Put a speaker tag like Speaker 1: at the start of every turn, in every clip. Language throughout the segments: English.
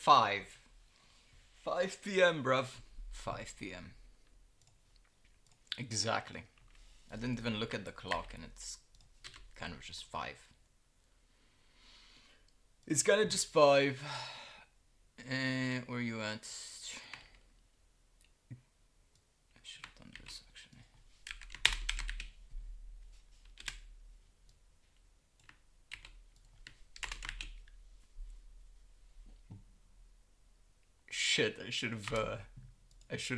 Speaker 1: 5 p.m. bruv. 5 p.m. Exactly. I didn't even look at the clock and it's kind of just 5. It's kind of just 5. Where are you at? I should have done this actually. Shit, I should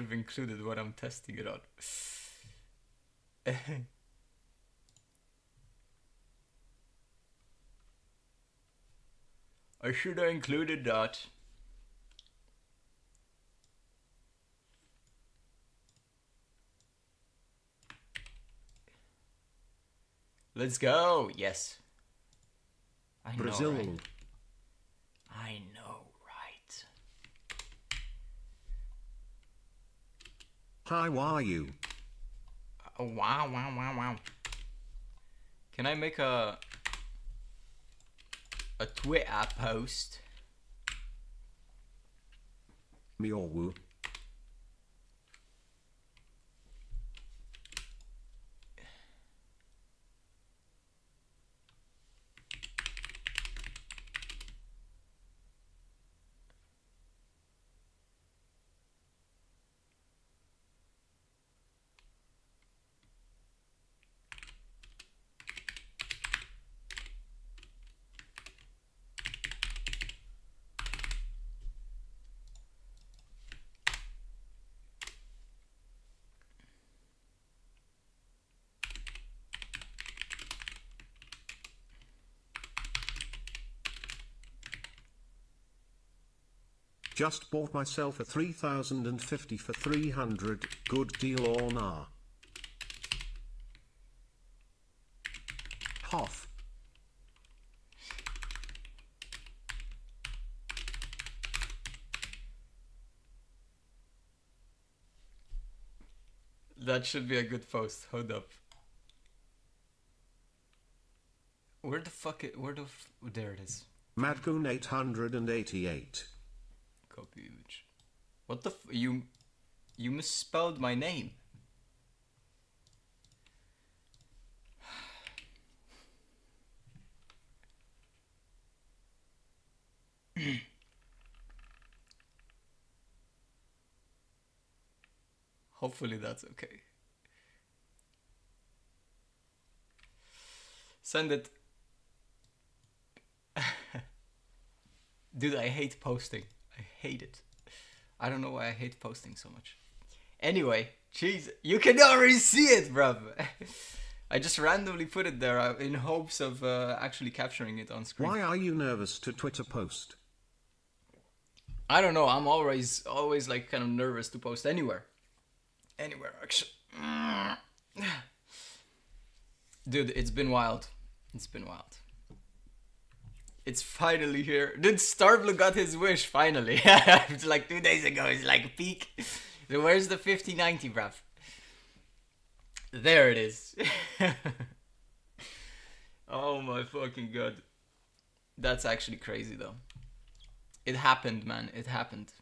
Speaker 1: have included what I'm testing it on. I should have included that. Let's go. Yes. I know,
Speaker 2: Brazil.
Speaker 1: right? I know, right?
Speaker 2: Hi, how are you?
Speaker 1: Oh, wow, wow, wow, wow. Can I make a Twitter post?
Speaker 2: Miowu. Just bought myself a 3050 for 300, good deal or nah? HOF.
Speaker 1: That should be a good post. Hold up. Where the fuck it? There it is.
Speaker 2: Madgoon 888.
Speaker 1: Copy image. What the you misspelled my name. Hopefully that's okay. Send it. Dude, I hate posting. I hate it. I don't know why I hate posting so much. Anyway, jeez, you can already see it, bruv. I just randomly put it there in hopes of actually capturing it on screen.
Speaker 2: Why are you nervous to Twitter post?
Speaker 1: I don't know. I'm always like kind of nervous to post anywhere. Anywhere, actually. Dude, it's been wild. It's been wild. It's finally here. Dude, Starblue got his wish, finally. It's like 2 days ago. It's like peak. So where's the 5090, bruv? There it is. Oh my fucking god. That's actually crazy, though. It happened, man. It happened.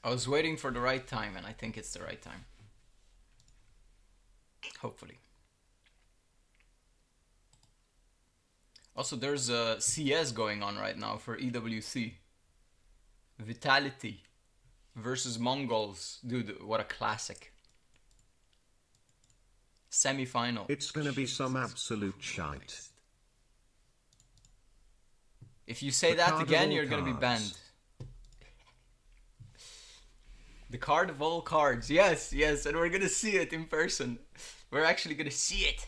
Speaker 1: I was waiting for the right time, and I think it's the right time. Hopefully. Also, there's a CS going on right now for EWC. Vitality versus Mongols. Dude, what a classic. Semi-final.
Speaker 2: It's gonna be some absolute shite.
Speaker 1: If you say that again, you're gonna be banned. The card of all cards. Yes, yes, and we're gonna see it in person. We're actually gonna see it.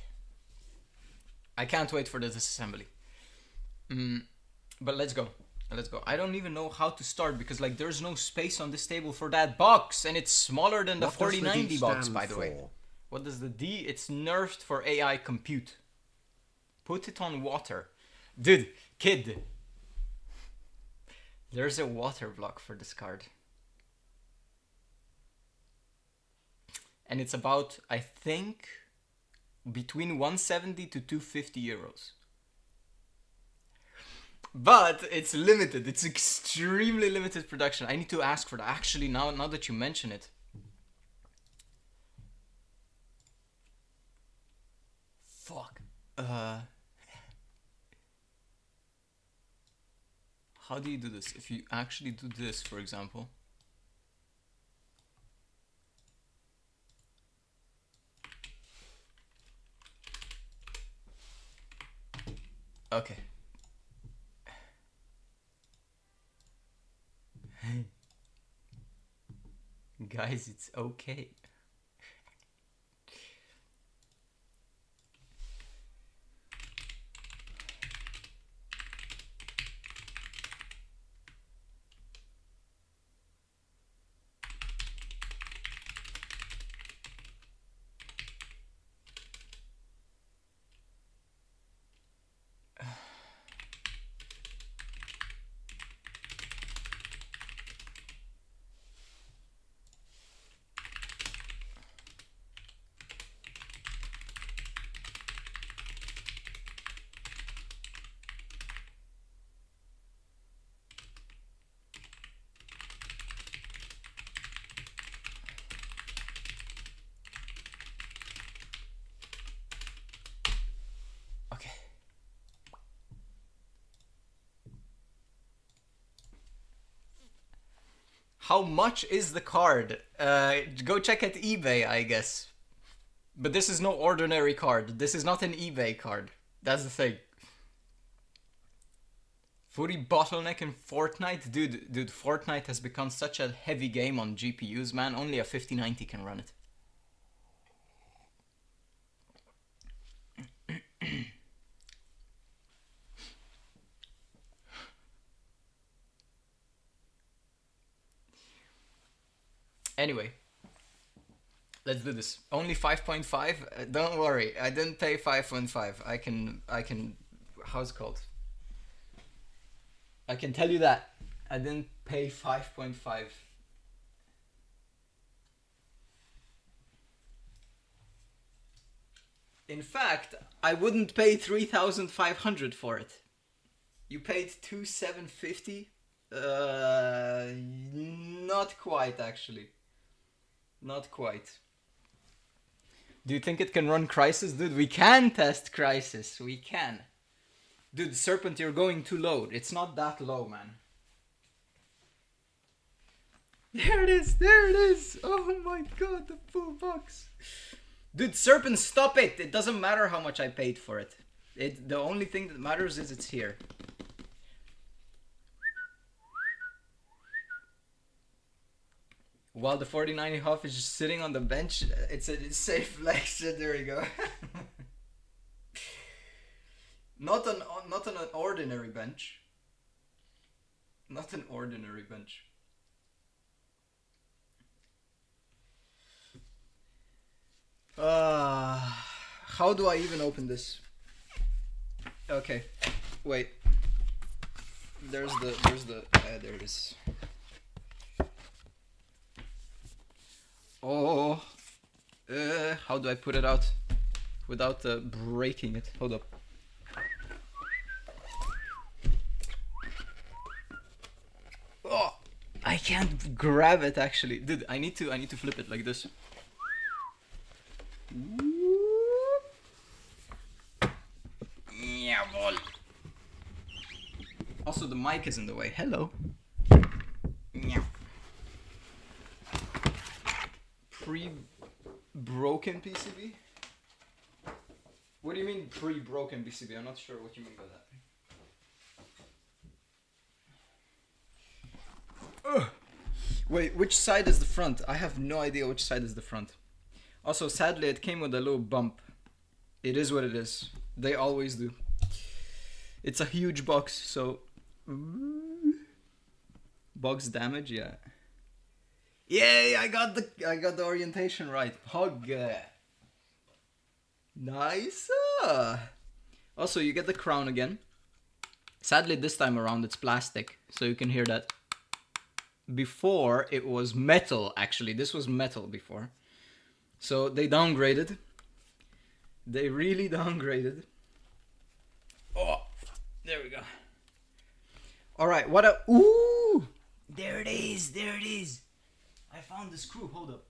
Speaker 1: I can't wait for the disassembly. But let's go. Let's go. I don't even know how to start because like there's no space on this table for that box, and it's smaller than the 4090 box, by the way. What does the D? It's nerfed for AI compute. Put it on water. Dude, kid. There's a water block for this card. And it's about, I think, between 170 to 250 euros. But it's limited. It's extremely limited production. I need to ask for that. Actually, now that you mention it. Fuck. How do you do this? If you actually do this, for example. Okay. Guys, it's okay. How much is the card? Go check at eBay, I guess. But this is no ordinary card. This is not an eBay card. That's the thing. Fully bottleneck in Fortnite? Dude, Fortnite has become such a heavy game on GPUs, man. Only a 5090 can run it. Anyway, let's do this. Only 5.5? Don't worry, I didn't pay 5.5. I can, how's it called? I can tell you that. I didn't pay 5.5. In fact, I wouldn't pay 3,500 for it. You paid 2,750? Not quite, actually. Not quite. Do you think it can run Crysis? Dude, we can test Crysis. We can. Dude, Serpent, you're going too low. It's not that low, man. There it is. There it is. Oh my god, the full box. Dude, Serpent, stop it. It doesn't matter how much I paid for it. The only thing that matters is it's here. While the 4090 HOF is just sitting on the bench, it's safe flex. There we go. Not an ordinary bench. Not an ordinary bench. How do I even open this? Okay, wait. There it is. Oh, how do I put it out without breaking it? Hold up. Oh, I can't grab it actually, dude. I need to flip it like this. Yeah, ball. Also, the mic is in the way. Hello. Pre-broken PCB? What do you mean pre-broken PCB? I'm not sure what you mean by that. Ugh. Wait, which side is the front? I have no idea which side is the front. Also, sadly, it came with a little bump. It is what it is. They always do. It's a huge box, so... Box damage, yeah. Yay! I got the orientation right. Hug. Nice. Also, you get the crown again. Sadly, this time around it's plastic, so you can hear that. Before it was metal. Actually, this was metal before. So they downgraded. They really downgraded. Oh, there we go. All right, what a ooh! There it is. There it is. I found the screw. Hold up.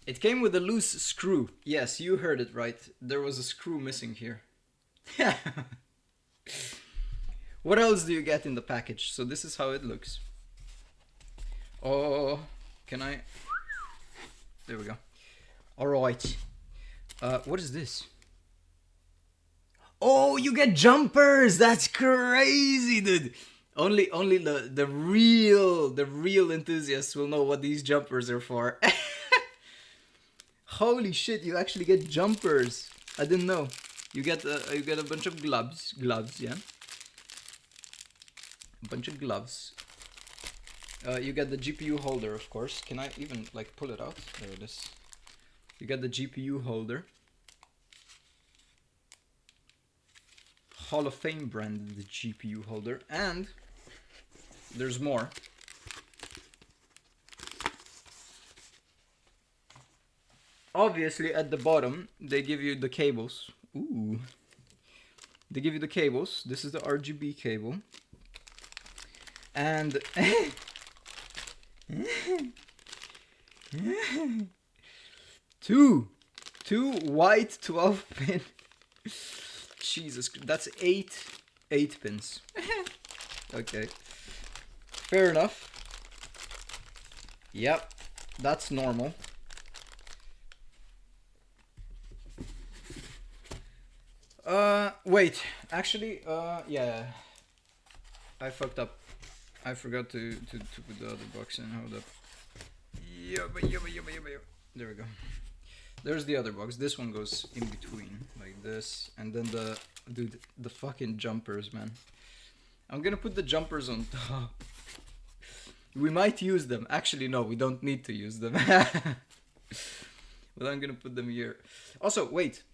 Speaker 1: It came with a loose screw. Yes, you heard it right. There was a screw missing here. What else do you get in the package? So this is how it looks. Oh, can I? There we go. All right. What is this? Oh, you get jumpers. That's crazy, dude. Only the real enthusiasts will know what these jumpers are for. Holy shit! You actually get jumpers. I didn't know. You get a bunch of gloves, yeah. A bunch of gloves. You get the GPU holder, of course. Can I even like pull it out? There it is. You get the GPU holder. Hall of Fame branded GPU holder, and there's more. Obviously, at the bottom, they give you the cables. Ooh. They give you the cables. This is the RGB cable. And two white 12-pin. Jesus, that's eight pins. Okay, fair enough. Yep, that's normal. Wait, actually, yeah, I fucked up. I forgot to put the other box in. Hold up. There we go. There's the other box. This one goes in between, like this, and then the fucking jumpers, man. I'm gonna put the jumpers on top. We might use them. Actually, no, we don't need to use them. But I'm gonna put them here. Also, wait.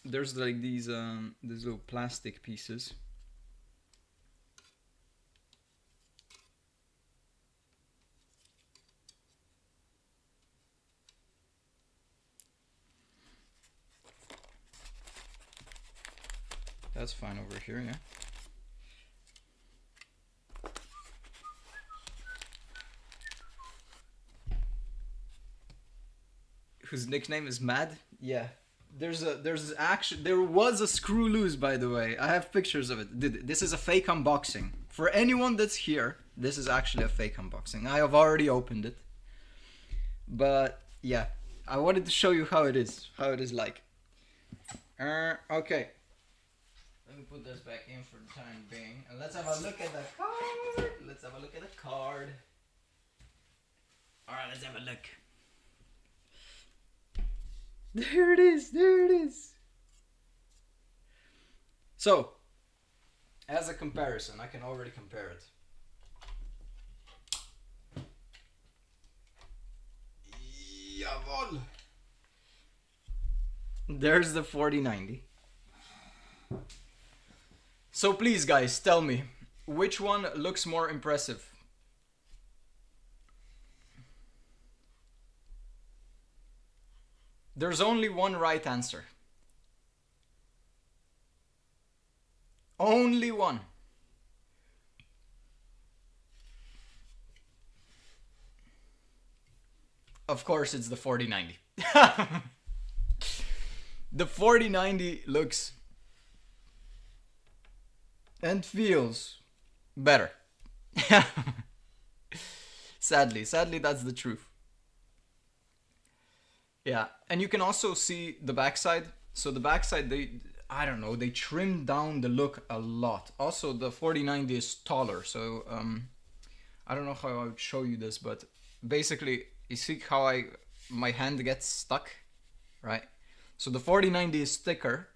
Speaker 1: There's like these little plastic pieces. That's fine over here, yeah. Whose nickname is Mad? Yeah. There was a screw loose, by the way. I have pictures of it. Dude, this is a fake unboxing. For anyone that's here, this is actually a fake unboxing. I have already opened it. But yeah, I wanted to show you how it is like. Okay. Let me put this back in for the time being. And let's have a look at the card. Alright, let's have a look. There it is. So, as a comparison, I can already compare it. Jawohl! There's the 4090. So please guys, tell me, which one looks more impressive? There's only one right answer. Only one. Of course it's the 4090. The 4090 looks and feels better. Sadly that's the truth. Yeah, and you can also see the backside. So the backside, they trimmed down the look a lot. Also, the 4090 is taller, so I don't know how I would show you this, but basically, you see how my hand gets stuck, right? So the 4090 is thicker.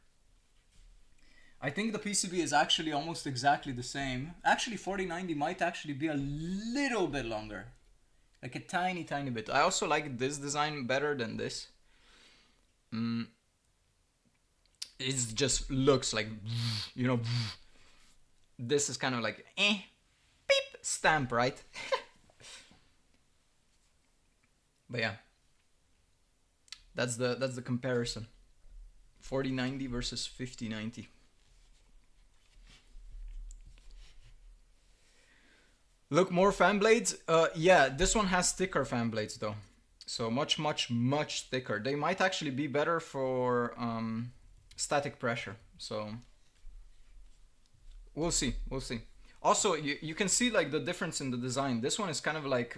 Speaker 1: I think the PCB is actually almost exactly the same. Actually, 4090 might actually be a little bit longer. Like a tiny bit. I also like this design better than this. It just looks like, you know, this is kind of like, beep, stamp, right? But yeah. That's the comparison. 4090 versus 5090. Look, more fan blades. Yeah, this one has thicker fan blades though, so much thicker. They might actually be better for static pressure. So we'll see. We'll see. Also, you can see like the difference in the design. This one is kind of like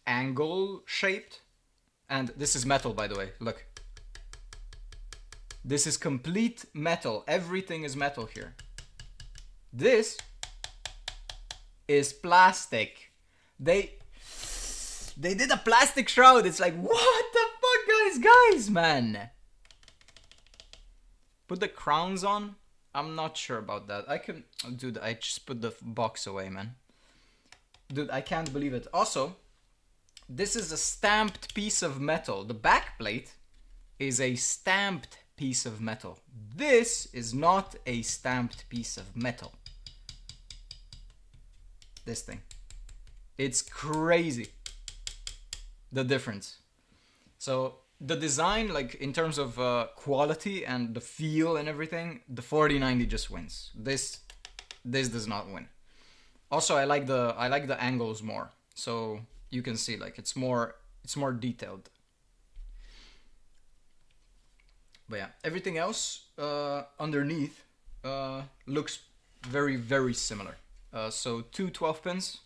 Speaker 1: angle shaped, and this is metal, by the way. Look, this is complete metal. Everything is metal here. This is plastic. They did a plastic shroud. It's like, what the fuck, guys, man. Put the crowns on. I'm not sure about that. I can, dude, I just put the box away, man. Dude, I can't believe it. Also, this is a stamped piece of metal. The back plate is a stamped piece of metal. This is not a stamped piece of metal. This thing. It's crazy, the difference. So the design, like in terms of quality and the feel and everything, the 4090 just wins. This does not win. Also, I like the angles more, so you can see like it's more detailed. But yeah, everything else underneath looks very similar. So two 12 pins.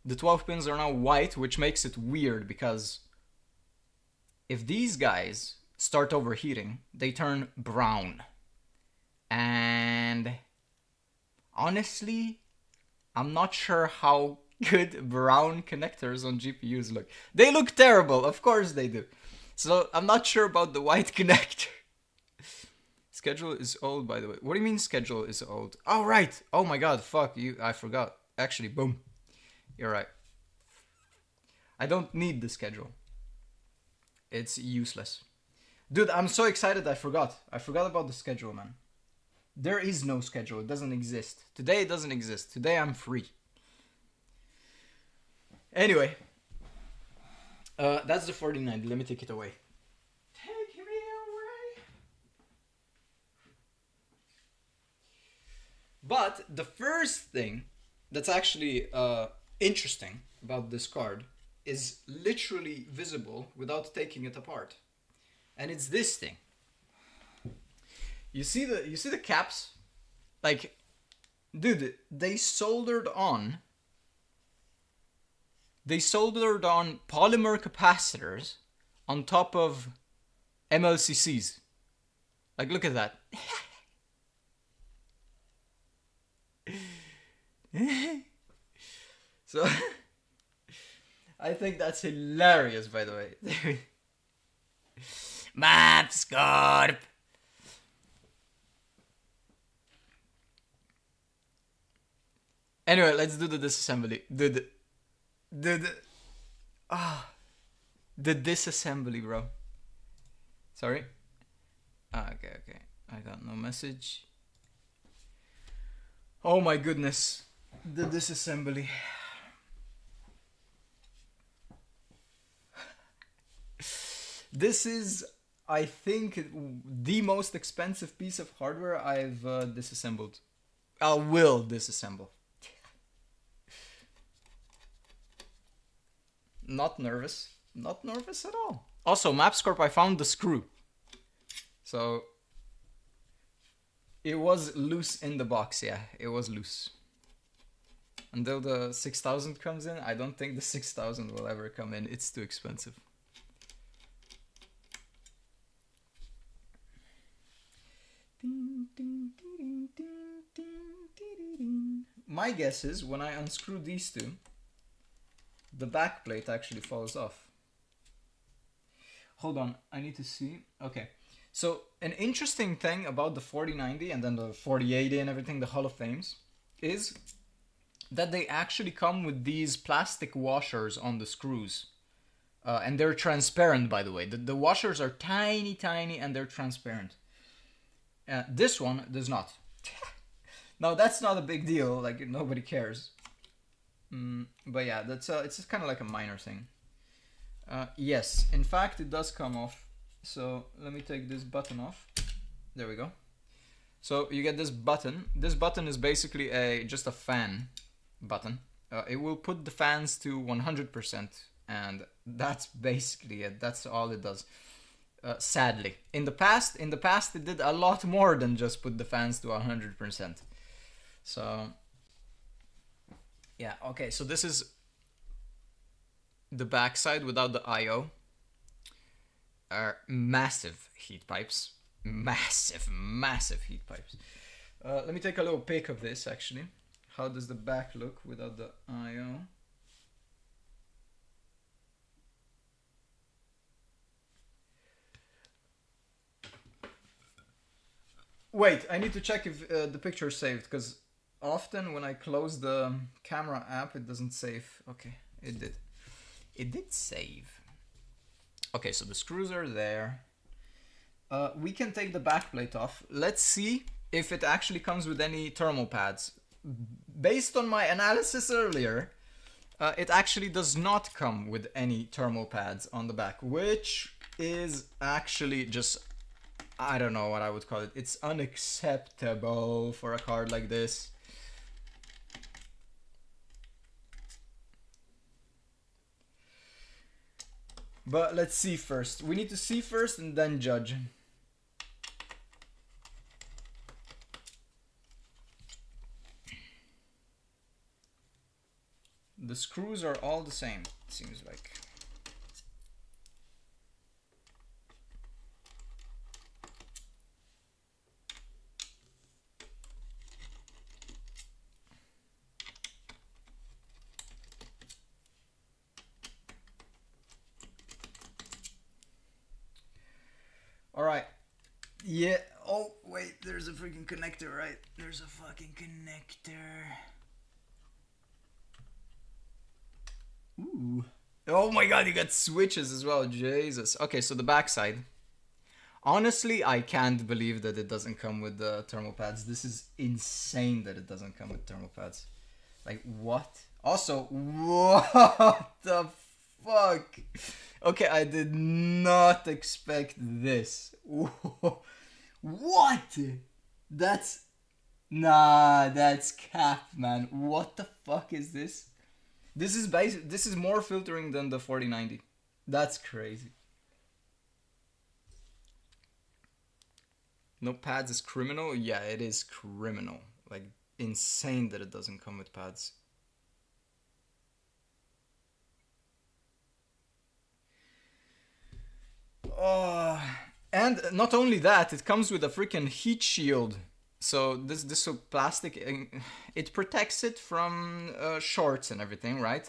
Speaker 1: The 12 pins are now white, which makes it weird because if these guys start overheating, they turn brown. And honestly, I'm not sure how good brown connectors on GPUs look. They look terrible, of course they do. So I'm not sure about the white connector. Schedule is old, by the way. What do you mean schedule is old? Oh, right. Oh my god, fuck you. I forgot. Actually, boom. You're right. I don't need the schedule. It's useless. Dude, I'm so excited I forgot. I forgot about the schedule, man. There is no schedule. It doesn't exist. Today it doesn't exist. Today I'm free. Anyway. That's the 4090. Let me take it away. Take me away. But the first thing that's actually interesting about this card is literally visible without taking it apart. And it's this thing. You see the caps? Like, dude, they soldered on polymer capacitors on top of MLCCs. Like, look at that. So I think that's hilarious, by the way. Map Scarp. Anyway, let's do the disassembly. The disassembly, bro. Sorry. Okay. I got no message. Oh my goodness. The disassembly. This is, I think, the most expensive piece of hardware I've disassembled. I will disassemble. Not nervous. Not nervous at all. Also, Mapscorp, I found the screw. So, it was loose in the box, yeah. It was loose. Until the 6000 comes in, I don't think the 6000 will ever come in. It's too expensive. My guess is when I unscrew these two, the back plate actually falls off. Hold on, I need to see. Okay, so an interesting thing about the 4090 and then the 4080 and everything, the Hall of Fames, is that they actually come with these plastic washers on the screws. And they're transparent, by the way. The washers are tiny and they're transparent. This one does not. Now that's not a big deal, like nobody cares. But yeah, that's it's just kind of like a minor thing. Yes, in fact it does come off. So let me take this button off. There we go. So you get this button. This button is basically just a fan button. It will put the fans to 100%, and that's basically it. That's all it does. Sadly, in the past it did a lot more than just put the fans to 100%. So yeah, okay. So this is the backside without the I/O. Are massive heat pipes. Massive heat pipes. Let me take a little pic of this actually. How does the back look without the I/O? Wait, I need to check if the picture is saved, because often when I close the camera app it doesn't save. Okay, it did. It did save. Okay, so the screws are there. We can take the back plate off. Let's see if it actually comes with any thermal pads. Based on my analysis earlier, it actually does not come with any thermal pads on the back, which is actually just, I don't know what I would call it. It's unacceptable for a card like this. But let's see first. We need to see first and then judge. The screws are all the same, it seems like. Alright. Yeah. Oh, wait, there's a freaking connector, right? There's a fucking connector. Ooh. Oh my god, you got switches as well. Jesus. Okay, so the backside. Honestly, I can't believe that it doesn't come with the thermal pads. This is insane that it doesn't come with thermal pads. Like, what? Also, what the fuck? Okay, I did not expect this. What? That's... Nah, that's cap, man. What the fuck is this? This is more filtering than the 4090. That's crazy. No pads is criminal? Yeah, it is criminal. Like, insane that it doesn't come with pads. Oh, and not only that, it comes with a freaking heat shield. So this plastic, it protects it from shorts and everything, right?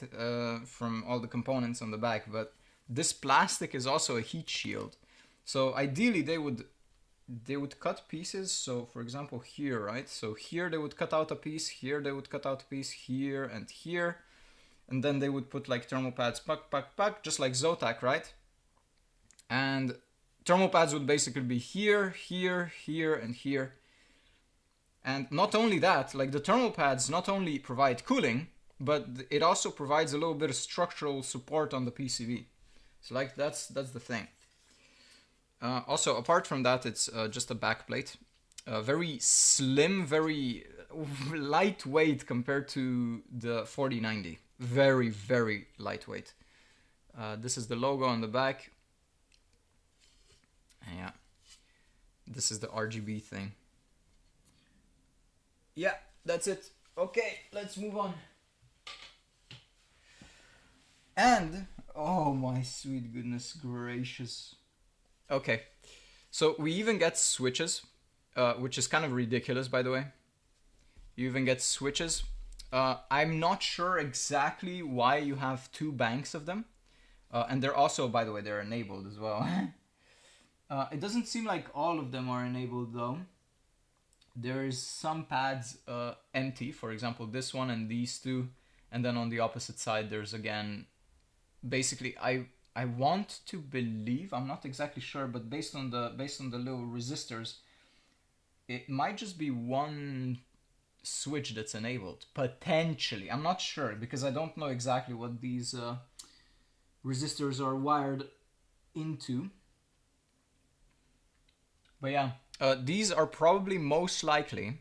Speaker 1: From all the components on the back. But this plastic is also a heat shield. So ideally they would cut pieces. So for example here, right? So here they would cut out a piece. Here they would cut out a piece. Here and here, and then they would put like thermal pads, pack, just like Zotac, right? And thermal pads would basically be here, here, here, and here. And not only that, like the thermal pads not only provide cooling, but it also provides a little bit of structural support on the PCB. So like that's the thing. Also, apart from that, it's just a back plate. Very slim, very lightweight compared to the 4090. Very, very lightweight. This is the logo on the back. Yeah. This is the RGB thing. Yeah, that's it. Okay, let's move on. And, oh my sweet goodness gracious. Okay, so we even get switches, which is kind of ridiculous, by the way. You even get switches. I'm not sure exactly why you have two banks of them. And they're also, by the way, they're enabled as well. It doesn't seem like all of them are enabled though. There's some pads empty, for example this one and these two, and then on the opposite side there's again, basically I want to believe, I'm not exactly sure, but based on the little resistors, it might just be one switch that's enabled, potentially. I'm not sure because I don't know exactly what these resistors are wired into. But yeah, these are probably most likely.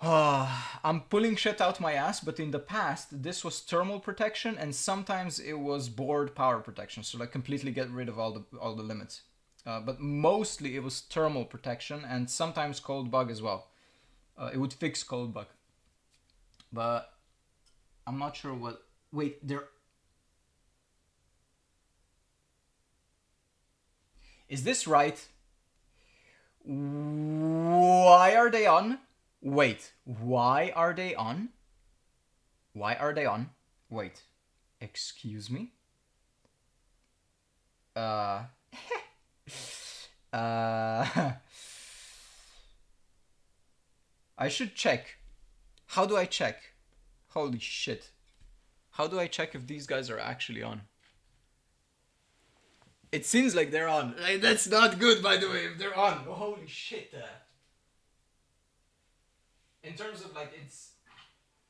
Speaker 1: I'm pulling shit out my ass, but in the past, this was thermal protection, and sometimes it was board power protection. So like completely get rid of all the limits. But mostly it was thermal protection, and sometimes cold bug as well. It would fix cold bug. But I'm not sure what. Wait, there. Is this right? Why are they on? Wait, why are they on? Why are they on? Wait, excuse me? uh, I should check. How do I check? Holy shit. How do I check if these guys are actually on? It seems like they're on. Like, that's not good, by the way, if they're on. Oh, holy shit. In terms of like,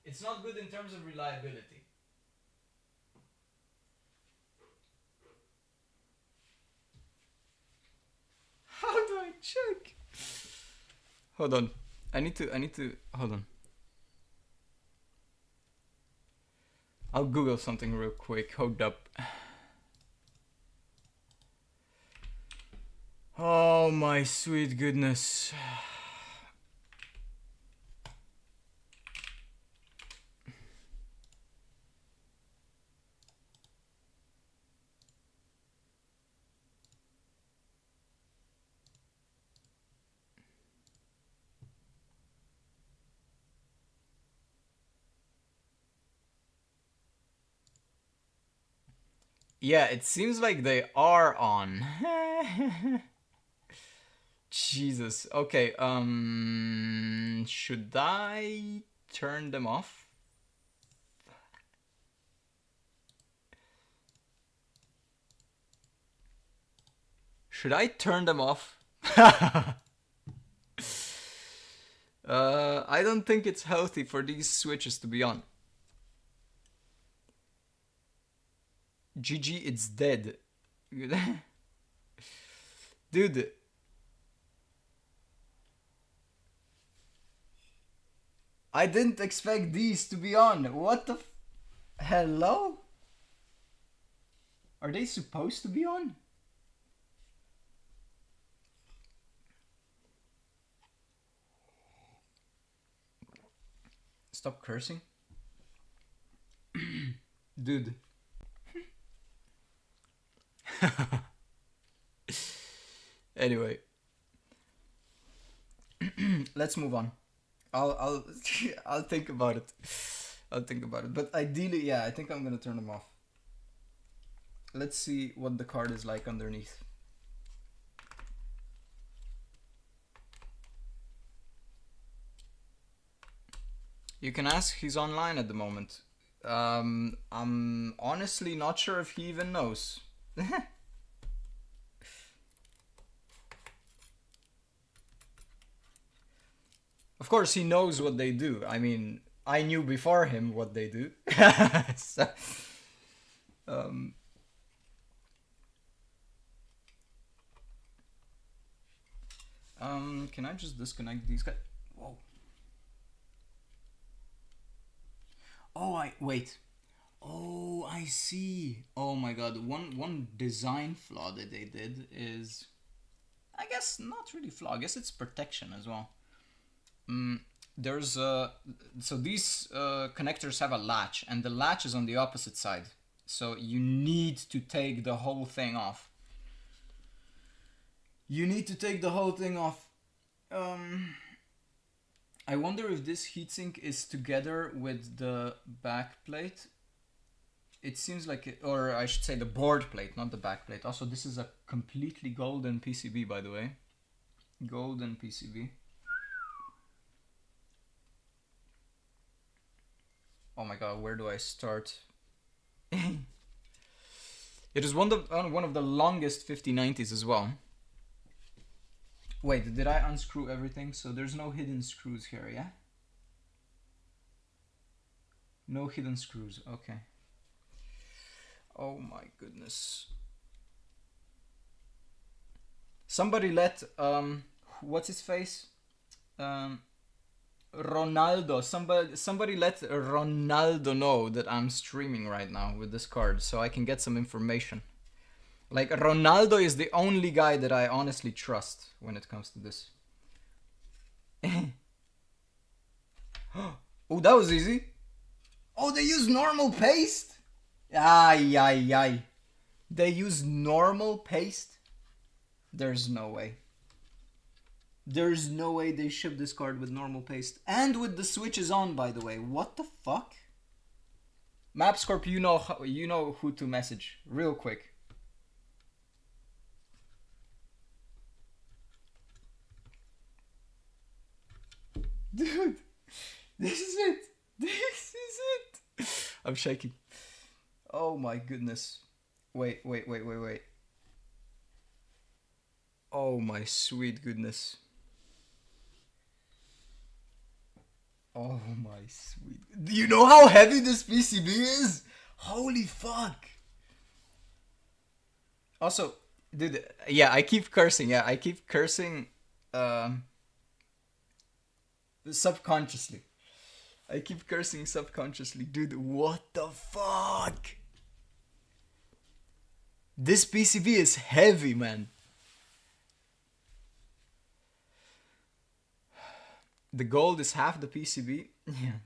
Speaker 1: it's not good in terms of reliability. How do I check? Hold on. I need to, hold on. I'll Google something real quick. Hold up. Oh my sweet goodness. Yeah, it seems like they are on. Jesus. Okay, should I turn them off? Should I turn them off? I don't think it's healthy for these switches to be on. GG, it's dead. Dude. I didn't expect these to be on. What the hello? Are they supposed to be on? Stop cursing. Dude. Anyway. Let's move on. I'll I'll think about it. I'll think about it. But ideally, yeah, I think I'm gonna turn them off. Let's see what the card is like underneath. You can ask, he's online at the moment. I'm honestly not sure if he even knows. Of course, he knows what they do. I mean, I knew before him what they do. So, can I just disconnect these guys? Whoa. Oh, wait. Oh, I see. Oh my god. One design flaw that they did is, I guess not really flaw. I guess it's protection as well. There's so these connectors have a latch, and the latch is on the opposite side. So you need to take the whole thing off. You need to take the whole thing off. I wonder if this heatsink is together with the back plate. It seems like it, or I should say the board plate, not the back plate. Also, this is a completely golden PCB, by the way. Golden PCB. Oh my god, where do I start? It is one of the longest 5090s as well. Wait, did I unscrew everything? So there's no hidden screws here, yeah? No hidden screws, okay. Oh my goodness. Somebody let what's his face? Ronaldo. Somebody let Ronaldo know that I'm streaming right now with this card so I can get some information. Like, Ronaldo is the only guy that I honestly trust when it comes to this. Oh, that was easy. Oh, they use normal paste? Ay, ay, ay. They use normal paste? There's no way. There's no way they ship this card with normal paste. And with the switches on, by the way. What the fuck? Mapscorp, you know who to message. Real quick. Dude, this is it. This is it. I'm shaking. Oh my goodness. Wait. Oh my sweet goodness. Oh my sweet. Do you know how heavy this PCB is? Holy fuck. Also, dude, yeah, I keep cursing. Yeah, I keep cursing subconsciously. I keep cursing subconsciously. Dude, what the fuck? This PCB is heavy, man. The gold is half the PCB. Yeah.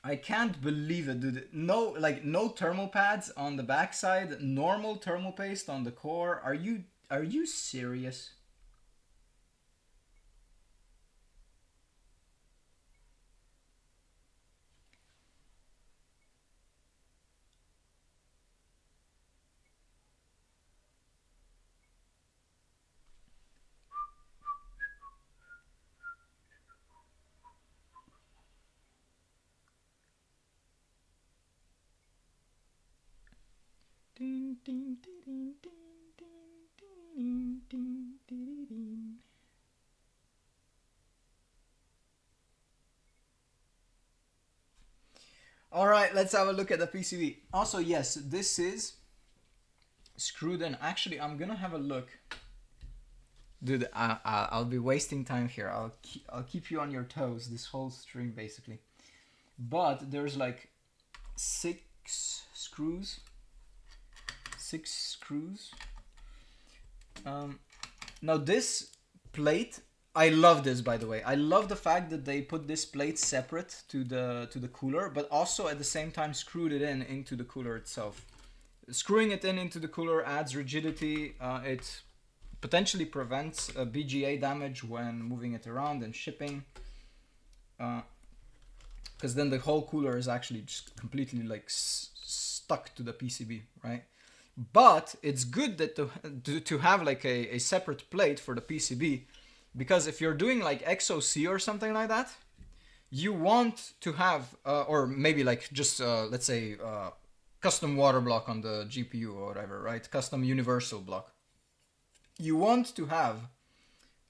Speaker 1: I can't believe it, dude. No, like, no thermal pads on the backside, normal thermal paste on the core. Are you serious? All right, let's have a look at the PCB. Also, yes, this is screwed in. Actually, I'm gonna have a look. Dude, I'll be wasting time here. I'll keep you on your toes this whole stream, basically. But there's like 6 screws. 6 screws. Now this plate, I love this, by the way. I love the fact that they put this plate separate to the cooler, but also at the same time screwed it into the cooler itself. Screwing it into the cooler adds rigidity. It potentially prevents BGA damage when moving it around and shipping. Because then the whole cooler is actually just completely like stuck to the PCB, right? But it's good that to have like a separate plate for the PCB, because if you're doing like XOC or something like that, you want to have, or maybe like just let's say custom water block on the GPU or whatever, right? Custom universal block. You want to have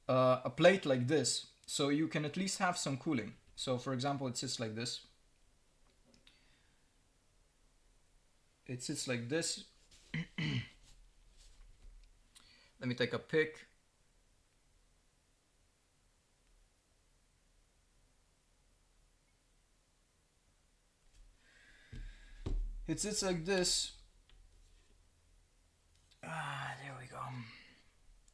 Speaker 1: a plate like this so you can at least have some cooling. So for example, it sits like this. It sits like this. Let me take a pic. It sits like this. There we go.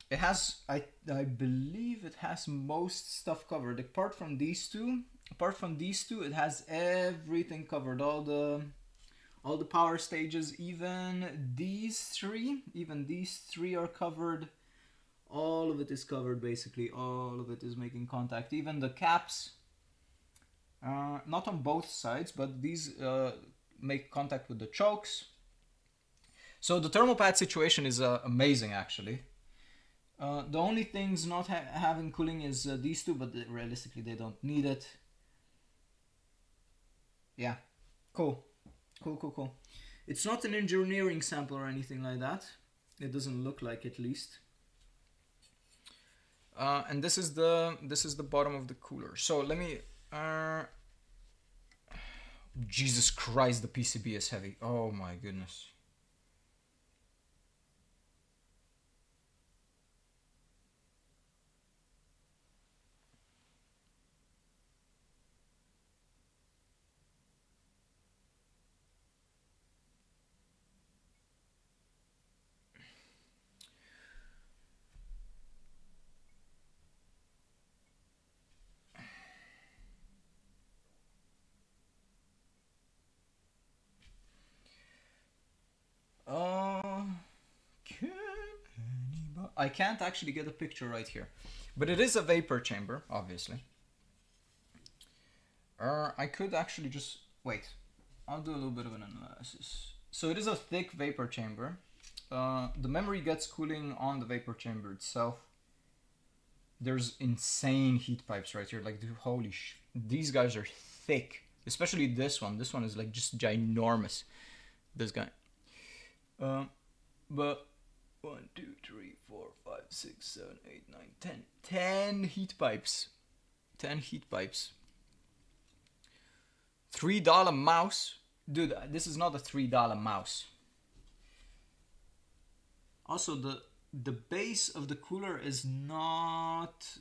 Speaker 1: It has, I believe it has most stuff covered. Apart from these two, it has everything covered. All the power stages, even these three are covered. All of it is covered, basically. All of it is making contact. Even the caps, not on both sides, but these make contact with the chokes. So the thermal pad situation is amazing, actually. The only things not having cooling is these two, but realistically they don't need it. Yeah, cool. It's not an engineering sample or anything like that. It doesn't look like, at least. And this is the bottom of the cooler. So let me Jesus Christ, the PCB is heavy. Oh my goodness. I can't actually get a picture right here, but it is a vapor chamber, obviously. I could actually just wait. I'll do a little bit of an analysis. So it is a thick vapor chamber. The memory gets cooling on the vapor chamber itself. There's insane heat pipes right here. Like, dude, holy these guys are thick. Especially this one. This one is like just ginormous. This guy. But 1, 2, 3, 4, 5, 6, 7, 8, 9, 10. 10 heat pipes. 10 heat pipes. $3 mouse. Dude, this is not a $3 mouse. Also, the base of the cooler is not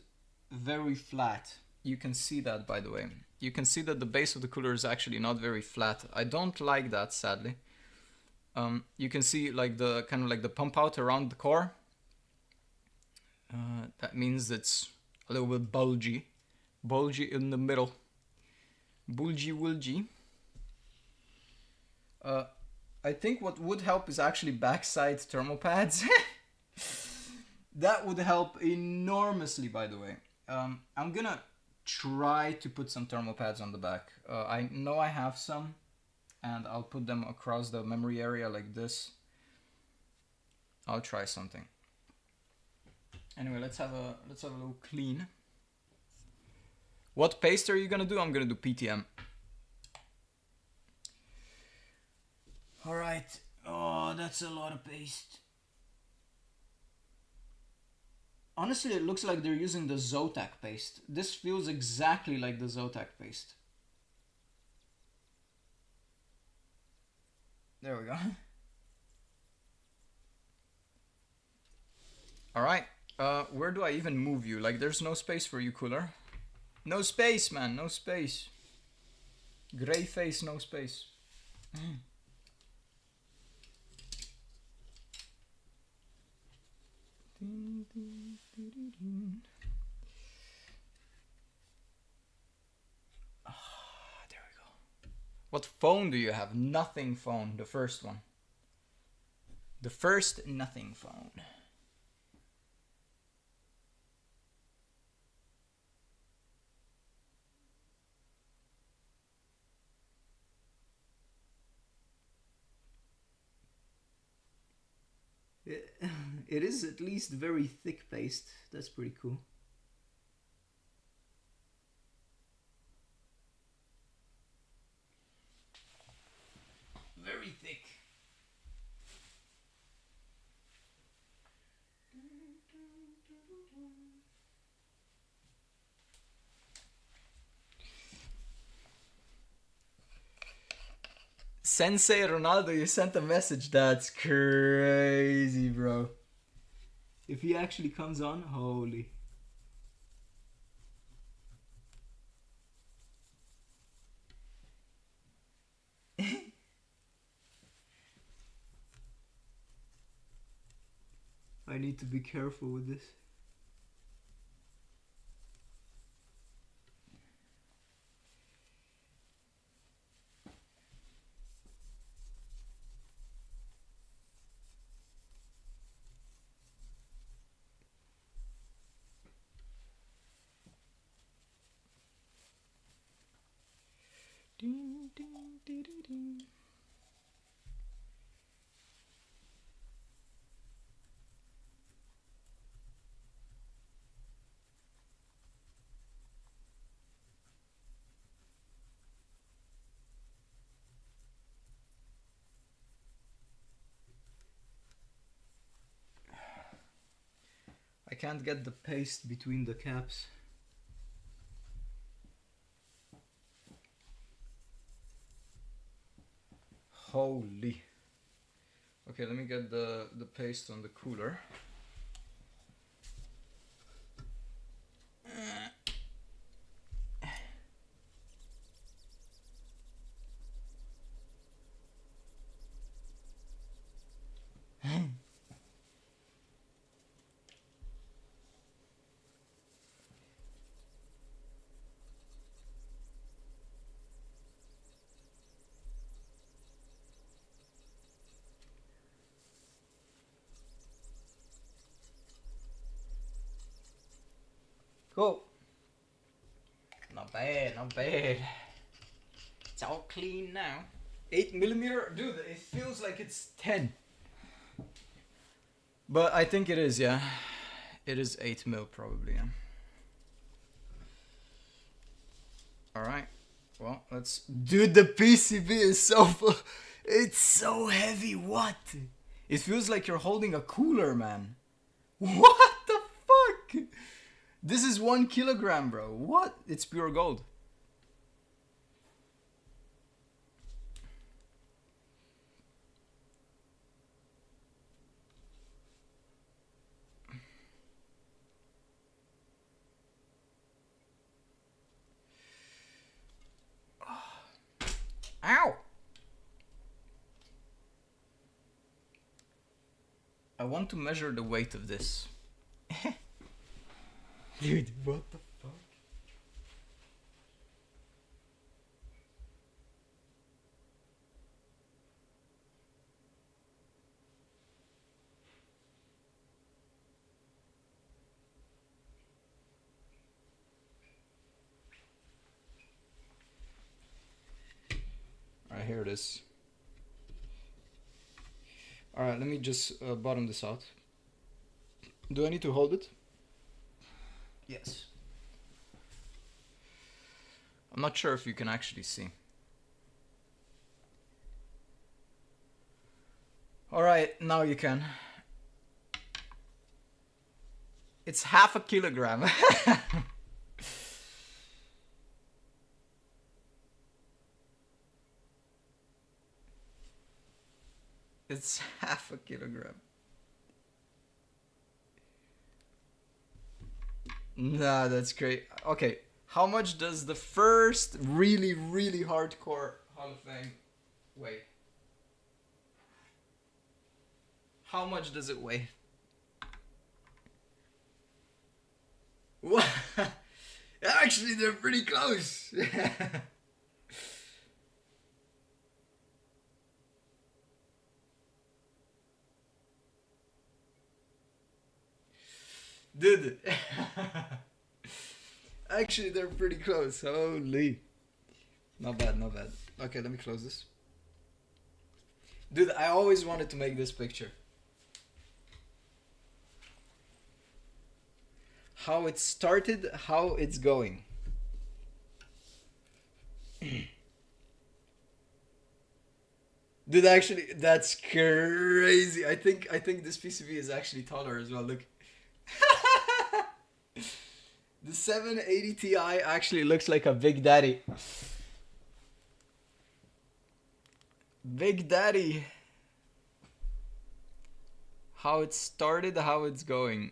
Speaker 1: very flat. You can see that, by the way. You can see that the base of the cooler is actually not very flat. I don't like that, sadly. You can see like the kind of like the pump out around the core. That means it's a little bit bulgy. Bulgy in the middle. Bulgy wulgy. I think what would help is actually backside thermal pads. That would help enormously, by the way. I'm gonna try to put some thermal pads on the back. I know I have some, and I'll put them across the memory area like this. I'll try something. Anyway, let's have a little clean. What paste are you gonna do? I'm gonna do PTM. All right. Oh, that's a lot of paste. Honestly, it looks like they're using the Zotac paste. This feels exactly like the Zotac paste. There we go. All right. Where do I even move you? Like, there's no space for you, cooler. No space, man. No space. Gray face, no space. There we go. What phone do you have? Nothing phone, the first one. The first nothing phone. It is at least very thick paste. That's pretty cool. Very thick. Sensei Ronaldo, you sent a message. That's crazy, bro. If he actually comes on, holy. I need to be careful with this. Ding, ding, ding, ding, ding. I can't get the paste between the caps. Holy. Okay, let me get the paste on the cooler. Cool. Not bad, not bad. It's all clean now. 8mm? Dude, it feels like it's 10. But I think it is, yeah. It is 8mm probably, yeah. Alright. Well, let's... Dude, the PCB is so... It's so heavy, what? It feels like you're holding a cooler, man. What the fuck? This is 1 kilogram, bro. What? It's pure gold. Ow! I want to measure the weight of this. Dude, what the fuck? Alright, here it is. Alright, let me just bottom this out. Do I need to hold it? Yes. I'm not sure if you can actually see. Alright, now you can. It's 0.5 kilogram. It's 0.5 kilogram. Nah, that's great. Okay, how much does the first really, really hardcore Hall of Fame weigh? How much does it weigh? What? Actually, they're pretty close. Dude. Actually, they're pretty close. Holy. Not bad, not bad. Okay, let me close this. Dude, I always wanted to make this picture. How it started, how it's going. Dude, actually, that's crazy. I think this PCB is actually taller as well. Look. The 780 Ti actually looks like a Big Daddy. Big Daddy. How it started, how it's going.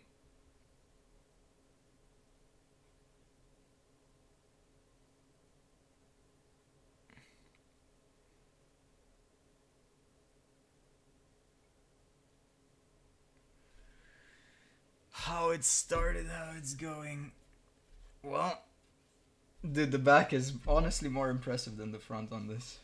Speaker 1: How it started, how it's going. Well, dude, the back is honestly more impressive than the front on this.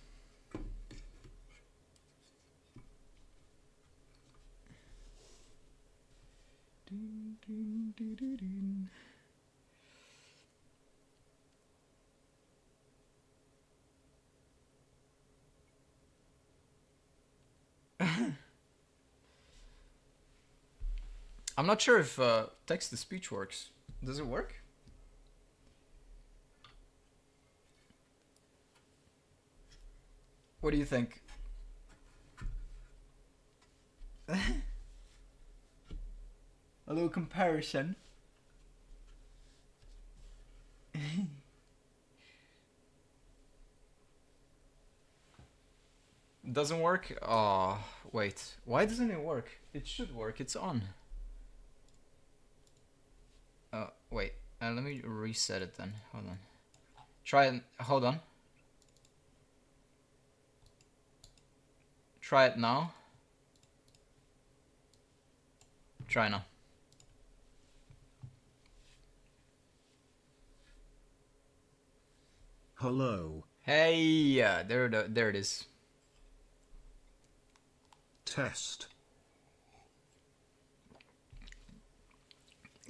Speaker 1: I'm not sure if text-to-speech works. Does it work? What do you think? A little comparison. Doesn't work? Oh, wait. Why doesn't it work? It should work. It's on. Wait. Let me reset it then. Hold on. Try it. Hold on. Try it now. Try now.
Speaker 2: Hello.
Speaker 1: Hey, there it is.
Speaker 2: Test.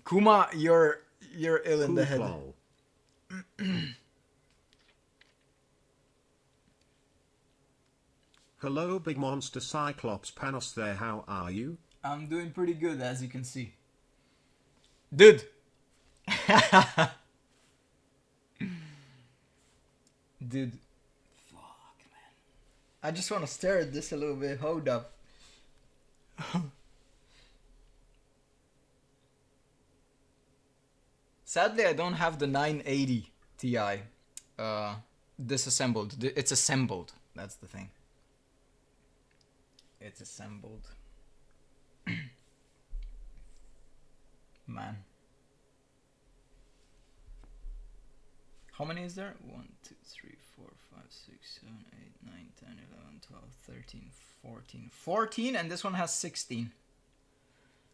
Speaker 1: Kuma, you're ill in the head.
Speaker 2: Lol. Hello, big monster Cyclops Panos there. How are you?
Speaker 1: I'm doing pretty good, as you can see. Dude. Dude. Fuck, man. I just want to stare at this a little bit. Hold up. Sadly, I don't have the 980 Ti disassembled. It's assembled. That's the thing. It's assembled. Man. How many is there? 1, 2, 3, 4, 5, 6, 7, 8, 9, 10, 11, 12, 13, 14. 14, and this one has 16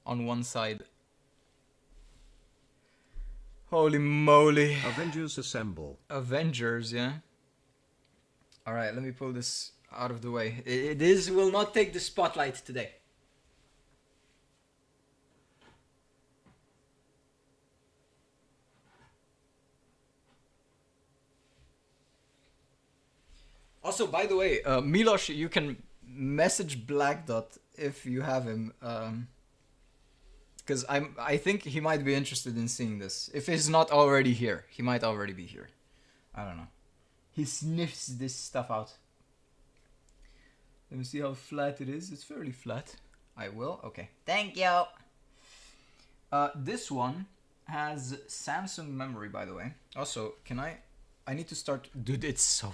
Speaker 1: on one side. Holy moly.
Speaker 2: Avengers assemble.
Speaker 1: Avengers, yeah. Alright, let me pull this out of the way. This will not take the spotlight today. Also, by the way, Milos, you can message Black Dot if you have him. Because I think he might be interested in seeing this. If he's not already here, he might already be here. I don't know. He sniffs this stuff out. Let me see how flat it is. It's fairly flat. I will. Okay. Thank you. This one has Samsung memory, by the way. Also, can I need to start. Dude, it's so.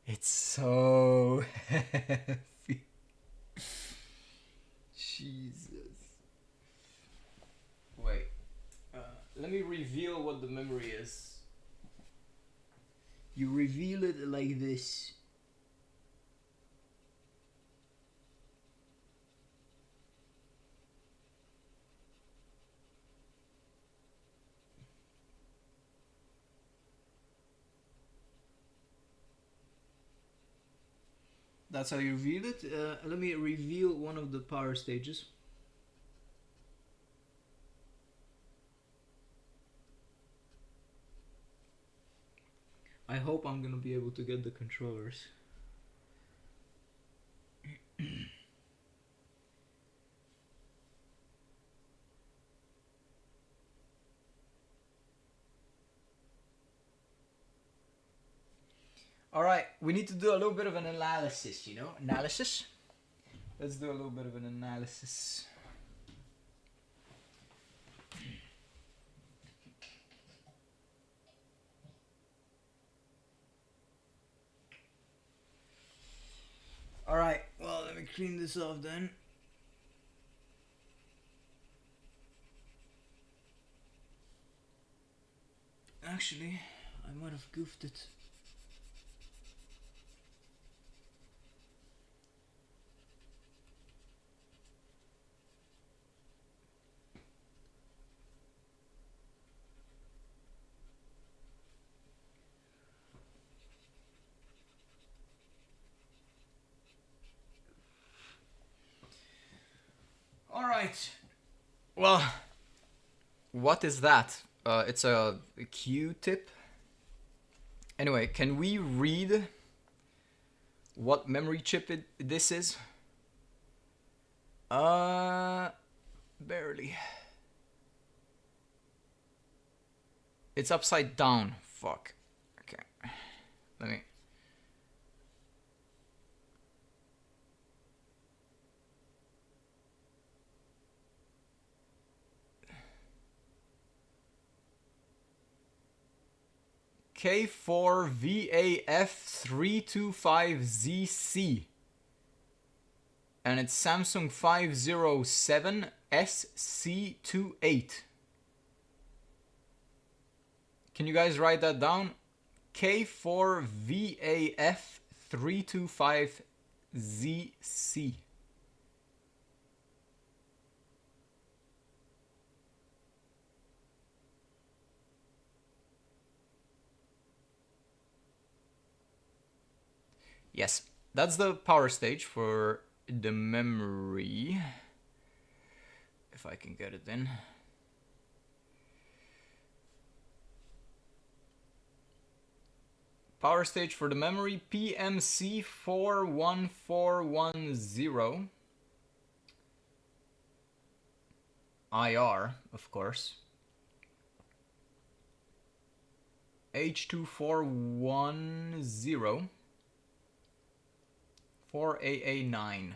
Speaker 1: It's so heavy. Jesus. Wait. Let me reveal what the memory is. You reveal it like this. That's how you reveal it. Let me reveal one of the power stages. I hope I'm gonna be able to get the controllers. Alright, we need to do a little bit of an analysis, you know? Analysis? Let's do a little bit of an analysis. Alright, well, let me clean this off then. Actually, I might have goofed it. Alright. Well, what is that? It's a Q-tip. Anyway, can we read what memory chip this is? Barely. It's upside down. Fuck. Okay. Let me... K4VAF325ZC. And it's Samsung 507SC28. Can you guys write that down? K4VAF325ZC. Yes, that's the power stage for the memory. If I can get it in. Power stage for the memory, PMC41410. IR, of course. H2410. 4AA9.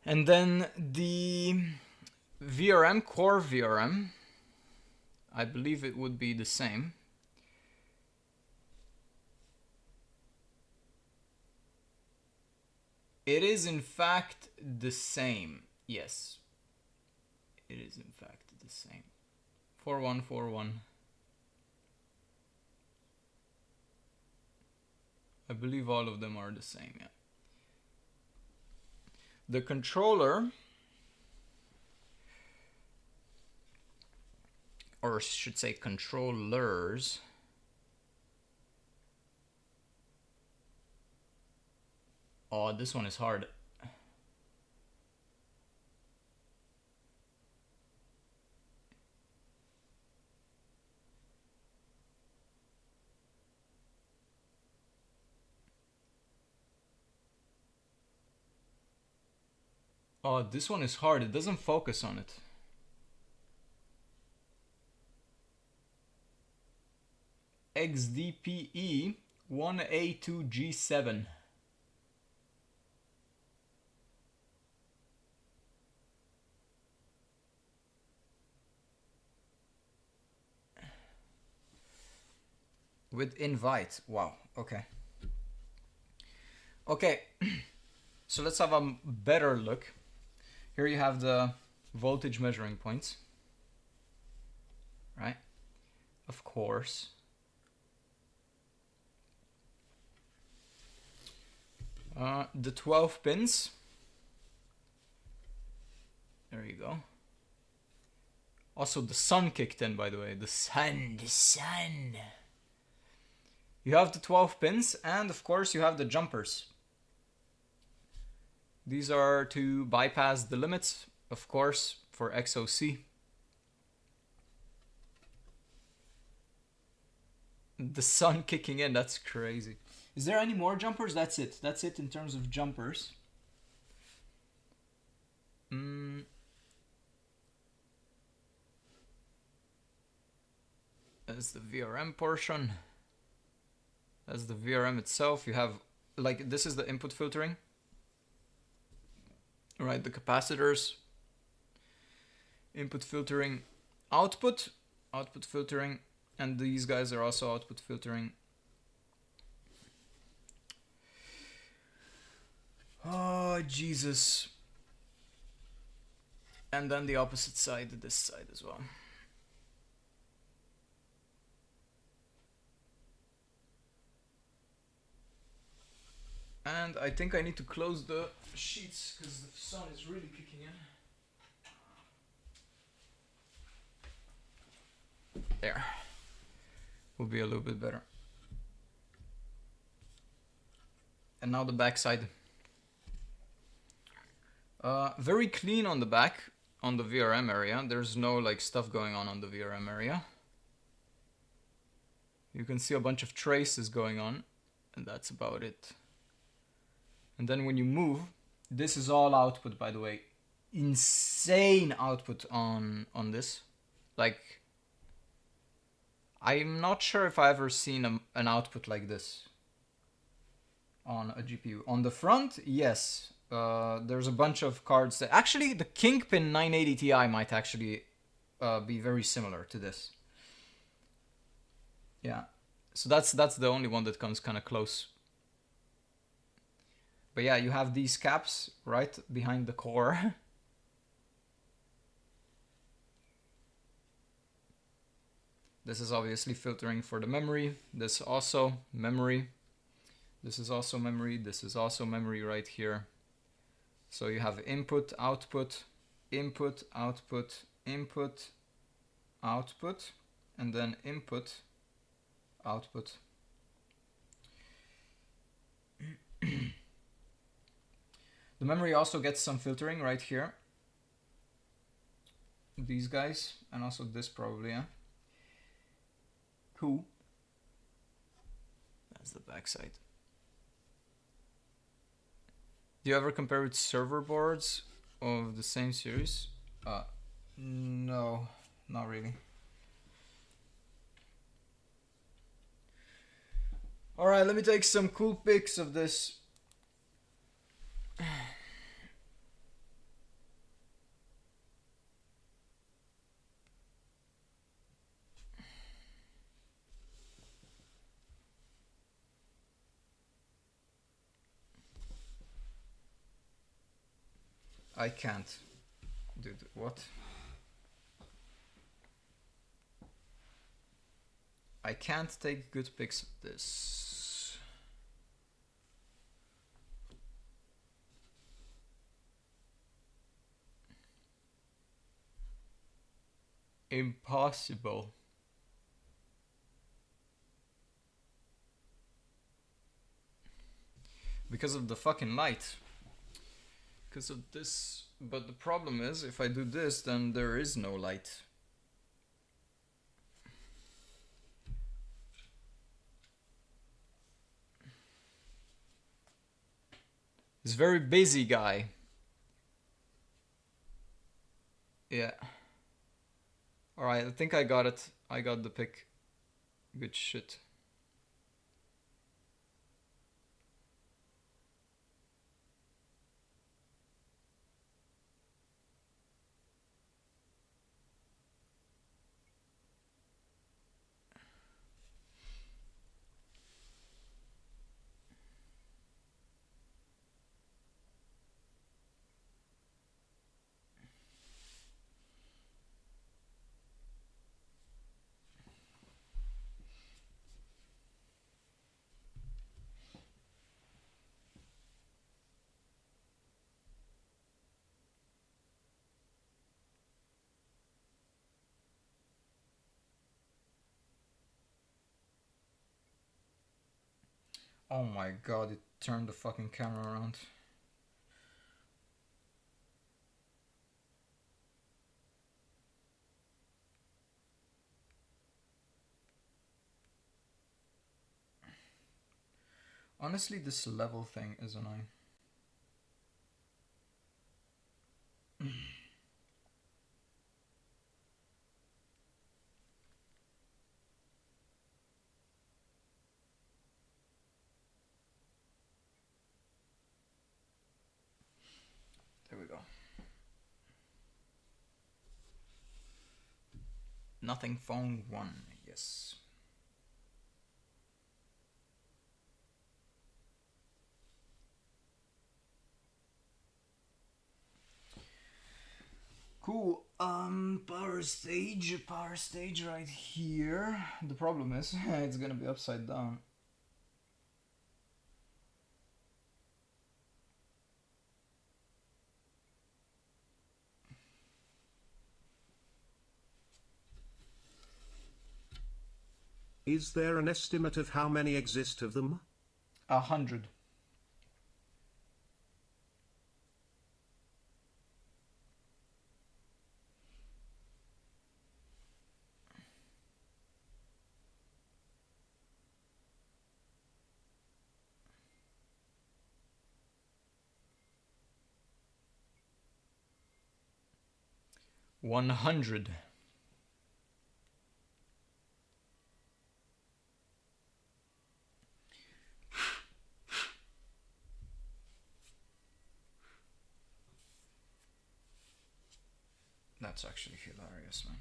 Speaker 1: And then the VRM, core VRM, I believe it would be the same. It is in fact the same. Yes. It is in fact the same. 4141. I believe all of them are the same, yeah. The controller, or I should say controllers, oh, this one is hard. Oh, this one is hard. It doesn't focus on it. XDPE 1A2G7. With invite. Wow. Okay. Okay. So let's have a better look. Here you have the voltage measuring points. Right? Of course. The 12 pins. There you go. Also the sun kicked in, by the way. The sun. You have the 12 pins, and of course you have the jumpers. These are to bypass the limits, of course, for XOC. The sun kicking in, that's crazy. Is there any more jumpers? That's it. That's it in terms of jumpers. That's the VRM portion. That's the VRM itself. You have, like, this is the input filtering. Right, the capacitors. Input filtering. Output filtering. And these guys are also output filtering. Oh, Jesus. And then the opposite side, this side as well. And I think I need to close the sheets because the sun is really kicking in. There. Will be a little bit better. And now the back side. Very clean on the back, on the VRM area. There's no like stuff going on the VRM area. You can see a bunch of traces going on, and that's about it. And then when you move, this is all output, by the way. Insane output on this. Like, I'm not sure if I've ever seen an output like this on a GPU. On the front, yes. There's a bunch of cards that... Actually, the Kingpin 980 Ti might actually be very similar to this. Yeah. So that's the only one that comes kind of close. But yeah, you have these caps right behind the core. This is obviously filtering for the memory. This also memory. This is also memory. This is also memory right here. So you have input, output, input, output, input, output, and then input, output. The memory also gets some filtering right here. These guys, and also this probably, yeah. Cool. That's the backside. Do you ever compare with server boards of the same series? No, not really. Alright, let me take some cool pics of this. I can't. Dude, what? I can't take good pics of this. Impossible. Because of the fucking light. Because of this. But the problem is, if I do this, then there is no light. He's very busy guy. Yeah. Alright, I think I got it. I got the pic. Good shit. Oh my god, it turned the fucking camera around. Honestly, this level thing is annoying. There we go. Nothing phone 1, yes. Cool. Power stage right here. The problem is it's gonna be upside down.
Speaker 2: Is there an estimate of how many exist of them?
Speaker 1: 100. $100. That's actually hilarious, man.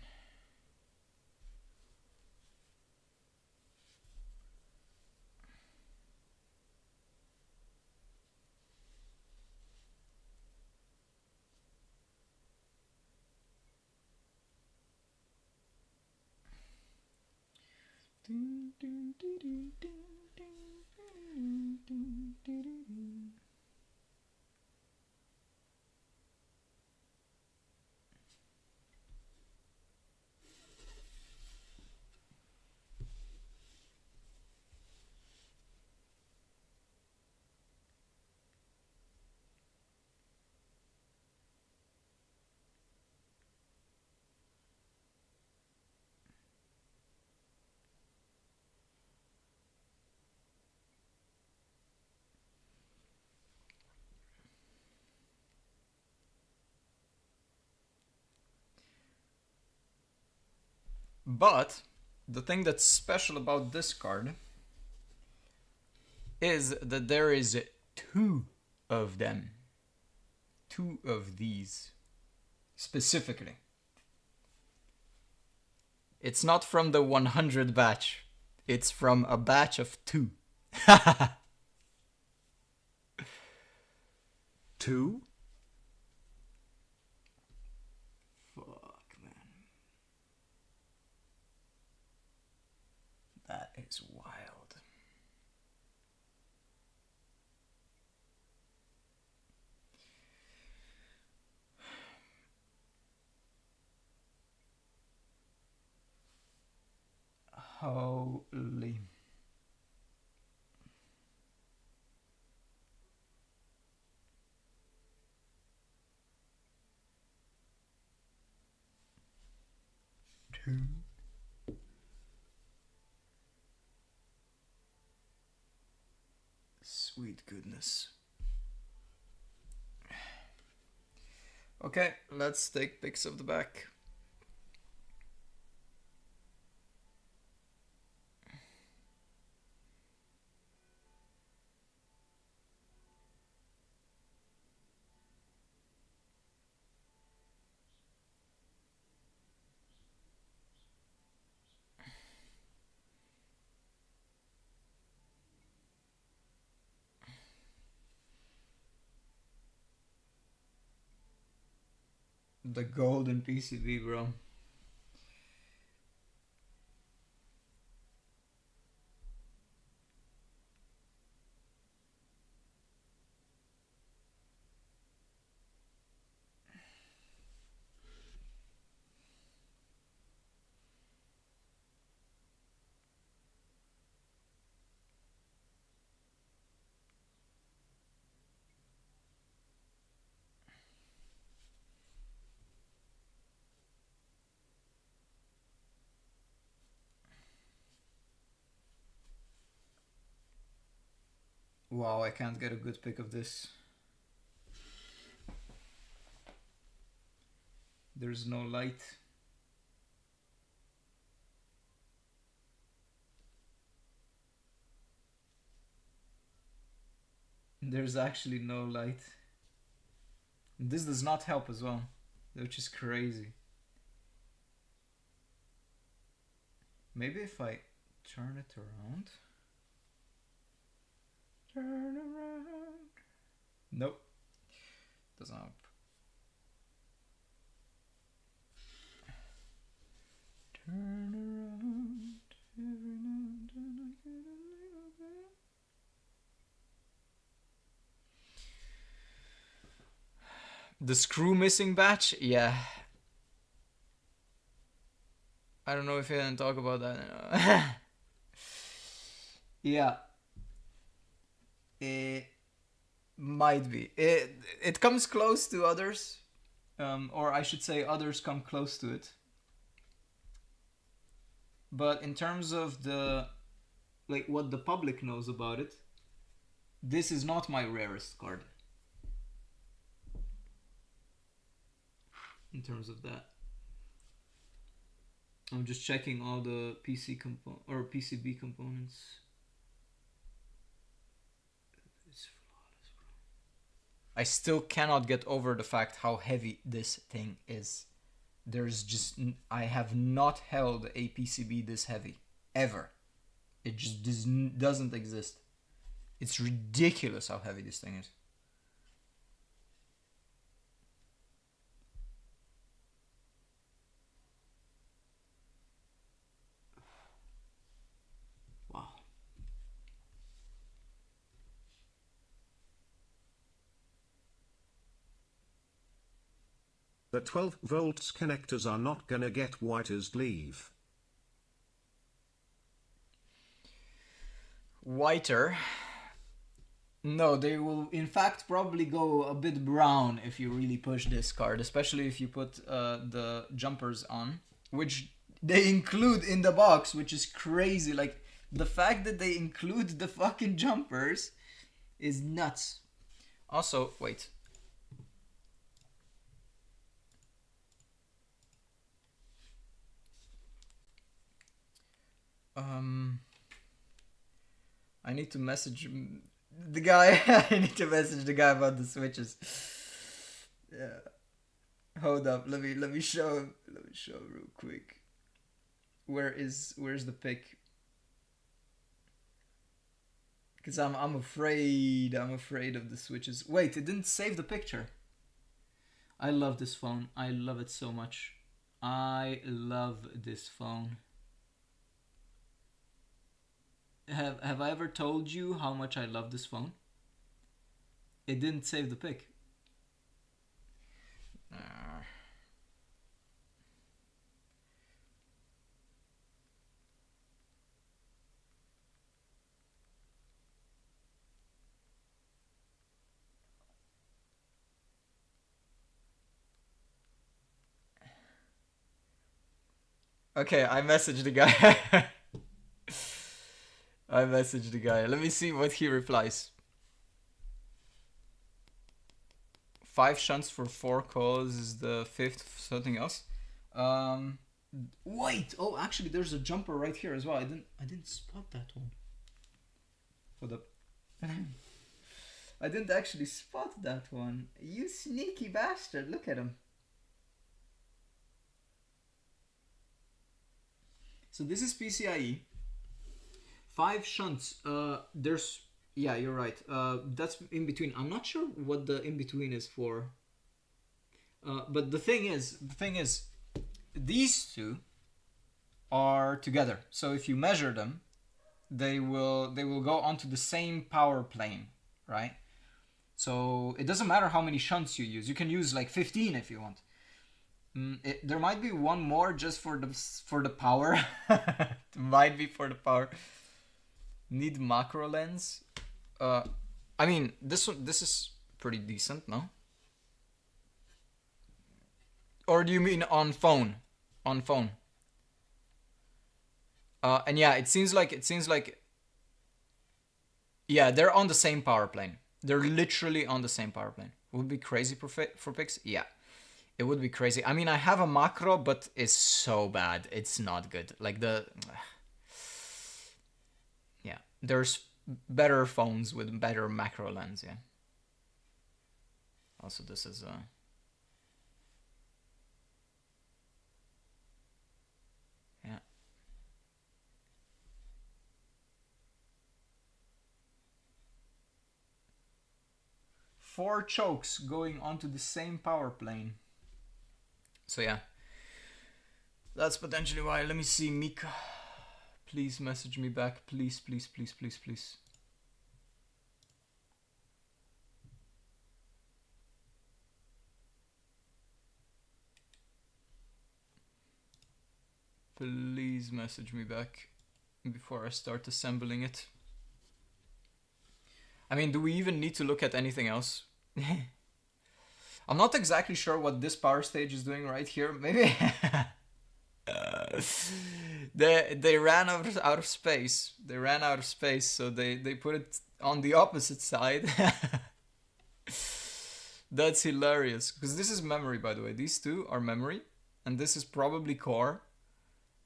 Speaker 1: But the thing that's special about this card is that there is two of them. Two of these specifically. It's not from the 100 batch. It's from a batch of 2.
Speaker 2: 2?
Speaker 1: Fuck, man. That is wild. Holy. Two. Sweet goodness. Okay, let's take pics of the back. The golden PCB, bro. Wow, I can't get a good pic of this. There's no light. There's actually no light. This does not help as well, which is crazy. Maybe if I turn it around. Turn around. Nope. Doesn't help. Turn around. Every now and then I get a little bit. The screw missing batch? Yeah. I don't know if I didn't talk about that. Yeah. It might be. It comes close to others. Or I should say others come close to it. But in terms of the like what the public knows about it, this is not my rarest card. In terms of that. I'm just checking all the PCB components. It's flawless, bro. I still cannot get over the fact how heavy this thing is. There's just I have not held a PCB this heavy ever. It just doesn't exist. It's ridiculous how heavy this thing is.
Speaker 2: The 12 volts connectors are not gonna get whiter sleeve.
Speaker 1: Whiter? No, they will in fact probably go a bit brown if you really push this card, especially if you put the jumpers on, which they include in the box, which is crazy. Like, the fact that they include the fucking jumpers is nuts. Also, wait. I need to message the guy. I need to message the guy about the switches. Yeah. Hold up. Let me show him. Let me show him real quick. Where's the pic? Cause I'm afraid of the switches. Wait, it didn't save the picture. I love this phone. I love it so much. I love this phone. Have I ever told you how much I love this phone? It didn't save the pic. Okay, I messaged the guy. I messaged the guy. Let me see what he replies. 5 shunts for 4 calls is the 5th something else. Wait. Oh, actually, there's a jumper right here as well. I didn't spot that one. Hold up. I didn't actually spot that one. You sneaky bastard! Look at him. So this is PCIe. 5 shunts. There's, yeah, you're right. That's in between. I'm not sure what the in between is for. But the thing is, these two are together. So if you measure them, they will go onto the same power plane, right? So it doesn't matter how many shunts you use. You can use like 15 if you want. There might be one more just for the power. It might be for the power. Need macro lens. I mean, this is pretty decent, no? Or do you mean on phone? On phone. And yeah, it seems like yeah, they're on the same power plane. They're literally on the same power plane. Would be crazy for pics. Yeah. It would be crazy. I mean, I have a macro, but it's so bad. It's not good. Like the... Yeah. There's better phones with better macro lens, yeah. Also, this is... Yeah. Four chokes going onto the same power plane. So yeah, that's potentially why. Let me see, Mika. Please message me back. Please, please, please, please, please. Please message me back before I start assembling it. I mean, do we even need to look at anything else? I'm not exactly sure what this power stage is doing right here. Maybe they ran out of space. They ran out of space, so they put it on the opposite side. That's hilarious. Because this is memory, by the way. These two are memory, and this is probably core,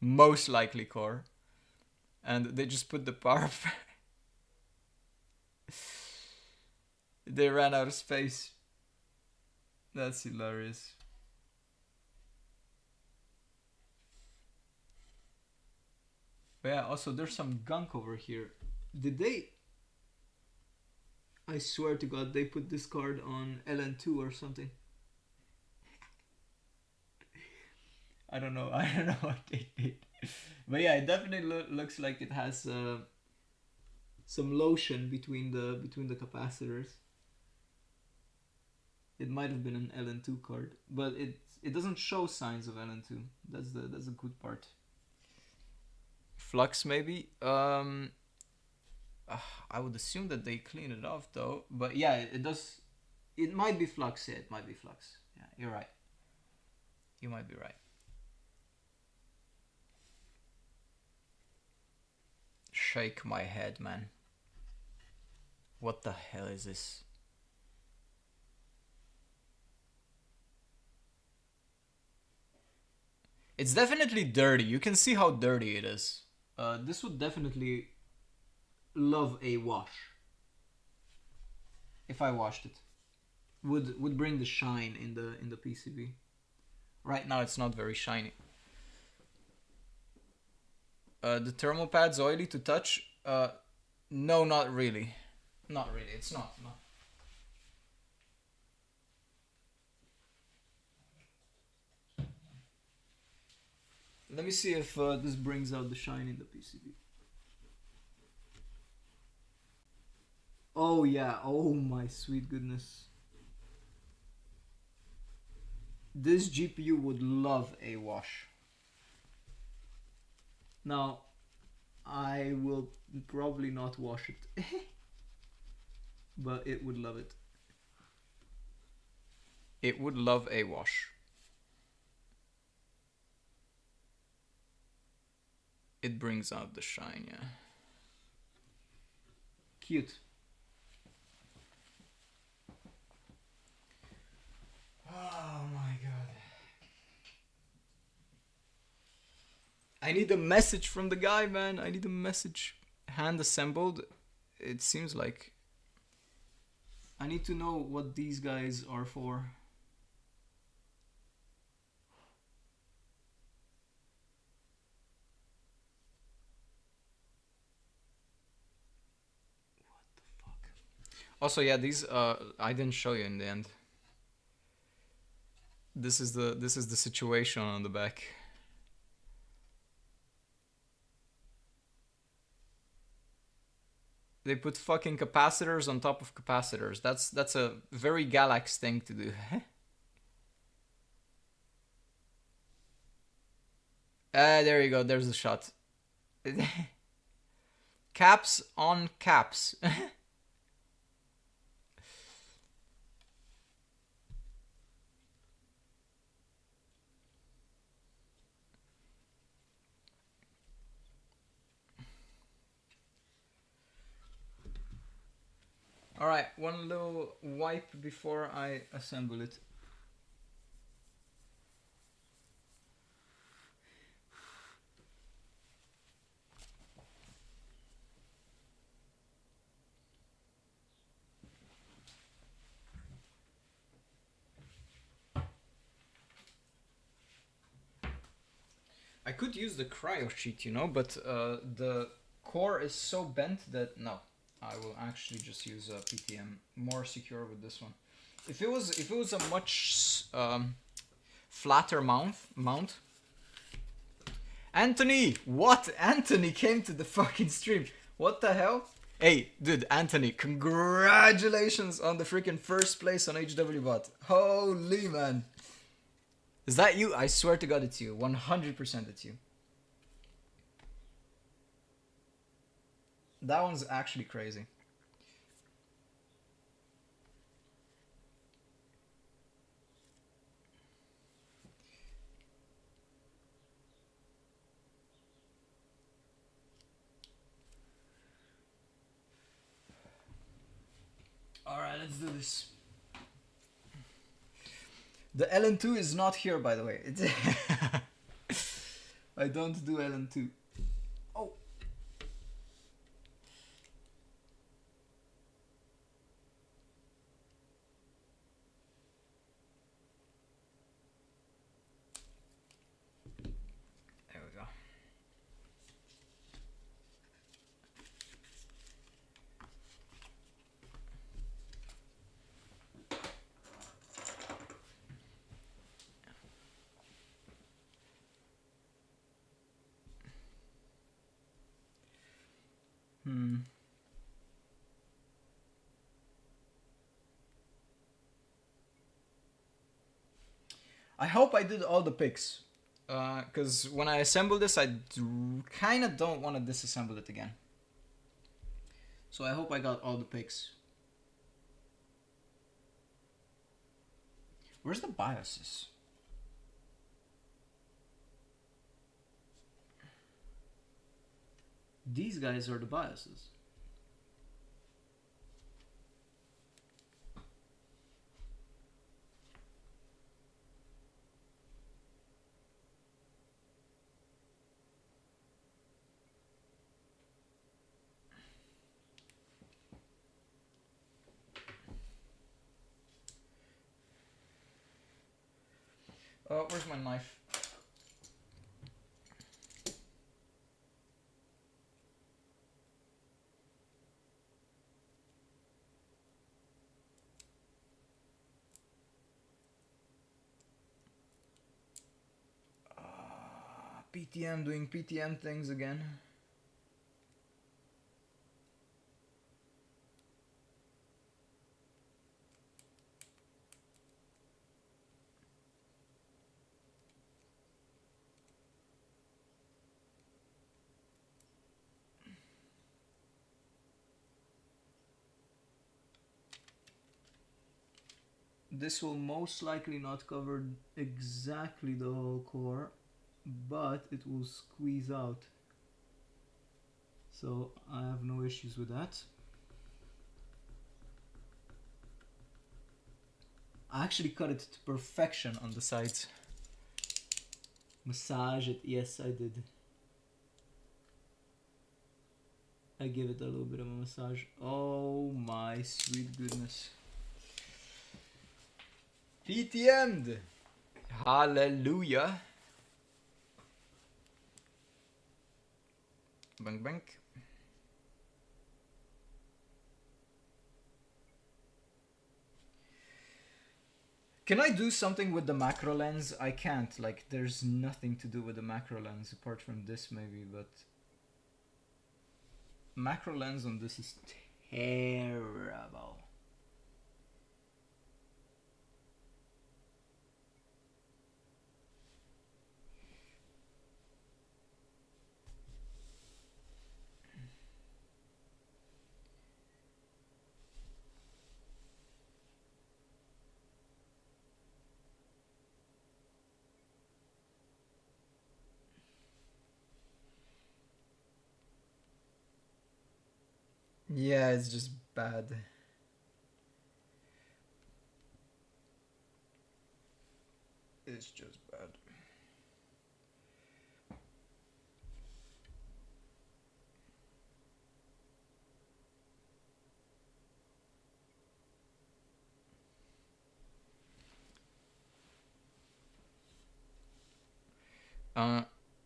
Speaker 1: most likely core, and they just put the power. They ran out of space. That's hilarious. But yeah, also there's some gunk over here. Did they... I swear to God, they put this card on LN2 or something. I don't know. I don't know what they did. But yeah, it definitely looks like it has some lotion between the capacitors. It might have been an LN2 card, but
Speaker 3: it doesn't show signs of LN2. That's the good part.
Speaker 1: Flux maybe. I would assume that they clean it off though.
Speaker 3: But yeah, it does. It might be flux. Yeah, it might be flux. Yeah, you're right.
Speaker 1: You might be right. Shake my head, man. What the hell is this? It's definitely dirty. You can see how dirty it is.
Speaker 3: This would definitely love a wash. If I washed it, would bring the shine in the PCB.
Speaker 1: Right now it's not very shiny. The thermal pad's oily to touch? No, not really. Not really. It's not. No.
Speaker 3: Let me see if this brings out the shine in the PCB. Oh yeah, oh my sweet goodness. This GPU would love a wash. Now, I will probably not wash it. But it would love it.
Speaker 1: It would love a wash. It brings out the shine, yeah.
Speaker 3: Cute.
Speaker 1: Oh my god. I need a message from the guy, man. I need a message. Hand assembled. It seems like.
Speaker 3: I need to know what these guys are for. What the fuck?
Speaker 1: Also, yeah, these I didn't show you in the end. This is the situation on the back. They put fucking capacitors on top of capacitors. That's a very GALAX thing to do. There you go. There's the shot. Caps on caps. Alright, one little wipe before I assemble it. I could use the cryo sheet, you know, but the core is so bent that no. I will actually just use a PTM, more secure with this one. If it was a much flatter mount. Anthony, what? Anthony came to the fucking stream. What the hell? Hey, dude, Anthony, congratulations on the freaking first place on HWBot. Holy man. Is that you? I swear to God it's you. 100% it's you. That one's actually crazy. Alright, let's do this. The LN2 is not here, by the way. It's I don't do LN2. Oh. There we go. I hope I did all the picks. Because when I assemble this, I kind of don't want to disassemble it again. So I hope I got all the picks. Where's the BIOSes? These guys are the BIOSes. Oh, where's my knife? PTM doing PTM things again. This will most likely not cover exactly the whole core, but it will squeeze out. So I have no issues with that. I actually cut it to perfection on the sides. Massage it, yes I did. I give it a little bit of a massage. Oh my sweet goodness. PTM'd! Hallelujah! Bank bank. Can I do something with the macro lens? I can't, like there's nothing to do with the macro lens apart from this maybe, but macro lens on this is terrible. Yeah, it's just bad. It's just bad.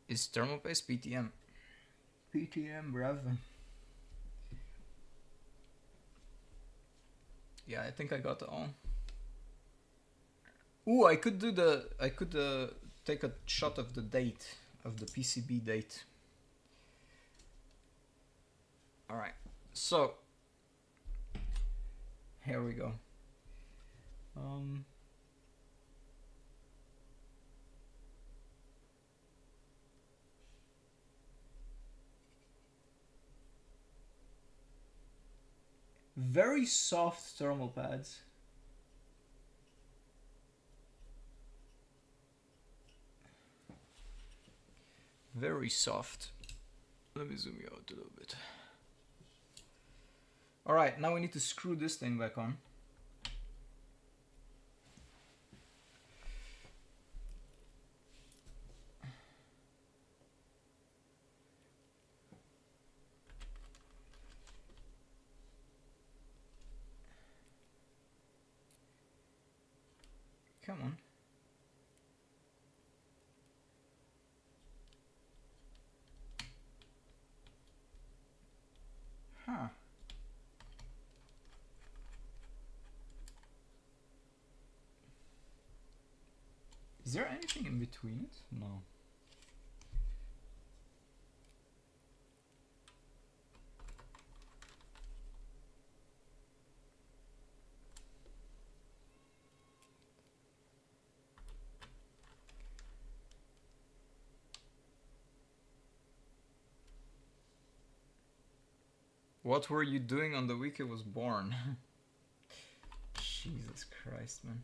Speaker 1: Is thermal paste PTM? PTM, bruv. Yeah, I think I got it all. Ooh, I could do the. I could take a shot of the date, of the PCB date. Alright, so. Here we go. Very soft thermal pads. Very soft. Let me zoom you out a little bit. Alright, now we need to screw this thing back on. Come on. Huh. Is there anything in between it? No. What were you doing on the week it was born? Jesus Christ, man.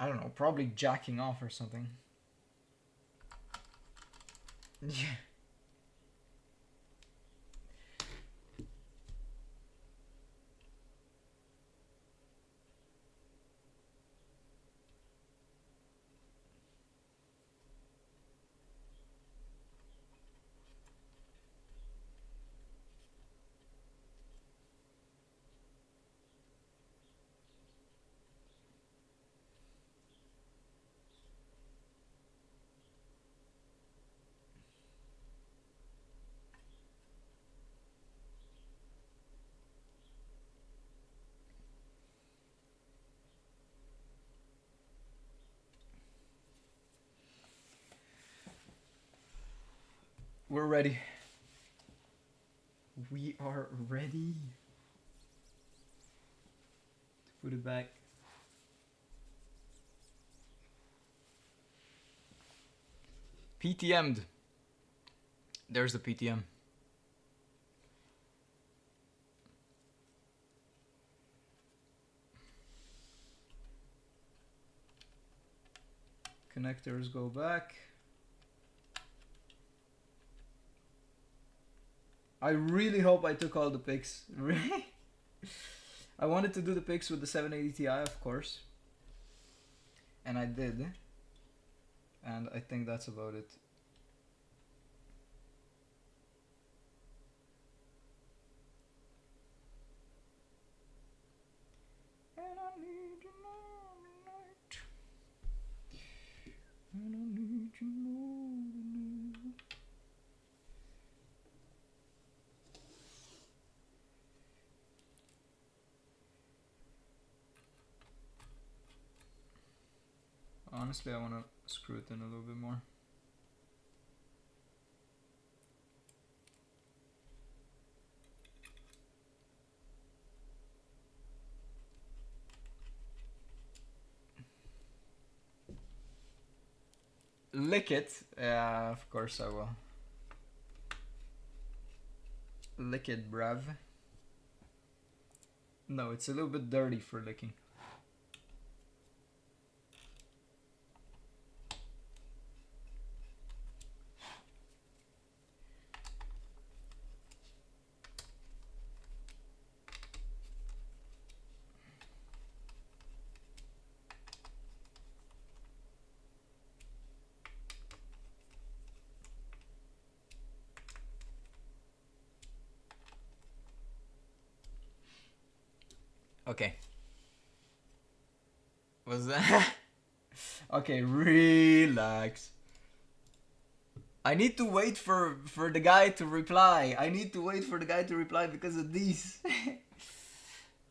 Speaker 1: I don't know, probably jacking off or something. Yeah. We're ready. We are ready.
Speaker 3: Put it back.
Speaker 1: PTM'd. There's the PTM.
Speaker 3: Connectors go back. I really hope I took all the pics. Really? I wanted to do the pics with the 780 Ti, of course. And I did. And I think that's about it. And I need you more tonight. And I need you more tonight. Honestly, I want to screw it in a little bit more. Lick it. Yeah, of course I will. Lick it, bruv. No, it's a little bit dirty for licking.
Speaker 1: Okay. Was that? Okay, relax. I need to wait for the guy to reply. I need to wait for the guy to reply because of these.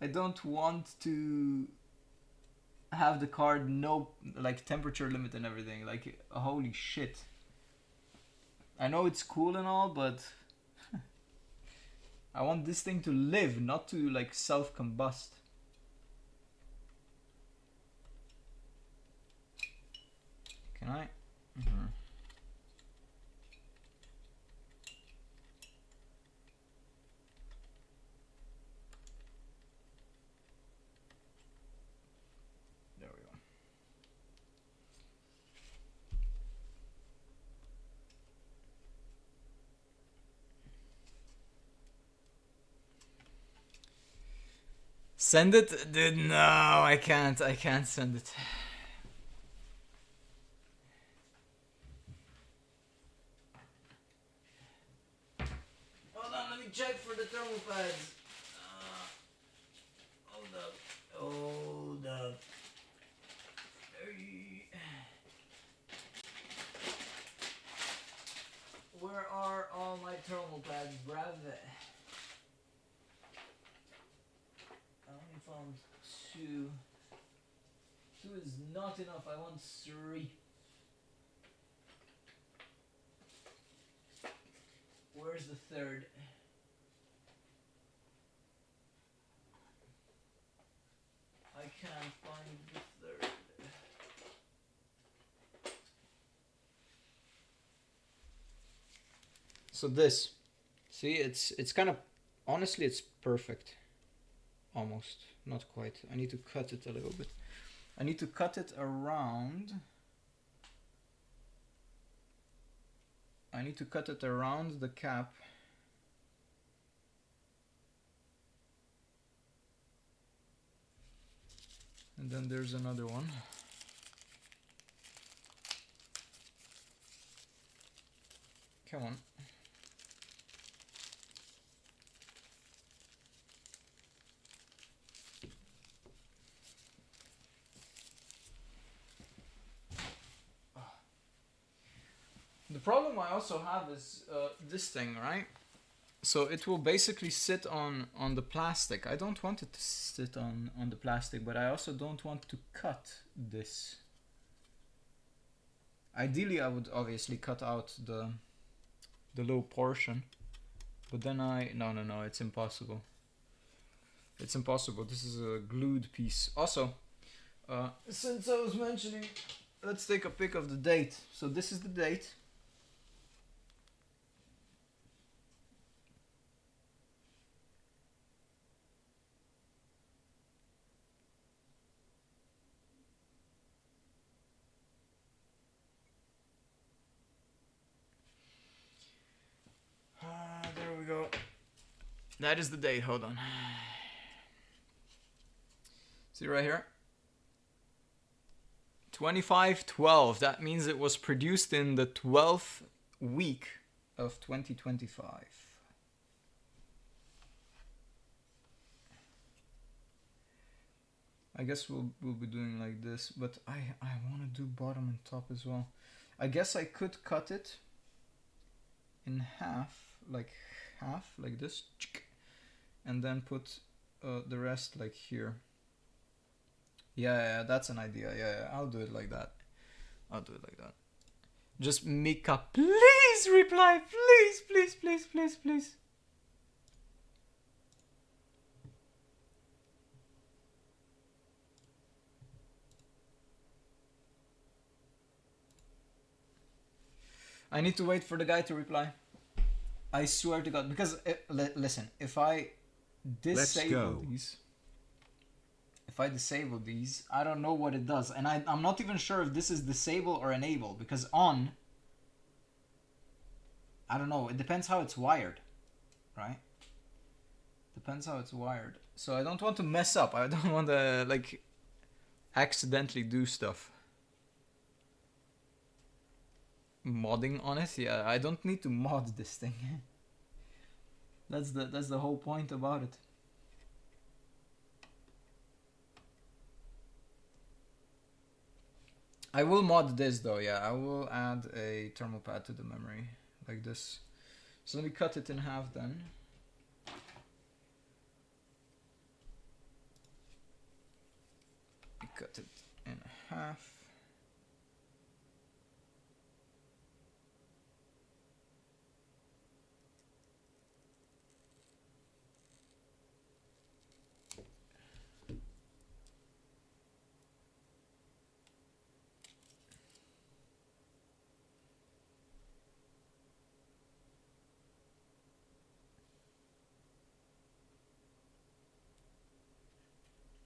Speaker 1: I don't want to have the card no like temperature limit and everything. Like holy shit. I know it's cool and all, but I want this thing to live, not to like self-combust. Can I? Mm-hmm. There we go. Send it? Dude, no, I can't. I can't send it. Hold on, let me check for the thermal pads. Hold up. Hold up. Where are all my thermal pads, bruv? I only found 2. 2 is not enough. I want 3. Where's the 3rd? I can't find the 3rd.
Speaker 3: So this, see, it's kind of, honestly, it's perfect. Almost, not quite. I need to cut it a little bit. I need to cut it around. I need to cut it around the cap. And then there's another one. Come on. The problem I also have is this thing, right? So it will basically sit on the plastic. I don't want it to sit on the plastic, but I also don't want to cut this. Ideally, I would obviously cut out the low portion, but then no, it's impossible. It's impossible. This is a glued piece. Also, since I was mentioning, let's take a pic of the date. So this is the date. There we go. That is the date. Hold on. See right here? 25/12. That means it was produced in the 12th week of 2025. I guess we'll be doing like this, but I want to do bottom and top as well. I guess I could cut it in half like this, and then put the rest like here. Yeah, that's an idea. Yeah, I'll do it like that. Just Mika, please reply, please. I need to wait for the guy to reply. I swear to God, because listen, if I disable these, I don't know what it does, and I'm not even sure if this is disable or enable, because on, I don't know, it depends how it's wired, right? Depends how it's wired. So I don't want to mess up. I don't want to like accidentally do stuff. Modding on it? Yeah, I don't need to mod this thing. That's the whole point about it. I will mod this though, yeah. I will add a thermal pad to the memory, like this. So let me cut it in half then. Cut it in half.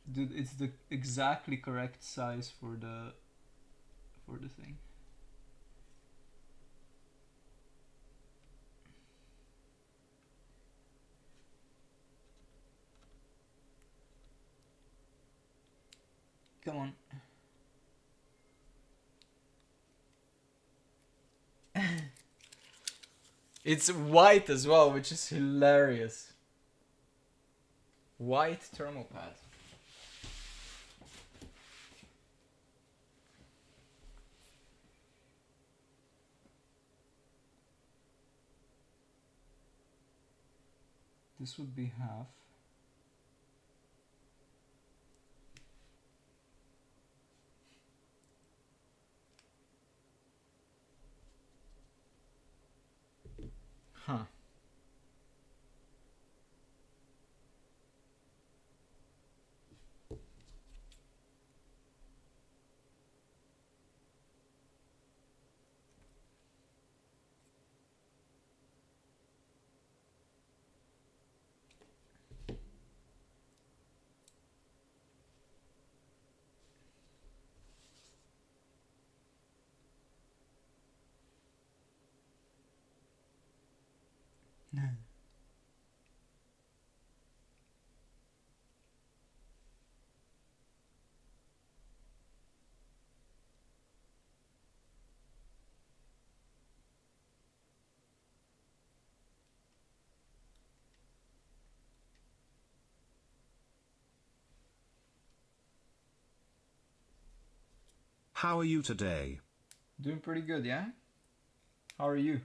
Speaker 3: Dude, it's the exactly correct size for the thing. Come on. It's white as well, which is hilarious. White thermal pad. This would be half. Huh.
Speaker 2: How are you today?
Speaker 3: Doing pretty good, yeah? How are you?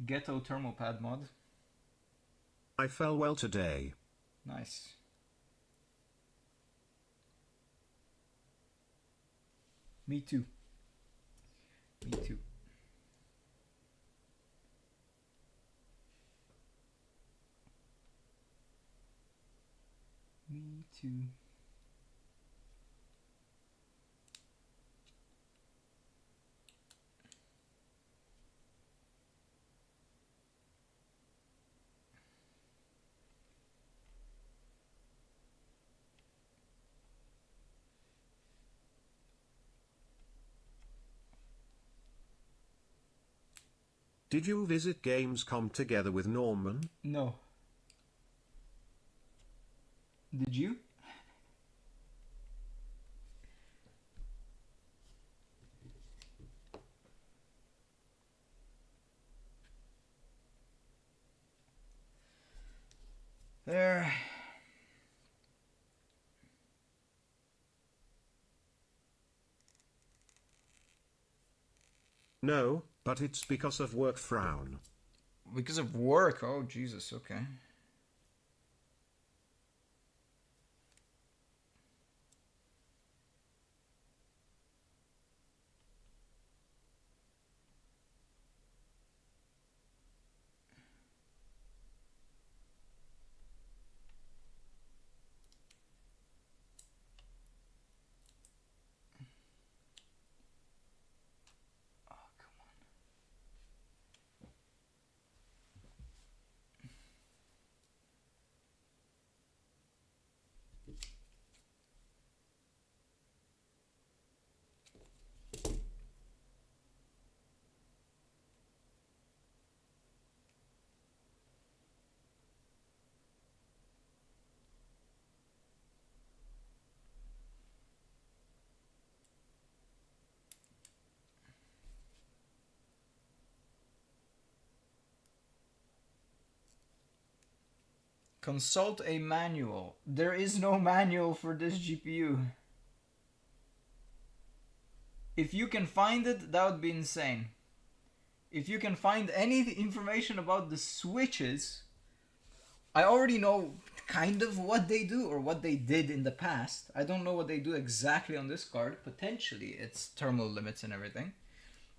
Speaker 3: Ghetto thermopad mod.
Speaker 2: I fell well today.
Speaker 3: Nice. Me too. Me too. Me too.
Speaker 2: Did you visit Gamescom together with Norman?
Speaker 3: No. Did you? There.
Speaker 2: No, but it's because of work frown.
Speaker 3: Because of work. Oh, Jesus, okay. Consult a manual. There is no manual for this GPU. If you can find it, that would be insane. If you can find any information about the switches, I already know kind of what they do or what they did in the past. I don't know what they do exactly on this card. Potentially it's thermal limits and everything.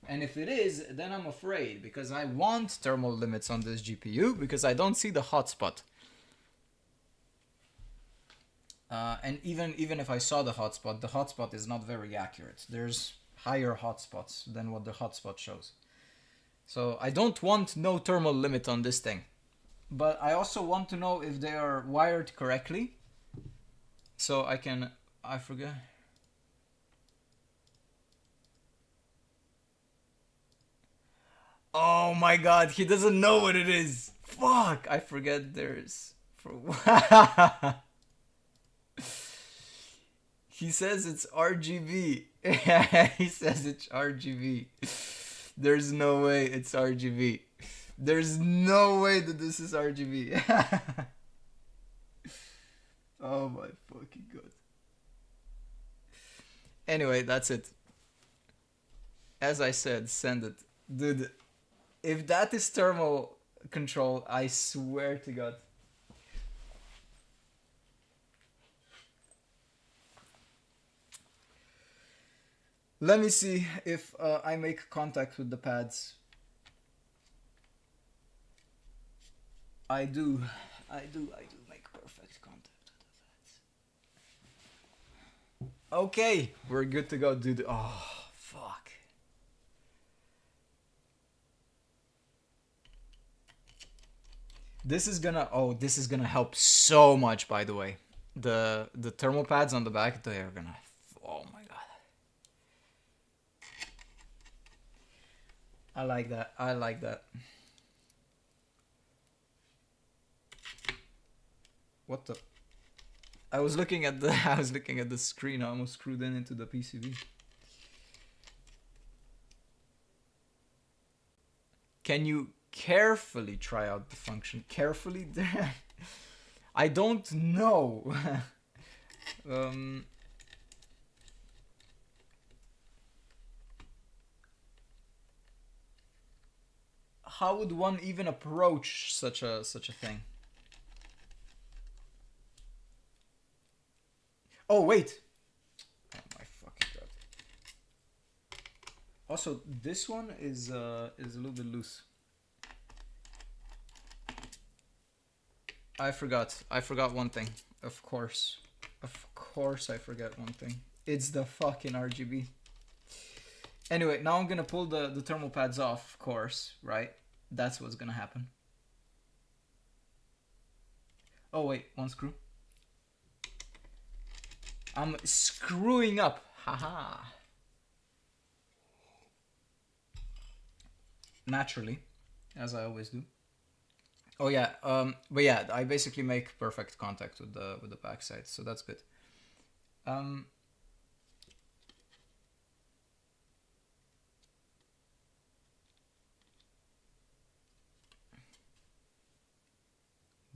Speaker 3: And if it is, then I'm afraid because I want thermal limits on this GPU because I don't see the hotspot. And even if I saw the hotspot is not very accurate. There's higher hotspots than what the hotspot shows. So I don't want no thermal limit on this thing. But I also want to know if they are wired correctly. So I forget. Oh my god, he doesn't know what it is. Fuck, I forget there's... He says it's RGB. He says it's RGB. There's no way it's RGB. There's no way that this is RGB. Oh my fucking god. Anyway, that's it. As I said, send it. Dude, if that is thermal control, I swear to god. Let me see if I make contact with the pads. I do make perfect contact with
Speaker 1: Okay, we're good to go, dude. Oh, fuck. This is gonna help so much, by the way. The thermal pads on the back, they are gonna, oh my god. I like that. I like that. What the? I was looking at the screen. I almost screwed into the PCB. Can you carefully try out the function? Carefully? I don't know. How would one even approach such a thing? Oh wait. Oh my fucking god. Also, this one is a little bit loose. I forgot one thing. Of course I forgot one thing. It's the fucking RGB. Anyway, now I'm gonna pull the thermal pads off, of course, right? That's what's gonna happen. Oh wait, one screw. I'm screwing up. Haha. Naturally, as I always do. Oh yeah, but yeah, I basically make perfect contact with the backside, so that's good.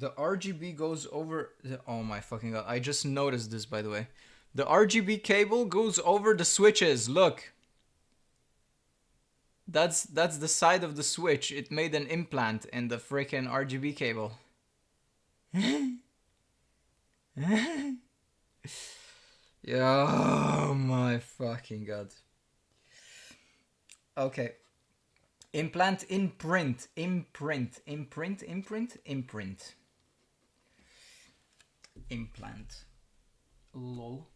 Speaker 1: The RGB goes over oh my fucking god, I just noticed this, by the way. The RGB cable goes over the switches, look. That's the side of the switch. It made an implant in the freaking RGB cable. Yeah, oh my fucking god. Okay. Implant imprint. Implant. Implant. Lol.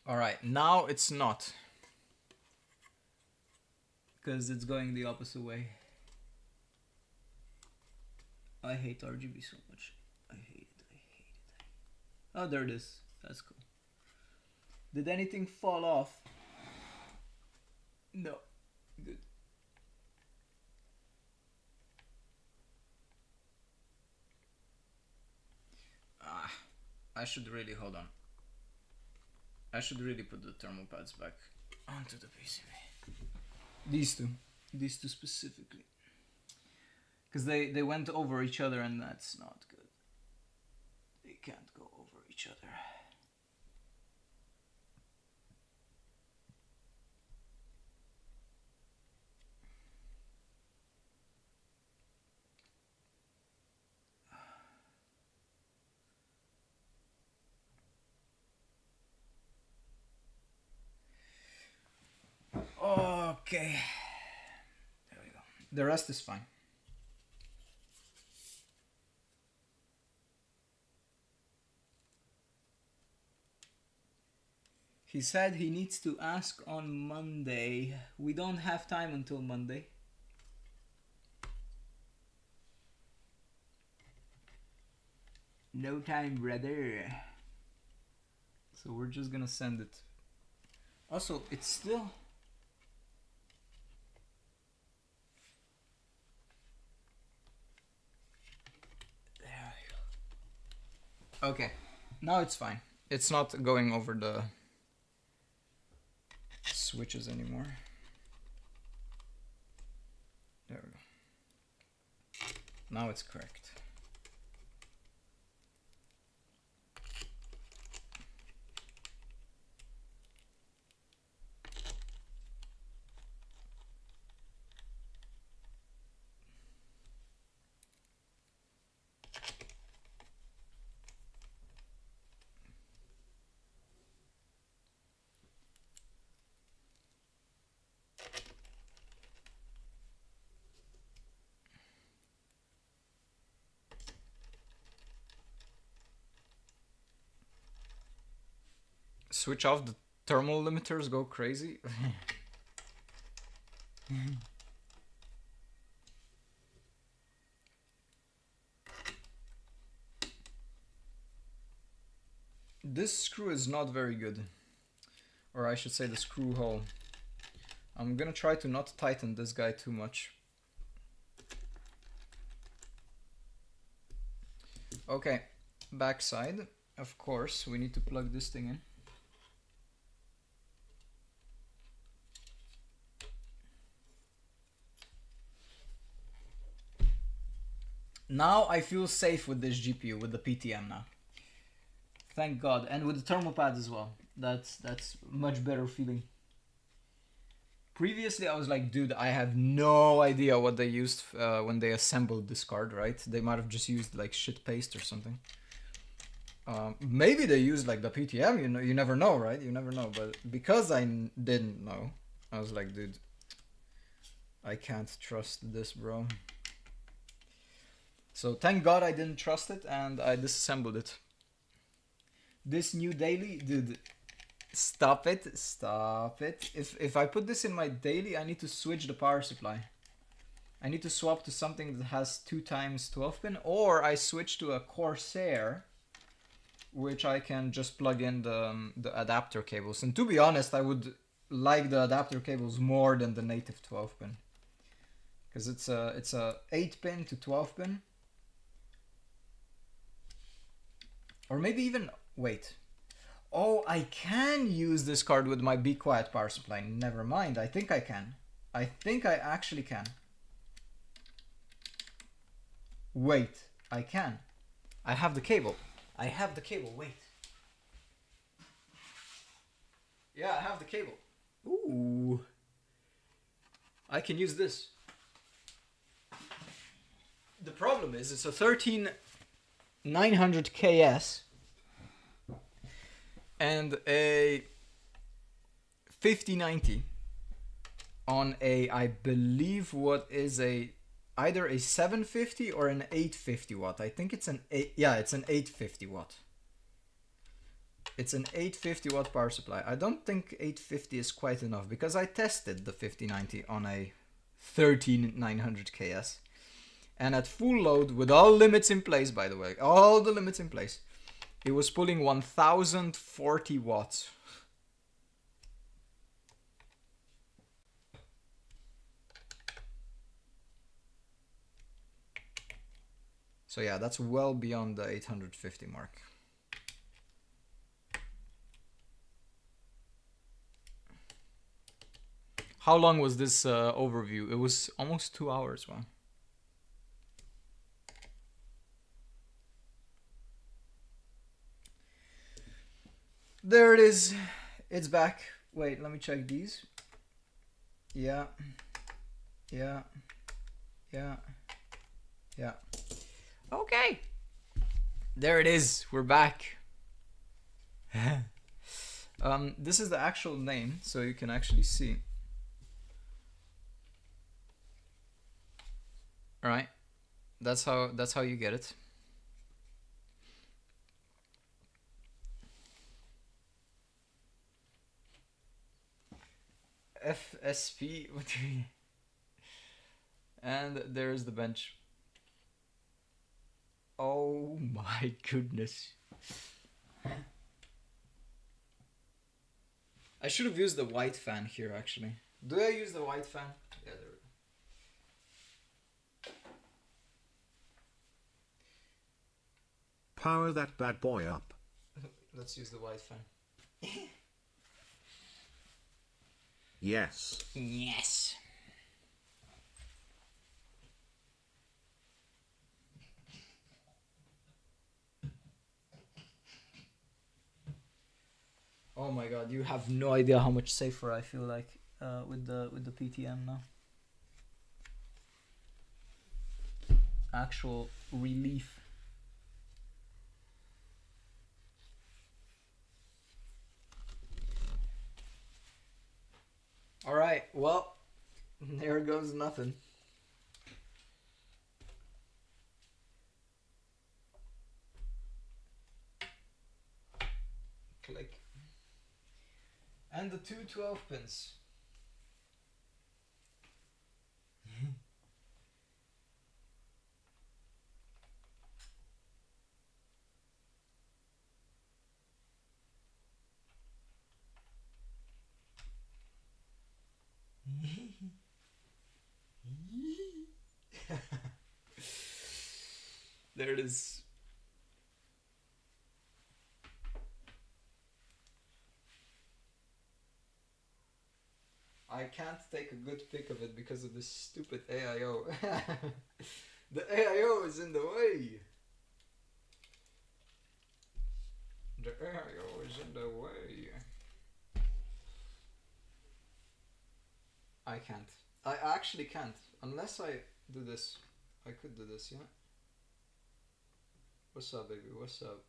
Speaker 1: Alright, now it's not. Because it's going the opposite way. I hate RGB so much. I hate it. Oh, there it is. That's cool. Did anything fall off? No. Good. I should really, hold on. I should really put the thermal pads back onto the PCB. These two specifically. Because they went over each other and that's not good. They can't go over each other. Okay. There we go. The rest is fine. He said he needs to ask on Monday. We don't have time until Monday. No time, brother. So we're just gonna send it. Also, it's still... There we go. Okay, now it's fine. It's not going over the switches anymore. There we go. Now it's correct. switch off the thermal limiters, go crazy. This screw is not very good. Or I should say the screw hole. I'm gonna try to not tighten this guy too much. Okay, backside. Of course, we need to plug this thing in. Now I feel safe with this GPU, with the PTM now. Thank God, and with the thermal pads as well. That's much better feeling. Previously, I was like, dude, I have no idea what they used when they assembled this card, right? They might have just used like shit paste or something. Maybe they used like the PTM, you know, you never know, right? You never know. But because I didn't know, I was like, dude, I can't trust this, bro. So thank God I didn't trust it and I disassembled it. This new daily, dude, stop it, stop it. If I put this in my daily, I need to switch the power supply. I need to swap to something that has 2 times 12 pin, or I switch to a Corsair, which I can just plug in the adapter cables. And to be honest, I would like the adapter cables more than the native 12 pin, because it's a 8 pin to 12 pin, or maybe even wait. Oh, I can use this card with my Be Quiet power supply. Never mind. I think I can. I think I actually can. Wait, I can. I have the cable. I have the cable. Wait. Yeah, I have the cable. Ooh. I can use this. The problem is it's a 13900 KS and a 5090 on a, I believe, what is either a 750 or an 850 watt. I think it's an 850 watt. It's an 850 watt power supply. I don't think 850 is quite enough, because I tested the 5090 on a 13900 KS, and at full load, with all limits in place, by the way, all the limits in place, it was pulling 1040 watts. So yeah, that's well beyond the 850 mark. How long was this overview? It was almost 2 hours, wow. There it is. It's back. Wait, let me check these. Yeah. Yeah. Yeah. Yeah. Okay. There it is. We're back. This is the actual name, so you can actually see. All right. That's how you get it. FSP. And there's the bench. Oh my goodness. I should have used the white fan here, actually. Do I use the white fan? Yeah, there.
Speaker 2: Power that bad boy up.
Speaker 1: Let's use the white fan.
Speaker 2: Yes.
Speaker 1: Yes. Oh my god, you have no idea how much safer I feel like with the PTM now. Actual relief. All right, well, there goes nothing. Click.
Speaker 3: And the two 12 pins. There it is. I can't take a good pic of it because of this stupid AIO. The AIO is in the way. The AIO is in the way. I can't. I actually can't. Unless I do this. I could do this, yeah? What's up, baby? What's up?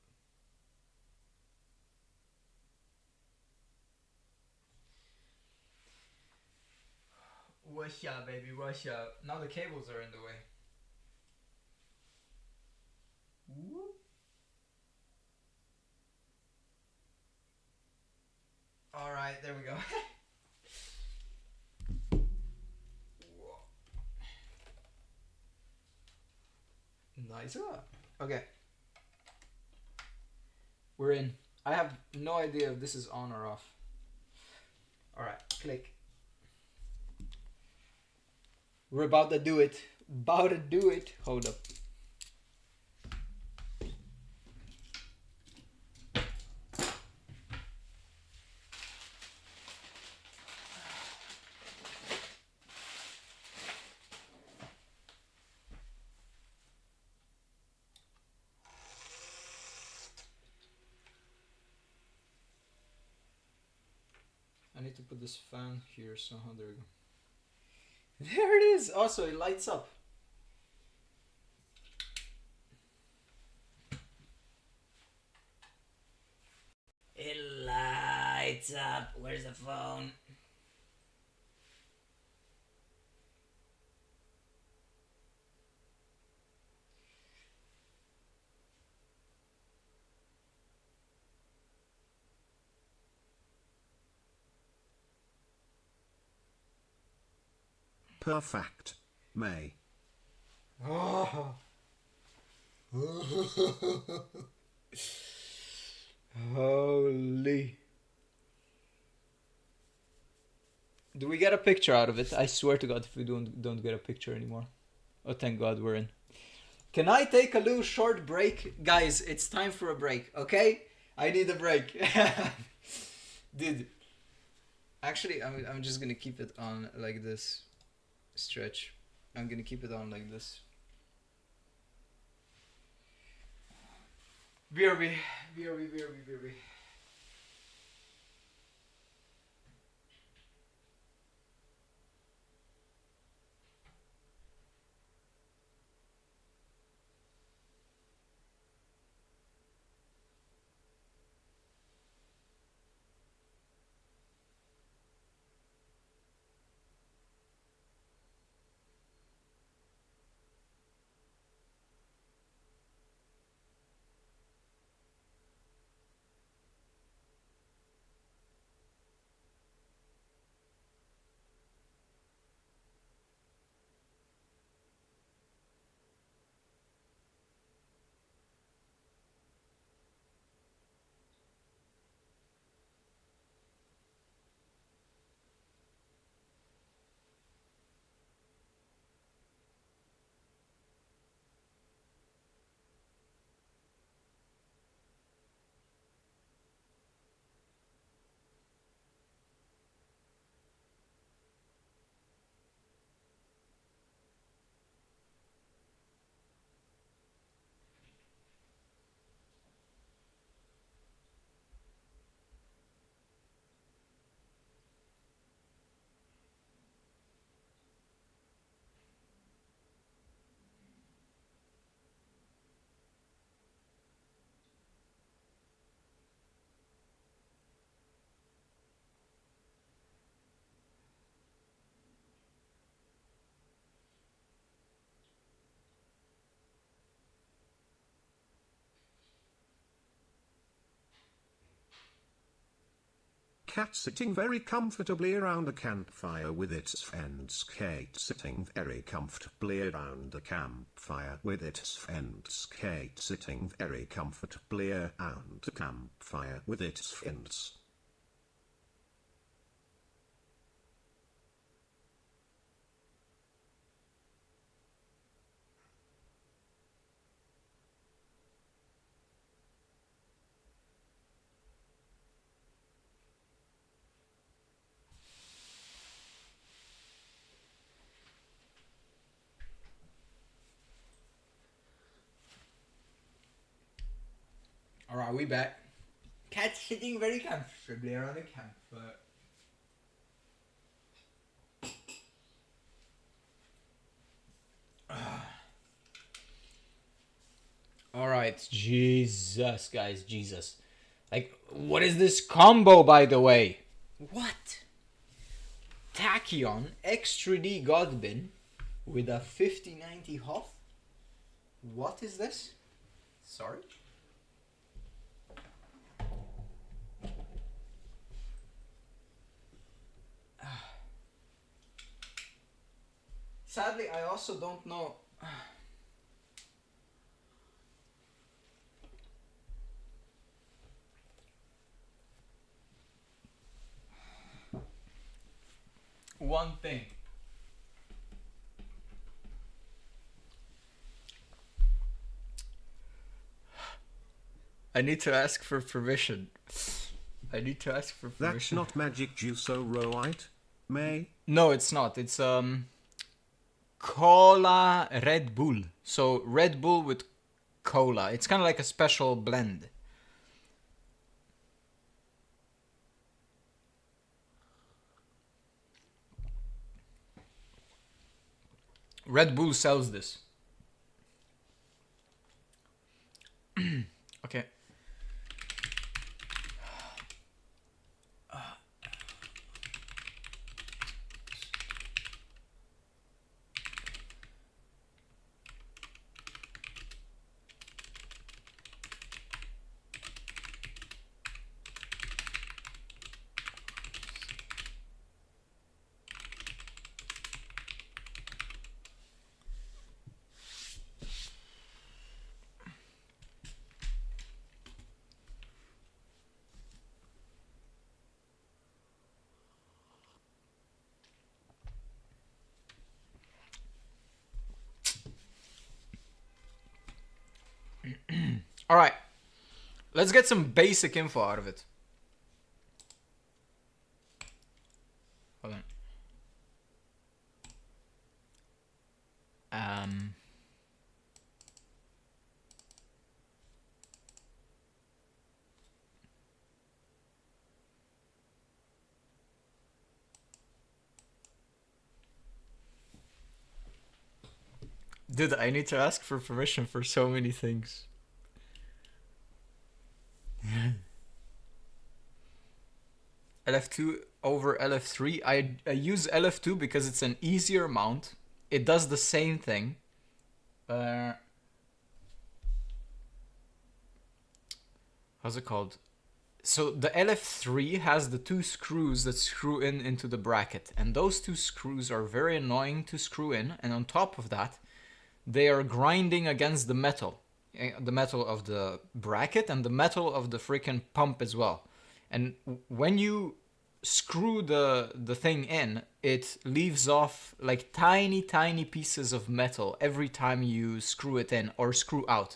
Speaker 3: What's up, baby? What's up? Now the cables are in the way. Whoop. Alright, there we go. Nice. Okay. We're in. I have no idea if this is on or off. Alright, click. We're about to do it. About to do it. Hold up. I need to put this fan here somehow. There we go. There it is. Also, it lights up. It lights up. Where's the phone?
Speaker 2: Perfect. May.
Speaker 3: Oh. Holy. Do we get a picture out of it? I swear to God if we don't get a picture anymore. Oh, thank God we're in. Can I take a little short break? Guys, it's time for a break, okay? I need a break. Dude. Actually, I'm just gonna keep it on like this. Stretch. I'm gonna keep it on like this. BRB.
Speaker 2: cat sitting very comfortably around a campfire with its friends. Kate sitting very comfortably around the campfire with its friends. Kate sitting very comfortably around the campfire with its friends.
Speaker 1: Alright, we back. Cat sitting very comfortably around the campfire. Alright, Jesus, guys, Jesus. Like, what is this combo, by the way? What? Tachyon X3D Godbin with a 5090 HOF? What is this? Sorry? Sadly, I also don't know. One thing. I need to ask for permission. I need to ask for permission.
Speaker 2: That's not magic juice, oh right? May?
Speaker 1: No, it's not. It's Cola Red Bull. So Red Bull with cola. It's kind of like a special blend. Red Bull sells this. Okay. All right, let's get some basic info out of it. Hold on. Dude, I need to ask for permission for so many things. LF2 over LF3. I use LF2 because it's an easier mount. It does the same thing. How's it called? So the LF3 has the two screws that screw in into the bracket, and those two screws are very annoying to screw in, and on top of that, they are grinding against the metal of the bracket and the metal of the freaking pump as well. And when you screw the thing in, it leaves off like tiny pieces of metal every time you screw it in or screw out.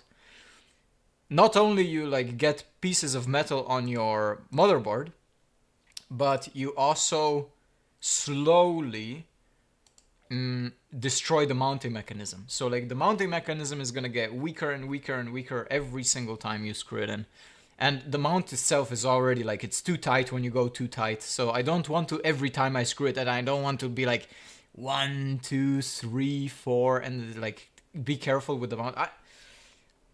Speaker 1: Not only you like get pieces of metal on your motherboard, but you also slowly destroy the mounting mechanism. So like the mounting mechanism is gonna get weaker and weaker and weaker every single time you screw it in. And the mount itself is already like, it's too tight when you go too tight. So I don't want to, every time I screw it, and I don't want to be like 1, 2, 3, 4, and like be careful with the mount.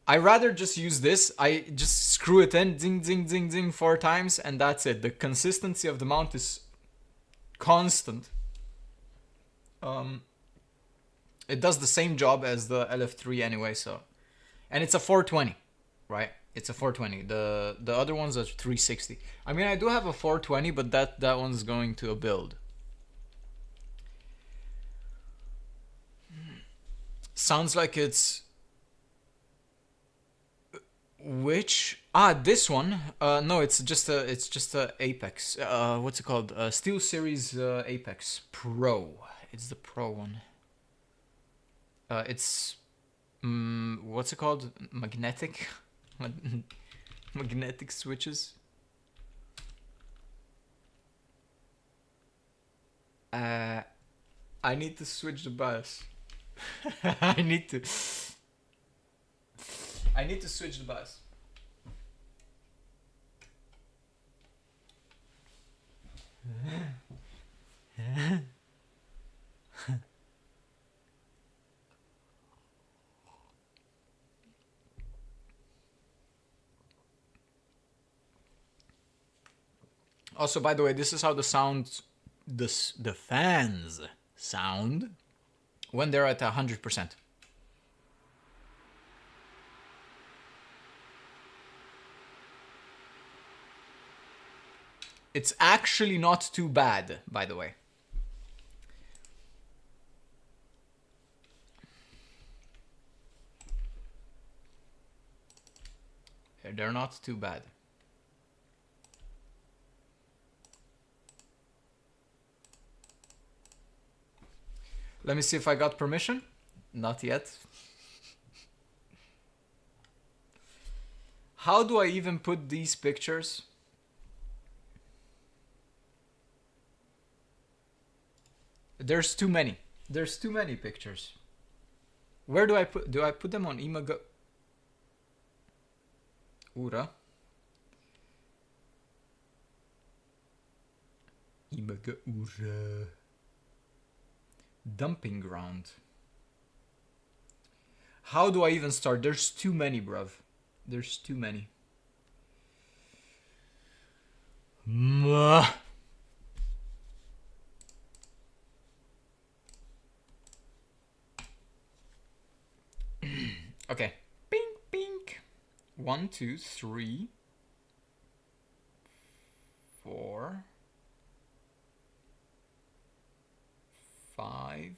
Speaker 1: I rather just use this. I just screw it in, zing, zing, zing, zing 4 times, and that's it. The consistency of the mount is constant. It does the same job as the LF3 anyway, so. And it's a 420, right? It's a 420. The other one's a 360. I mean, I do have a 420, but that one's going to a build. Sounds like it's which this one. No, it's just a Apex. What's it called? Steel Series Apex Pro. It's the Pro one. It's what's it called? Magnetic. Magnetic switches. I need to switch the bus. I need to switch the bus. Also, by the way, this is how the fans sound when they're at 100%. It's actually not too bad, by the way. They're not too bad. Let me see if I got permission. Not yet. How do I even put these pictures? There's too many. There's too many pictures. Where do I put them on Imago? Ura. Imago Ura. Dumping ground. How do I even start? There's too many, bruv. There's too many. Okay. Pink, pink. 1, 2, 3, 4, 5.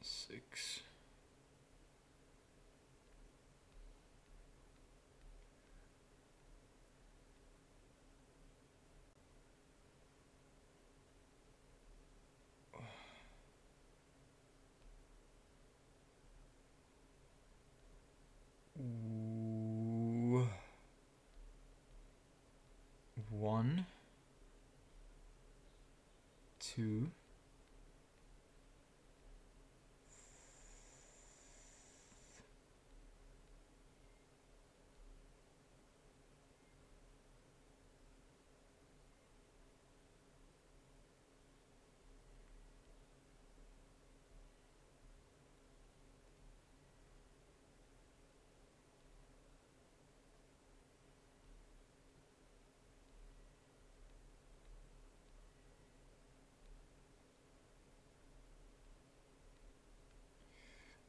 Speaker 1: Six. Ooh. 1, 2.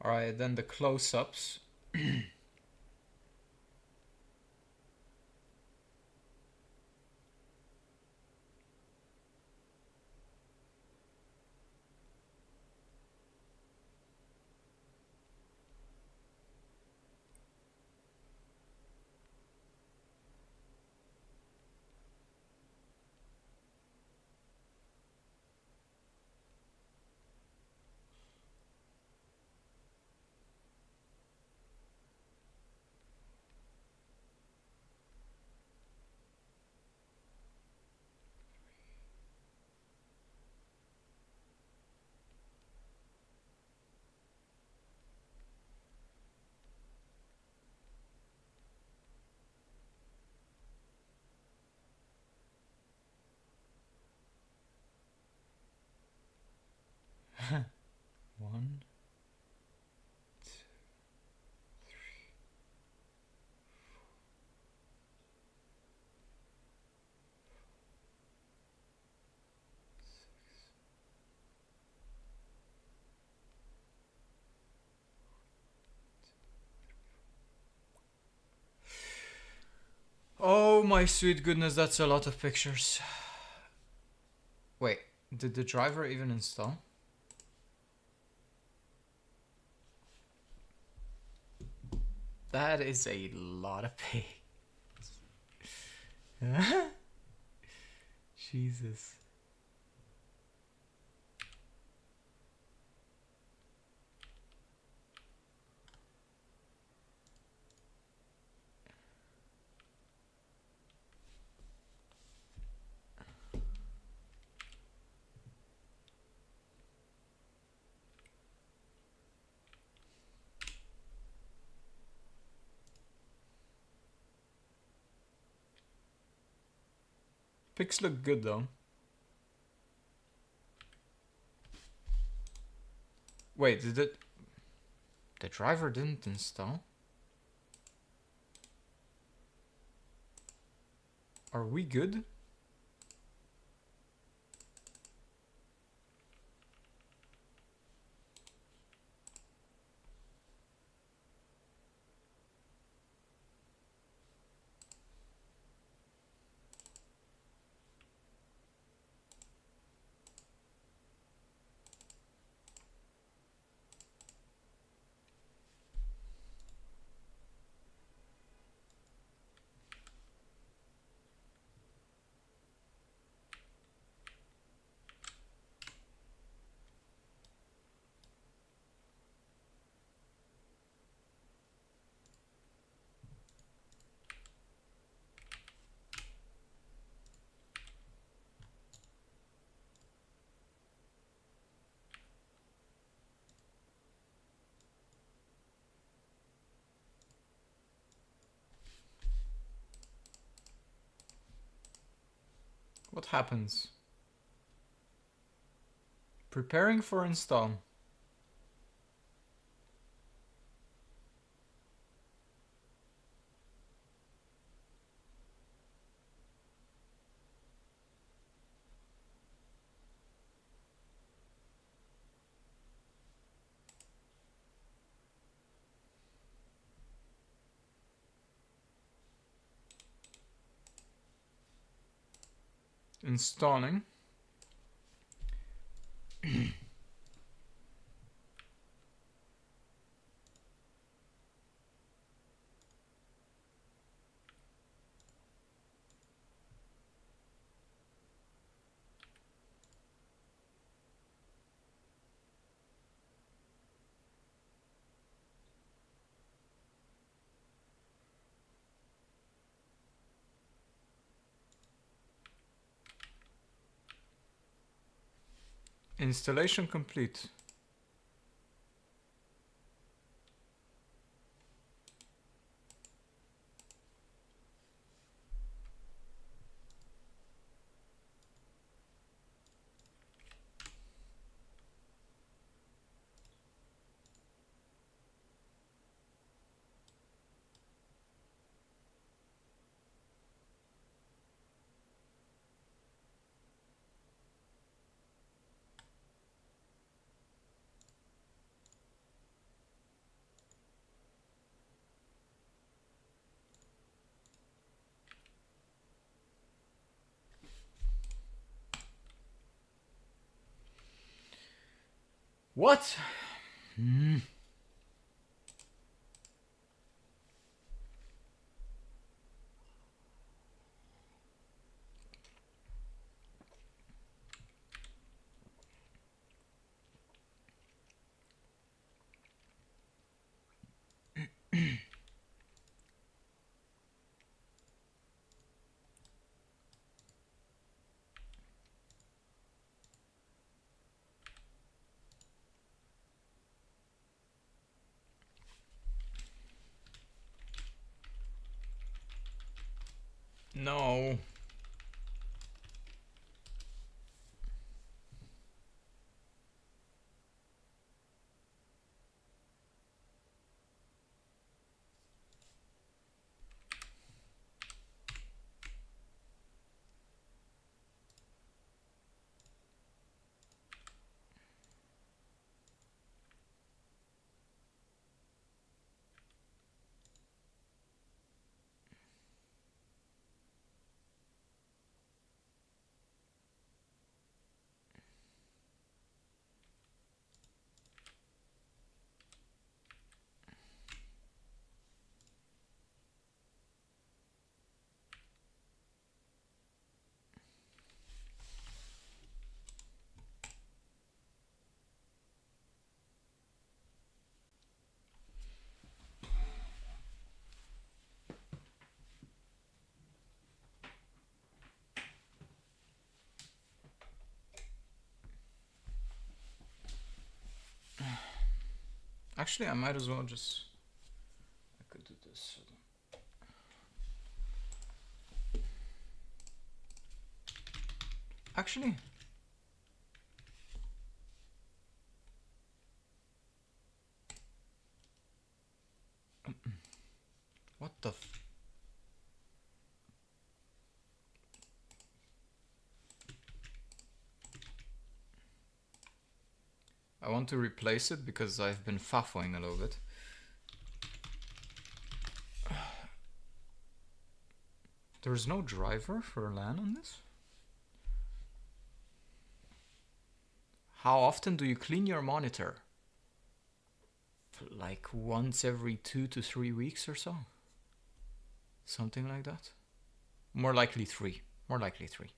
Speaker 1: All right, then the close-ups. One, two. my sweet goodness, that's a lot of pictures. Wait, did the driver even install? That is a lot of pics. Jesus. Pics look good though. Wait, did it... The driver didn't install? Are we good? What happens? Preparing for install. Installing. Installation complete. What? No. Actually, I might as well just... I could do this. Actually... What the f... I want to replace it because I've been faffing a little bit. There's no driver for LAN on this? How often do you clean your monitor? Like once every 2 to 3 weeks or so? Something like that? More likely 3. More likely 3.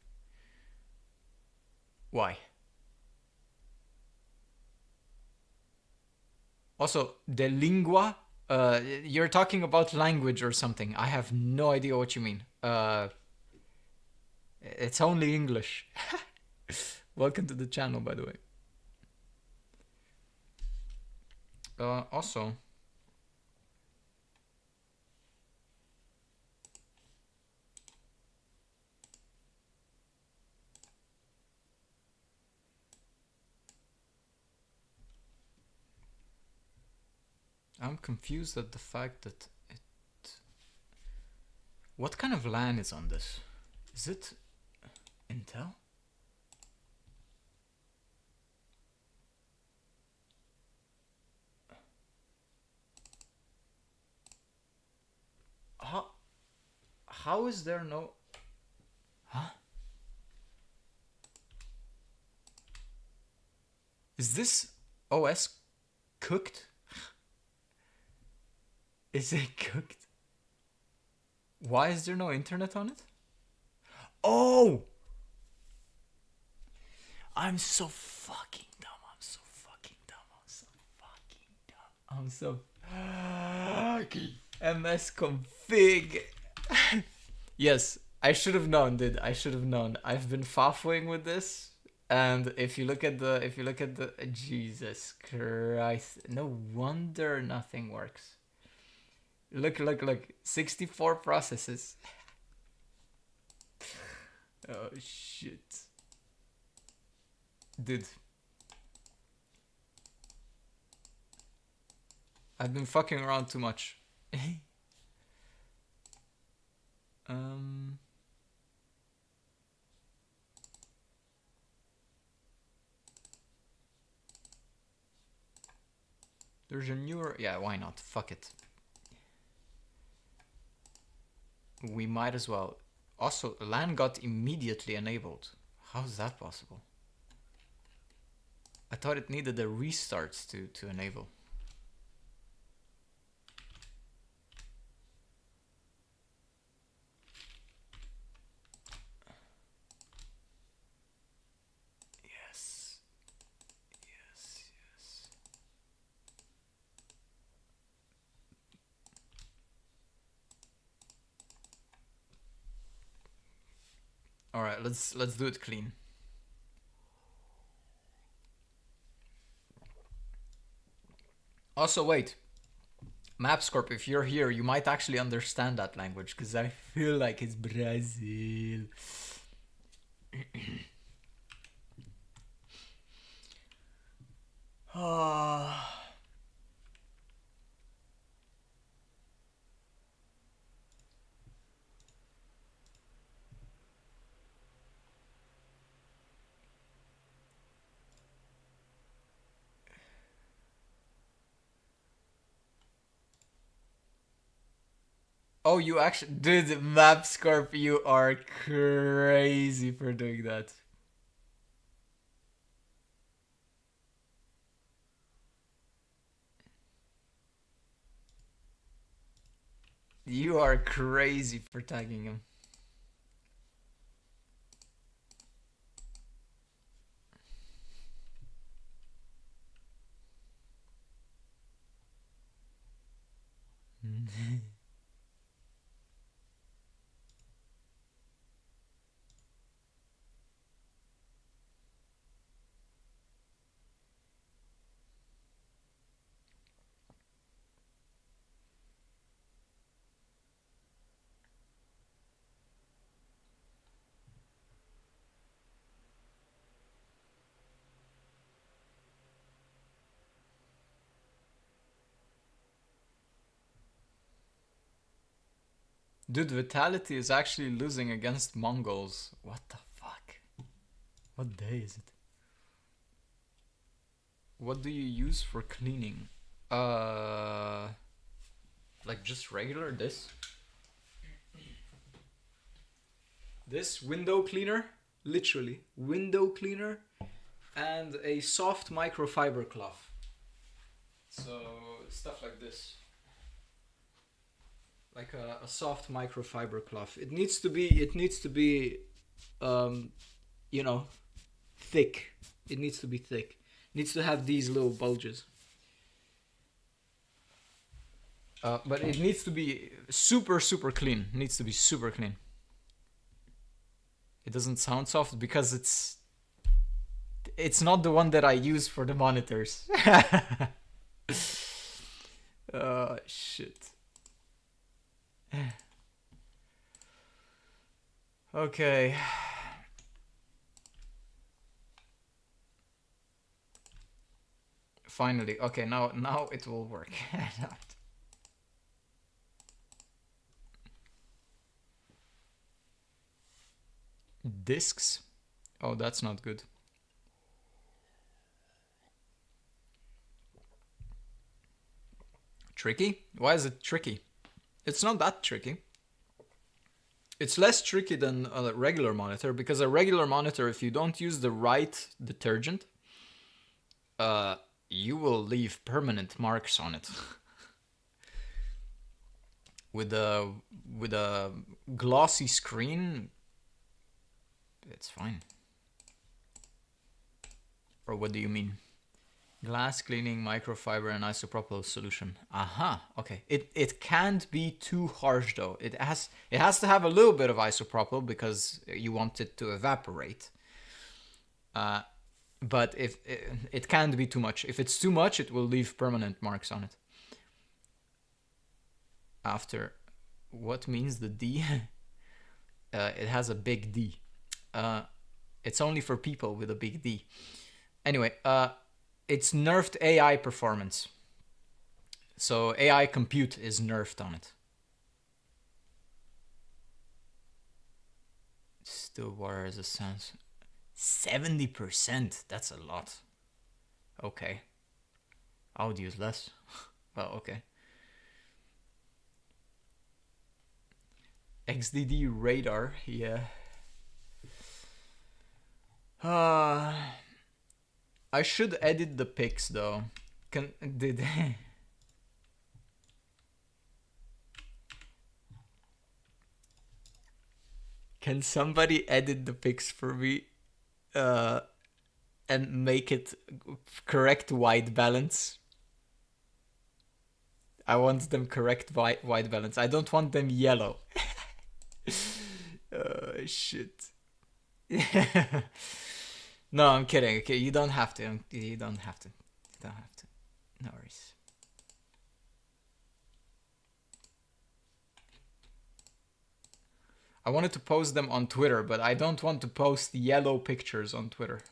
Speaker 1: Why? Also, the lingua, you're talking about language or something. I have no idea what you mean. It's only English. Welcome to the channel, by the way. Also, I'm confused at the fact that it... What kind of LAN is on this? Is it Intel? How is there no... Huh? Is this OS cooked? Is it cooked? Why is there no internet on it? Oh! I'm so fucking dumb. I'm so fucking dumb. I'm so fucking dumb. I'm so fucking MS config. Yes, I should have known, dude. I should have known. I've been faffing with this, and if you look at the Jesus Christ, no wonder nothing works. Look, 64 processes. Oh shit. Dude. I've been fucking around too much. There's a newer... Yeah, why not? Fuck it. We might as well. Also, LAN got immediately enabled. How is that possible? I thought it needed a restart to enable. Yes. Yes, yes. All right, let's do it clean. Also, wait. Mapscorp, if you're here, you might actually understand that language, because I feel like it's Brazil. Oh, you actually... Dude, Mapscorp, you are crazy for doing that. You are crazy for tagging him. Dude, Vitality is actually losing against Mongols. What the fuck? What day is it? What do you use for cleaning? Like just regular this? This window cleaner, literally window cleaner, and a soft microfiber cloth. So stuff like this, like a soft microfiber cloth. It needs to be, you know, thick. It needs to be thick. It needs to have these little bulges. But it needs to be super clean. It needs to be super clean. It doesn't sound soft because it's not the one that I use for the monitors. Oh shit. Okay. Finally. Okay, now it will work. Discs? Oh, that's not good. Tricky? Why is it tricky? It's not that tricky. It's less tricky than a regular monitor, because a regular monitor, if you don't use the right detergent, you will leave permanent marks on it. With a glossy screen, it's fine. Or what do you mean? Glass cleaning, microfiber, and isopropyl solution. Aha, okay. It can't be too harsh though. It has to have a little bit of isopropyl because you want it to evaporate. But if it can't be too much. If it's too much, it will leave permanent marks on it. After, what means the D? It has a big D. It's only for people with a big D. Anyway, it's nerfed AI performance. So AI compute is nerfed on it. Still water as a sense. 70%, that's a lot. Okay. I would use less. Well, okay. XDD radar, yeah. I should edit the pics though. Can somebody edit the pics for me? And make it correct white balance. I want them correct white balance. I don't want them yellow. Shit. No, I'm kidding. Okay, you don't have to. You don't have to. You don't have to. No worries. I wanted to post them on Twitter, but I don't want to post yellow pictures on Twitter.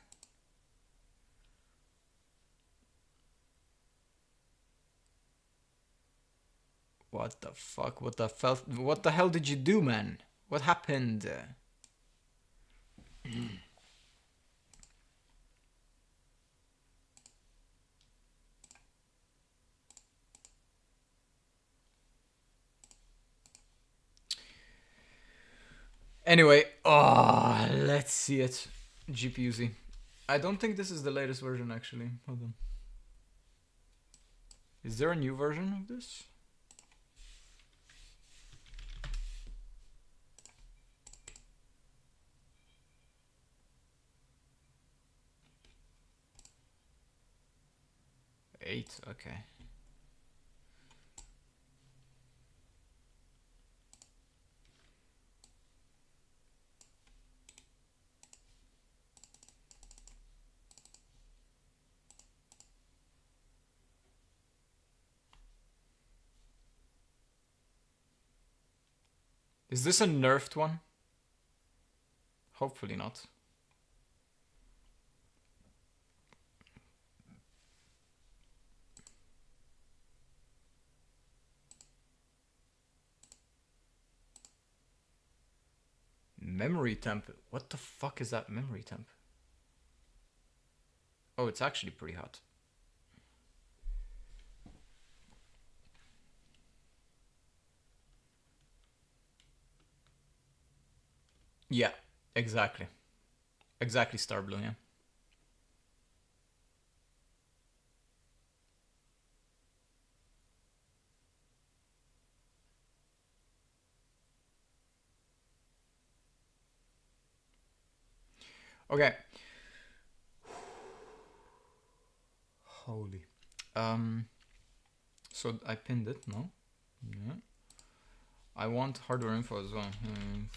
Speaker 1: What the fuck? What the hell did you do, man? What happened? Anyway, let's see it. GPU-Z. I don't think this is the latest version, actually. Hold on. Is there a new version of this? Eight, okay. Is this a nerfed one? Hopefully not. Memory temp. What the fuck is that memory temp? Oh, it's actually pretty hot. Yeah, exactly. Exactly, Star Blue, yeah. Okay. Holy. So I pinned it, no? Yeah. I want hardware info as well.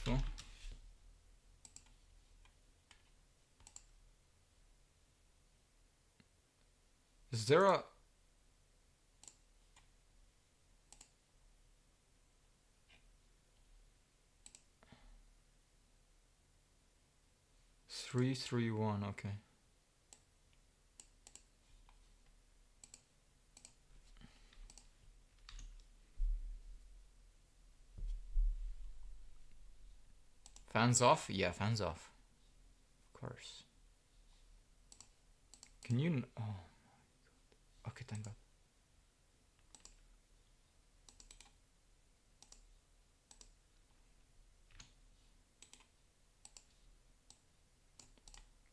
Speaker 1: Info. Is there a... Three, three, one, okay. Fans off? Yeah, fans off. Of course. Can you... Oh my god. Okay, thank god.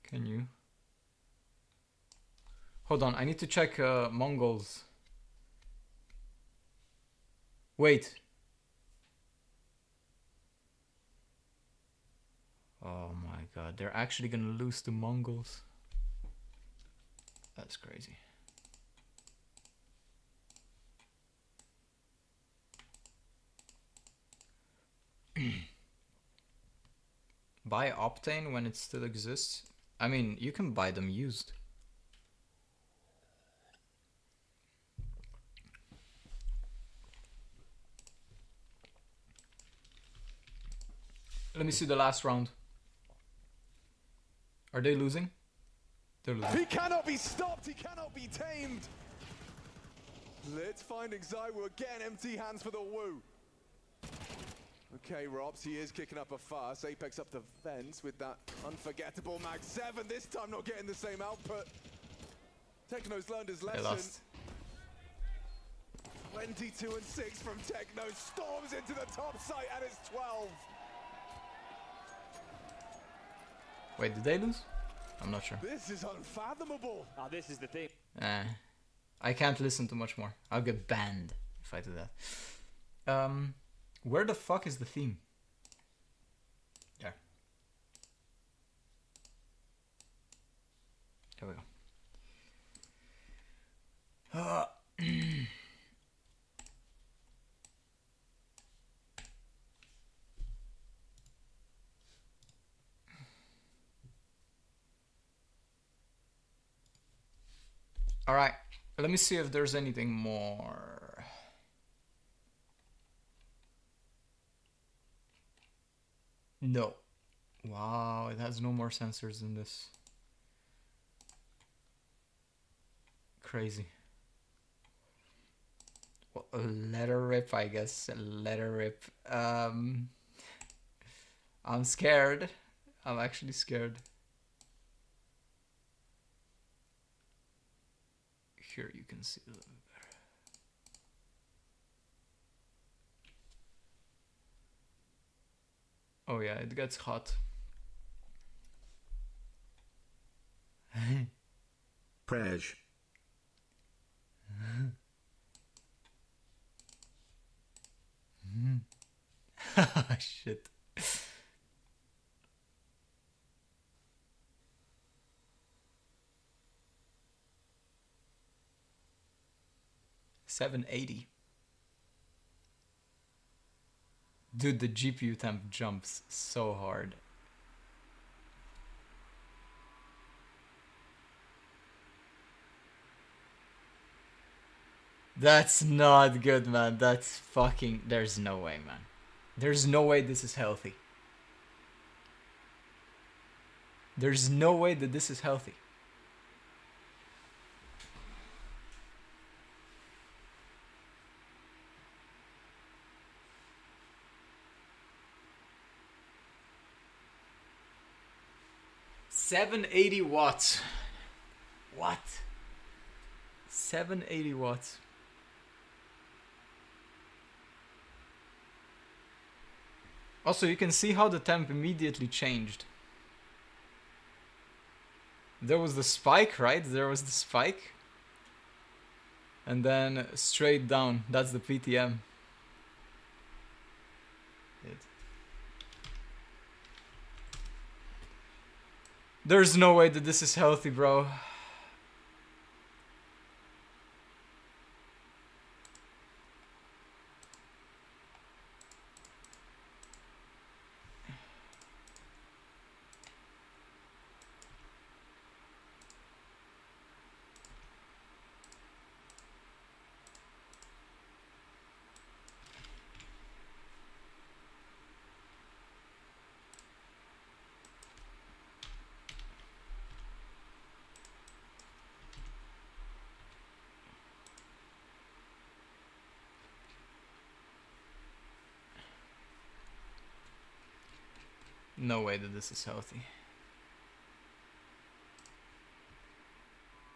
Speaker 1: Can you? Hold on, I need to check Mongols. Wait. Oh my god, they're actually gonna lose to Mongols. That's crazy. Buy Optane when it still exists. I mean, you can buy them used. Let me see the last round. Are they losing? They're losing.
Speaker 4: He cannot be stopped, he cannot be tamed. Let's find Xaiwu again, empty hands for the Wu. Okay, Robs, he is kicking up a fuss. Apex up the fence with that unforgettable Mag 7. This time not getting the same output. Techno's learned his lesson.
Speaker 1: They lost.
Speaker 4: 22 and 6 from Techno. Storms into the top site and it's 12.
Speaker 1: Wait, did they lose? I'm not sure.
Speaker 4: This is unfathomable.
Speaker 5: This is the thing.
Speaker 1: I can't listen to much more. I'll get banned if I do that. Where the fuck is the theme? There. There we go. All right, let me see if there's anything more. No. Wow, it has no more sensors than this. Crazy. Well, let her rip, I guess. Let her rip. I'm scared. I'm actually scared. Here you can see a little bit better. Oh yeah, it gets hot.
Speaker 2: Prej.
Speaker 1: Shit. $780. Dude, the GPU temp jumps so hard. That's not good, man. That's fucking... There's no way, man. There's no way this is healthy. There's no way that this is healthy. 780 watts. What? 780 watts. Also, you can see how the temp immediately changed. There was the spike, right? There was the spike. And then straight down. That's the PTM. There's no way that this is healthy, bro. No way that this is healthy.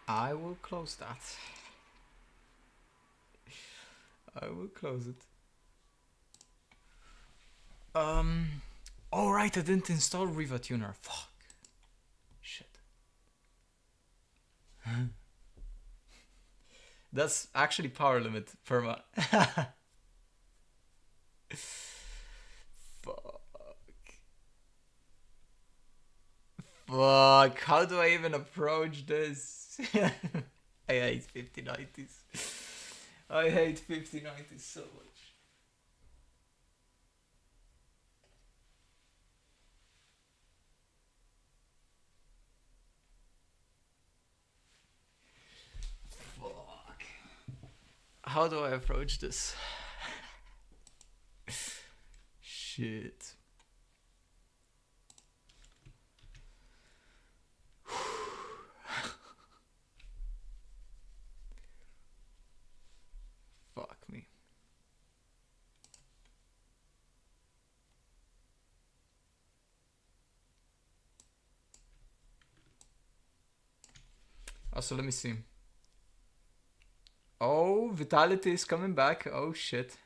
Speaker 1: I will close that. I will close it. Oh right, I didn't install Riva Tuner. Fuck. Shit. That's actually power limit, perma. Fuck. Fuck, how do I even approach this? I hate 5090s. I hate 5090s so much. Fuck. How do I approach this? Shit. Fuck me. Also, let me see. Oh, Vitality is coming back. Oh shit.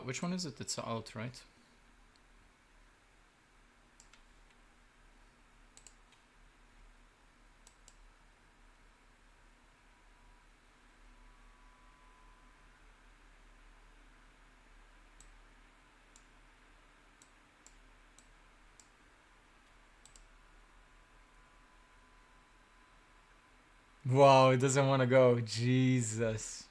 Speaker 1: Which one is it? It's out, right? Wow, it doesn't want to go. Jesus.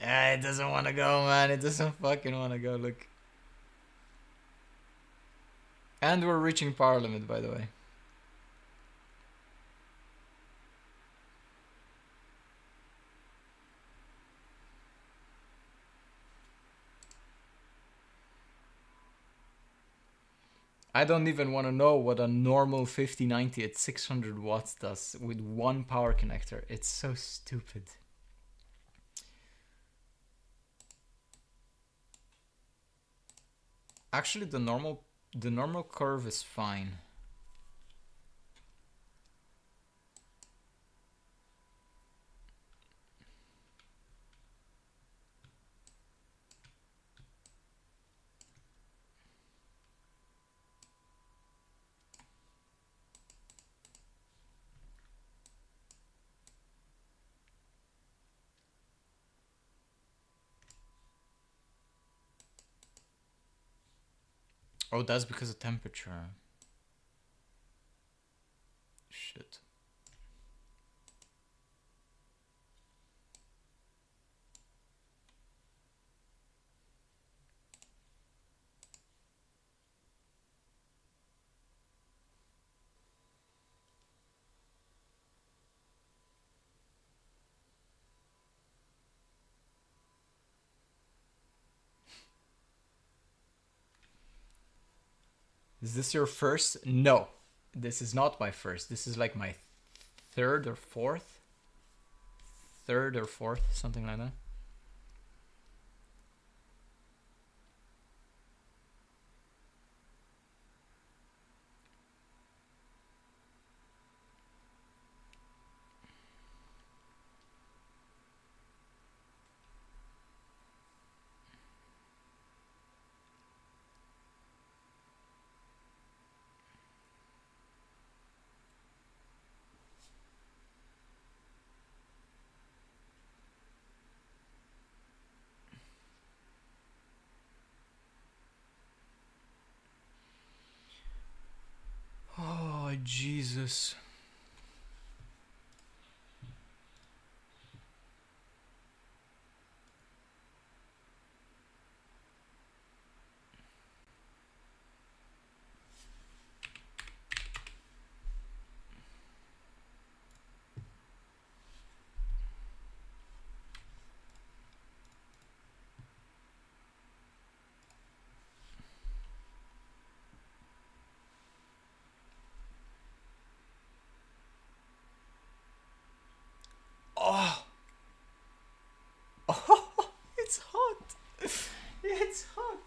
Speaker 1: Yeah, it doesn't want to go, man. It doesn't fucking want to go. Look. And we're reaching power limit, by the way. I don't even want to know what a normal 5090 at 600 watts does with one power connector. It's so stupid. Actually, the normal curve is fine. Oh, that's because of temperature. Shit. Is this your first? No, this is not my first. This is like my third or fourth, something like that. Oh, Jesus. Oh. Oh, it's hot. It's hot.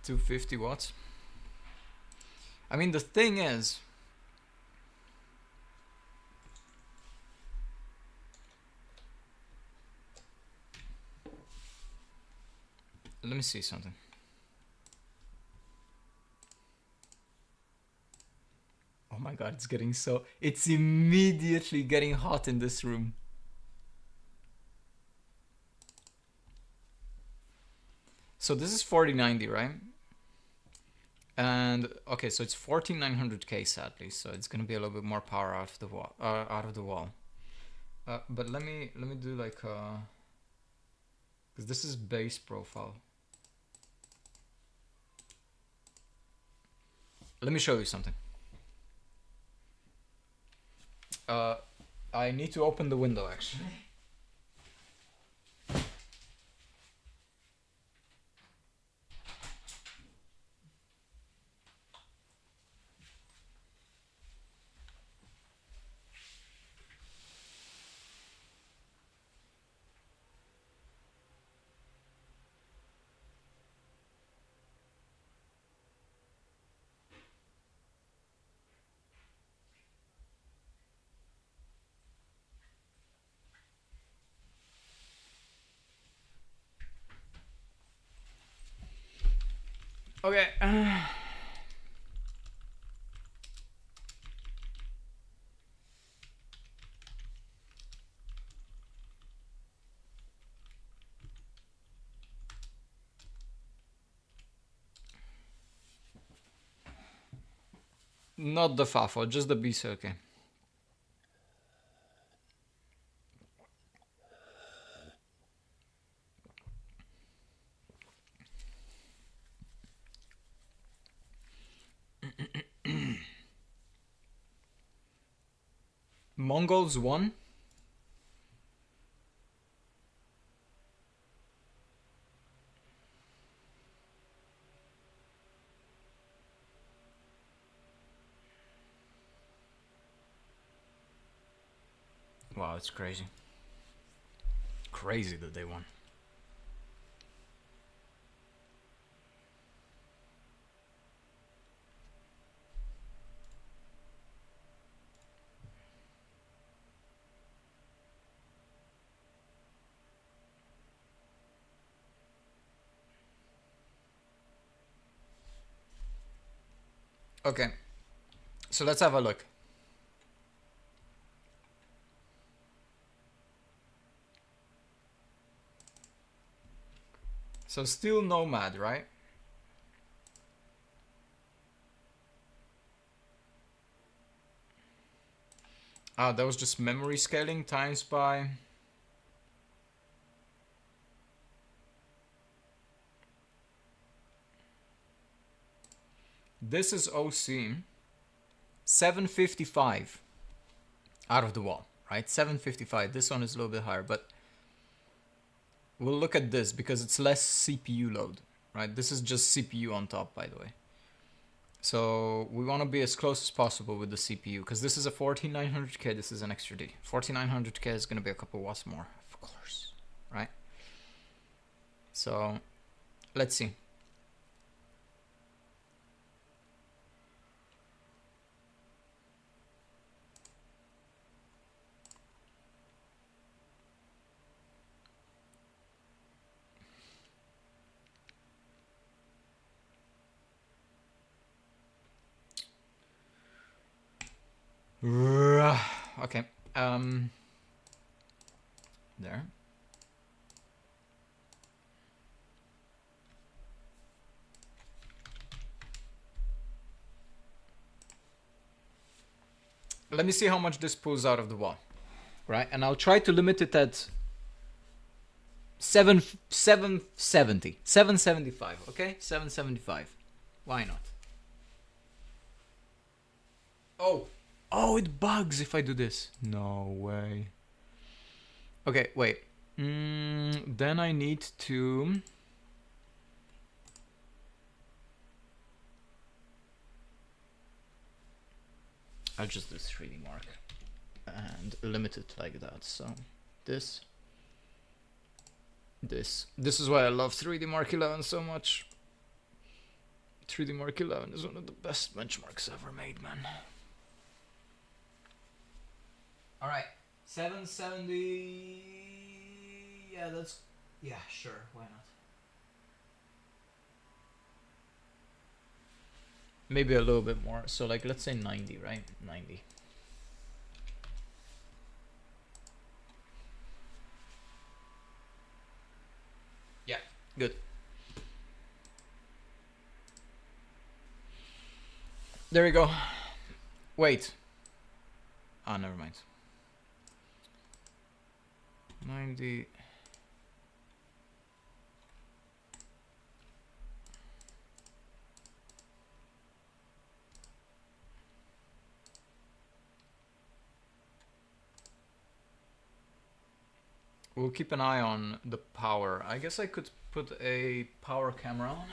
Speaker 1: $250. I mean, the thing is, let me see something. Oh my god, it's immediately getting hot in this room. So this is 4090, right? And okay, so it's 14900K sadly, so it's gonna be a little bit more power out of the wall. But let me do like because this is base profile. Let me show you something. I need to open the window actually. Okay. Not the FAFO, just the BC, okay. Mongols won. Wow, it's crazy. Crazy that they won. Okay, so let's have a look. So still Nomad, right? Ah, that was just memory scaling times by... This is OC. 755 out of the wall, right? 755. This one is a little bit higher, but we'll look at this because it's less CPU load, right? This is just CPU on top, by the way. So we want to be as close as possible with the CPU because this is a 14900K. This is an extra D. 14900K is going to be a couple watts more, of course, right? So let's see. Okay. There. Let me see how much this pulls out of the wall, right? And I'll try to limit it at 775, okay? 775. Why not? Oh, it bugs if I do this. No way. Okay, wait. Then I need to... I'll just do 3D mark and limit it like that. So this is why I love 3D Mark 11 so much. 3D Mark 11 is one of the best benchmarks ever made, man. All right, 770. Yeah, sure, why not? Maybe a little bit more. So like, let's say 90, right? 90. Yeah, good. There we go. Wait. Ah, never mind. 90. We'll keep an eye on the power. I guess I could put a power camera on.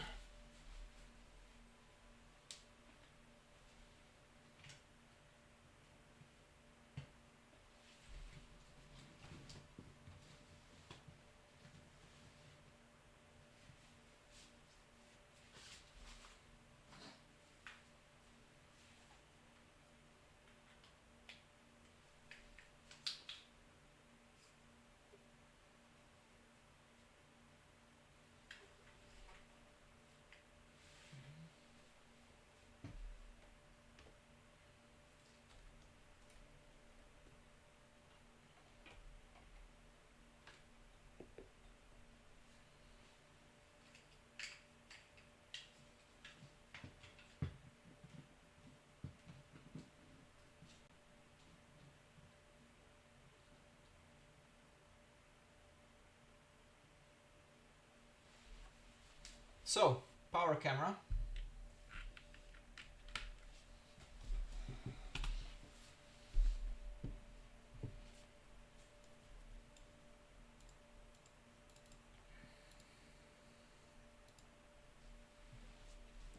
Speaker 1: So, power camera.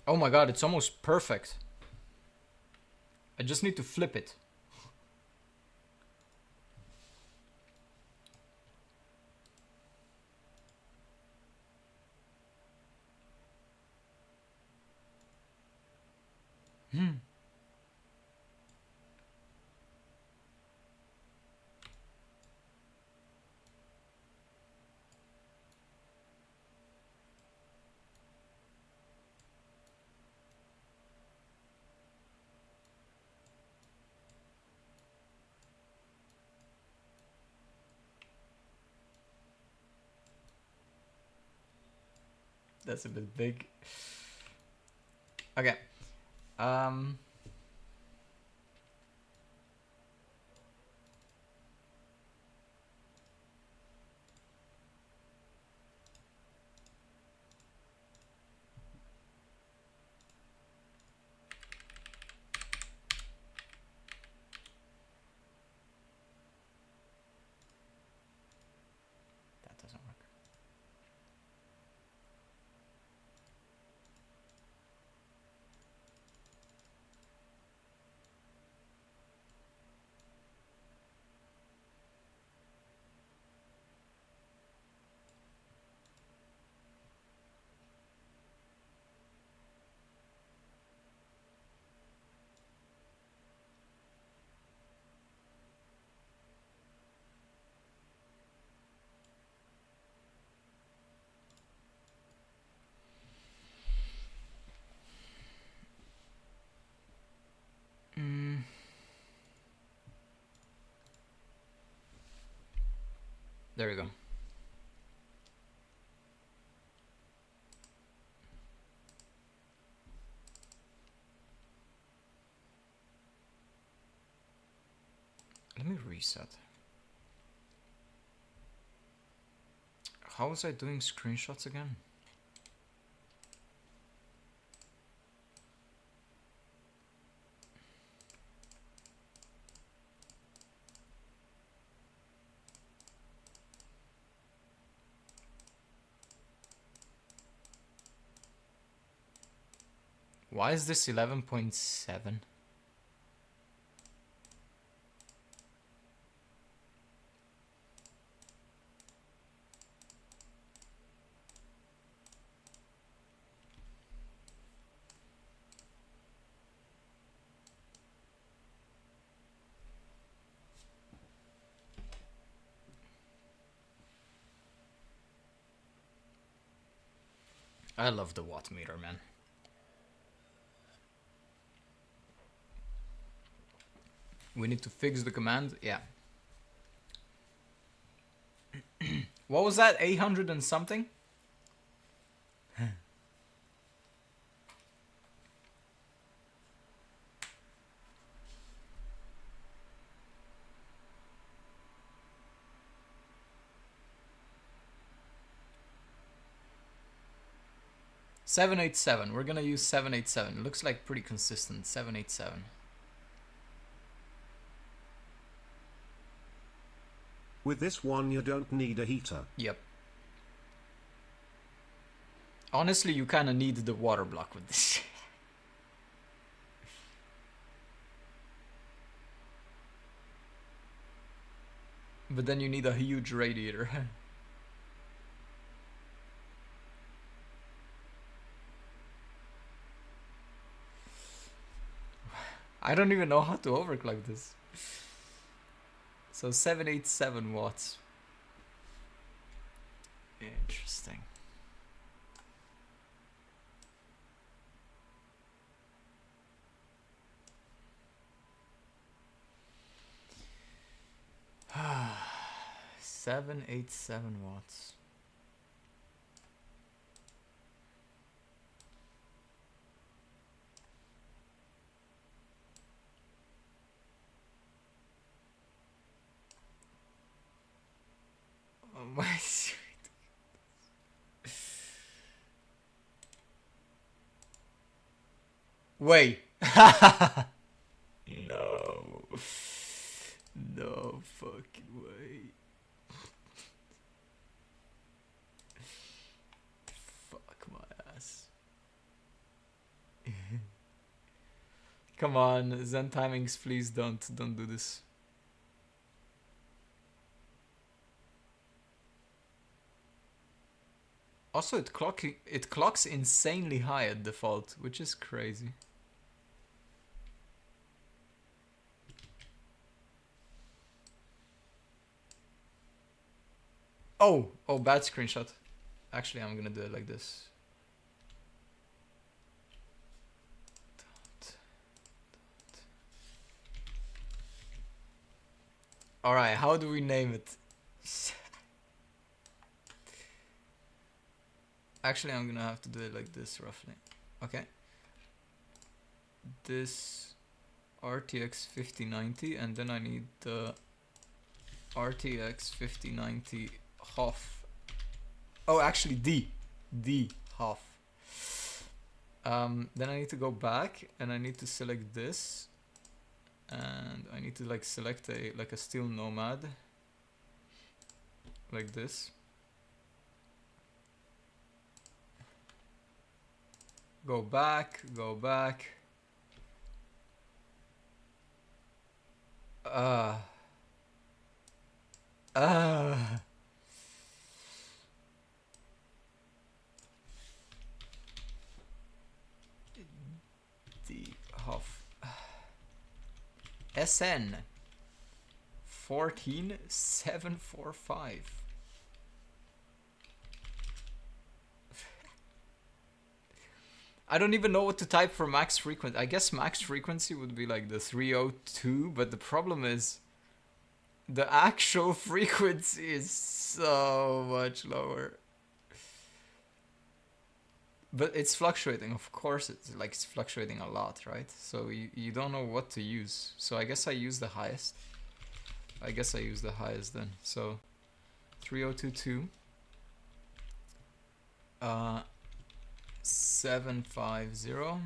Speaker 1: Oh my god, it's almost perfect. I just need to flip it. That's a bit big. Okay. That doesn't work. There we go. Let me reset. How was I doing screenshots again? Why is this 11.7? I love the watt meter, man. We need to fix the command. Yeah. What was that? 800 and something? $787. We're gonna use 787. It looks like pretty consistent. 787.
Speaker 2: With this one you don't need a heater.
Speaker 1: Yep. Honestly, you kind of need the water block with this. But then you need a huge radiator. I don't even know how to overclock this. So 787 watts. Interesting. Ah, 787 watts. Oh my sweet. Wait. No. No fucking way. Fuck my ass. Come on, Zen timings, please don't do this. Also, it clocks insanely high at default, which is crazy. Oh, bad screenshot. Actually, I'm gonna do it like this. Alright, how do we name it? Actually, I'm gonna have to do it like this roughly. Okay. This RTX 5090, and then I need the RTX 5090 HOF. Oh, actually D HOF. Then I need to go back and I need to select this, and I need to like select a steel nomad like this. Go back. The HOF SN 14745. I don't even know what to type for max frequency. I guess max frequency would be like the 302, but the problem is the actual frequency is so much lower. But it's fluctuating, of course. It's fluctuating a lot, right? So you don't know what to use. So I guess I use the highest. Then. So 3022 750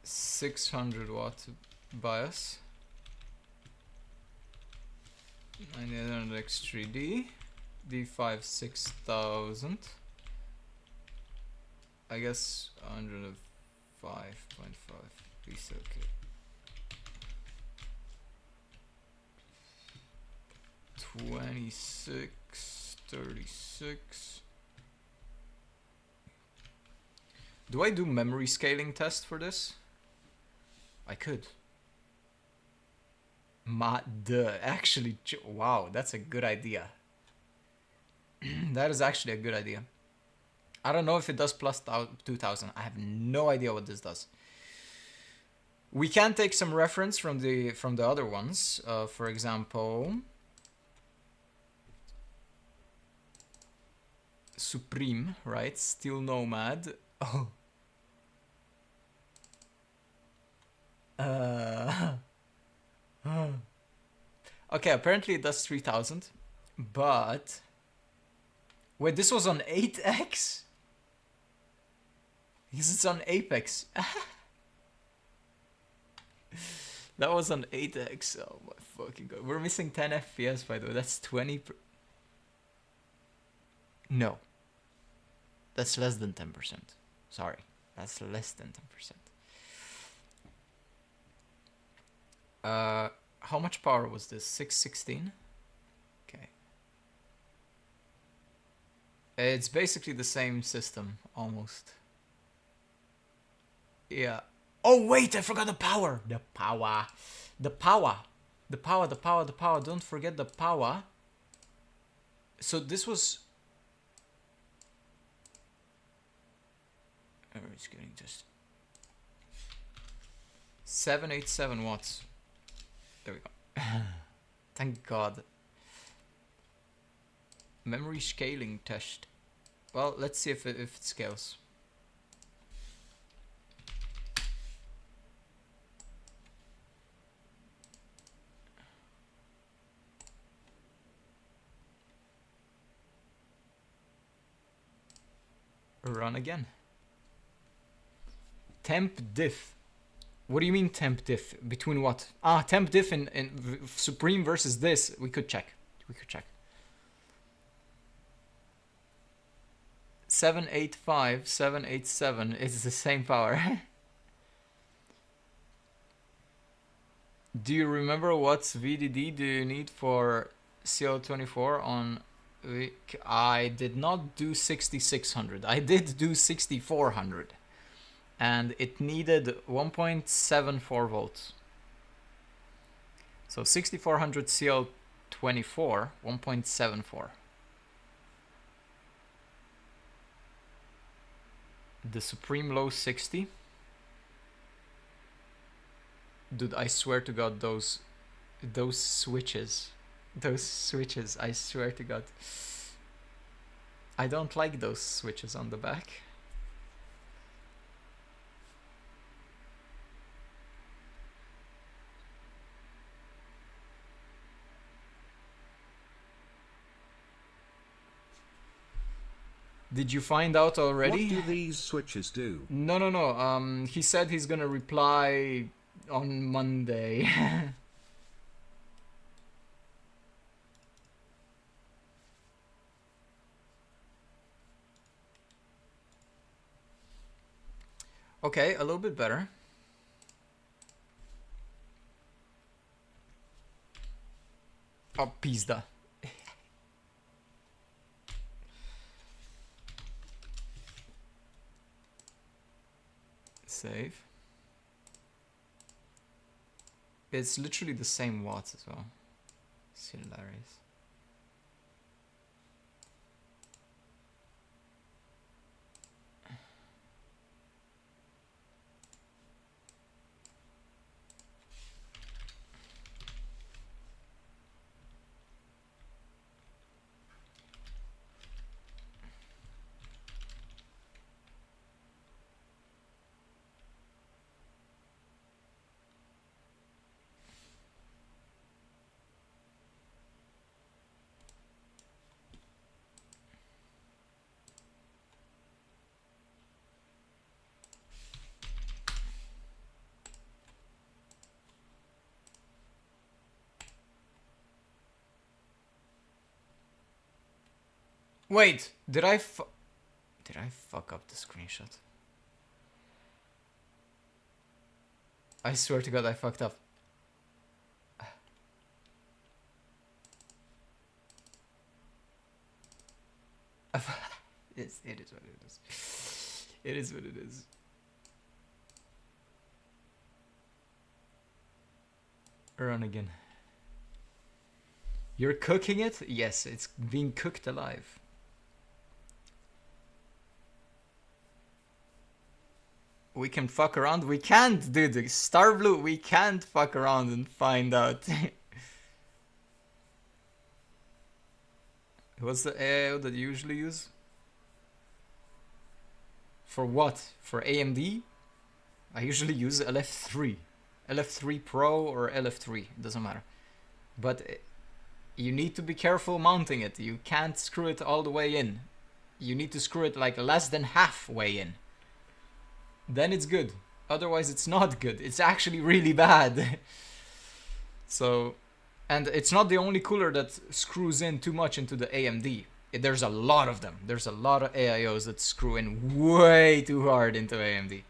Speaker 1: 600 watt bias, 9800 X3D, D5 6000, I guess 105.5 piece, okay. 2636. Do I do memory scaling test for this? I could. Actually, wow, that's a good idea. That is actually a good idea. I don't know if it does plus 2000. I have no idea what this does. We can take some reference from the other ones. For example, Supreme, right? Steel Nomad. Oh. Okay, apparently it does 3000, but wait, this was on 8x? Because it's on Apex. That was on 8x. Oh my fucking god. We're missing 10 FPS, by the way. That's 20. No. That's less than 10%. Sorry. That's less than 10%. How much power was this? 616? Okay. It's basically the same system, almost. Yeah. Oh, wait, I forgot the power. The power. Don't forget the power. So this was... Oh, it's getting just... 787 watts. There we go. Thank God. Memory scaling test. Well, let's see if it scales. Run again. Temp diff. What do you mean temp diff? Between what? Ah, temp diff in Supreme versus this. We could check. 785, 787 is the same power. Do you remember what's VDD do you need for CO24 on... I did not do 6600. I did do 6400. And it needed 1.74 volts. So 6400 CL24, 1.74. The Supreme Low 60. Dude, I swear to God, those switches, I swear to God. I don't like those switches on the back. Did you find out already?
Speaker 2: What do these switches do?
Speaker 1: No. He said he's gonna reply on Monday. Okay, a little bit better. Oh, pizda. Save. It's literally the same watts as well. It's hilarious. Wait, did I fuck up the screenshot? I swear to God, I fucked up. It is what it is. It is what it is. Run again. You're cooking it? Yes, it's being cooked alive. We can fuck around. We can't, dude. Star Blue, we can't fuck around and find out. What's the AIO that you usually use? For what? For AMD? I usually use LF3. LF3 Pro or LF3, it doesn't matter. But you need to be careful mounting it. You can't screw it all the way in. You need to screw it like less than halfway in. Then it's good. Otherwise it's not good. It's actually really bad. So, and it's not the only cooler that screws in too much into the AMD. There's a lot of them. There's a lot of AIOs that screw in way too hard into AMD.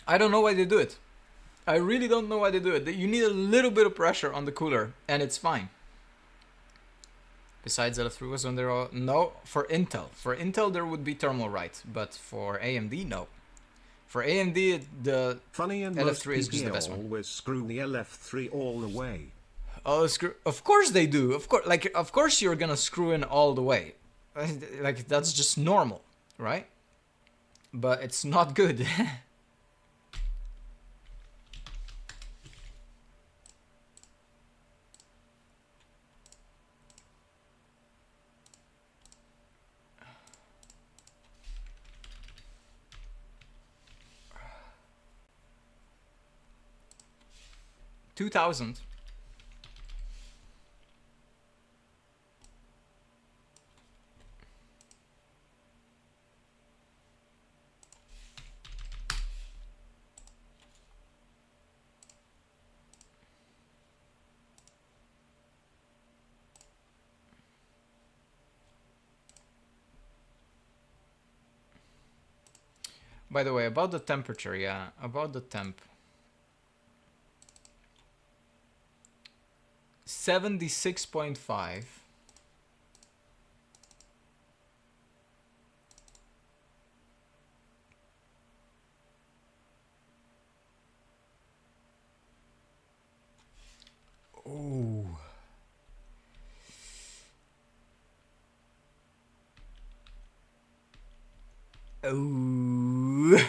Speaker 1: I don't know why they do it. I really don't know why they do it. You need a little bit of pressure on the cooler and it's fine. Besides LF3 was when they're all... No, for Intel. For Intel there would be thermal right, but for AMD, no. For AMD, the
Speaker 2: Funny and
Speaker 1: LF3 is just the best one.
Speaker 2: Always screw the LF3 all the way.
Speaker 1: Oh, screw! Of course they do. Of course, like of course you're gonna screw in all the way. Like that's just normal, right? But it's not good. $2,000. By the way, about the temperature, yeah, about the temp. 76.5. Oh. Oh.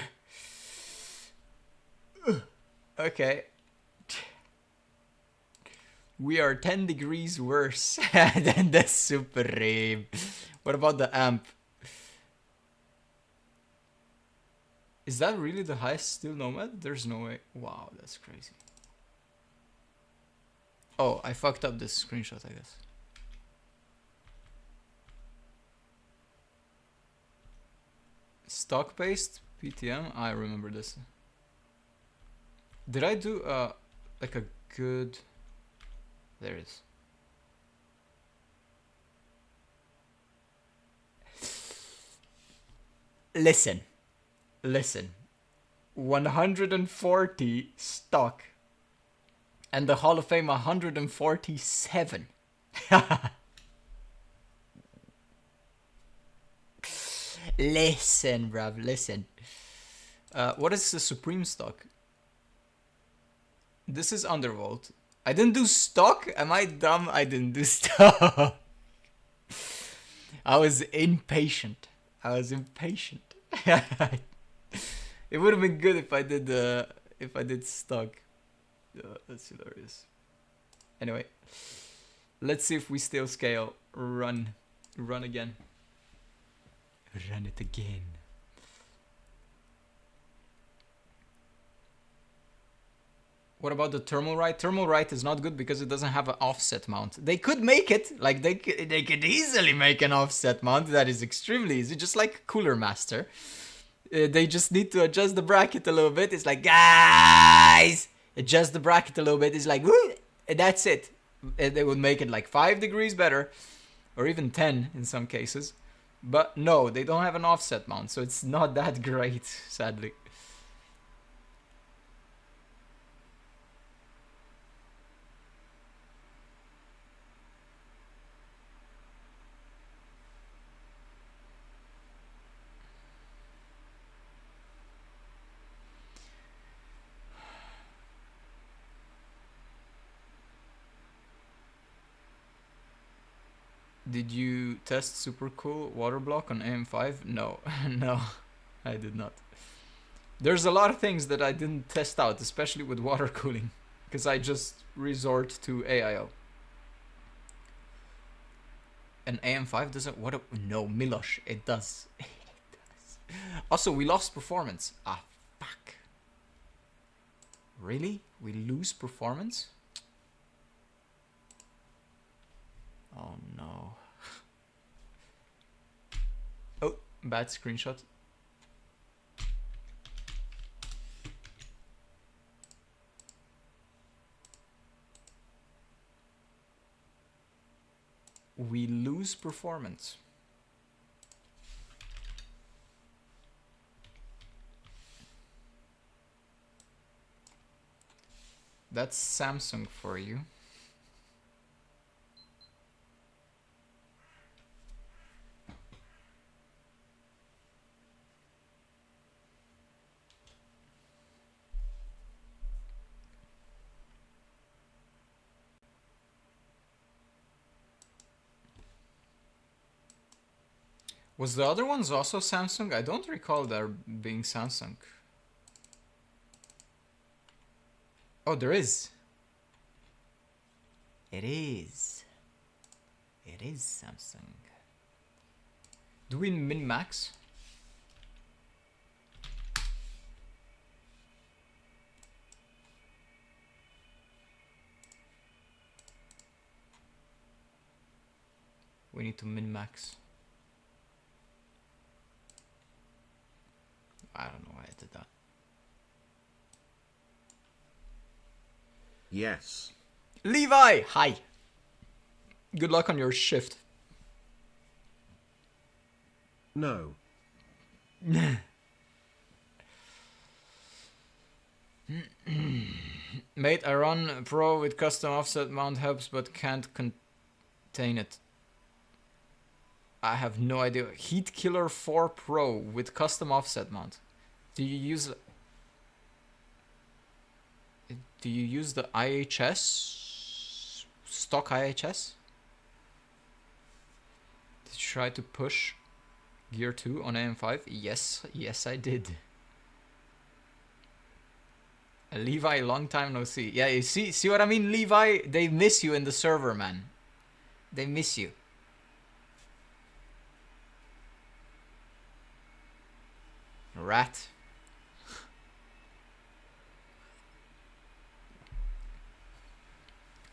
Speaker 1: Okay. We are 10 degrees worse than the Supreme. What about the amp? Is that really the highest steel nomad? There's no way. Wow, that's crazy. Oh, I fucked up this screenshot, I guess. Stock-based PTM? I remember this. Did I do like a good... There it is. Listen. 140 stock. And the Hall of Fame 147. Listen, bruv, listen. What is the Supreme stock? This is Undervolt. I didn't do stock? Am I dumb? I didn't do stock. I was impatient. It would have been good if I did stock. That's hilarious. Anyway, let's see if we still scale. Run again. Run it again. What about the thermal right? Thermal right is not good because it doesn't have an offset mount. They could make it, like they could easily make an offset mount that is extremely easy, just like Cooler Master. They just need to adjust the bracket a little bit. It's like, guys, adjust the bracket a little bit. It's like, woo, and that's it. They would make it like 5 degrees better, or even 10 in some cases. But no, they don't have an offset mount, so it's not that great, sadly. Did you test super cool water block on AM5? No, no, I did not. There's a lot of things that I didn't test out, especially with water cooling, because I just resort to AIO. And AM5 doesn't. No, Milosh, it does. It does. Also, we lost performance. Ah, fuck. Really? We lose performance? Oh no. Oh, bad screenshot. We lose performance. That's Samsung for you. Was the other ones also Samsung? I don't recall there being Samsung. Oh, there is. It is. It is Samsung. Do we min-max? We need to min-max. I don't know why I did that.
Speaker 2: Yes.
Speaker 1: Levi! Hi! Good luck on your shift.
Speaker 2: No.
Speaker 1: Mate, I run Pro with custom offset mount helps but can't contain it. I have no idea. Heat Killer 4 Pro with custom offset mount. Do you use the IHS stock IHS? Did you try to push Gear 2 on AM5? Yes, yes I did. Levi, long time no see. Yeah, you see what I mean, Levi? They miss you in the server, man. They miss you. Rat.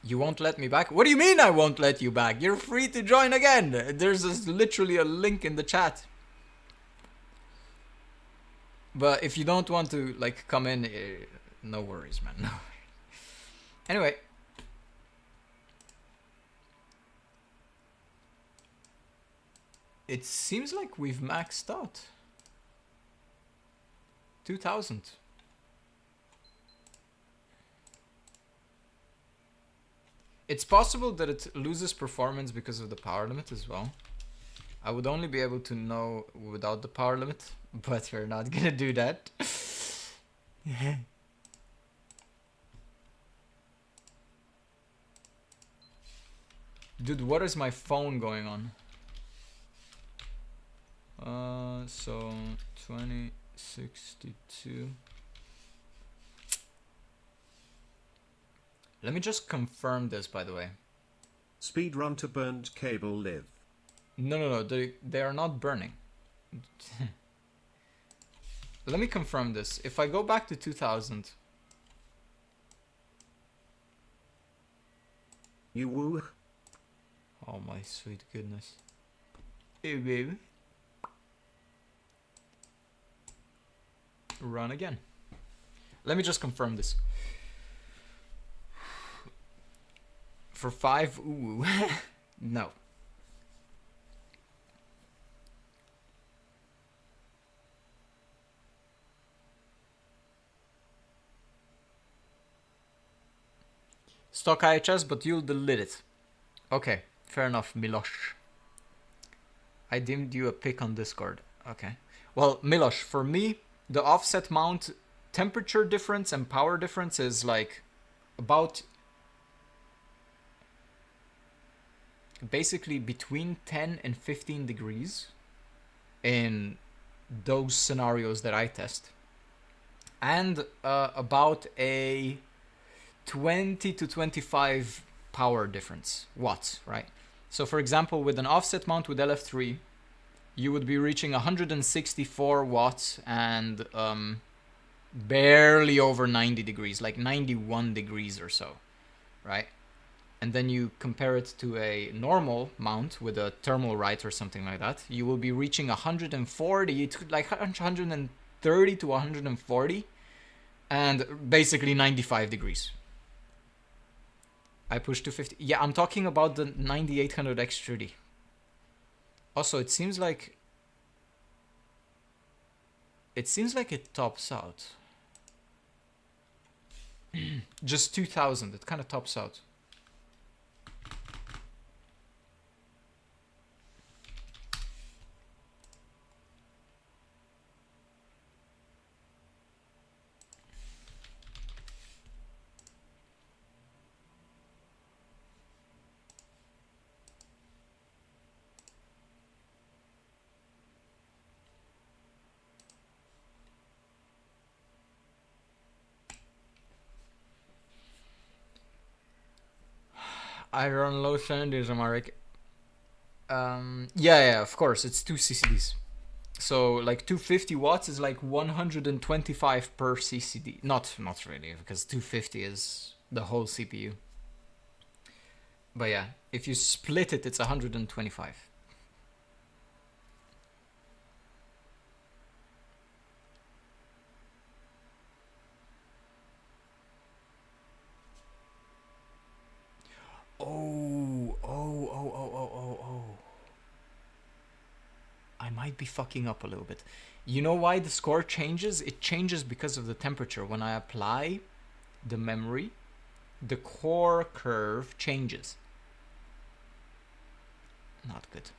Speaker 1: You won't let me back? What do you mean I won't let you back? You're free to join again. There's literally a link in the chat. But if you don't want to like come in, no worries, man. No. Anyway. It seems like we've maxed out. 2000. It's possible that it loses performance because of the power limit as well. I would only be able to know without the power limit, but we're not gonna do that. Dude, what is my phone going on? So 2062. Let me just confirm this, by the way.
Speaker 2: Speedrun to burned cable live.
Speaker 1: No, they are not burning. Let me confirm this. If I go back to 2000.
Speaker 2: You woo.
Speaker 1: Oh my sweet goodness. Hey baby. Run again. Let me just confirm this. For 5, ooh. No. Stock IHS, but you'll delete it. Okay, fair enough, Milosh. I deemed you a pick on Discord. Okay. Well, Milosh, for me, the offset mount temperature difference and power difference is like about basically between 10 and 15 degrees in those scenarios that I test. And about a 20 to 25 power difference, watts, right? So for example, with an offset mount with LF3, you would be reaching 164 watts and barely over 90 degrees, like 91 degrees or so, right? And then you compare it to a normal mount with a thermal right or something like that, you will be reaching 140, like 130 to 140, and basically 95 degrees. I pushed to 50. Yeah, I'm talking about the 9800 X30. Also, it seems like it tops out. Just 2000, it kind of tops out. I run low 70s, Amarek. Yeah, of course, it's 2 CCDs. So like 250 watts is like 125 per CCD. Not really, because 250 is the whole CPU. But yeah, if you split it, it's 125. Oh. I might be fucking up a little bit. You know why the score changes? It changes because of the temperature. When I apply the memory, the core curve changes. Not good.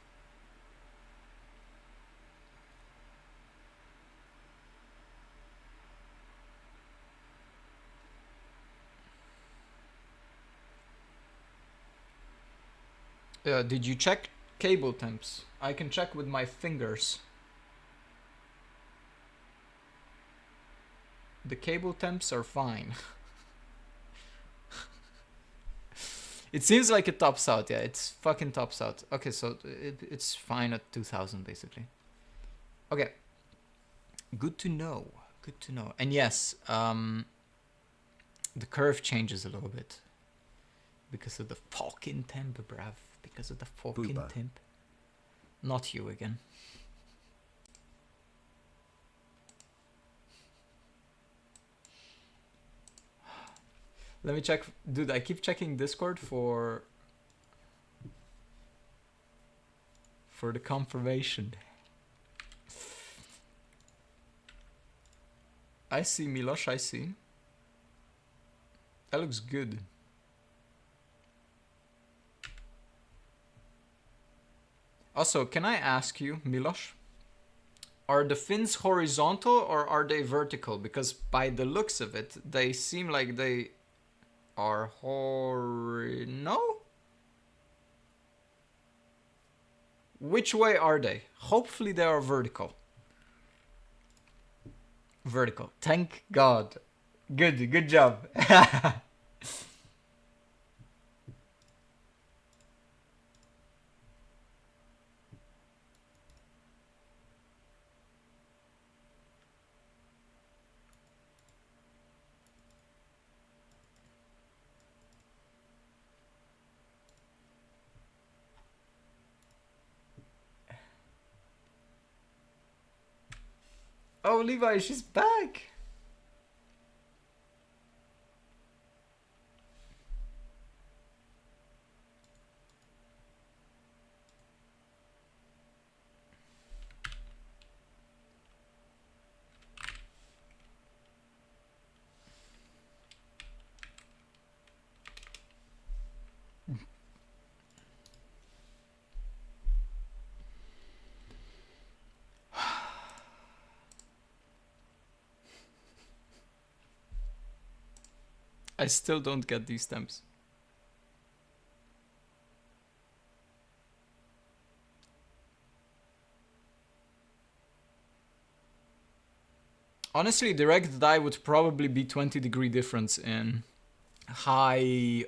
Speaker 1: Did you check cable temps? I can check with my fingers. The cable temps are fine. It seems like it tops out. Yeah, it's fucking tops out. Okay, so it's fine at 2000 basically. Okay. Good to know. Good to know. And yes, the curve changes a little bit. Because of the fucking temp, bruv. Because of the fucking
Speaker 2: Booba.
Speaker 1: temp. Not you again. Let me check. Dude, I keep checking Discord for the confirmation. I see, Milosh, I see. That looks good. Also, can I ask you, Milosh? Are the fins horizontal or are they vertical? Because by the looks of it, they seem like they are no? Which way are they? Hopefully they are vertical. Vertical. Thank God. Good job. Oh, Levi, she's back. I still don't get these stamps. Honestly, direct die would probably be 20-degree difference in high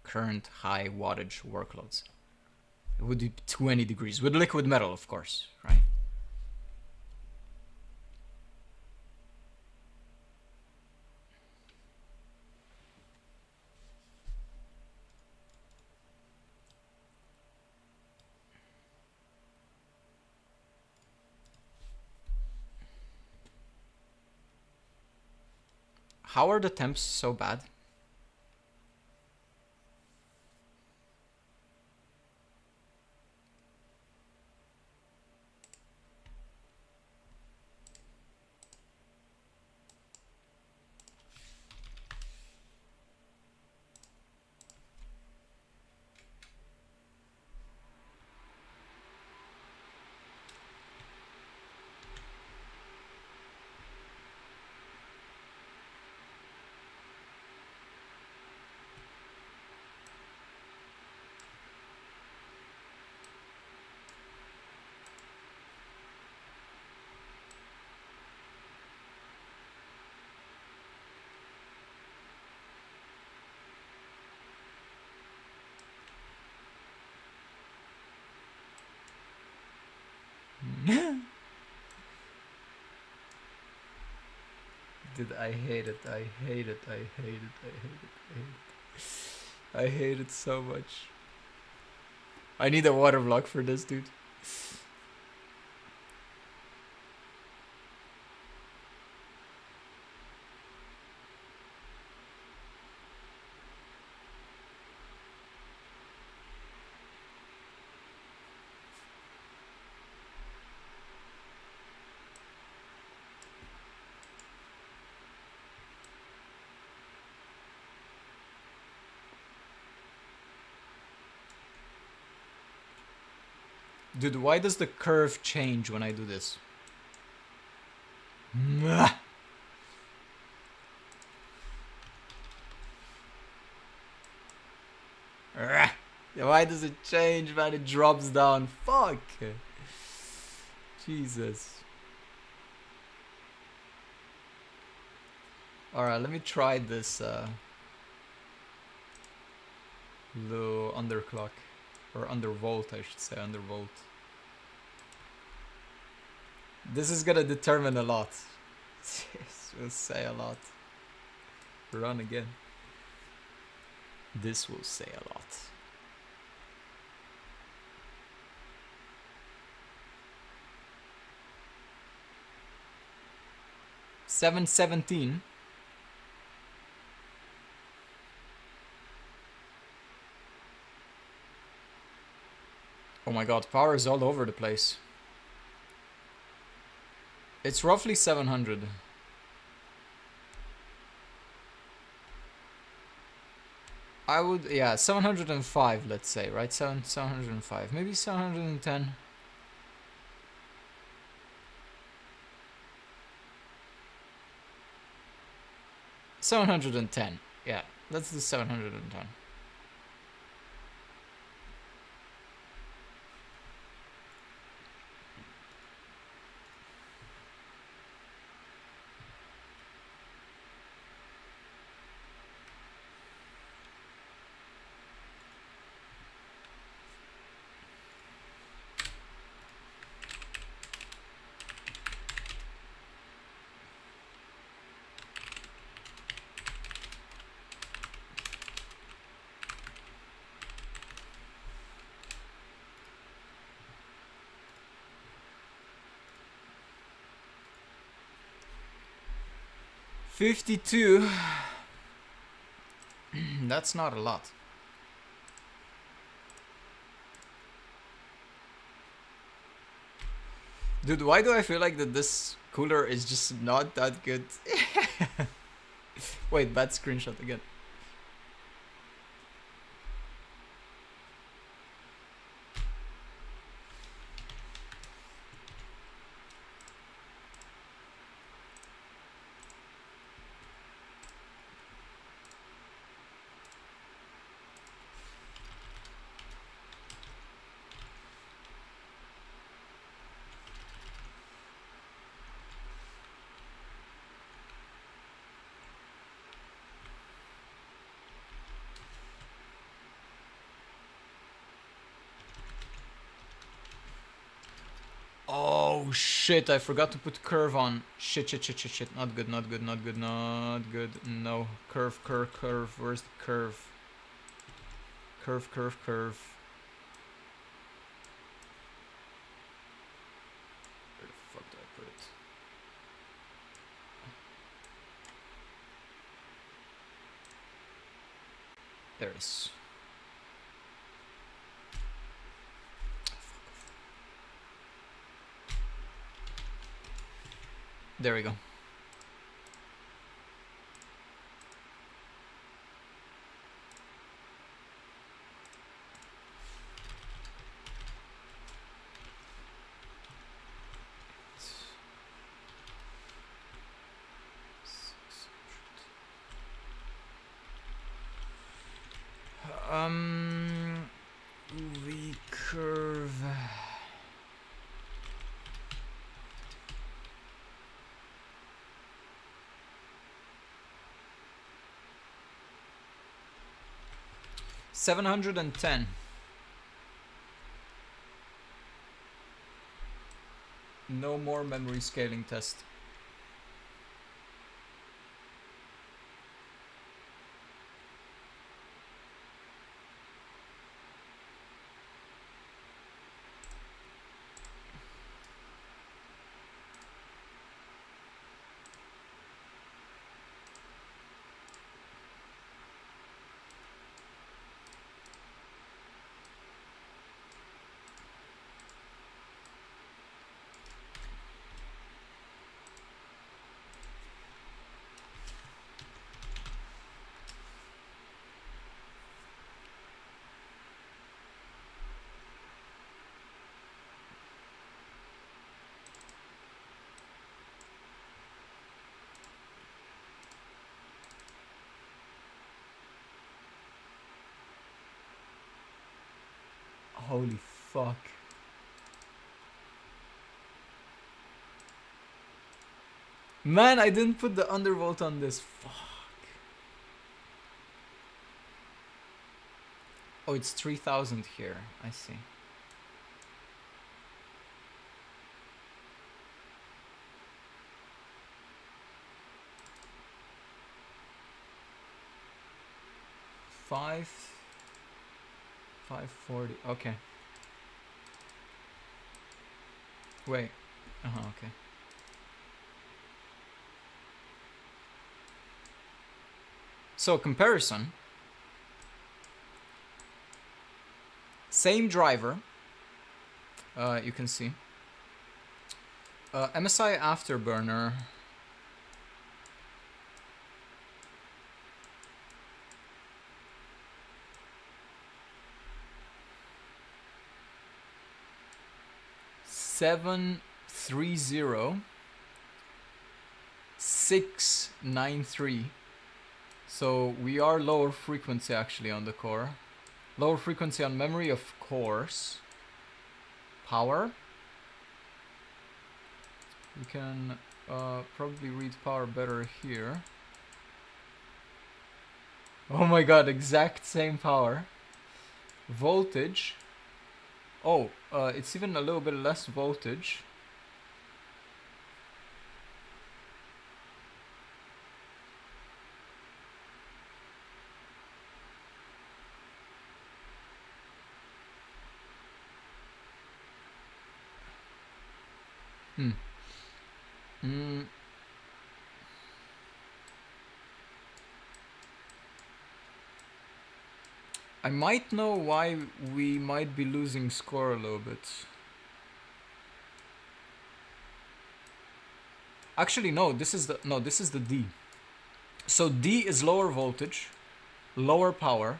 Speaker 1: current, high wattage workloads. It would be 20 degrees with liquid metal, of course, right? How are the temps so bad? Dude, I hate it. I hate it. I hate it. I hate it. I hate it. I hate it so much. I need a water block for this, dude. Dude, why does the curve change when I do this? Mwah. Rah. Why does it change, man? It drops down. Fuck. Jesus. Alright, let me try this low underclock. Or undervolt, I should say. Undervolt. This is gonna determine a lot. This will say a lot. Run again. This will say a lot. $717. Oh my god, power is all over the place. It's roughly 700. I would, yeah, 705, let's say, right? 705, maybe 710. $710. Yeah, let's do 710. $52. That's not a lot. Dude, why do I feel like that this cooler is just not that good? Wait, bad screenshot again. Oh shit, I forgot to put curve on. Shit. Not good. No. Curve. Where's the curve? Curve. Where the fuck did I put it? There it is. There we go. UV curve. $710. No more memory scaling test. Holy fuck. Man, I didn't put the undervolt on this. Fuck. Oh, it's 3000 here. I see. Five. 540. Okay. Wait. Okay. So comparison. Same driver. You can see. MSI Afterburner. Seven 693. So we are lower frequency actually on the core. Lower frequency on memory, of course. Power. We can probably read power better here. Oh my god, exact same power. Voltage. Oh, it's even a little bit less voltage. I might know why we might be losing score a little bit. Actually, no, this is the D. So D is lower voltage, lower power.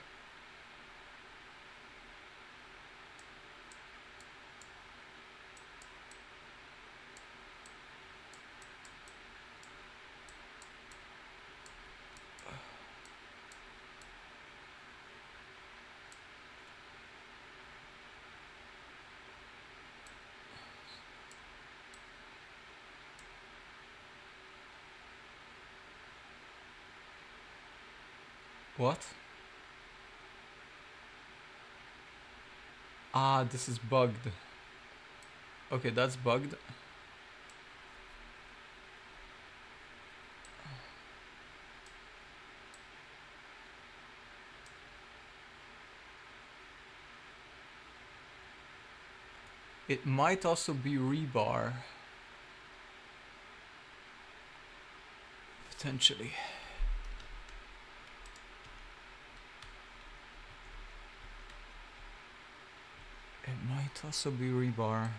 Speaker 1: What? Ah, this is bugged. Okay, that's bugged. It might also be rebar. Potentially. It might also be rebar.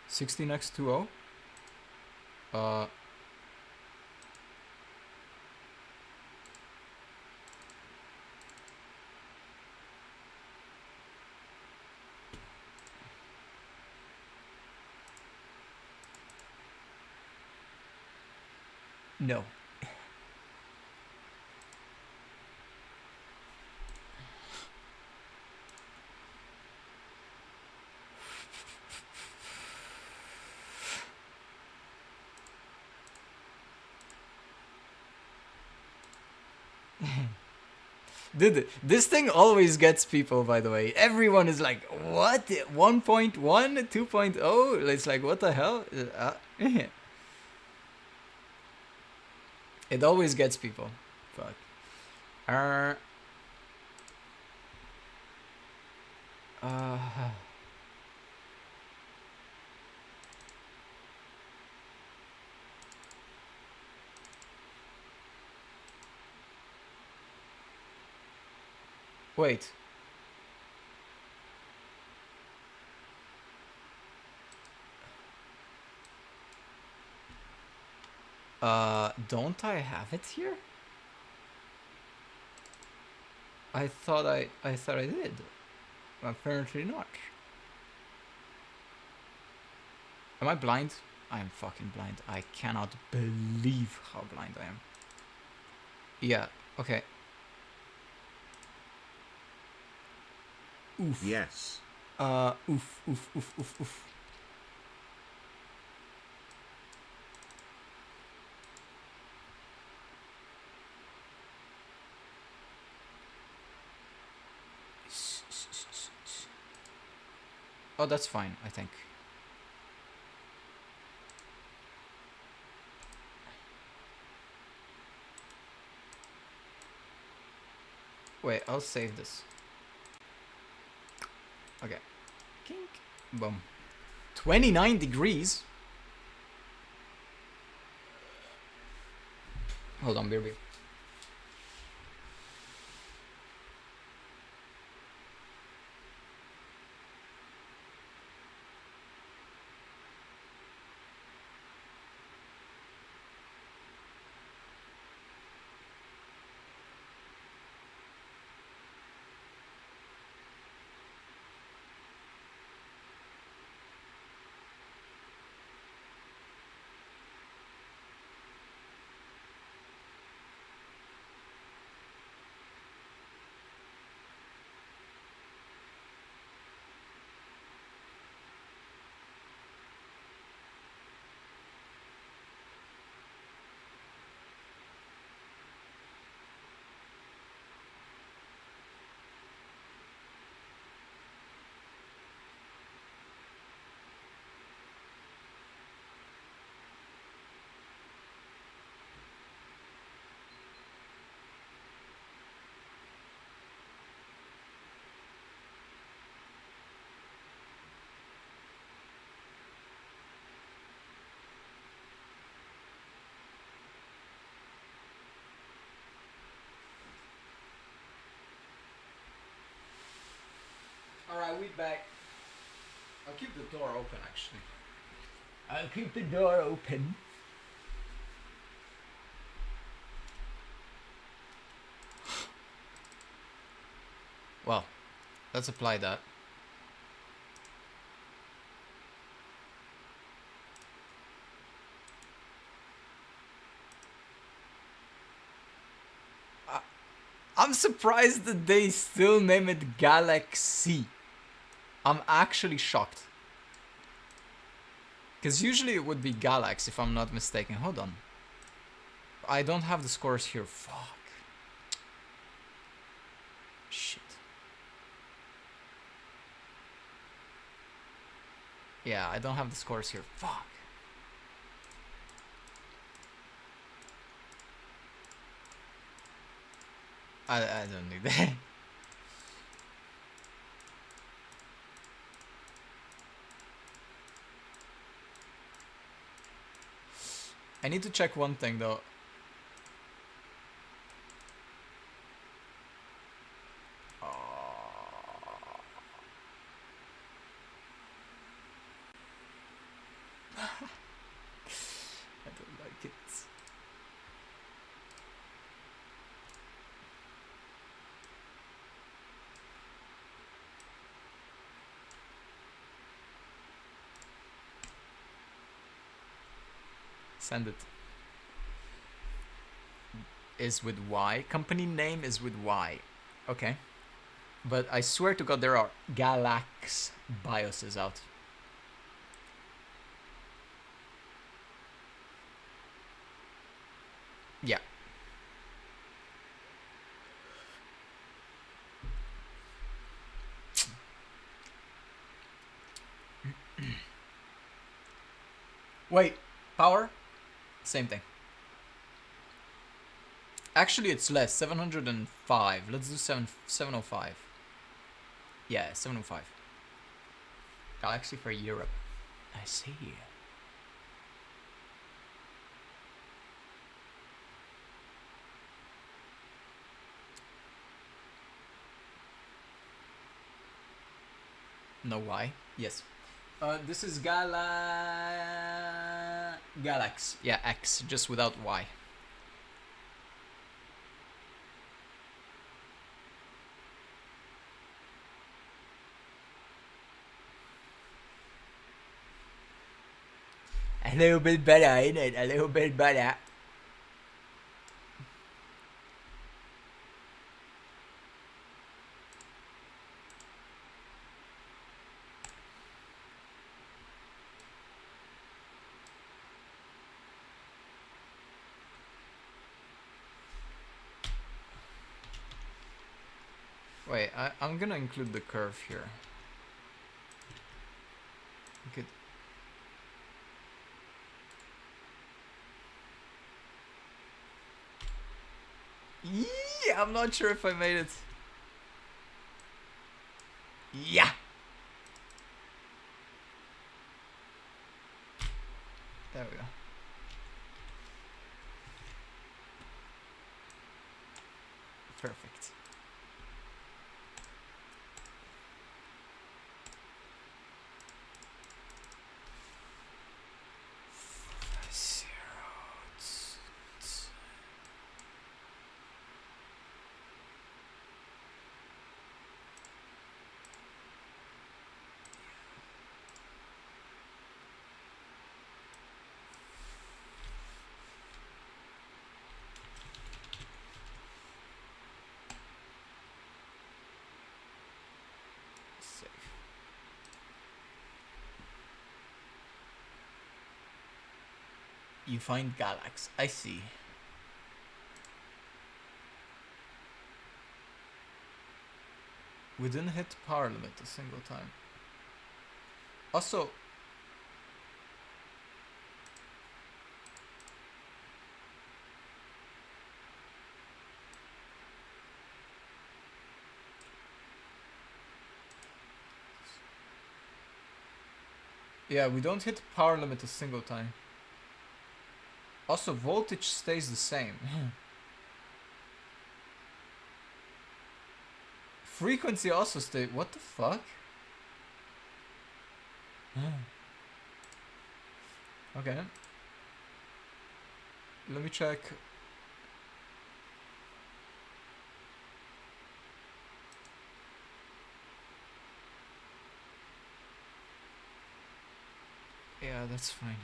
Speaker 1: (16x20). No. Dude, this thing always gets people, by the way. Everyone is like, what? 1.1? 2.0? It's like, what the hell? It always gets people. Fuck. Wait. Don't I have it here? I thought I did. Apparently not. Am I blind? I am fucking blind. I cannot believe how blind I am. Yeah, okay. Oof.
Speaker 2: Yes.
Speaker 1: Oof, oof, oof, oof, oof. Oh, that's fine, I think. Wait, I'll save this. Okay. Kink. Boom. 29 degrees? Hold on, baby. Alright, we back. I'll keep the door open, actually. I'll keep the door open. Well, let's apply that. I'm surprised that they still name it GALAX. I'm actually shocked. Because usually it would be GALAX if I'm not mistaken. Hold on. I don't have the scores here. Fuck. Shit. Yeah, I don't have the scores here. Fuck. I don't need that. I need to check one thing though. I don't like it. Send it. Is with Y. Company name is with Y. Okay. But I swear to God there are GALAX BIOSes out. Yeah. Wait, power? Same thing. Actually, it's less. 705. Let's do 705. Yeah, 705. Galaxy for Europe. I see. No Y? Yes. This is GALAX. Yeah, X, just without Y. A little bit better, ain't it? A little bit better. Wait, I'm gonna include the curve here. Good. Yeah, I'm not sure if I made it. Yeah. There we go. Perfect. Save. You find GALAX. I see. We didn't hit power limit a single time. Also, yeah, we don't hit power limit a single time. Also, voltage stays the same. Frequency also stays. What the fuck? Okay. Let me check. Yeah, that's fine.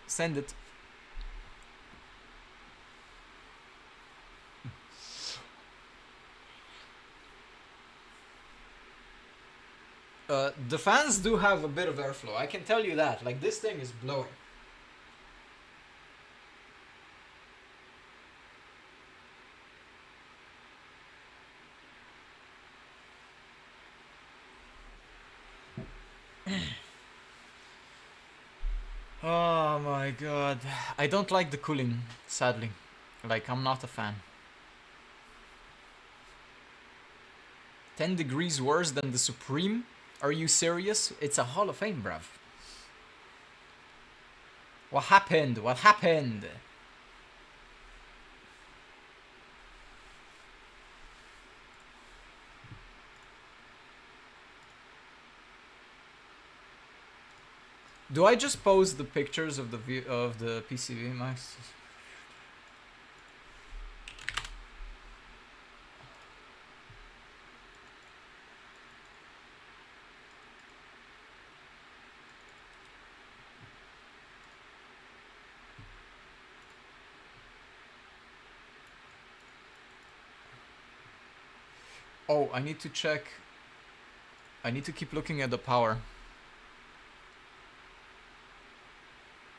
Speaker 1: Send it. The fans do have a bit of airflow. I can tell you that. Like, this thing is blowing. Oh my god. I don't like the cooling, sadly. Like, I'm not a fan. 10 degrees worse than the Supreme? Are you serious? It's a Hall of Fame, bruv. What happened? What happened? Do I just post the pictures of the PCB, Max? Oh, I need to check. I need to keep looking at the power.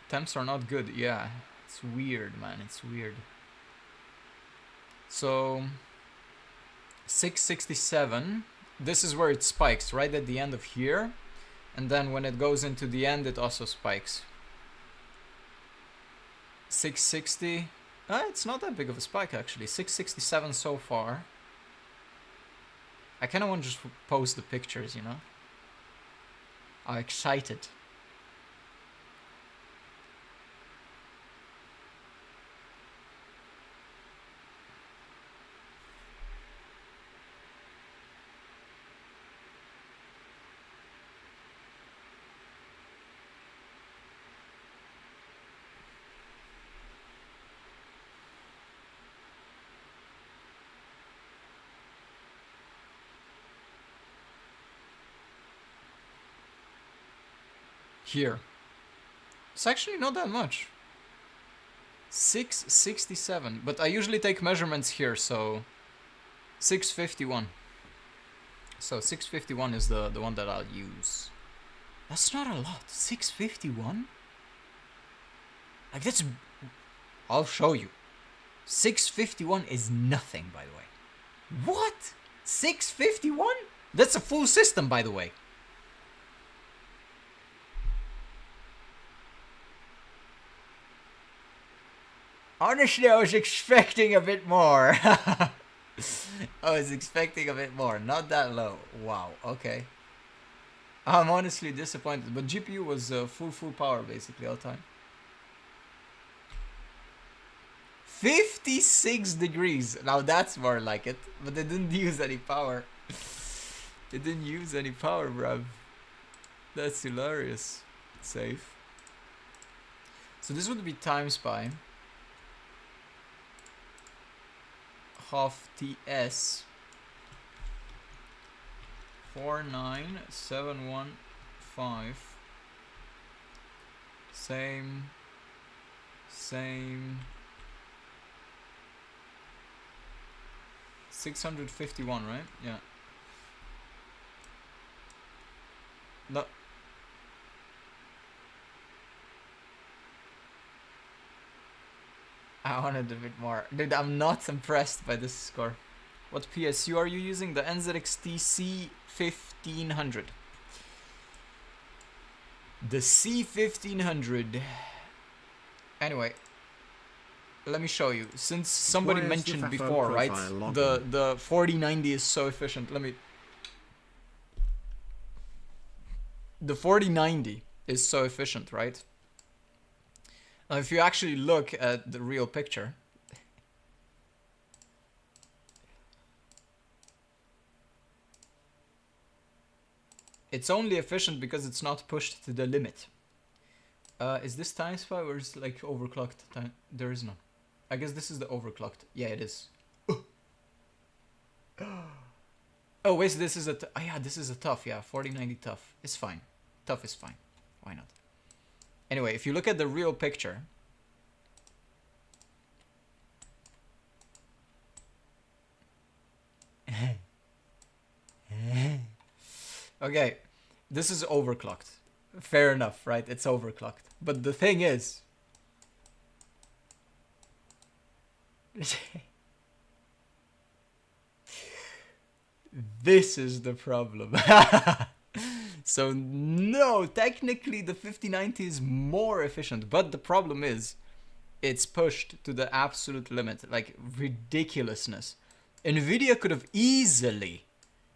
Speaker 1: Temps are not good. Yeah, it's weird, man. It's weird. So 667. This is where it spikes, right at the end of here. And then when it goes into the end, it also spikes. 660. It's not that big of a spike, actually. 667 so far. I kind of want to just post the pictures, you know? I'm excited. here. It's actually not that much. 667, but I usually take measurements here, so 651. So 651 is the one that I'll use. That's not a lot. 651? Like that's... I'll show you. 651 is nothing, by the way. What? 651? That's a full system, by the way. Honestly, I was expecting a bit more. I was expecting a bit more. Not that low. Wow, okay. I'm honestly disappointed. But GPU was full power basically all the time. 56 degrees. Now that's more like it. But they didn't use any power. They didn't use any power, bruv. That's hilarious. Safe. So this would be times by HOF TS 49715. Same 651, right? Yeah. No. I wanted a bit more. Dude, I'm not impressed by this score. What PSU are you using? The NZXT C1500. The C1500. Anyway, let me show you. Since somebody mentioned before, right? The 4090 is so efficient. The 4090 is so efficient, right? Now, if you actually look at the real picture, it's only efficient because it's not pushed to the limit. Is this times 5 or is it like overclocked time? There is none. I guess this is the overclocked. Yeah, it is. Oh wait, this is a yeah, this is a tough. Yeah, 4090 tough. It's fine. Tough is fine. Why not? Anyway, if you look at the real picture, okay, this is overclocked. Fair enough, right? It's overclocked. But the thing is, this is the problem. So no, technically the 5090 is more efficient, but the problem is it's pushed to the absolute limit, like ridiculousness. Nvidia could have easily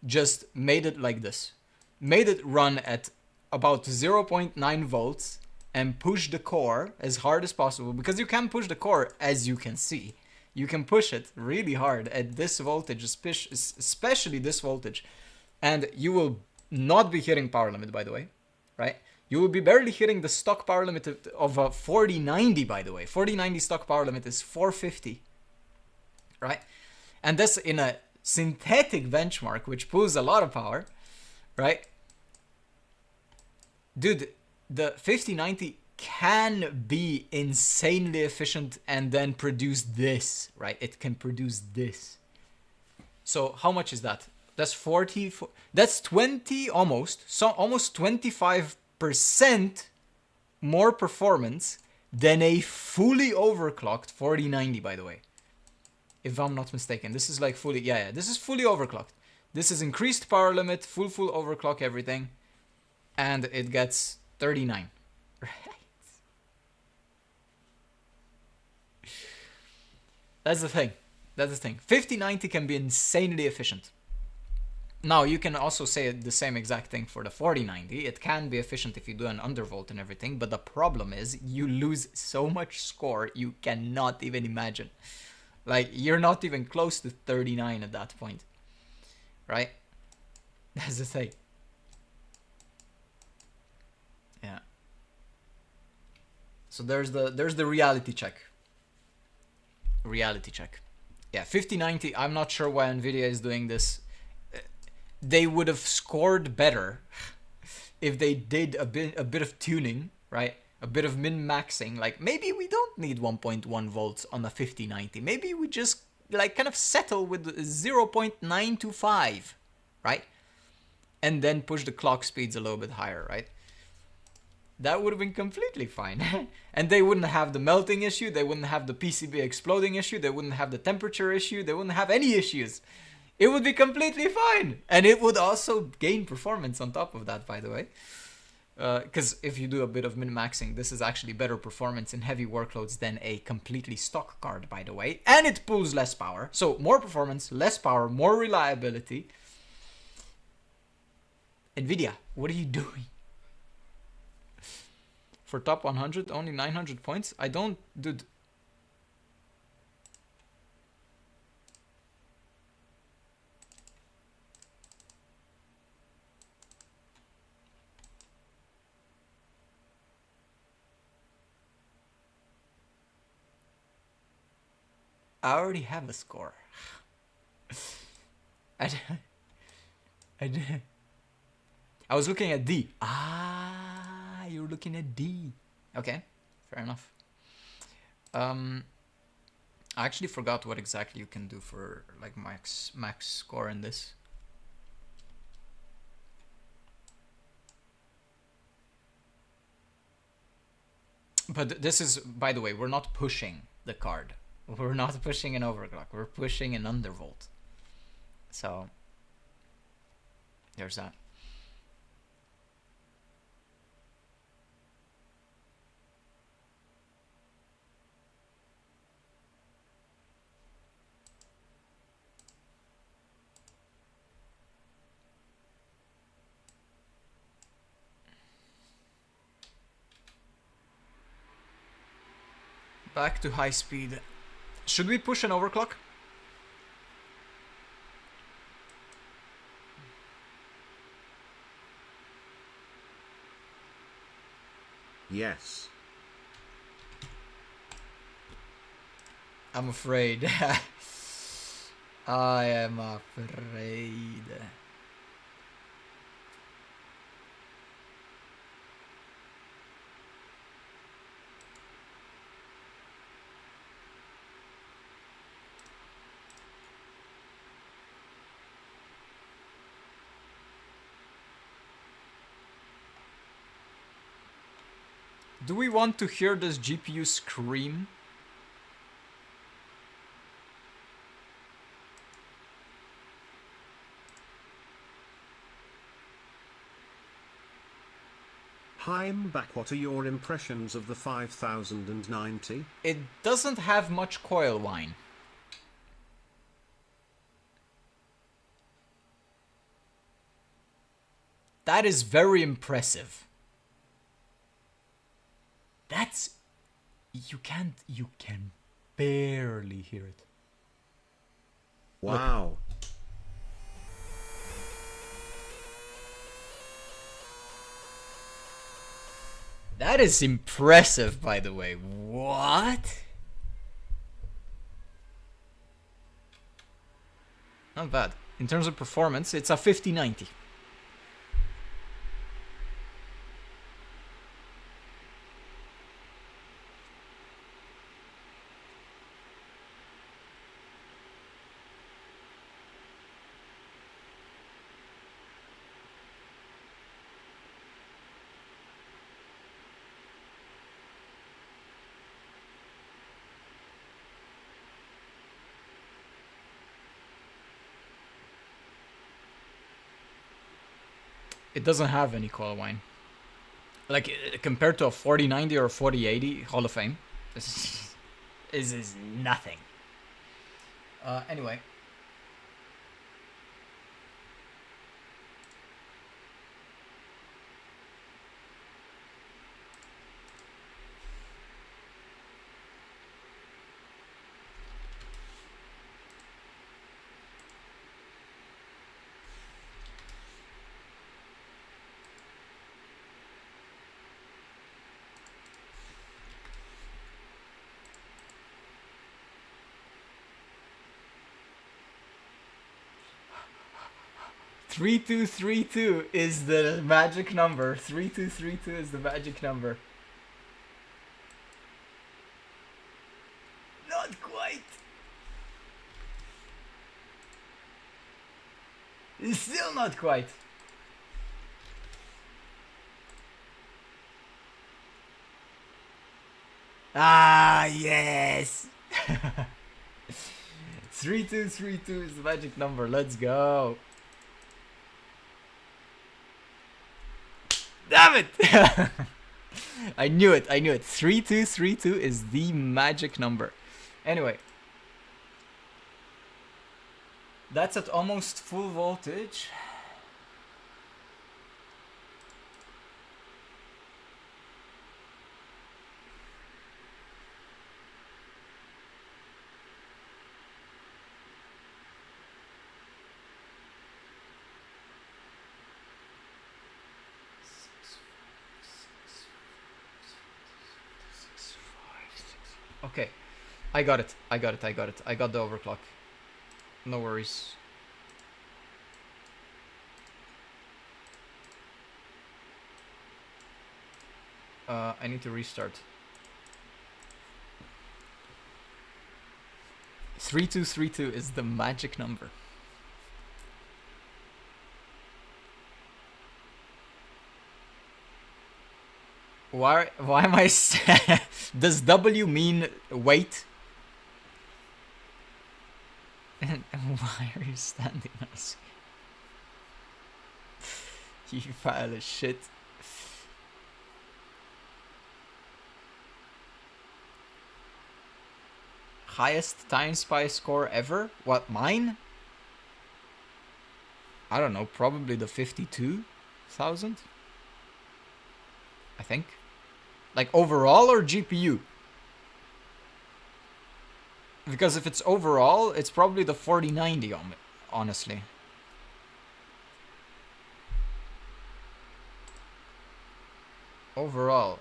Speaker 1: just made it like this, made it run at about 0.9 volts and push the core as hard as possible, because you can push the core, as you can see. You can push it really hard at this voltage, especially this voltage, and you will not be hitting power limit, by the way, right? You will be barely hitting the stock power limit of a 4090, by the way. 4090 stock power limit is 450, right? And that's in a synthetic benchmark, which pulls a lot of power, right? Dude, the 5090 can be insanely efficient and then produce this, right? It can produce this. So how much is that? That's 40, that's 20 almost, so almost 25% more performance than a fully overclocked 4090, by the way. If I'm not mistaken, this is like fully, yeah, this is fully overclocked. This is increased power limit, full overclock, everything. And it gets 39, right? That's the thing. That's the thing. 5090 can be insanely efficient. Now, you can also say the same exact thing for the 4090. It can be efficient if you do an undervolt and everything, but the problem is you lose so much score you cannot even imagine. Like, you're not even close to 39 at that point, right? That's the thing. Yeah. So there's the reality check. Reality check. Yeah, 5090, I'm not sure why Nvidia is doing this. They would have scored better if they did a bit of tuning, right? A bit of min-maxing, like maybe we don't need 1.1 volts on a 5090. Maybe we just like kind of settle with 0.925, right? And then push the clock speeds a little bit higher, right? That would have been completely fine. And they wouldn't have the melting issue, they wouldn't have the PCB exploding issue, they wouldn't have the temperature issue, they wouldn't have any issues. It would be completely fine. And it would also gain performance on top of that, by the way. Because if you do a bit of min-maxing, this is actually better performance in heavy workloads than a completely stock card, by the way. And it pulls less power. So more performance, less power, more reliability. NVIDIA, what are you doing? For top 100, only 900 points? I don't... Dude. I already have a score. I was looking at D. Ah, you're looking at D. Okay, fair enough. I actually forgot what exactly you can do for like max score in this. But this is, by the way, we're not pushing the card. We're not pushing an overclock. We're pushing an undervolt. So there's that. Back to high speed. Should we push an overclock?
Speaker 2: Yes.
Speaker 1: I'm afraid. I am afraid. Do we want to hear this GPU scream?
Speaker 2: Hi, I'm back. What are your impressions of the 5090?
Speaker 1: It doesn't have much coil whine. That is very impressive. That's... You can barely hear it.
Speaker 2: Wow.
Speaker 1: Look. That is impressive, by the way. What? Not bad. In terms of performance, it's a 5090. It doesn't have any coil whine. Like, compared to a 4090 or a 4080 Hall of Fame, this is nothing. Anyway. 3232 is the magic number. 3232 is the magic number. Not quite. It's still not quite. Ah, yes. 3232 is the magic number. Let's go. Damn it! I knew it. 3232 is the magic number. Anyway. That's at almost full voltage. Okay, I got it. I got the overclock. No worries. I need to restart. 3232 is the magic number. Why am I does W mean wait? And why are you standing on us? You pile of shit. Highest time spy score ever? What, mine? I don't know, probably the 52,000? I think. Like overall or GPU? Because if it's overall, it's probably the 4090 on it, honestly. Overall.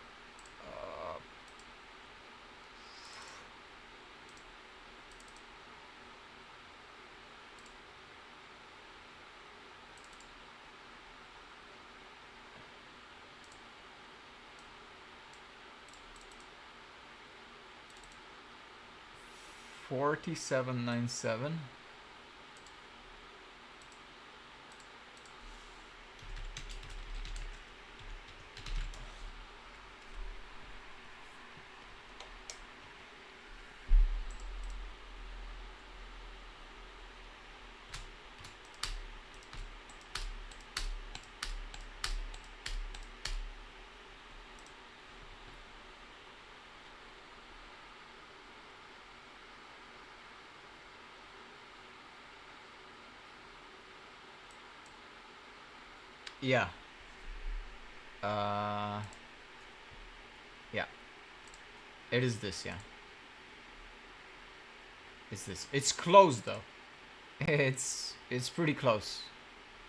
Speaker 1: 4797. Yeah. Yeah. It is this, yeah. It's this. It's close though. It's pretty close.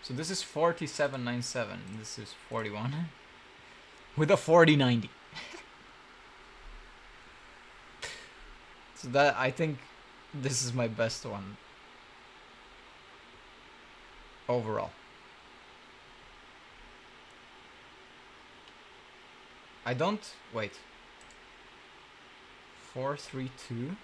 Speaker 1: So this is 4797. This is 41. With a 4090. So that, I think this is my best one. Overall. I don't... Wait. 432.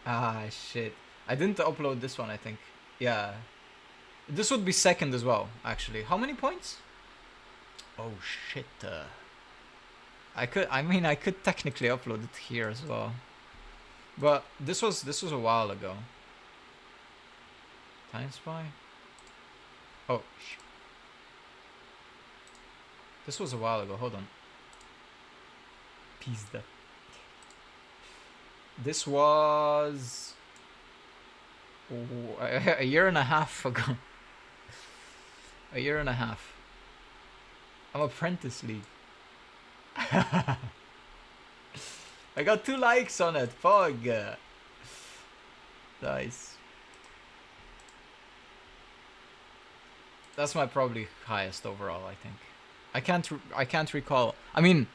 Speaker 1: Ah, shit. I didn't upload this one, I think. Yeah. This would be second as well, actually. How many points? Oh, shit. I could technically upload it here as well. But this was a while ago. Time spy? Oh, this was a while ago. Hold on. Pizda. This was a year and a half ago. A year and a half. I'm Apprentice League. I got 2 likes on it. Fog. Nice. That's my probably highest overall, I think. I can't recall. I mean,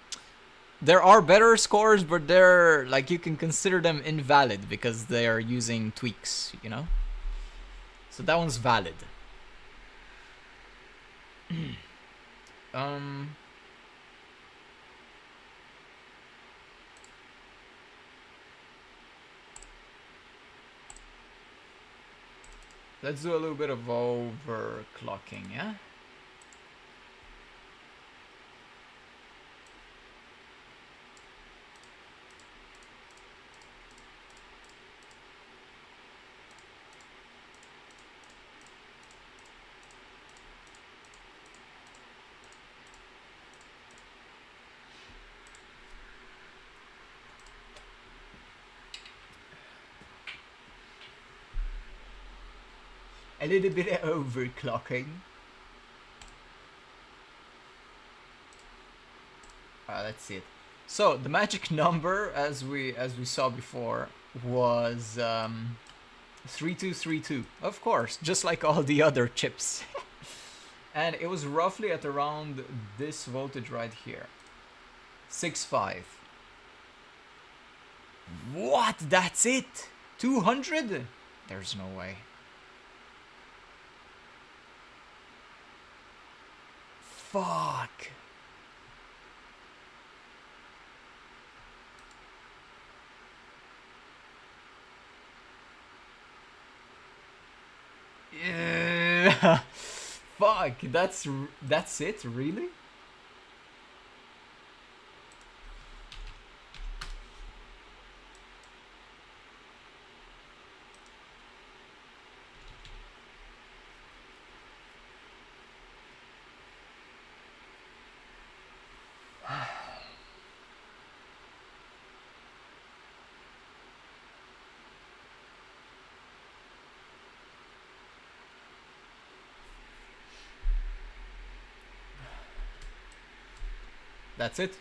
Speaker 1: There are better scores, but they're like you can consider them invalid because they are using tweaks, you know. So that one's valid. um. Let's do a little bit of overclocking, yeah? A little bit of overclocking. Let's see it. So the magic number, as we saw before, was 3232. Of course, just like all the other chips. And it was roughly at around this voltage right here. 6.5. What? That's it? 200? There's no way. Fuck. Yeah. Fuck, that's it, really? That's it.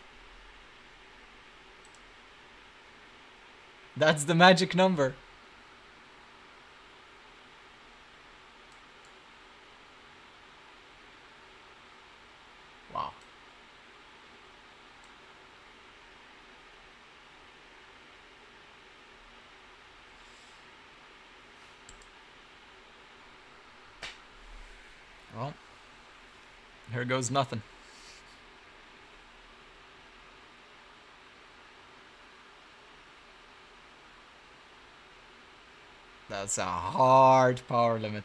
Speaker 1: That's the magic number. Wow. Well, here goes nothing. That's a hard power limit.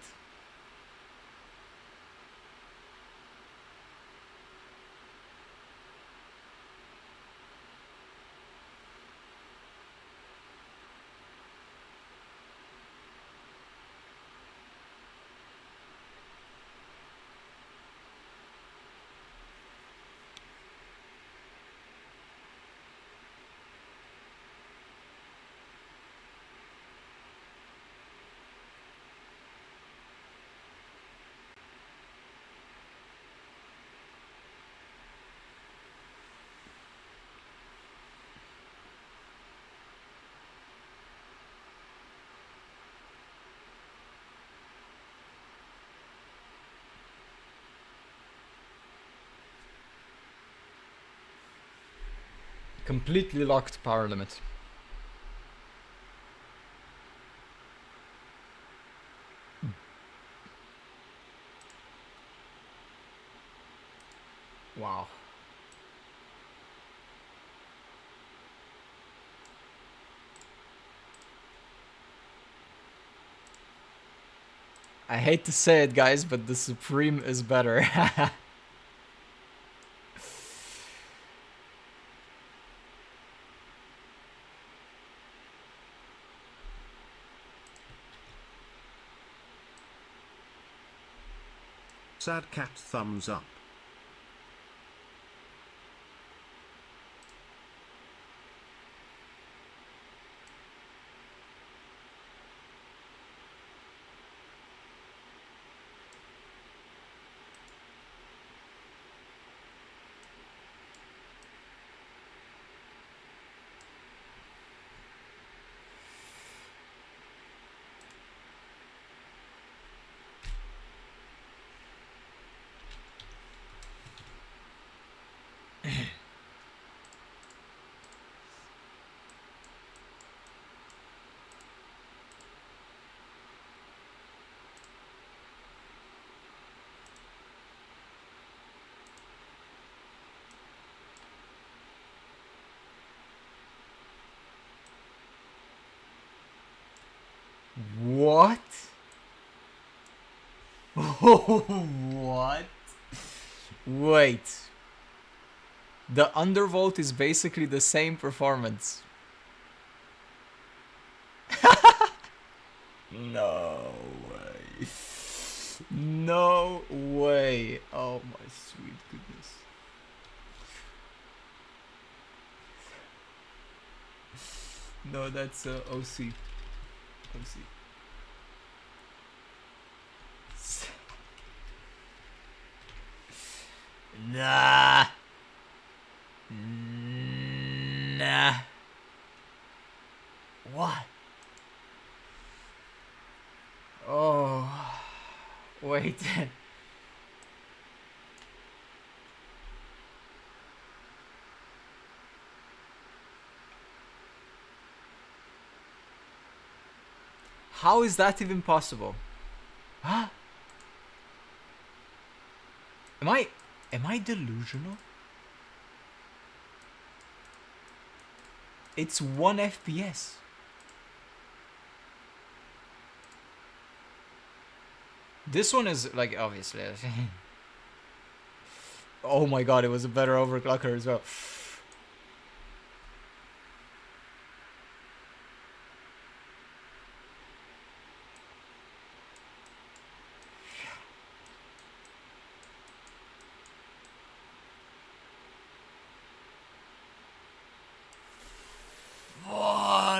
Speaker 1: Completely locked power limit. Wow. I hate to say it, guys, but the Supreme is better.
Speaker 2: Sad cat thumbs up.
Speaker 1: What? Wait. The undervolt is basically the same performance. No way. No way. Oh my sweet goodness. No, that's OC. OC. Nah. Nah. What? Oh. Wait. How is that even possible? Huh? Am I delusional? It's 1 FPS. This one is like obviously. Oh my god, it was a better overclocker as well.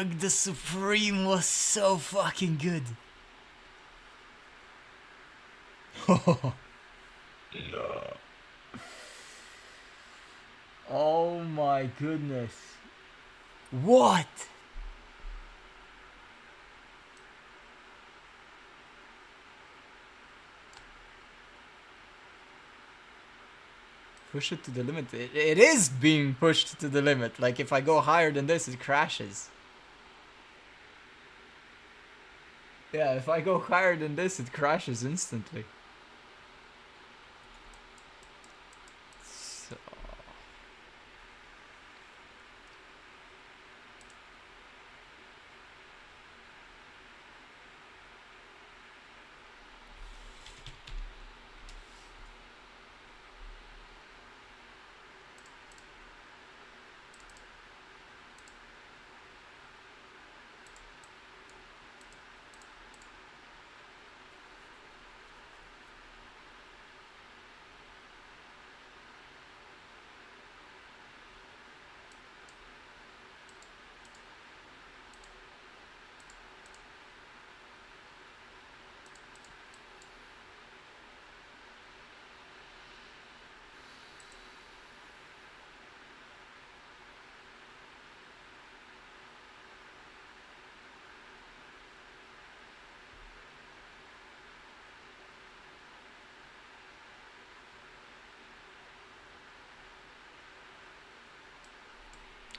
Speaker 1: Fuck, the Supreme was so fucking good. No. Oh my goodness. What? Push it to the limit. It is being pushed to the limit. Like if I go higher than this, it crashes. Yeah, if I go higher than this, it crashes instantly. So...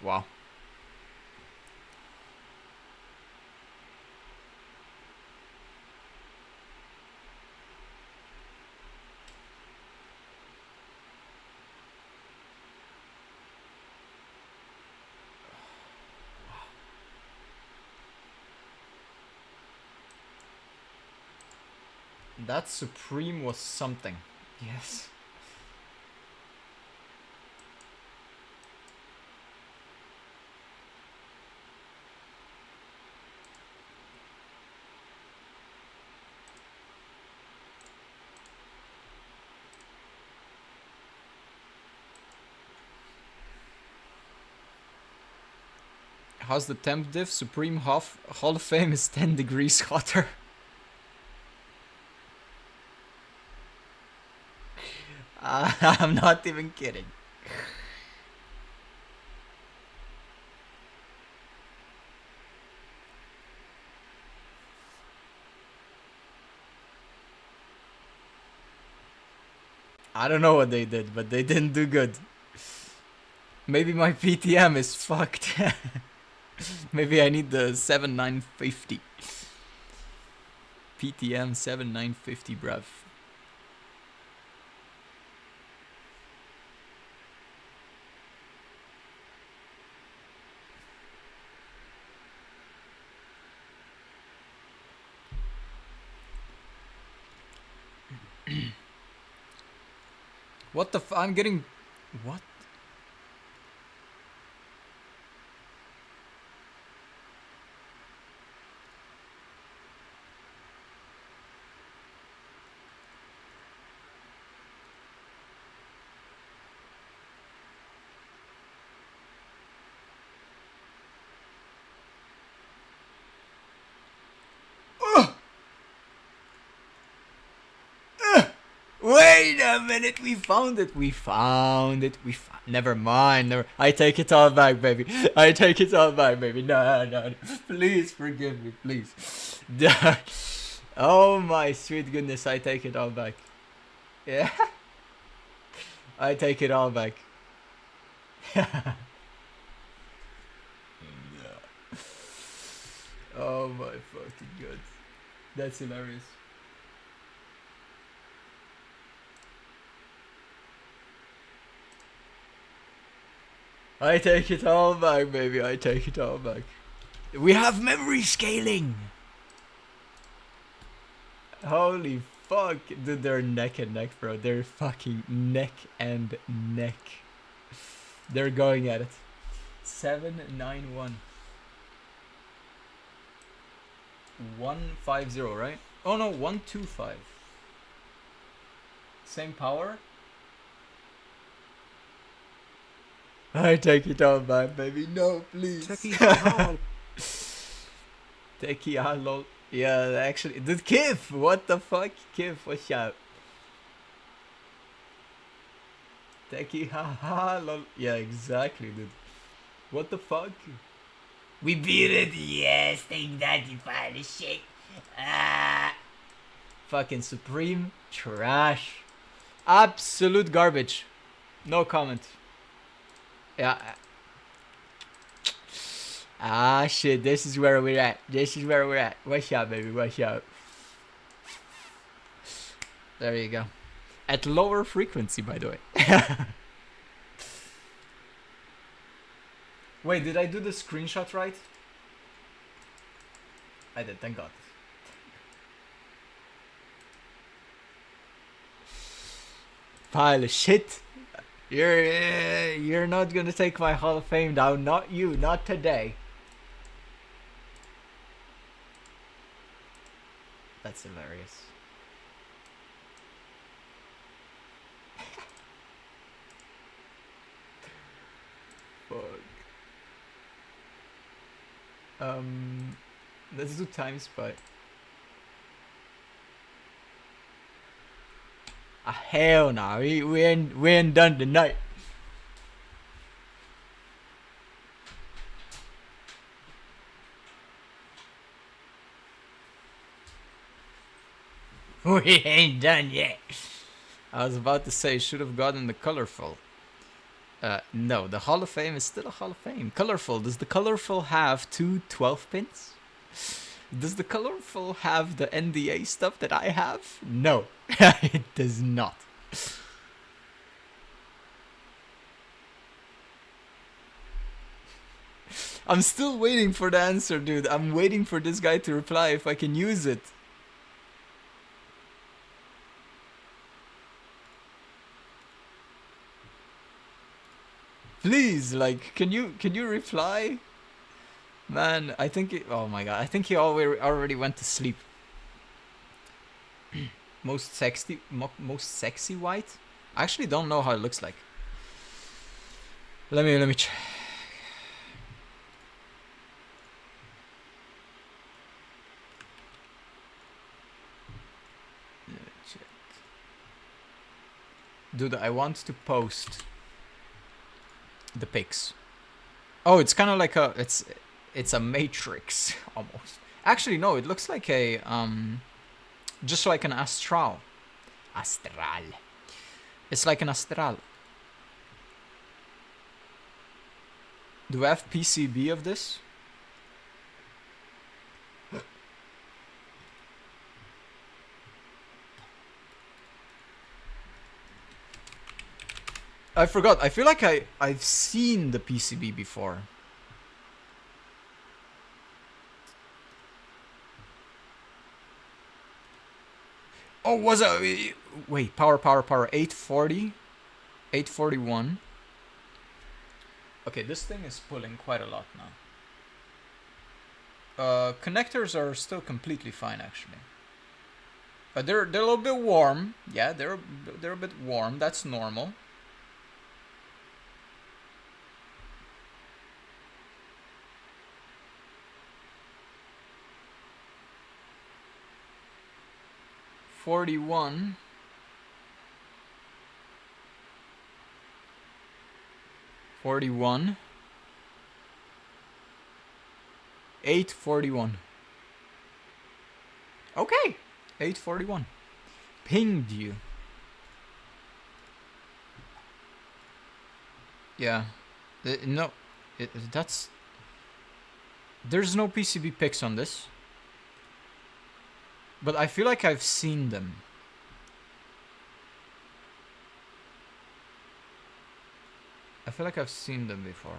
Speaker 1: Wow. That Supreme was something. Yes. How's the temp diff? Supreme HOF Hall of Fame is 10 degrees hotter. I'm not even kidding. I don't know what they did, but they didn't do good. Maybe my PTM is fucked. Maybe I need the 7950. PTM 7950, bruv. What the I'm getting... What? Wait a minute, we found it. We found it. Never mind. Never. I take it all back, baby. I take it all back, baby. No, no, no. Please forgive me, please. Oh my sweet goodness, I take it all back. Yeah. I take it all back. Oh my fucking god. That's hilarious. I take it all back, baby. I take it all back. We have memory scaling. Holy fuck. Dude, they're neck and neck, bro. They're fucking neck and neck. They're going at it. 791. 150, right? Oh no, 125. Same power? I take it all back, baby. No, please. Techie lol. Yeah, actually. Dude, Kif! What the fuck? Kif, what's up? Techie haha lol. Yeah, exactly, dude. What the fuck? We beat it! Yes, take that, you pile of shit. Ah. Fucking Supreme trash. Absolute garbage. No comment. Yeah. Ah shit, this is where we're at. This is where we're at. Watch out, baby, watch out. There you go. At lower frequency, by the way. Wait, did I do the screenshot right? I did, thank god. Pile of shit. You're not gonna take my Hall of Fame down. Not you. Not today. That's hilarious. Fuck. Let's do times by. Ah, hell no, we ain't done tonight. We ain't done yet. I was about to say, should have gotten the colorful. No, the Hall of Fame is still a Hall of Fame. Colorful. Does the colorful have two 12 pins? Does the colorful have the NDA stuff that I have? No, it does not. I'm still waiting for the answer, dude. I'm waiting for this guy to reply if I can use it. Please, like, can you reply? Man, I think oh my god, I think he already went to sleep. Most sexy white? I actually don't know how it looks like. Let me check. Dude, I want to post the pics. Oh, it's kind of like a it's a matrix almost. Actually, no, it looks like a just like an astral. Astral. It's like an astral. Do I have PCB of this? I forgot. I feel like I've seen the PCB before. Oh, was wait, power, 840, 841. Okay, this thing is pulling quite a lot now. Connectors are still completely fine, actually. They're a little bit warm. Yeah, they're a bit warm. That's normal. $41. 41. 841. Okay, 841. Pinged you. Yeah. No, that's... There's no PCB pics on this. But I feel like I've seen them. I feel like I've seen them before.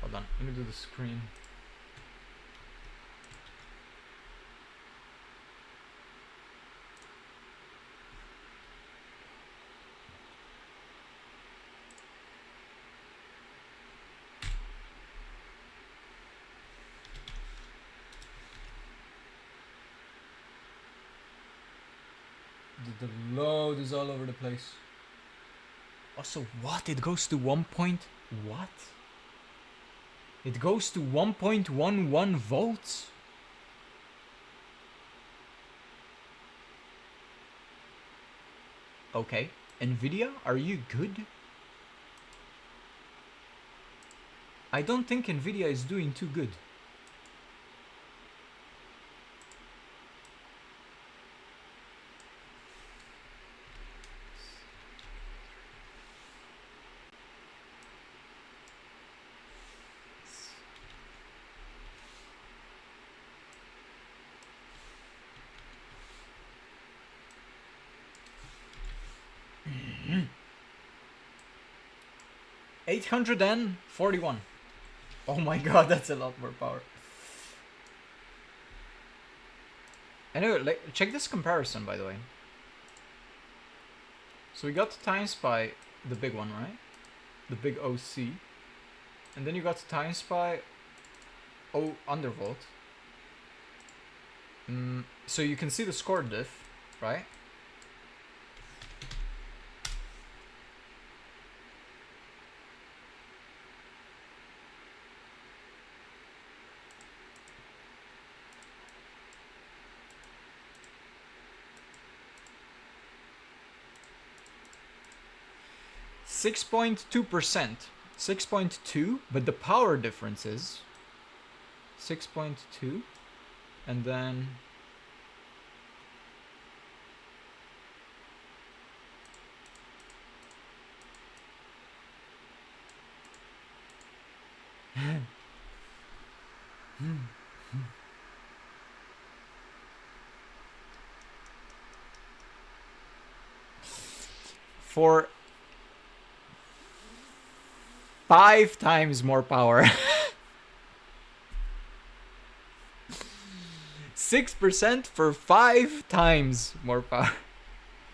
Speaker 1: Hold on, let me do the screen. The load is all over the place. Also, what? It goes to 1 point... What? It goes to 1.11 volts? Okay. Nvidia, are you good? I don't think Nvidia is doing too good. $841. Oh my god, that's a lot more power. Anyway, check this comparison, by the way. So we got times by the big one, right? The big OC. And then you got times by undervolt. So you can see the score diff, right? .2%. 6.2, but the power difference is 6.2, and then for 5 times more power. 6% for 5 times more power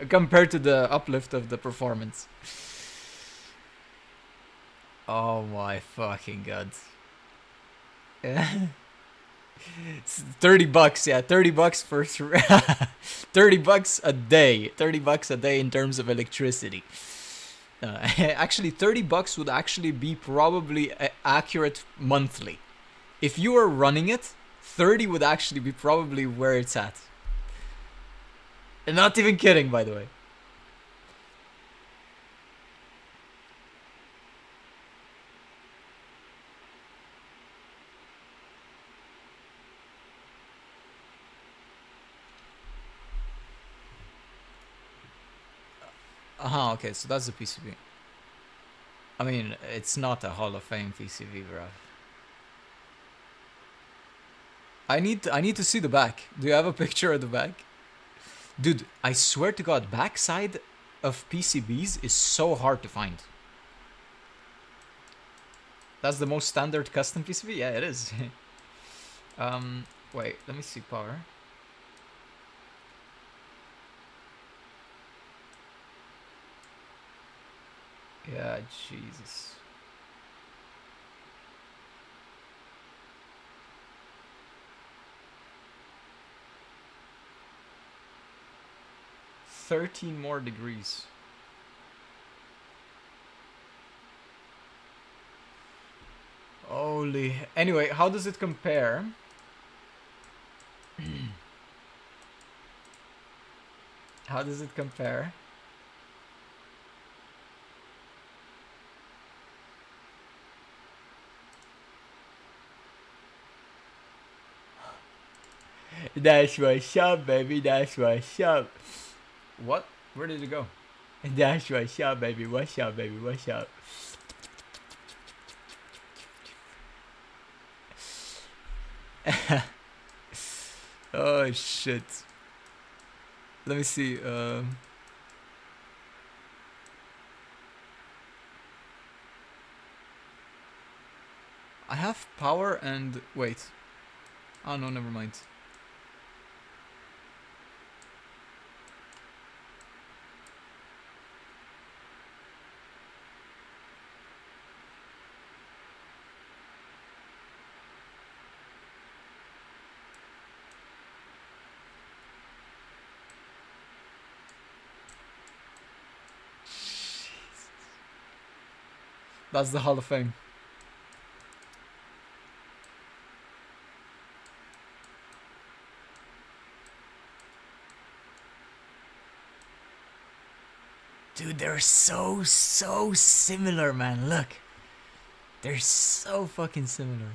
Speaker 1: compared to the uplift of the performance. Oh my fucking god. It's $30, yeah, $30 for 30 bucks a day. 30 bucks a day in terms of electricity. Actually, $30 would actually be probably accurate monthly. If you were running it, 30 would actually be probably where it's at. And not even kidding, by the way. Okay, so that's the PCB. I mean, it's not a Hall of Fame PCB, bro. I need to see the back. Do you have a picture of the back? Dude, I swear to God, backside of PCBs is so hard to find. That's the most standard custom PCB? Yeah, it is. Wait, let me see power. Yeah, Jesus. $13 more degrees. Holy. Anyway, how does it compare? How does it compare? That's what's up, baby. That's what's up. What? Where did it go? That's what's up, baby. What's up, baby? What's up? Oh shit. Let me see. I have power and wait. Oh no, never mind. That's the Hall of Fame. Dude, they're so similar, man. Look. They're so fucking similar.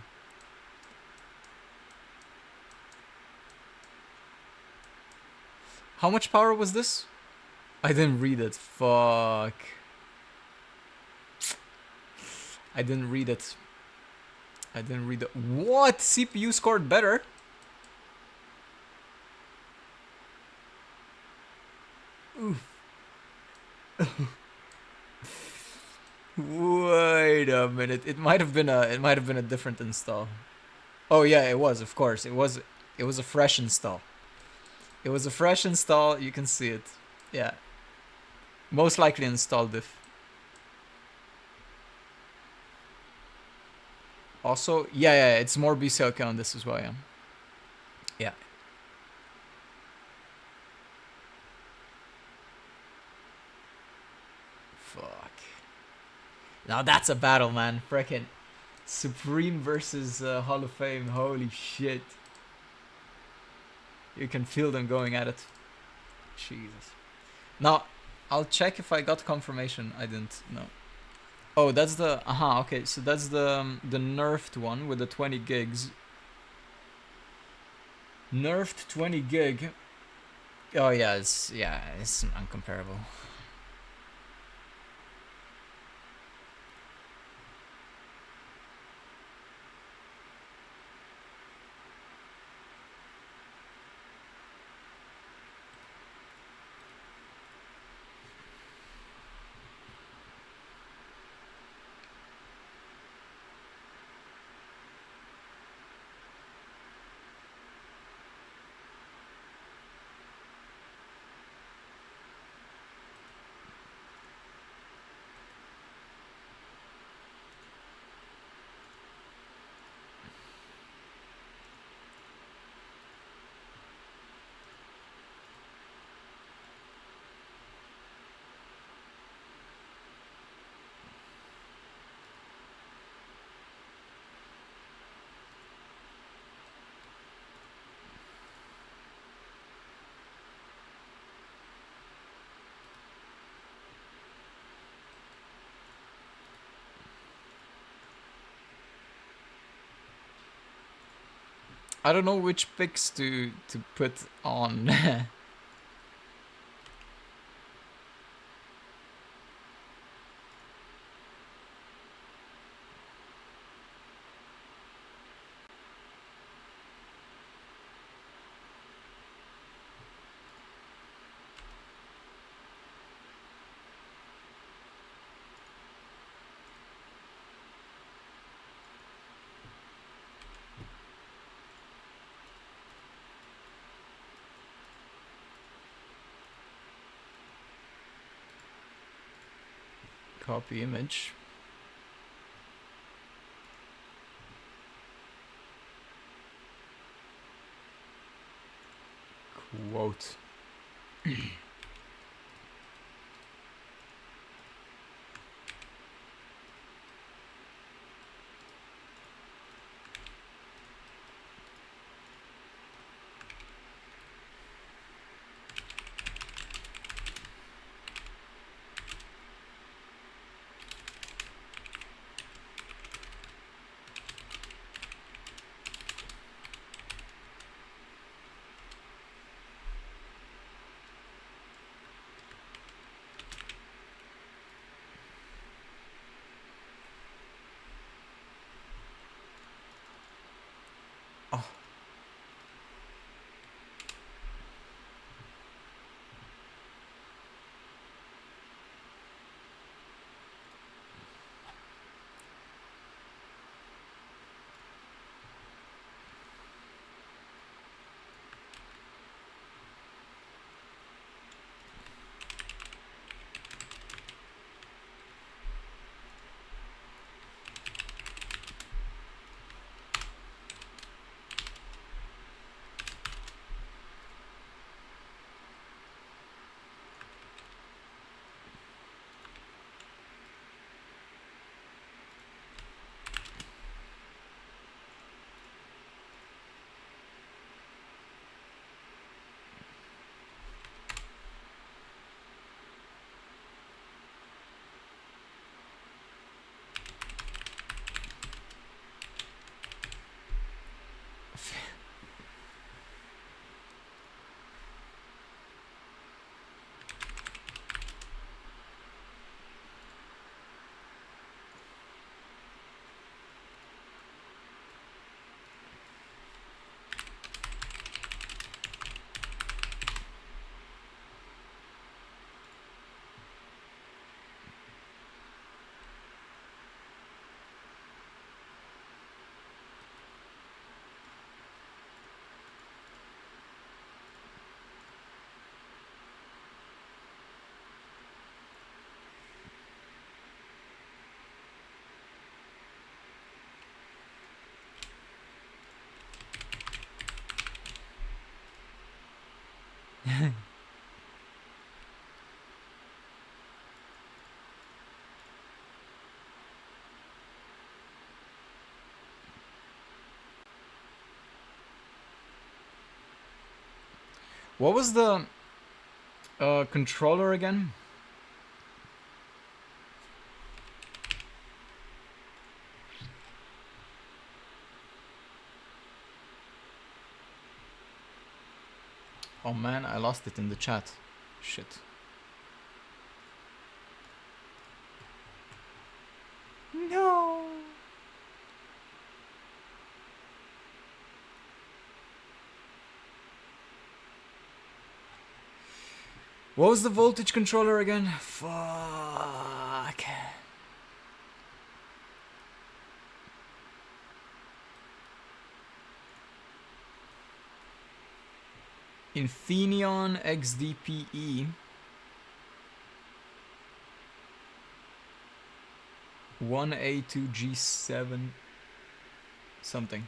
Speaker 1: How much power was this? I didn't read it. Fuck. I didn't read it. I didn't read it. What? CPU scored better? Oof. Wait a minute. It might have been a different install. Oh yeah, it was, of course. It was a fresh install. It was a fresh install, you can see it. Yeah. Most likely installed diff. Also, yeah, it's more BCLK on this as well, yeah. Yeah. Fuck. Now that's a battle, man. Frickin' Supreme versus Hall of Fame. Holy shit. You can feel them going at it. Jesus. Now, I'll check if I got confirmation. I didn't. No. Oh, that's the... okay. So that's the nerfed one with the 20 gigs. Nerfed 20 gig. Oh, yeah. It's uncomparable. I don't know which pics to put on. Copy image. Quote. Oh. What was the controller again? Oh man, I lost it in the chat. Shit. No. What was the voltage controller again? Fuck. Infineon XDPE 1A2G7 something.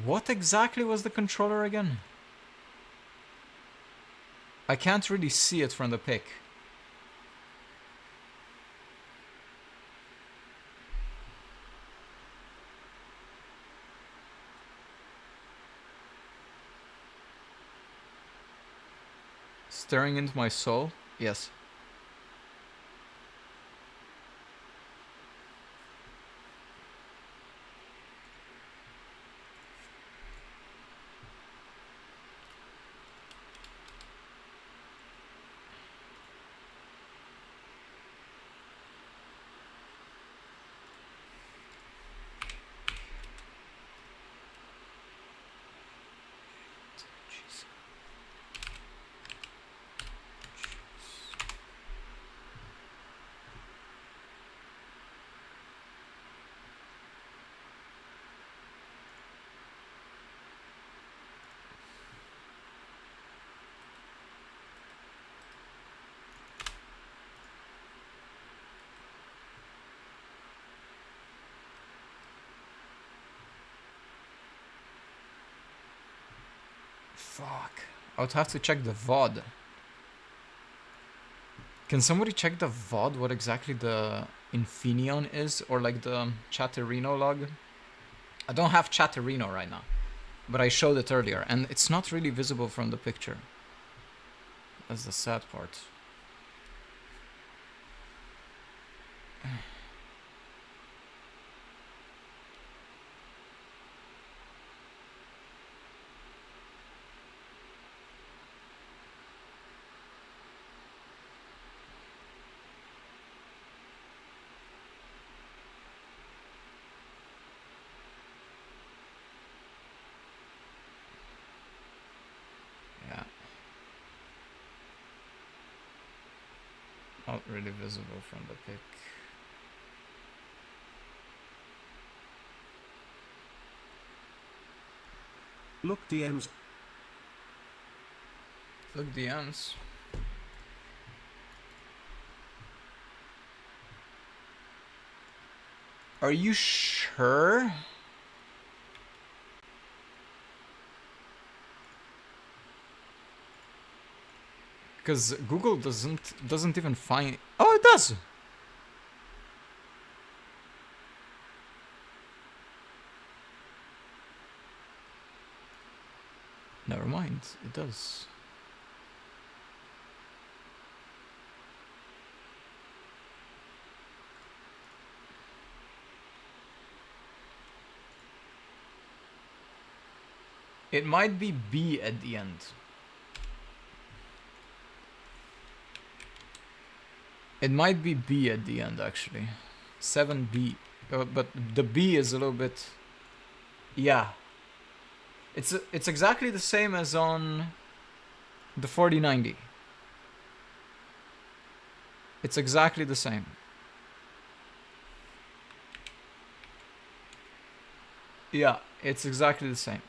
Speaker 1: What exactly was the controller again? I can't really see it from the pic. Staring into my soul? Yes. Fuck. I would have to check the VOD. Can somebody check the VOD, what exactly the Infineon is? Or like the Chatterino log? I don't have Chatterino right now. But I showed it earlier. And it's not really visible from the picture. That's the sad part. Not really visible from the pic.
Speaker 2: Look DMs.
Speaker 1: Look DMs. Are you sure? Because Google doesn't even find. Oh, it does. Never mind, it does. It might be B at the end. It might be B at the end, actually. 7B. But the B is a little bit... Yeah. It's exactly the same as on the 4090. It's exactly the same. Yeah, it's exactly the same.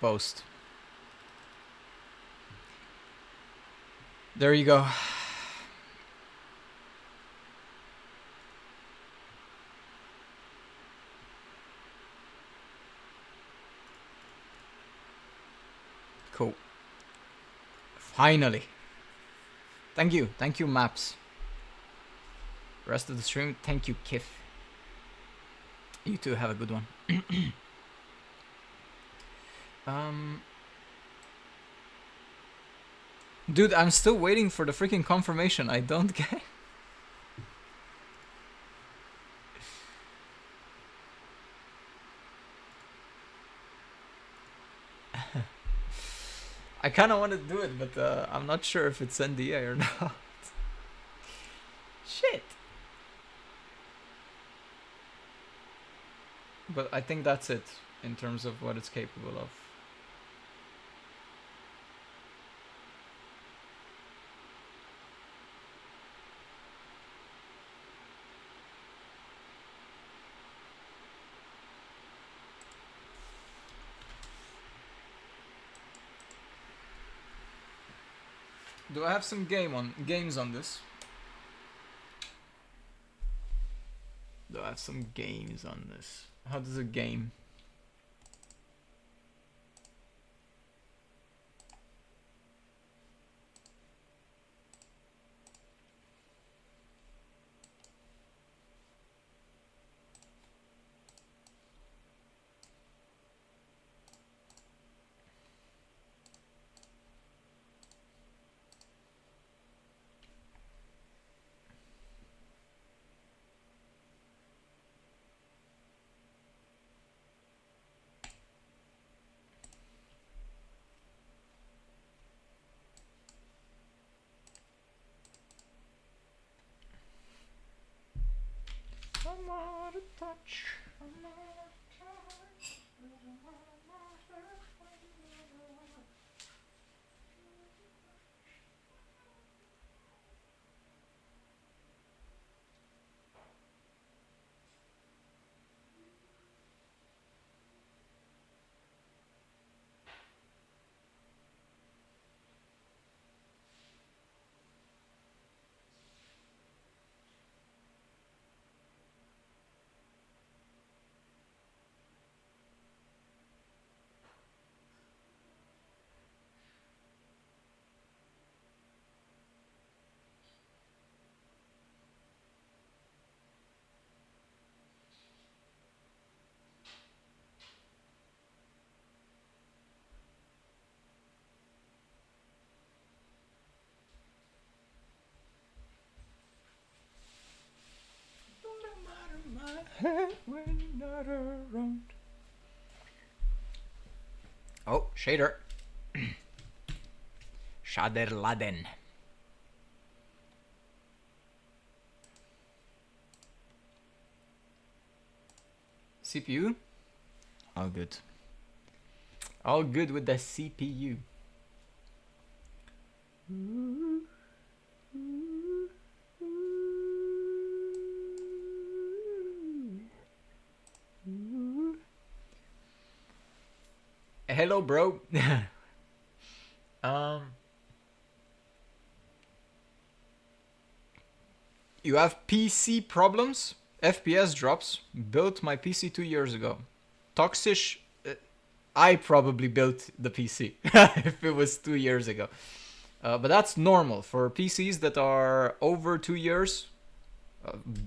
Speaker 1: Post. There you go. Cool. Finally. Thank you, Maps. Rest of the stream, thank you, Kif. You too, have a good one. Dude, I'm still waiting for the freaking confirmation. I don't get. I kind of want to do it, but I'm not sure if it's NDA or not. Shit. But I think that's it in terms of what it's capable of. Do I have some games on this? Do I have some games on this? How does a game? I'm out of touch. I'm out of touch. When you're not around. Oh, shader. Shader Laden. CPU? All good. All good with the CPU. Hello, bro. You have PC problems? FPS drops. Built my PC 2 years ago. Toxish. I probably built the PC if it was 2 years ago. But that's normal for PCs that are over 2 years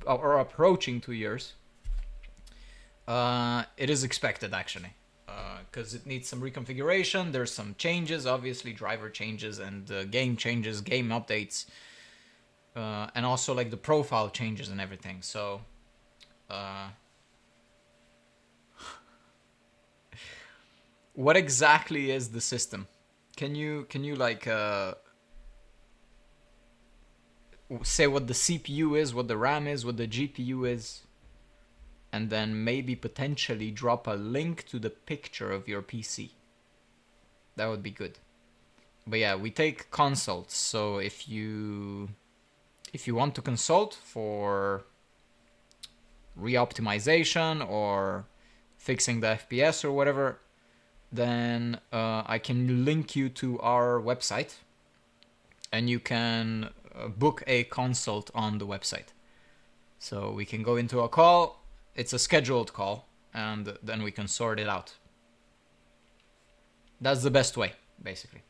Speaker 1: or approaching 2 years. It is expected actually. Because it needs some reconfiguration. There's some changes, obviously driver changes and game changes, game updates, and also like the profile changes and everything. So, what exactly is the system? Can you like say what the CPU is, what the RAM is, what the GPU is? And then maybe potentially drop a link to the picture of your PC. That would be good. But yeah, we take consults. So if you want to consult for re-optimization or fixing the FPS or whatever, then I can link you to our website and you can book a consult on the website. So we can go into a call. It's a scheduled call, and then we can sort it out. That's the best way, basically.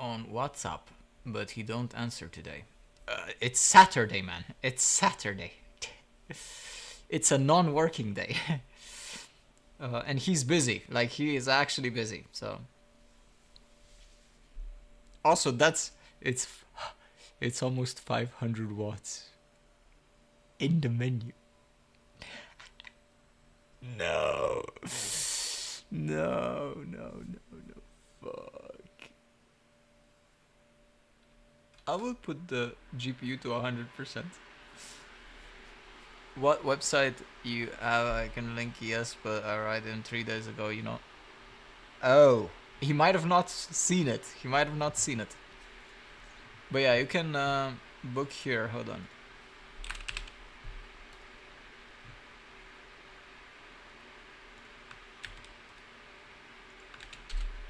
Speaker 1: On WhatsApp, but he don't answer today. It's Saturday, man. It's Saturday. It's a non-working day. And he's busy. Like, he is actually busy. So also it's almost 500 watts in the menu. No. No. Fuck. I will put the GPU to 100%. What website you have? I can link, yes, but I write in 3 days ago, you know. Oh, he might have not seen it. But yeah, you can book here. Hold on.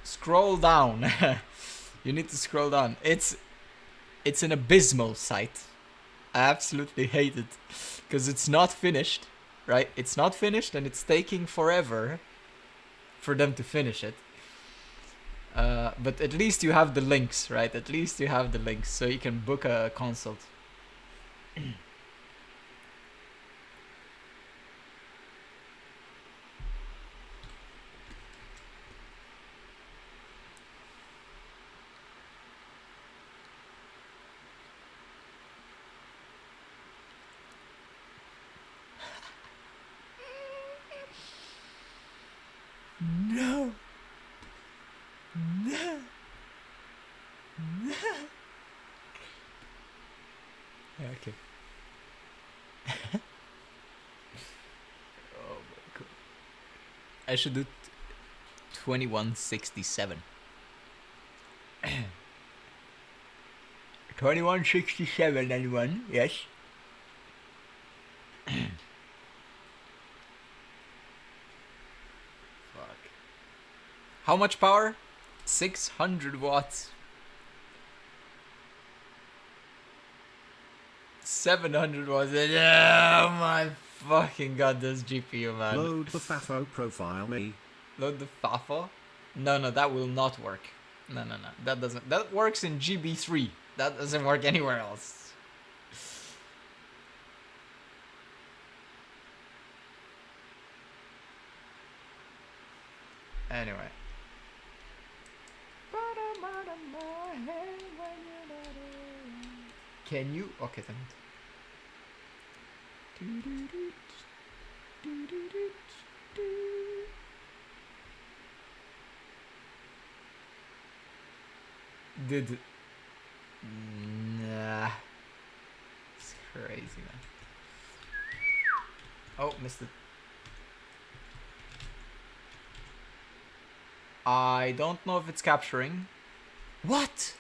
Speaker 1: Scroll down. You need to scroll down. It's an abysmal site. I absolutely hate it because it's not finished, right? It's not finished and it's taking forever for them to finish it. But at least you have the links, right? At least you have the links so you can book a consult. No. Yeah, okay. Oh my god. I should do 2167. 2167 anyone? Yes. Fuck. How much power? 600 watts. 700 watts. Oh my fucking god, this GPU, man.
Speaker 2: Load the FAFO profile me.
Speaker 1: Load the FAFO? No, that will not work. No. That doesn't. That works in GB3. That doesn't work anywhere else. Anyway. Can you? Okay, then. Dude. Nah. It's crazy, man. Oh, missed it. I don't know if it's capturing. What?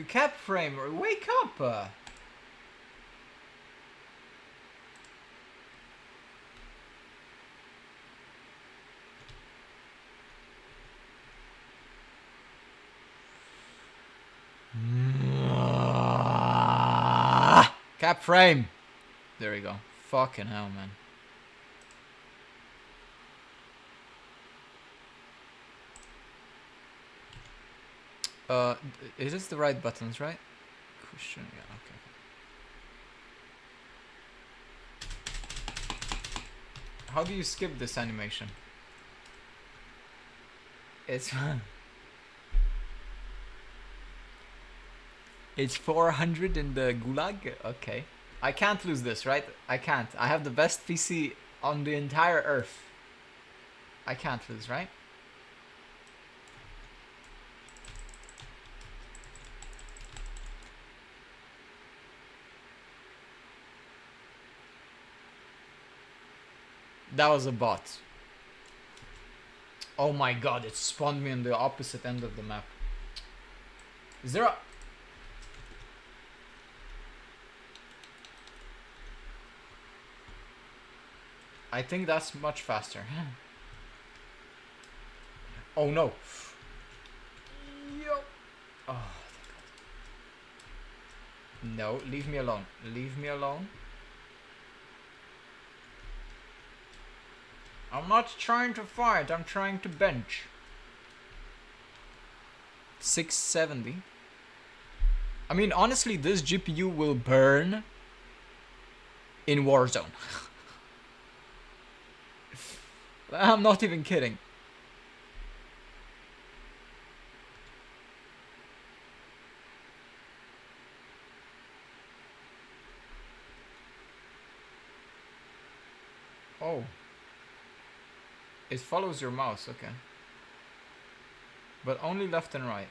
Speaker 1: Cap framer, wake up! Cap frame. There we go. Fucking hell, man. Is this the right buttons, right? Cushion, yeah, okay. How do you skip this animation? It's it's 400 in the gulag. Okay, I can't lose this, right? I can't. I have the best PC on the entire earth. I can't lose, right? That was a bot. Oh my god, it spawned me on the opposite end of the map. Is there a... I think that's much faster. Oh no. Yo. Oh. No, leave me alone. Leave me alone. I'm not trying to fight, I'm trying to bench. 670. I mean, honestly, this GPU will burn in Warzone. I'm not even kidding. Oh. It follows your mouse, okay. But only left and right.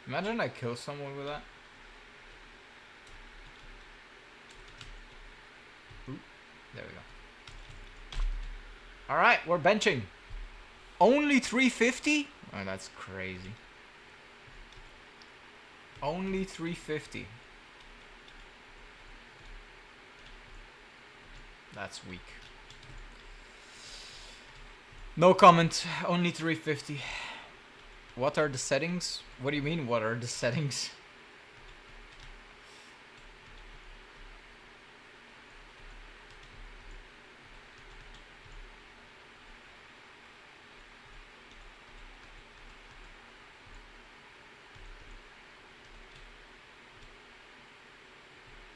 Speaker 1: Imagine I kill someone with that. Ooh, there we go. Alright, we're benching. Only 350? Oh, that's crazy. Only 350. That's weak. No comment. Only 350. What are the settings? What do you mean, what are the settings?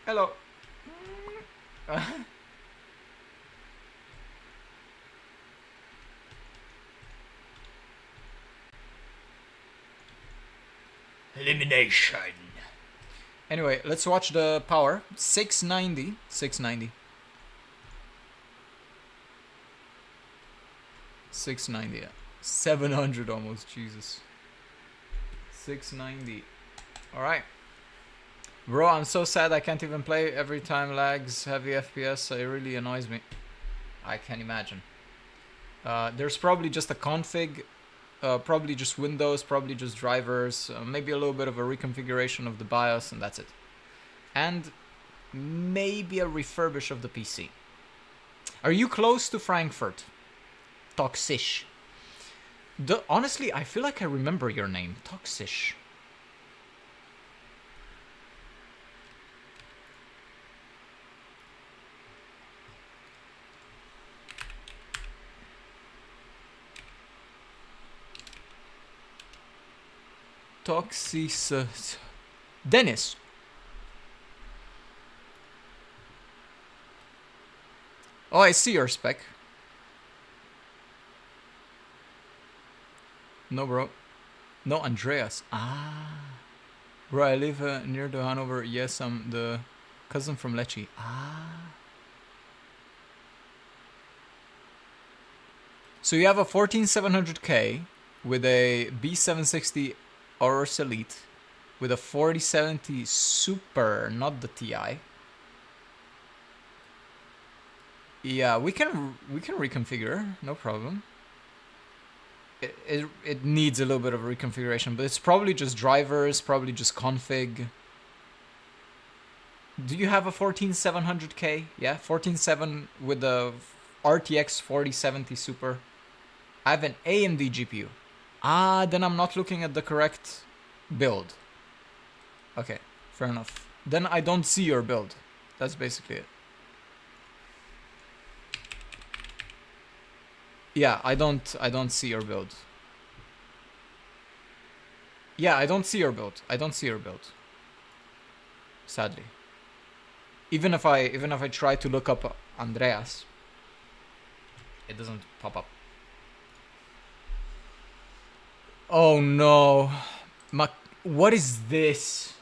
Speaker 1: Hello. Elimination. Anyway, let's watch the power. 690. 690. 690, yeah. 700 almost, Jesus. 690. Alright. Bro, I'm so sad I can't even play. Every time lags, heavy FPS, it really annoys me. I can imagine. There's probably just a config, probably just Windows, probably just drivers, maybe a little bit of a reconfiguration of the BIOS, and that's it. And maybe a refurbish of the PC. Are you close to Frankfurt? Toxish. Honestly, I feel like I remember your name. Toxish. Toxis. Dennis. Oh, I see your spec. No, bro. No, Andreas. Ah. Bro, I live near the Hanover. Yes, I'm the cousin from Lecce. Ah. So you have a 14700K with a B760 Aorus Elite with a 4070 Super, not the TI. Yeah, we can reconfigure, no problem. It needs a little bit of reconfiguration, but it's probably just drivers, probably just config. Do you have a 14700K? Yeah, 147 with the RTX 4070 Super. I have an AMD GPU. Ah, then I'm not looking at the correct build. Okay, fair enough. Then I don't see your build. That's basically it. Yeah, I don't see your build. Yeah, I don't see your build. I don't see your build. Sadly. Even if I try to look up Andreas, it doesn't pop up. Oh no. What is this?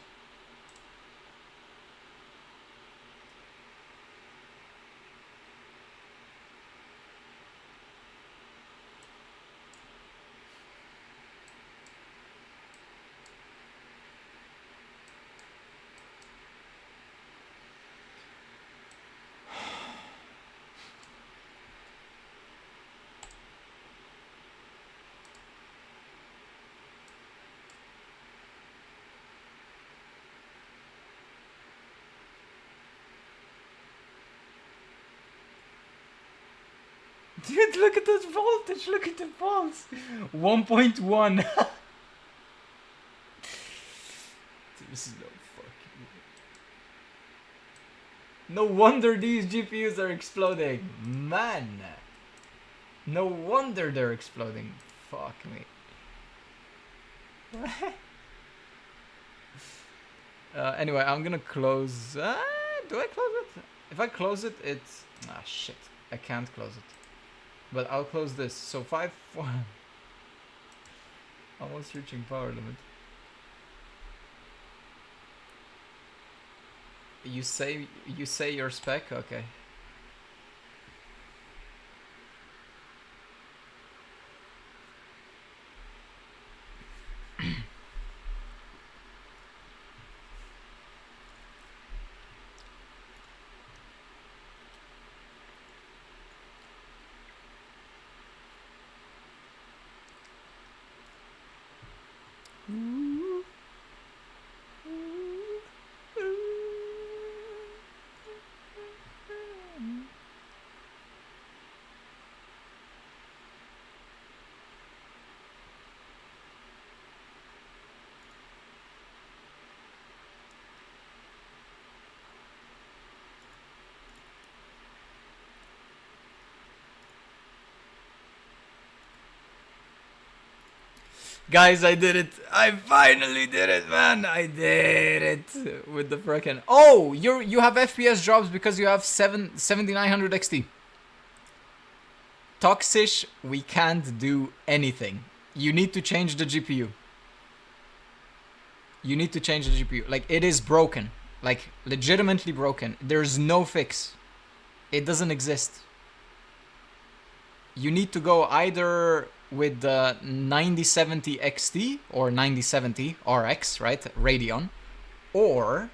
Speaker 3: Dude, look at this voltage. Look at the volts. 1.1.
Speaker 1: This is no fucking way. No wonder these GPUs are exploding. Man. No wonder they're exploding. Fuck me. Anyway, I'm gonna close... do I close it? If I close it, it's... Ah, shit. I can't close it. But I'll close this. So 5... 4... Almost reaching power limit. You say your spec? Okay. Guys, I did it. I finally did it, man. I did it with the frickin'. Oh, you have FPS drops because you have 7900 XT. Toxish, we can't do anything. You need to change the GPU. You need to change the GPU. Like, it is broken. Like, legitimately broken. There's no fix. It doesn't exist. You need to go either with the 9070 XT or 9070 RX, right? Radeon. Or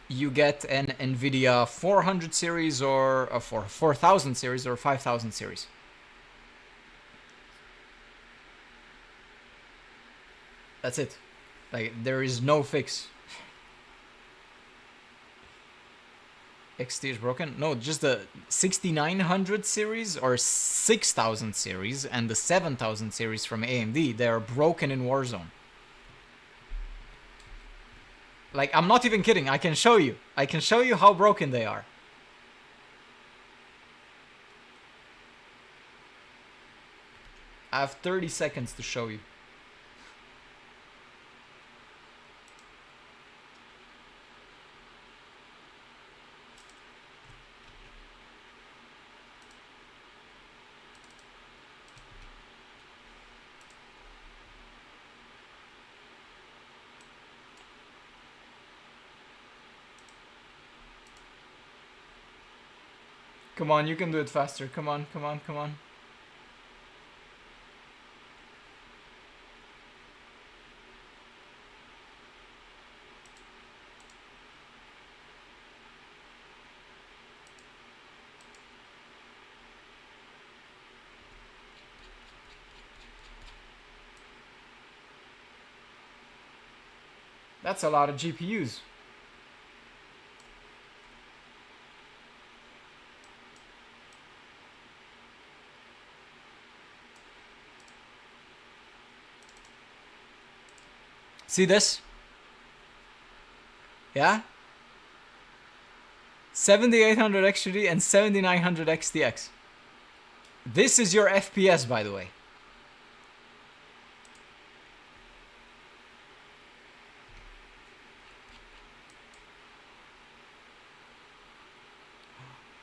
Speaker 1: you get an NVIDIA 400 series or a 4000 series or 5000 series. That's it. Like, there is no fix. XT is broken? No, just the 6900 series or 6000 series and the 7000 series from AMD, they are broken in Warzone. Like, I'm not even kidding. I can show you. I can show you how broken they are. I have 30 seconds to show you. Come on, you can do it faster. Come on, come on, come on. That's a lot of GPUs. See this? Yeah? 7800 XGD and 7900 XTX. This is your FPS, by the way.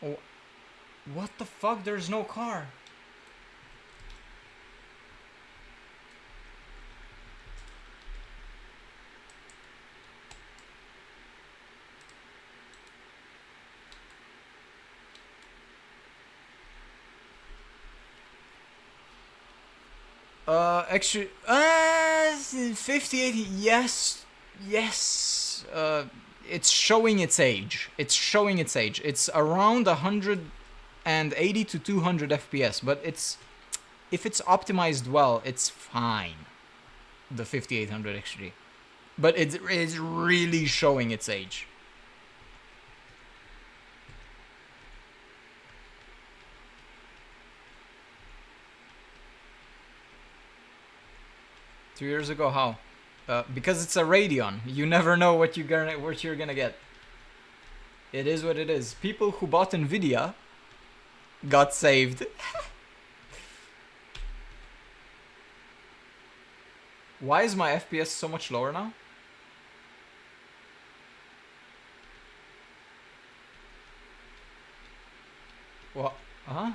Speaker 1: Oh, what the fuck? There's no car. Actually, 5080, yes, yes, it's showing its age. It's showing its age. It's around 180 to 200 FPS, but it's, if it's optimized well, it's fine, the 5800 XD. But it is really showing its age. 2 years ago, how? Because it's a Radeon. You never know what you're gonna get. It is what it is. People who bought Nvidia got saved. Why is my FPS so much lower now? What? Huh?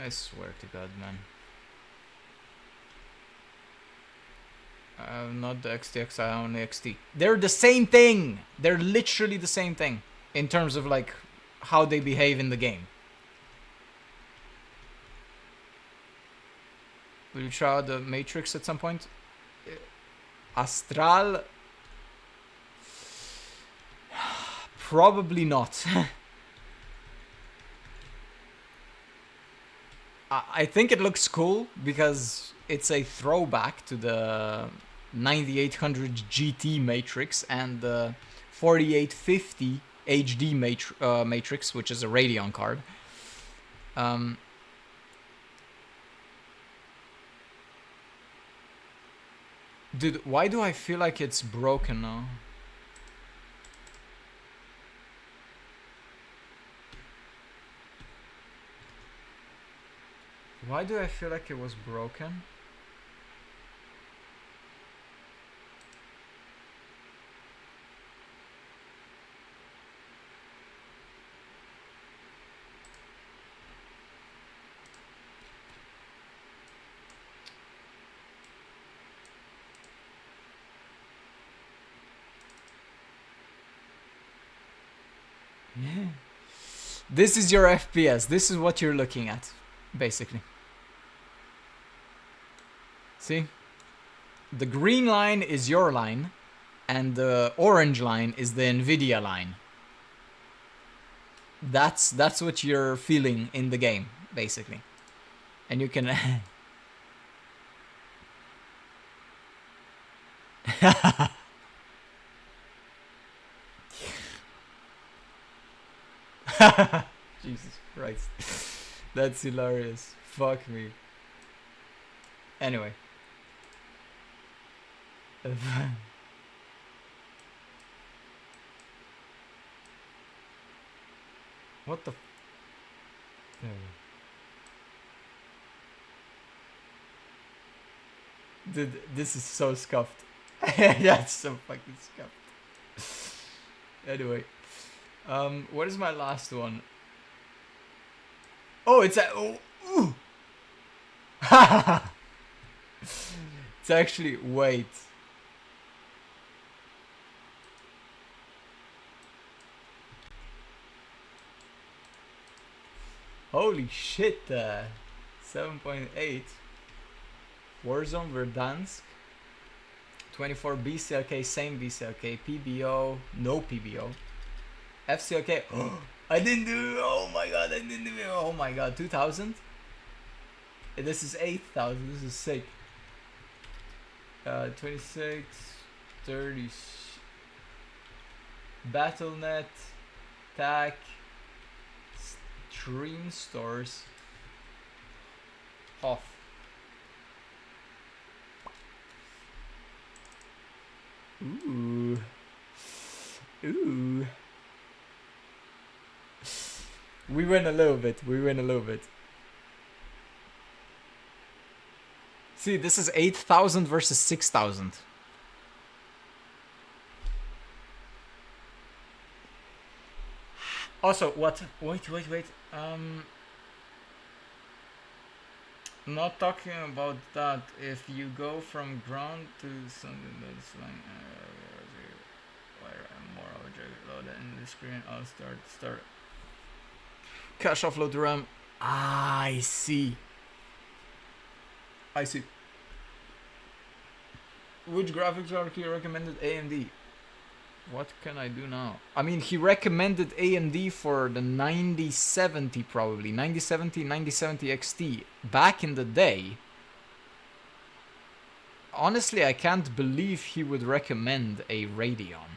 Speaker 1: I swear to God, man. Not the XTX, I own the XT. They're the same thing! They're literally the same thing. In terms of like how they behave in the game. Will you try out the Matrix at some point? Astral? Probably not. I think it looks cool because it's a throwback to the 9800 GT Matrix and the 4850 HD Matrix, which is a Radeon card. Dude, why do I feel like it's broken now? Why do I feel like it was broken? This is your FPS. This is what you're looking at, basically. See? The green line is your line, and the orange line is the Nvidia line. That's what you're feeling in the game, basically. And you can... Jesus Christ. That's hilarious. Fuck me. Anyway. What the... Dude, this is so scuffed. That's so fucking scuffed. Anyway. What is my last one? Oh, it's a... Oh, ooh! It's actually... Wait. Holy shit, 7.8. Warzone, Verdansk. 24 BCLK, same BCLK. PBO, no PBO. FCLK, I didn't do, oh my god, I didn't do it, oh my god, 2000? This is 8,000, this is sick. 26, 30, Battle.net, TAC, Stream Stores, HOF. Ooh. Ooh. We win a little bit. We win a little bit. See, this is 8,000 versus 6,000. Also, what? Wait. Not talking about that. If you go from ground to something that's like more object load in the screen, I'll start. Cache offload the RAM. I see. Which graphics card he recommended? AMD. What can I do now? I mean, he recommended AMD for the 9070 probably. 9070 XT. Back in the day. Honestly, I can't believe he would recommend a Radeon.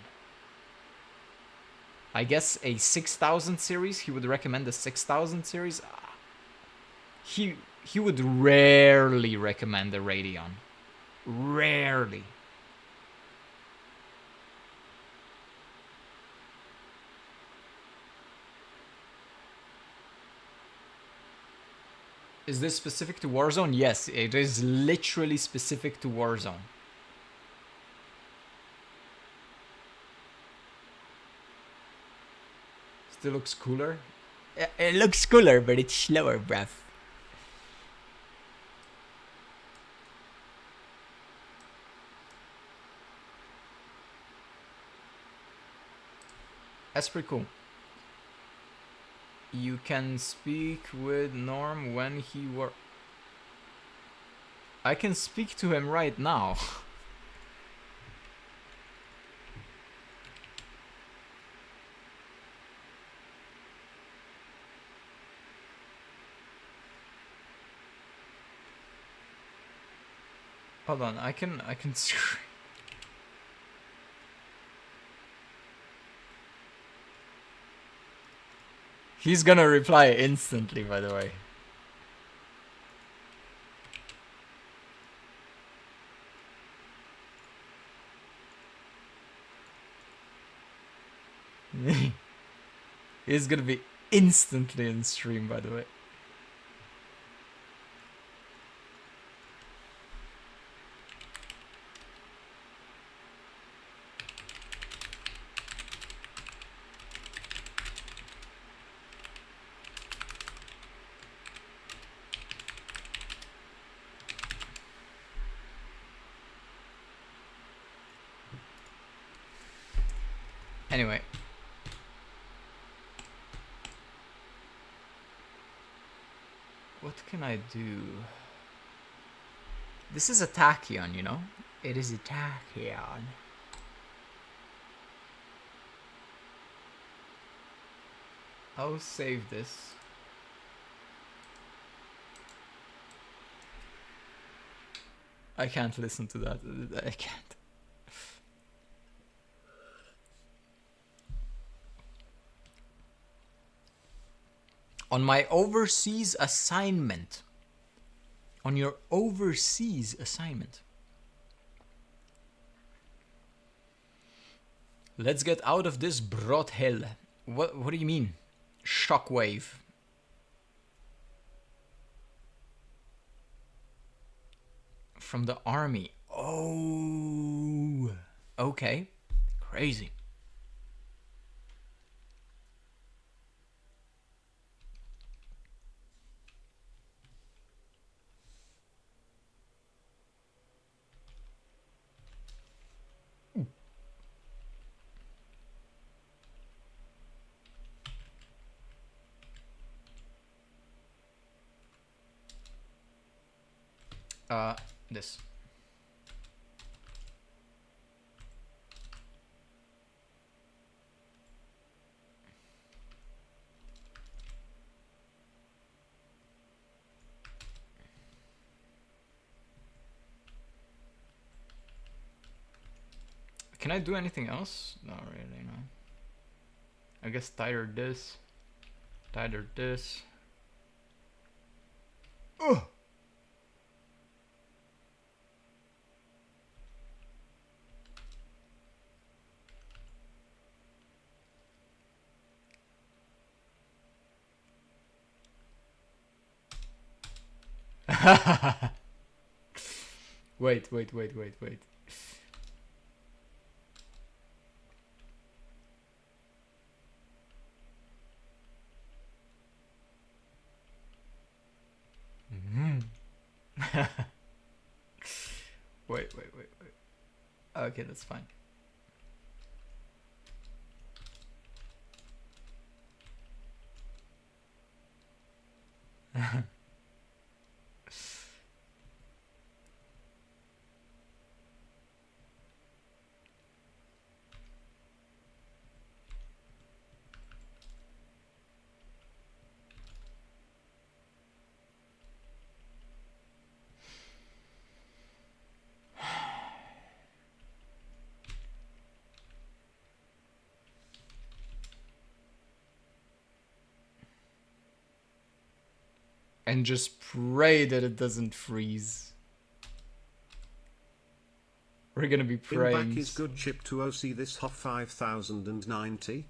Speaker 1: I guess a 6000 series. He would recommend a 6000 series. he would rarely recommend a Radeon. Rarely. Is this specific to Warzone? Yes, it is literally specific to Warzone. Still looks cooler? It looks cooler, but it's slower, bruv. That's pretty cool. You can speak with Norm when he were... I can speak to him right now. Hold on, I can He's gonna reply instantly, by the way. He's gonna be instantly in stream, by the way. Anyway. What can I do? This is a tachyon, you know? It is a tachyon. I'll save this. I can't listen to that. I can't. On my overseas assignment. On your overseas assignment. Let's get out of this broad hell. What do you mean? Shockwave. From the army. Oh. Okay. Crazy. This. Can I do anything else? Not really, no. I guess tighter this. Tighter this. Ugh! Wait. Wait. Okay, that's fine. And just pray that it doesn't freeze. We're gonna be praying.
Speaker 2: Back is good chip to OC this HOF 5090.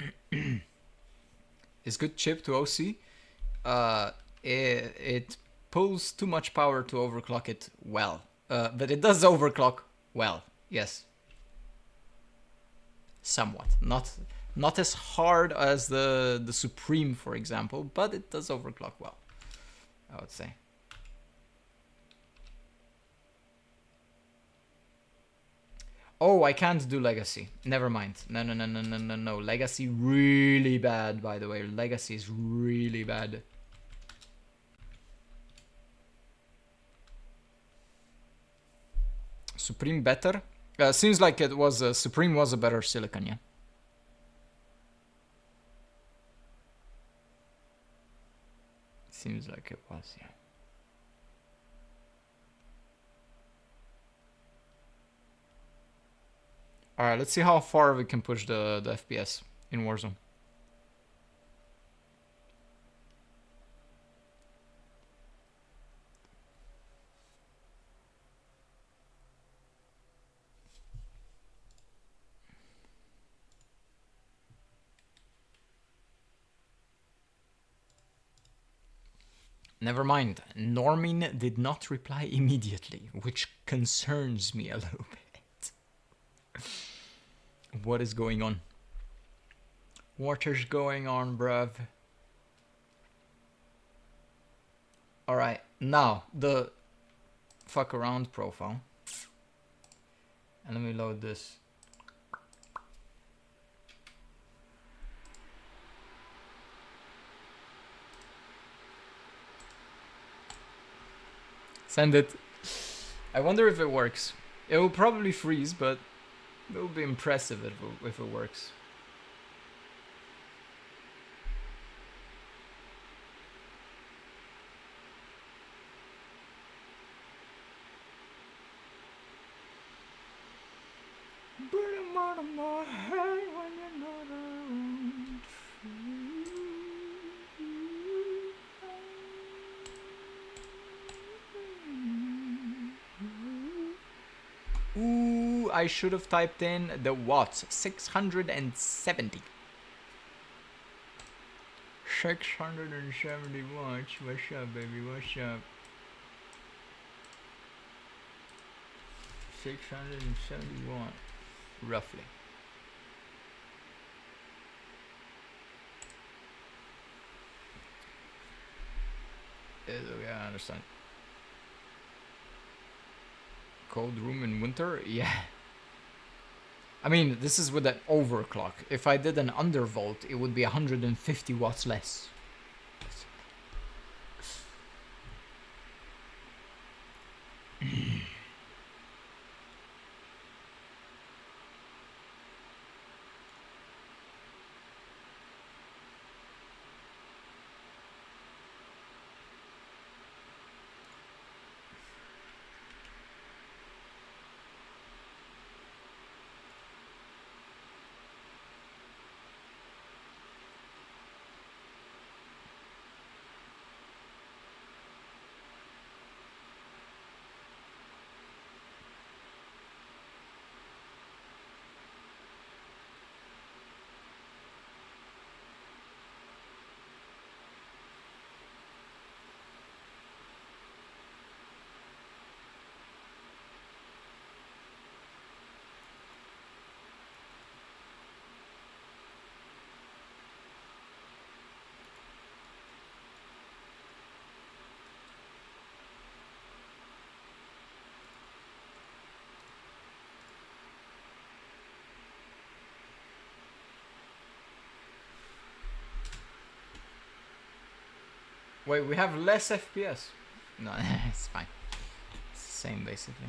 Speaker 1: Is good chip to OC? It pulls too much power to overclock it well. But it does overclock well, yes. Somewhat. Not as hard as the Supreme, for example, but it does overclock well, I would say. Oh, I can't do Legacy. Never mind. No. Legacy really bad, by the way. Legacy is really bad. Supreme better? Seems like it was Supreme was a better silicon, yeah. Seems like it was, yeah. Alright, let's see how far we can push the FPS in Warzone. Never mind, Normin did not reply immediately, which concerns me a little bit. What is going on? What is going on, bruv? Alright, now the fuck around profile. And let me load this. Send it. I wonder if it works. It will probably freeze, but it will be impressive if it works. Ooh, I should have typed in the watts. 670. 670 watts. What's up, baby? What's up? 670 watts, roughly. Yeah, I understand. Cold room in winter? Yeah. I mean, this is with an overclock. If I did an undervolt, it would be 150 watts less. Wait, we have less FPS. No, it's fine. It's the same, basically.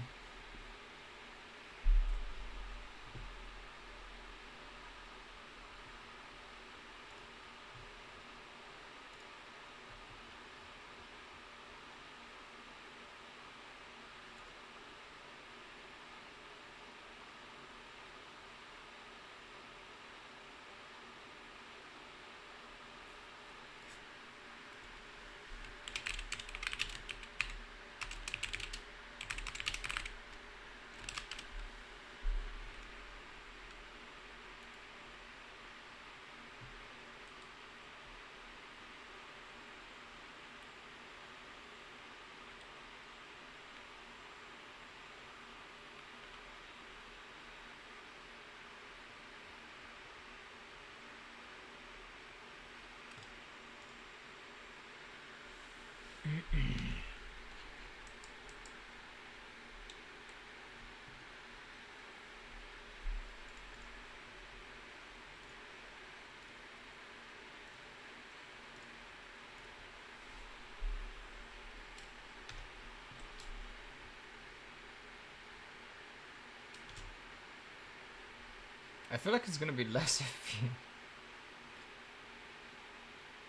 Speaker 1: I feel like it's gonna be less FPS.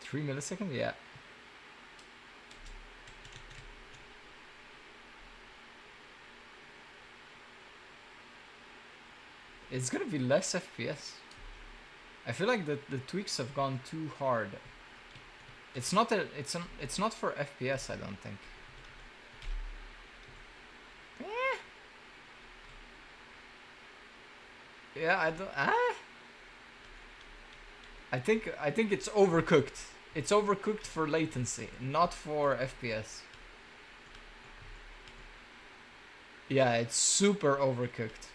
Speaker 1: 3 milliseconds? Yeah. It's gonna be less FPS. I feel like the tweaks have gone too hard. It's not it's not for FPS, I don't think. Yeah, I don't. I think it's overcooked. It's overcooked for latency, not for FPS. Yeah, it's super overcooked.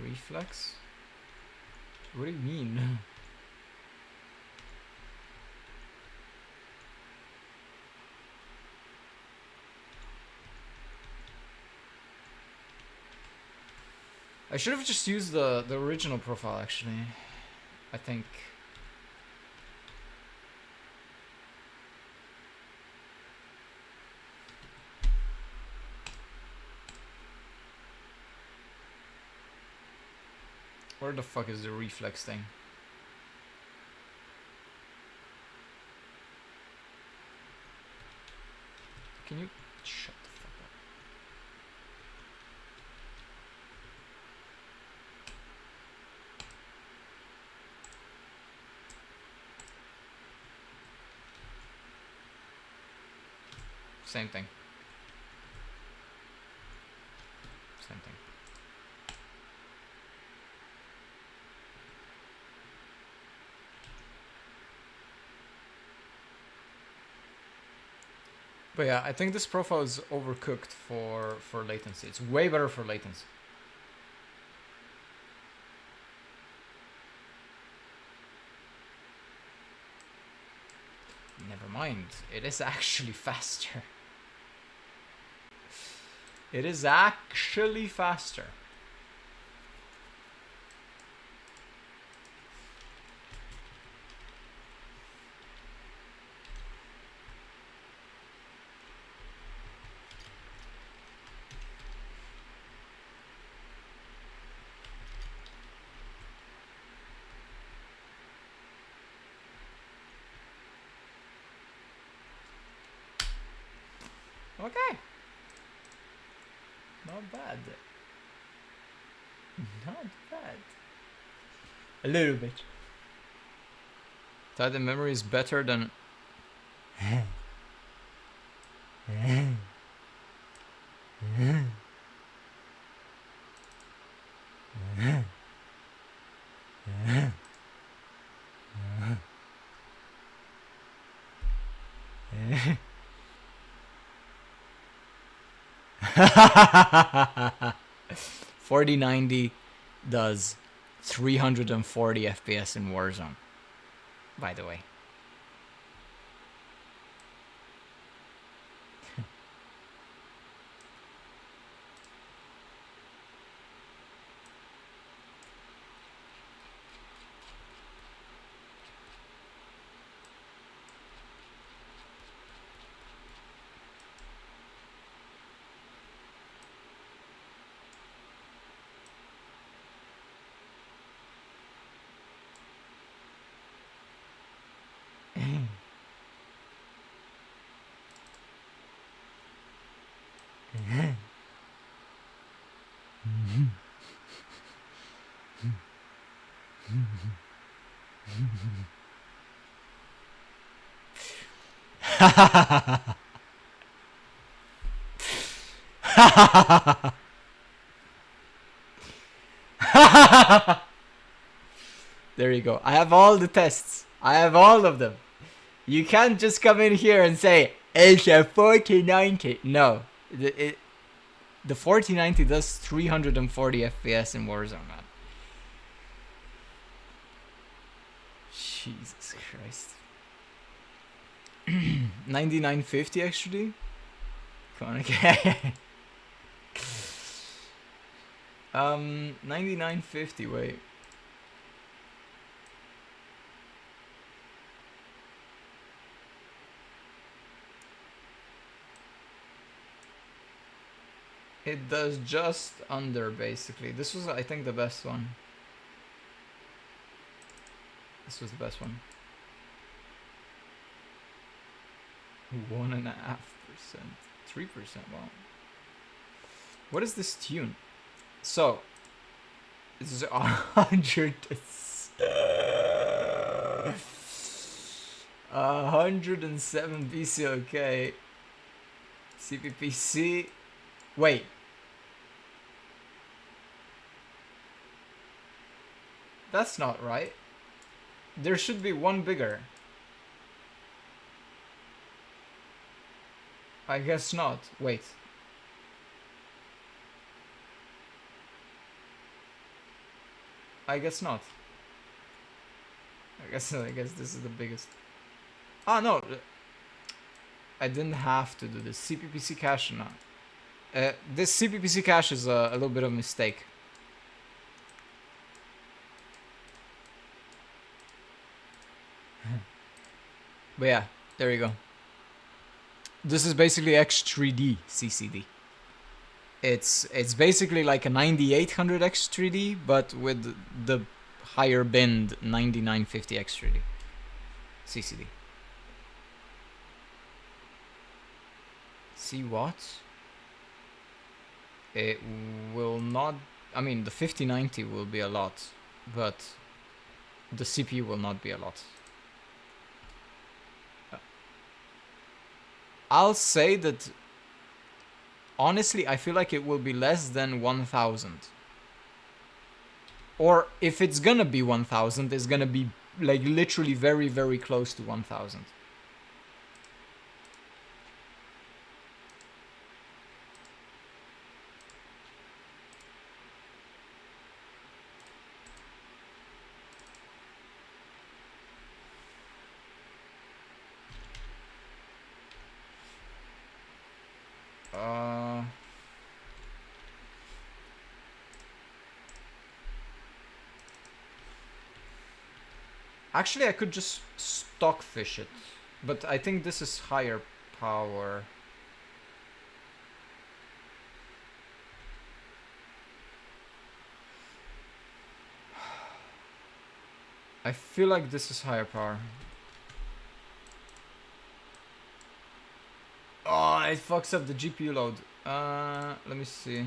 Speaker 1: Reflex? What do you mean? I should have just used the original profile actually. I think. Where the fuck is the reflex thing? Can you shut the fuck up? Same thing. Same thing. But yeah, I think this profile is overcooked for latency. It's way better for latency. Never mind. It is actually faster. It is actually faster. Okay. Not bad. Not bad. A little bit. Thought the memory is better than... $4090 does 340 FPS in Warzone, by the way. There you go. I have all the tests. I have all of them. You can't just come in here and say, it's a 4090. No. The 4090 does 340 FPS in Warzone, man. Jesus Christ. 9950 actually? Come on, okay. 9950, wait. It does just under, basically. This was, I think, the best one. This was the best one. 1.5%. 3%, wow. What is this tune? So, this is 100. 107 BCOK. CPPC. Wait. That's not right. There should be one bigger. I guess not. Wait. I guess not. I guess this is the biggest. Ah, no. I didn't have to do this. CPPC cache now. This CPPC cache is a little bit of a mistake. But yeah, there you go. This is basically X3D CCD. It's basically like a 9800 X3D, but with the higher binned 9950 X3D CCD. See what? It will not. I mean, the 5090 will be a lot, but the CPU will not be a lot. I'll say that, honestly, I feel like it will be less than 1000. Or if it's gonna be 1000, it's gonna be like literally very, very close to 1000. Actually, I could just stockfish it, but I think this is higher power. I feel like this is higher power. Oh, it fucks up the GPU load. Let me see.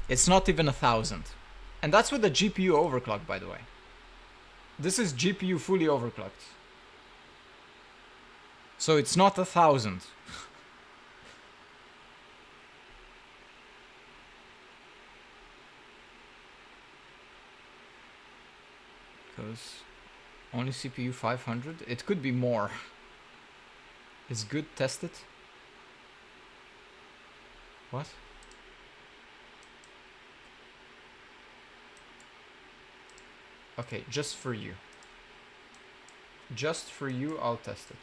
Speaker 1: It's not even 1000. And that's with the GPU overclock, by the way. This is GPU fully overclocked. So it's not 1000. Because only CPU 500. It could be more. It's good, test it. What? Okay, just for you. Just for you, I'll test it.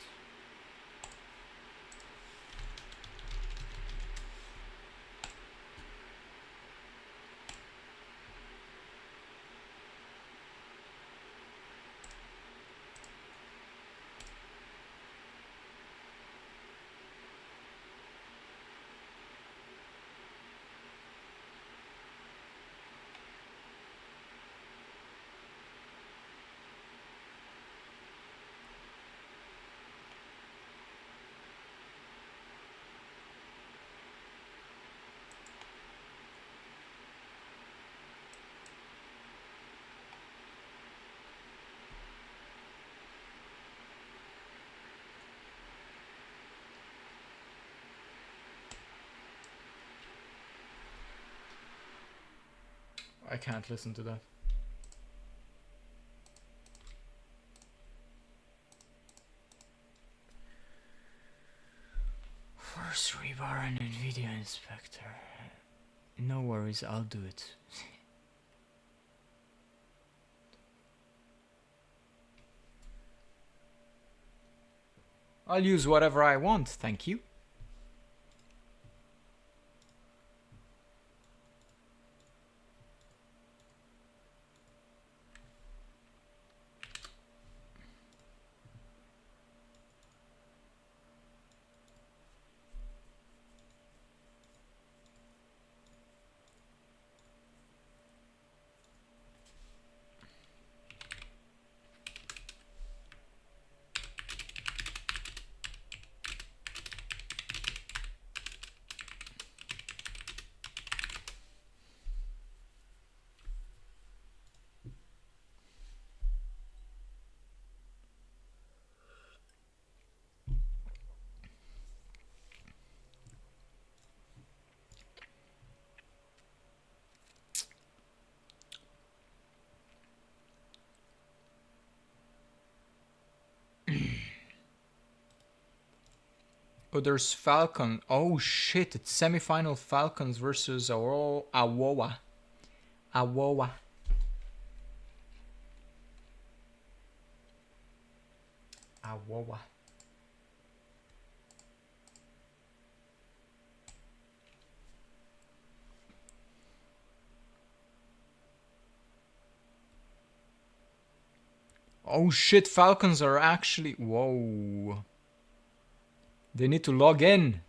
Speaker 1: I can't listen to that. Force rebar and NVIDIA inspector. No worries, I'll do it. I'll use whatever I want, thank you. Oh, there's Falcon. Oh shit, it's semi-final Falcons versus Awowa. Awowa. Awowa. Oh shit, Falcons are actually... Whoa. They need to log in.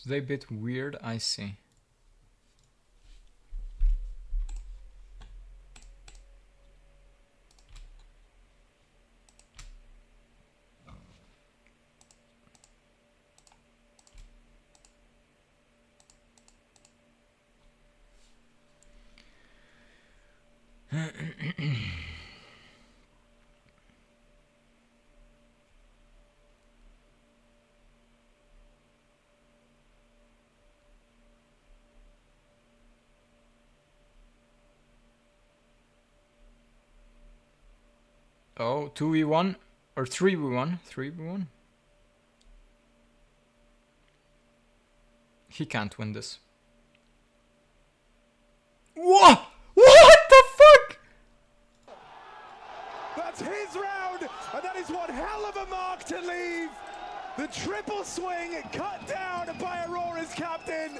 Speaker 1: They a bit weird, I see. Oh, 2v1 or 3v1? 3v1? He can't win this. What? What the fuck?
Speaker 4: That's his round, and that is one hell of a mark to leave. The triple swing cut down by Aurora's captain.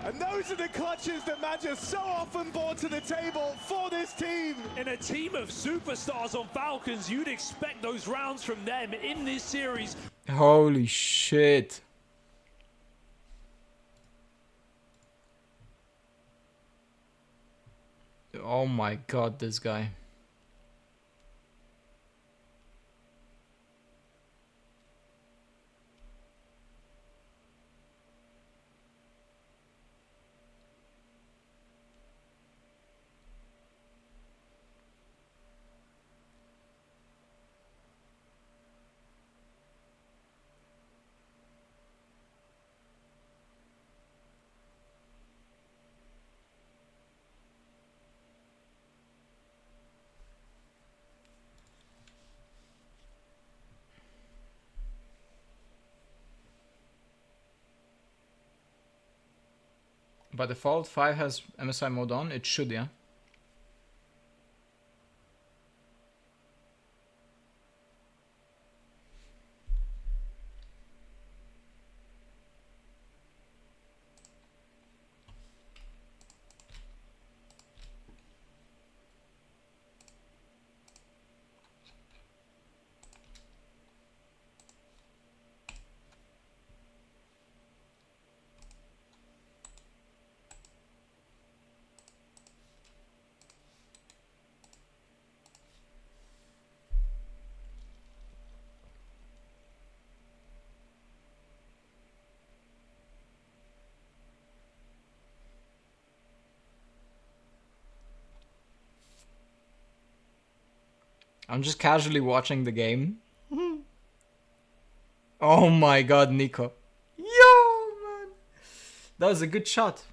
Speaker 4: And those are the clutches that Magic so often brought to the table for this team.
Speaker 5: In a team of superstars on Falcons, you'd expect those rounds from them in this series.
Speaker 1: Holy shit. Oh my god, this guy. By default, 5 has MSI mode on. It should, yeah. I'm just casually watching the game. Oh my god, Nico. Yo, man. That was a good shot.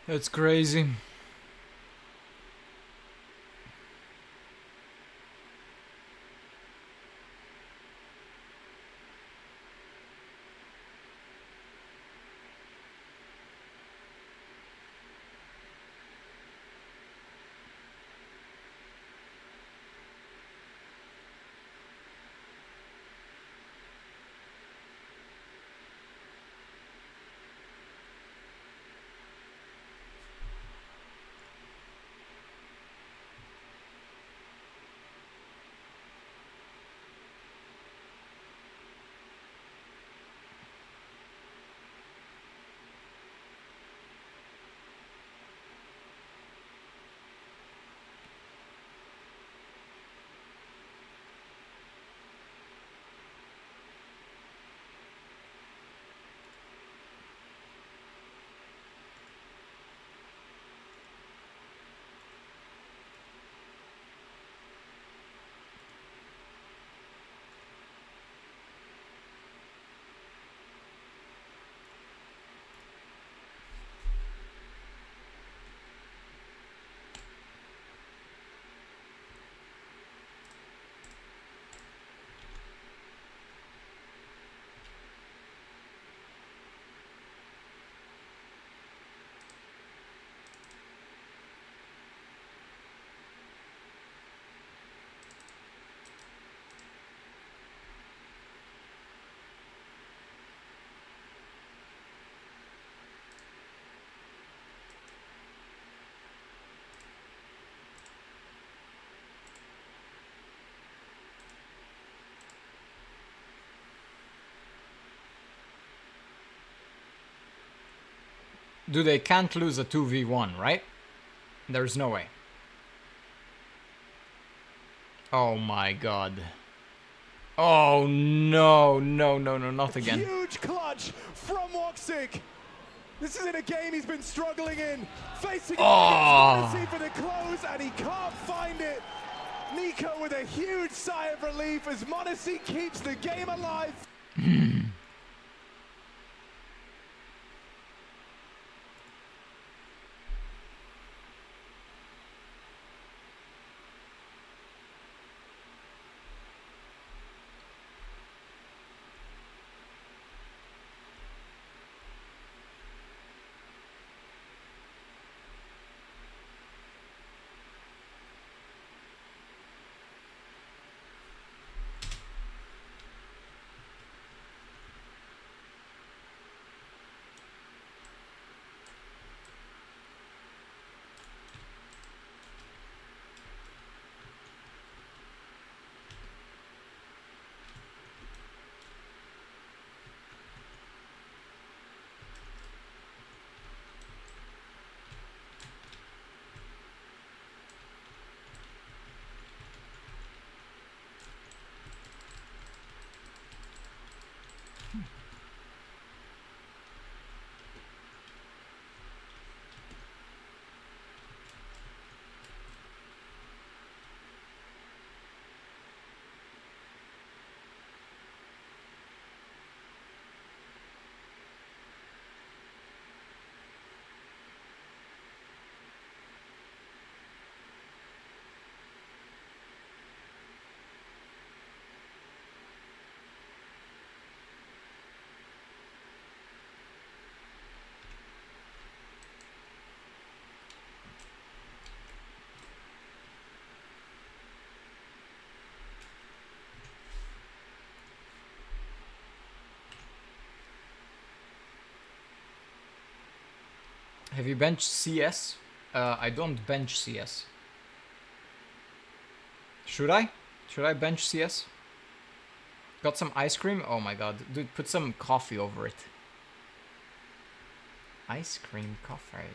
Speaker 1: That's crazy. do they can't lose a 2v1, right? There's no way. Oh my god. Oh no, no, no, no, not again.
Speaker 4: Huge clutch from Woxic. This isn't a game he's been struggling in. Facing Odyssey for the close, and he can't find it. Nico with a huge sigh of relief as Modesty keeps the game alive.
Speaker 1: Have you benched CS? I don't bench CS. Should I? Should I bench CS? Got some ice cream? Oh my god. Dude, put some coffee over it. Ice cream coffee.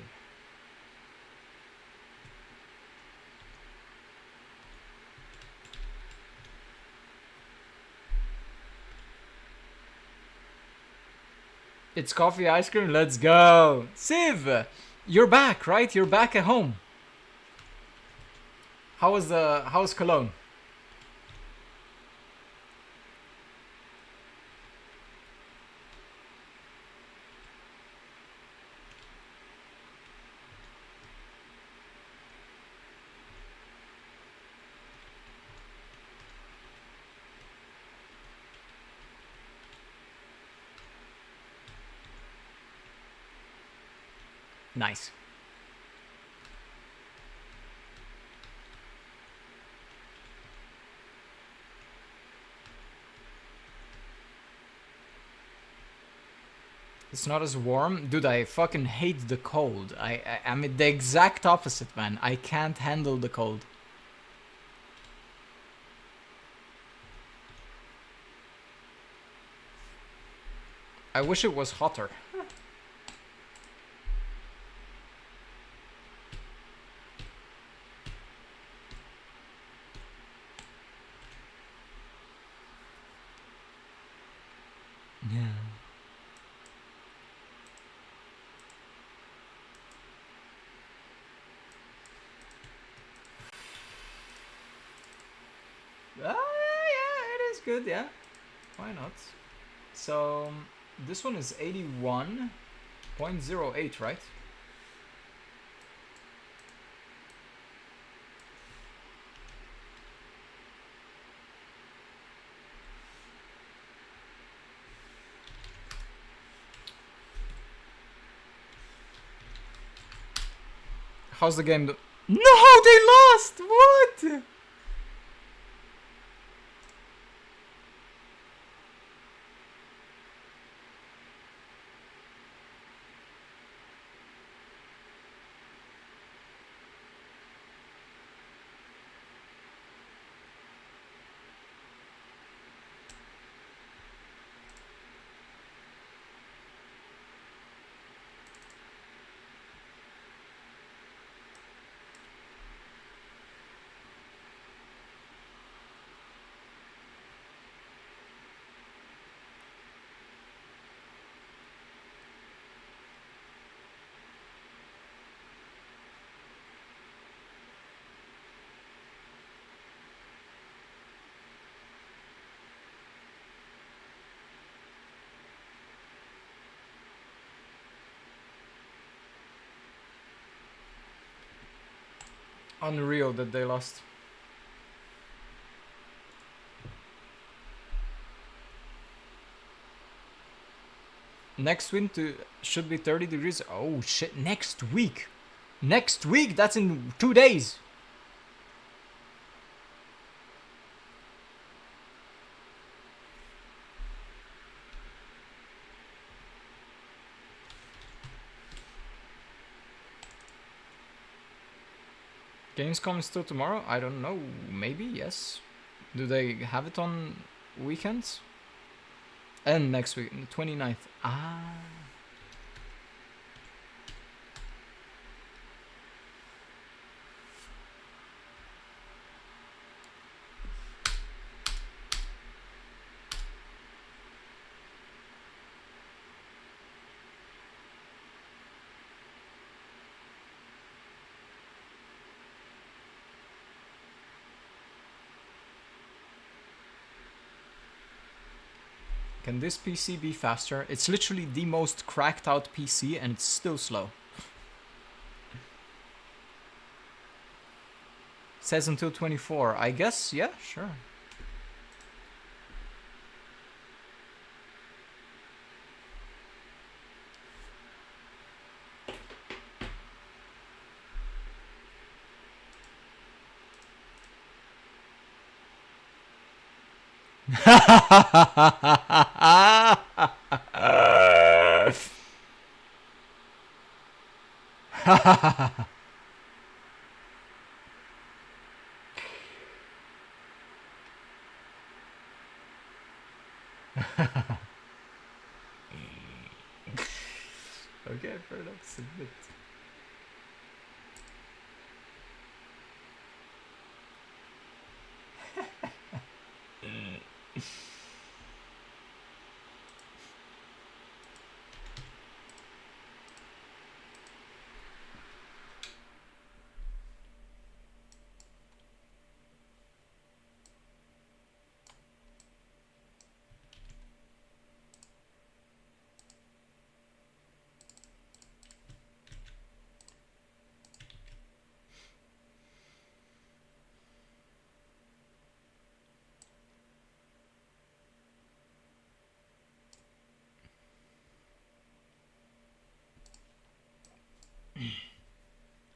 Speaker 1: It's coffee ice cream, let's go! Siv! You're back, right? You're back at home. How's Cologne? Nice. It's not as warm. Dude, I fucking hate the cold. I'm the exact opposite, man. I can't handle the cold. I wish it was hotter. Yeah. Yeah, it is good, yeah. Why not? So, this one is 81.08, right? How's the game? No, they lost! What? Unreal that they lost. Next wind should be 30 degrees. Oh shit, next week. Next week? That's in 2 days. Gamescom is still tomorrow? I don't know. Maybe, yes. Do they have it on weekends? And next week, the 29th. Ah. Can this PC be faster? It's literally the most cracked out PC and it's still slow. Says until 24. I guess, yeah, sure. Okay, fair enough. Submit.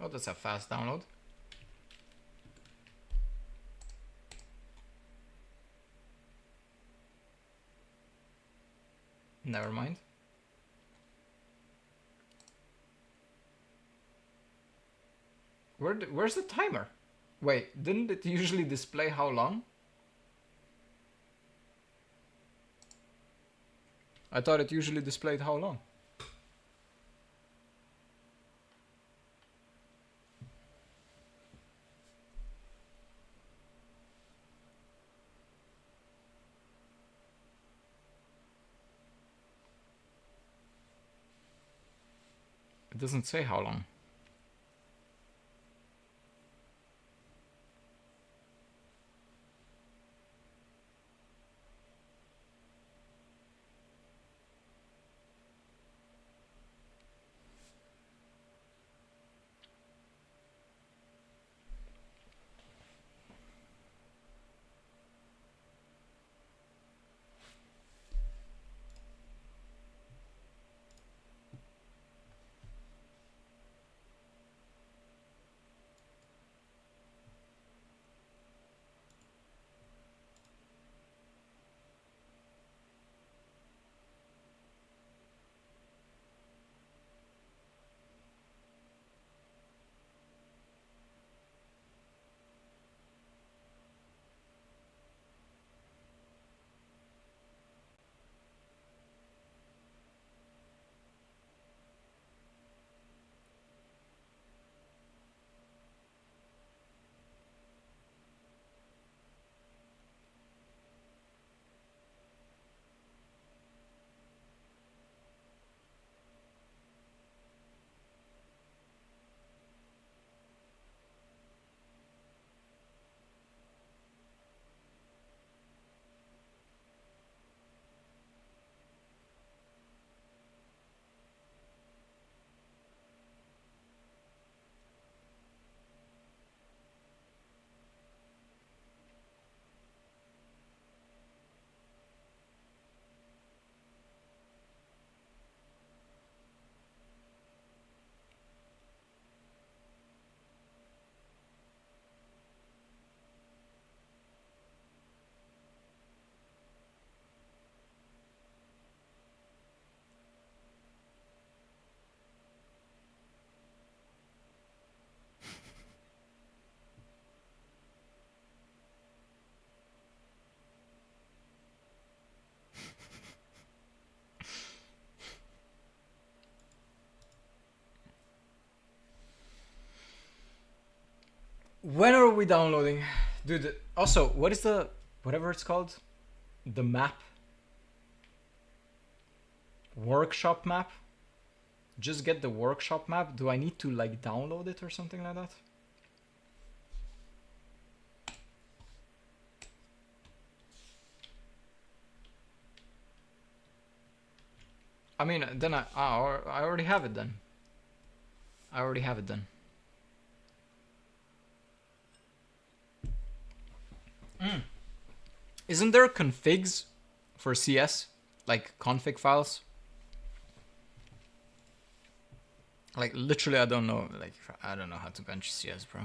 Speaker 1: Oh, that's a fast download. Never mind. Where's the timer? Wait, didn't it usually display how long? I thought it usually displayed how long. It doesn't say how long. When are we downloading? Dude, also, what is the... whatever it's called? The map? Workshop map? Just get the workshop map? Do I need to, like, download it or something like that? I mean, then I already have it then. I already have it then. Isn't there configs for CS? Like config files? Like literally I don't know, like I don't know how to bench CS, bro.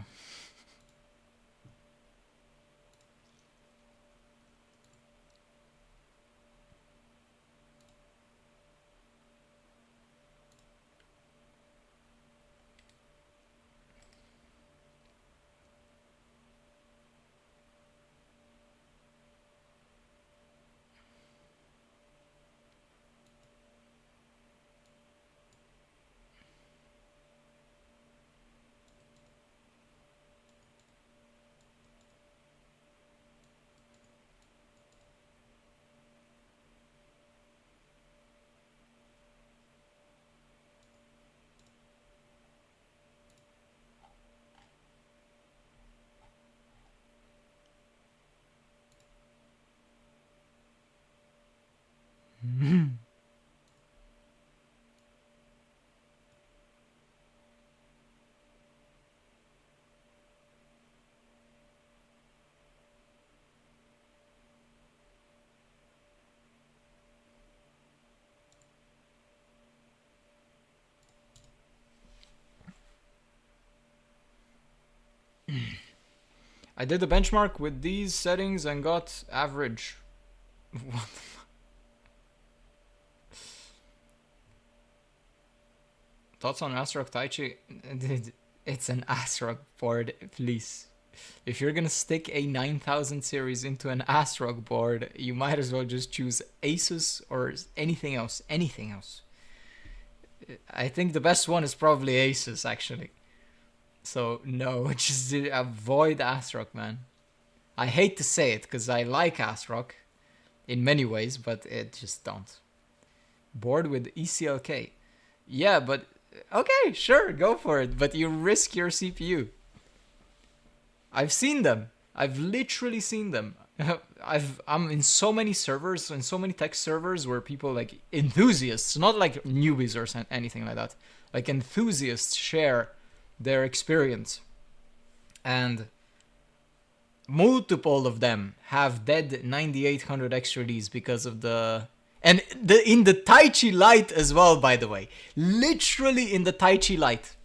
Speaker 1: I did the benchmark with these settings and got average. What? Thoughts on ASRock Taichi? It's an ASRock board, please. If you're gonna stick a 9000 series into an ASRock board, you might as well just choose Asus or anything else. Anything else. I think the best one is probably Asus, actually. So no, just avoid ASRock, man. I hate to say it because I like ASRock in many ways, but it just don't. Board with ECLK. Yeah, but okay, sure, go for it. But you risk your CPU. I've seen them. I've literally seen them. I'm in so many servers, in so many tech servers where people like enthusiasts, not like newbies or anything like that, like enthusiasts share their experience, and multiple of them have dead 9800 XRDs because of the in the Taichi light as well, by the way, literally in the Taichi light.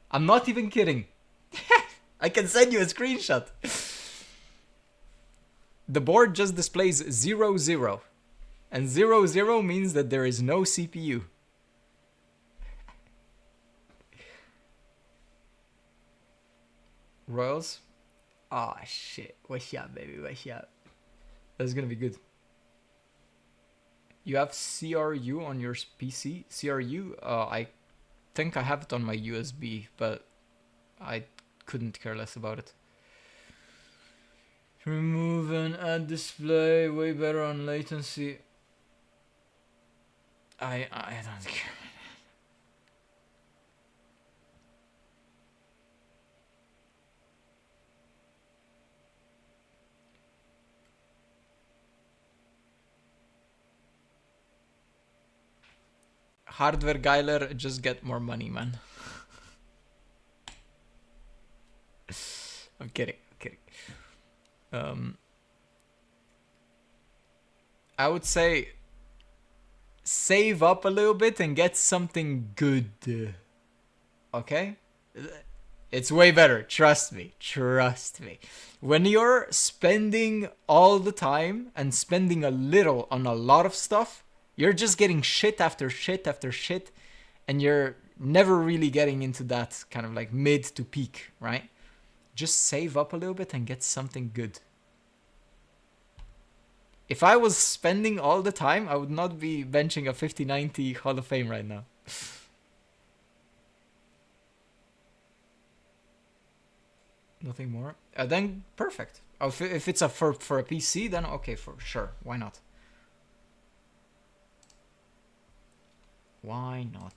Speaker 1: I'm not even kidding. I can send you a screenshot. The board just displays 0 0, and 0 0 means that there is no CPU. Royals? Oh shit. What's up, baby? What's up? That's gonna be good. You have CRU on your PC? CRU? I think I have it on my USB, but I couldn't care less about it. Remove and add display. Way better on latency. I don't care. Hardware Geiler, just get more money, man. I'm kidding, I'm kidding. I would say save up a little bit and get something good. Okay? It's way better, trust me, trust me. When you're spending all the time and spending a little on a lot of stuff, you're just getting shit after shit after shit, and you're never really getting into that kind of like mid to peak, right? Just save up a little bit and get something good. If I was spending all the time, I would not be benching a 5090 Hall of Fame right now. Nothing more. Then perfect. Oh, if it's for a PC, then okay, for sure. Why not? Why not?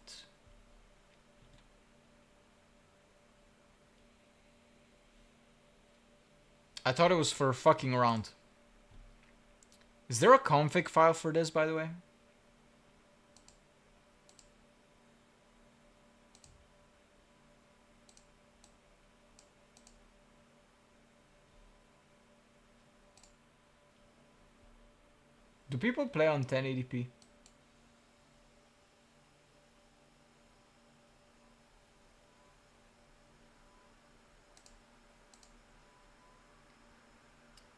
Speaker 1: I thought it was for fucking around. Is there a config file for this, by the way? Do people play on 1080p?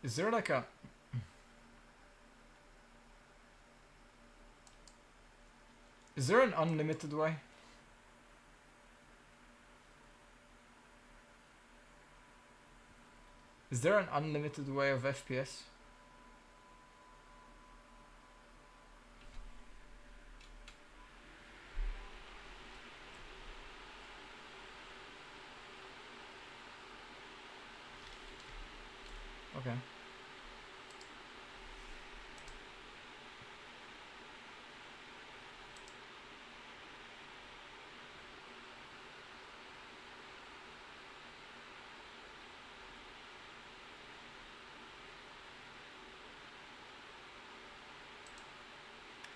Speaker 1: Is there like a... Is there an unlimited way? Is there an unlimited way of FPS? Okay.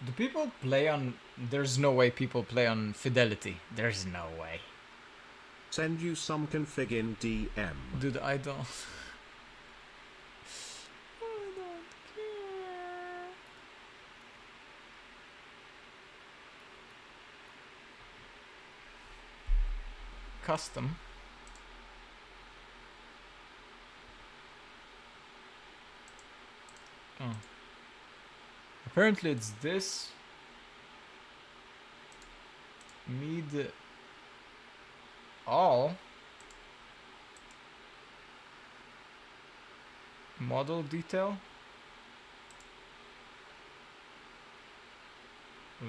Speaker 1: Do people play on... There's no way people play on fidelity. There's no way.
Speaker 2: Send you some config in DM.
Speaker 1: Dude, I don't... Custom. Oh. Apparently it's this. Mid all. Model detail.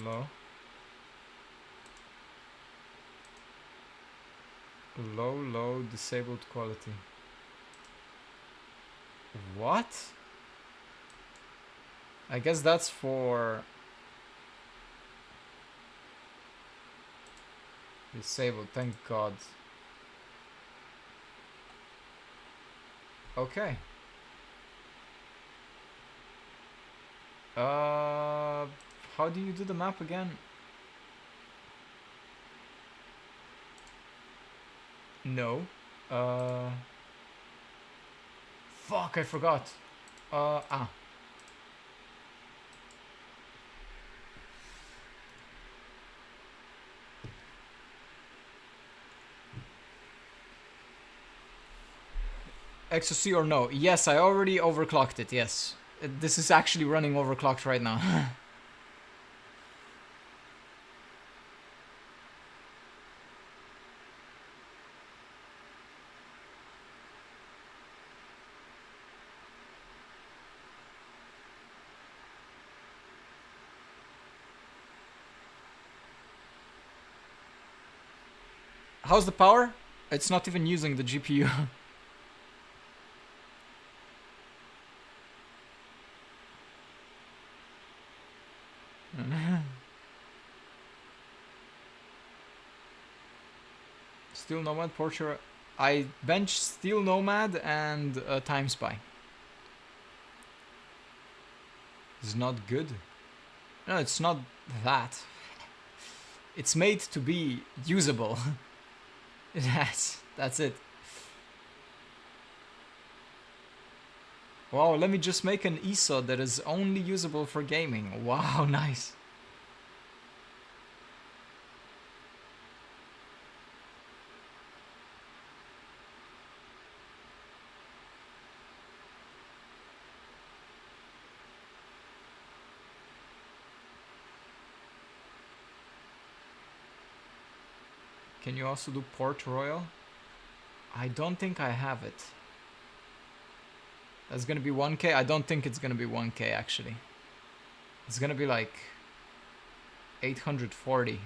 Speaker 1: Low. Low disabled quality. What? I guess that's for disabled, thank God. Okay. How do you do the map again? No. Fuck, I forgot. XOC or no? Yes, I already overclocked it, yes. This is actually running overclocked right now. How's the power? It's not even using the GPU. Steel Nomad, Portrait. I bench Steel Nomad and Time Spy. It's not good. No, it's not that. It's made to be usable. That's it. Wow, let me just make an ESO that is only usable for gaming. Wow, nice. Can you also do Port Royal? I don't think I have it. That's gonna be 1K? I don't think it's gonna be 1K actually. It's gonna be like 840.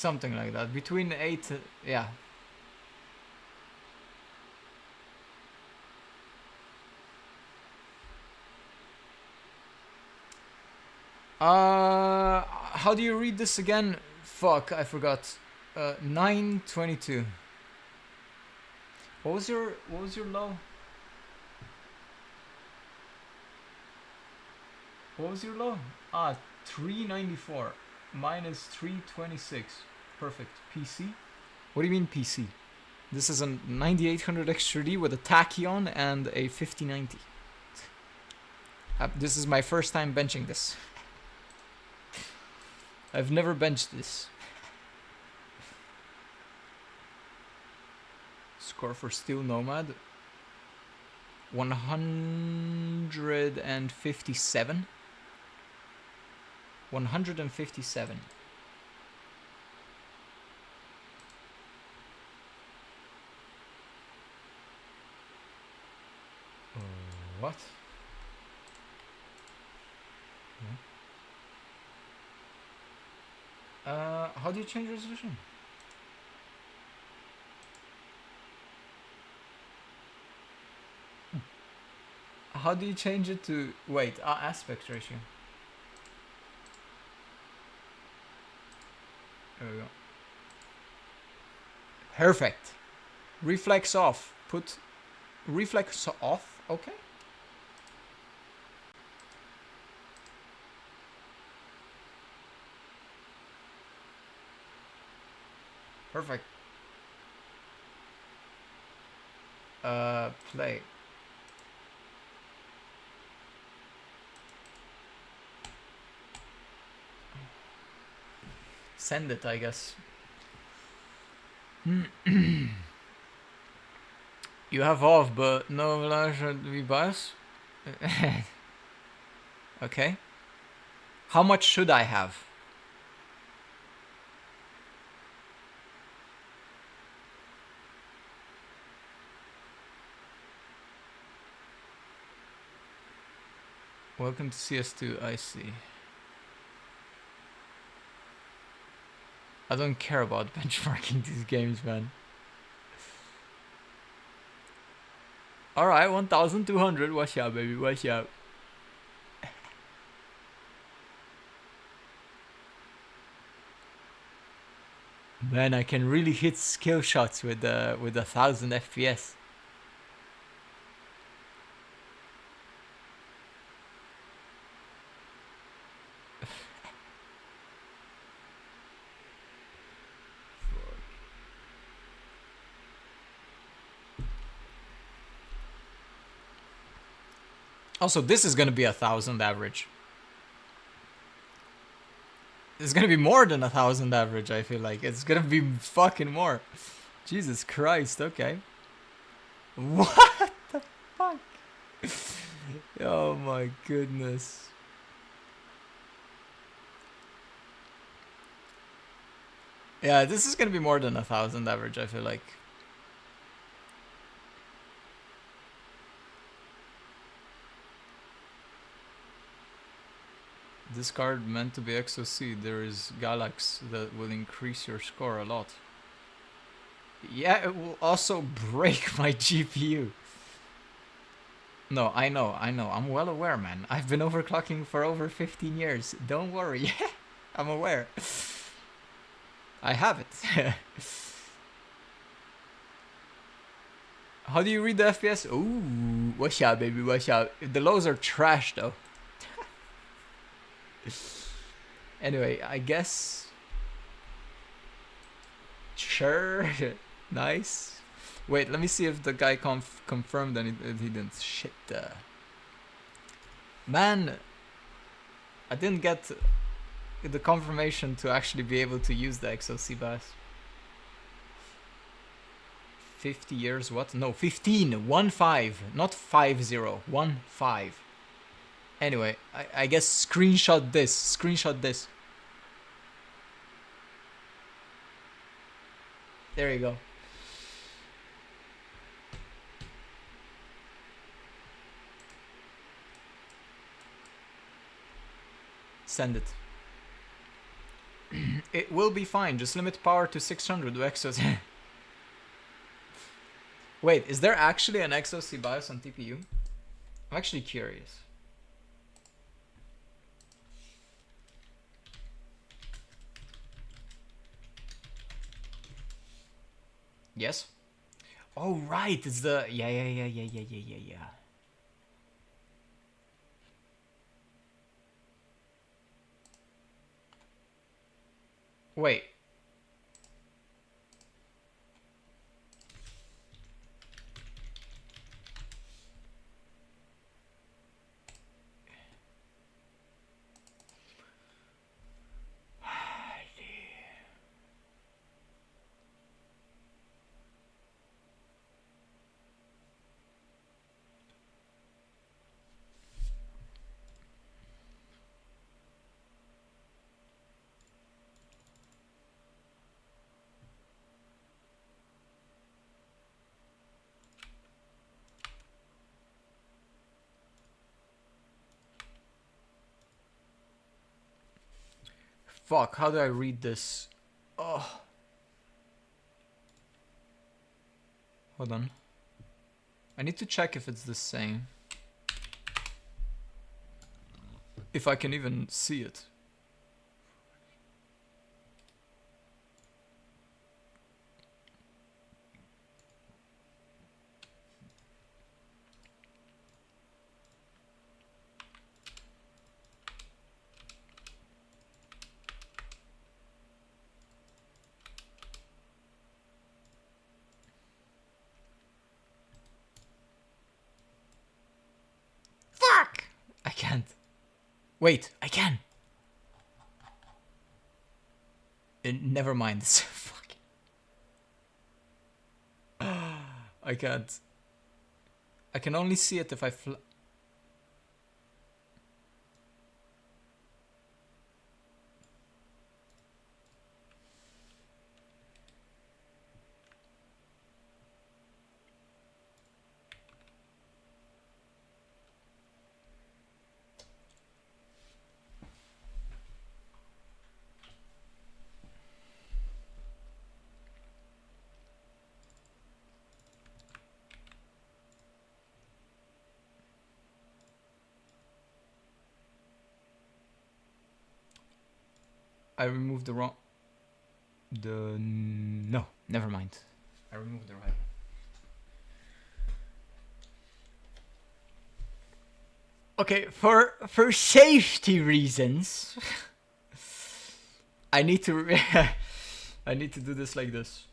Speaker 1: Something like that. Between 8, yeah. How do you read this again? Fuck, I forgot. 922. What was your low? What was your low? 394 minus 326. Perfect. PC? What do you mean PC? This is a 9800 X3D with a tachyon and a 5090. This is my first time benching this. I've never benched this. Score for Steel Nomad. 157. 157. What? How do you change resolution? How do you change it to... Wait, aspect ratio. There we go. Perfect. Reflex off. Put reflex off. Okay. Perfect. Play. Send it, I guess. You have off, but no avalanche V-bias. Okay. How much should I have? Welcome to CS2, I see. I don't care about benchmarking these games, man. Alright, 1200. Watch out, baby. Watch out. Man, I can really hit skill shots with 1000 FPS. Also, this is gonna be 1000 average. It's gonna be more than 1000 average, I feel like. It's gonna be fucking more. Jesus Christ, okay. What the fuck? Oh my goodness. Yeah, this is gonna be more than 1000 average, I feel like. This card meant to be XOC. There is GALAX that will increase your score a lot. Yeah, it will also break my GPU. No, I know. I'm well aware, man. I've been overclocking for over 15 years. Don't worry. I'm aware. I have it. How do you read the FPS? Ooh, watch out, baby, watch out. The lows are trash, though. Anyway, I guess. Sure. Nice. Wait, let me see if the guy confirmed that he didn't. Shit. Man, I didn't get the confirmation to actually be able to use the XOC bias. 50 years, what? No, 15. 1-5. Not 50. 1-5. Anyway, I guess screenshot this. Screenshot this. There you go. Send it. It will be fine. Just limit power to 600 with XOC. Wait, is there actually an XOC BIOS on TPU? I'm actually curious. Yes? Oh, right. It's the... Yeah. Wait. Fuck, how do I read this? Oh. Hold on. I need to check if it's the same. If I can even see it. Fuck! I can't. Wait, I can. Never mind this. Fuck. I can't. I can only see it if I I removed the wrong... No, never mind. I removed the right. Okay, for safety reasons, I need to I need to do this like this.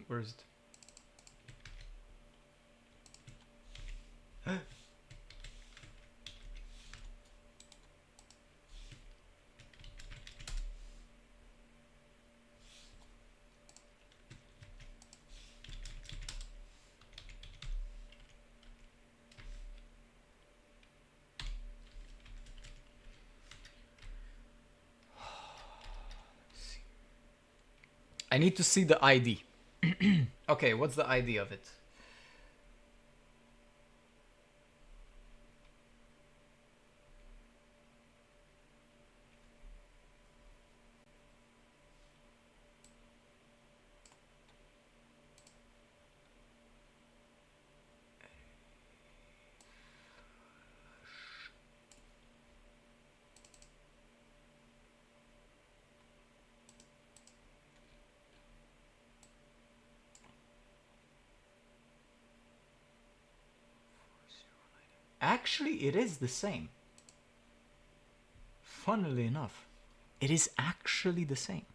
Speaker 1: Where is it? I need to see the ID. Okay, what's the ID of it? Actually, it is the same. Funnily enough, it is actually the same.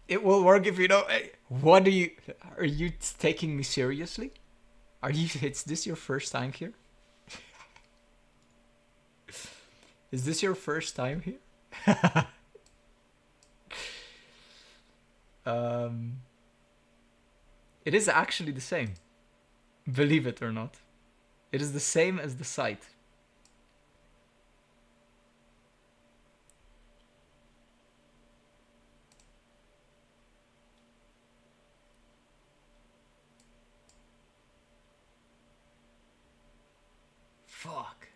Speaker 1: It will work if you don't. What are you taking me seriously? Is this your first time here? Is this your first time here? It is actually the same. Believe it or not. It is the same as the site. Fuck.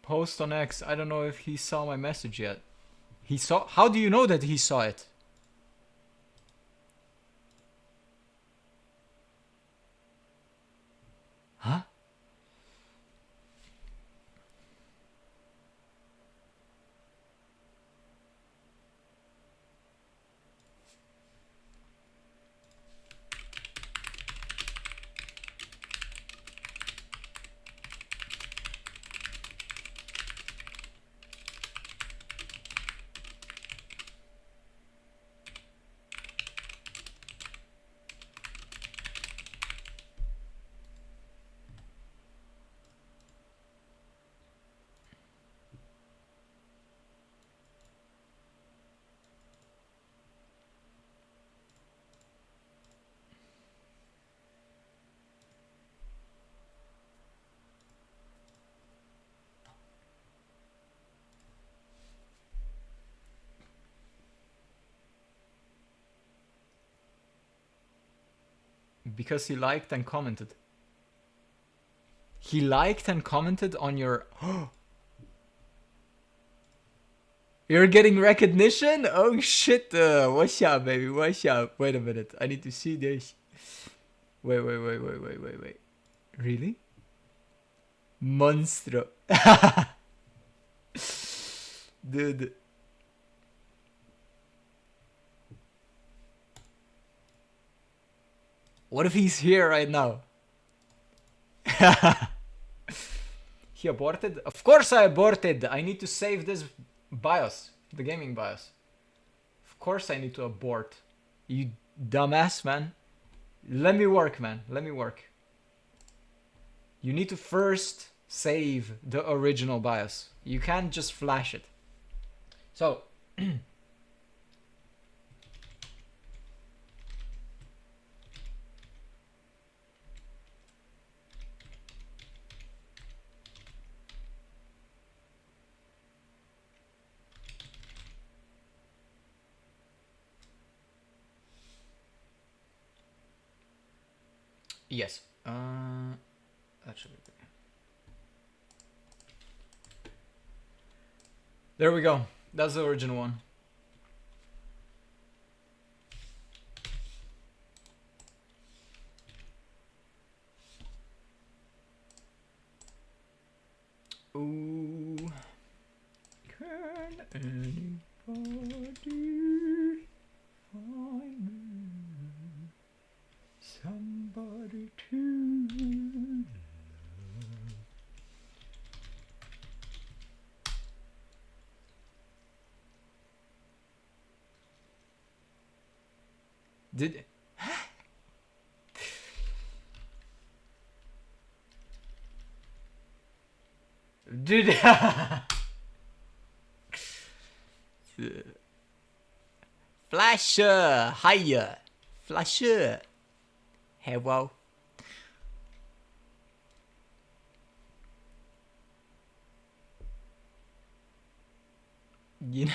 Speaker 1: Post on X. I don't know if he saw my message yet. He saw? How do you know that he saw it? Huh? Because he liked and commented. He liked and commented on your... You're getting recognition? Oh shit, what's up, baby, what's up? Wait a minute, I need to see this. Wait. Really? Monstro. Dude. What if he's here right now? He aborted? Of course I aborted! I need to save this BIOS. The gaming BIOS. Of course I need to abort. You dumbass, man. Let me work, man. Let me work. You need to first save the original BIOS. You can't just flash it. So... Yes. That should be good. There we go. That's the original one. Ooh. Can anybody find me somebody to love? Did Flasher, hiya, Flasher, hello. You know?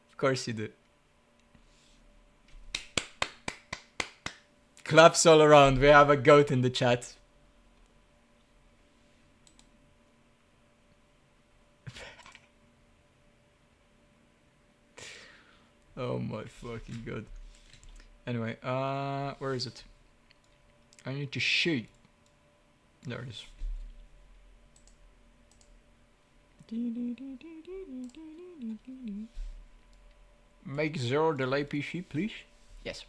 Speaker 1: Of course you do. Claps all around. We have a goat in the chat. Oh my fucking god. Anyway, where is it? I need to shoot. There it is. Make 0 delay PC, please. Yes.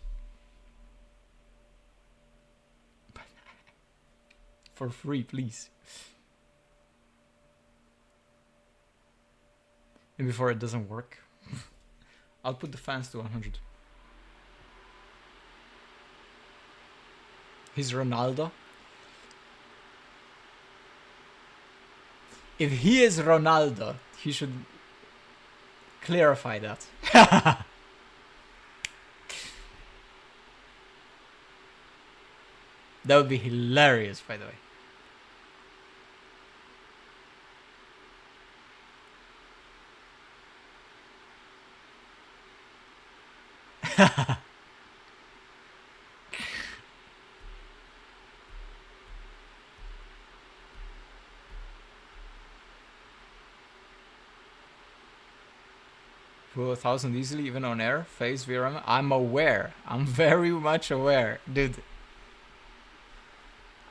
Speaker 1: For free, please. And before it doesn't work, I'll put the fans to 100. He's Ronaldo. If he is Ronaldo, he should clarify that. That would be hilarious, by the way. Pull 1,000 easily, even on air. Phase VRM. I'm aware. I'm very much aware, dude.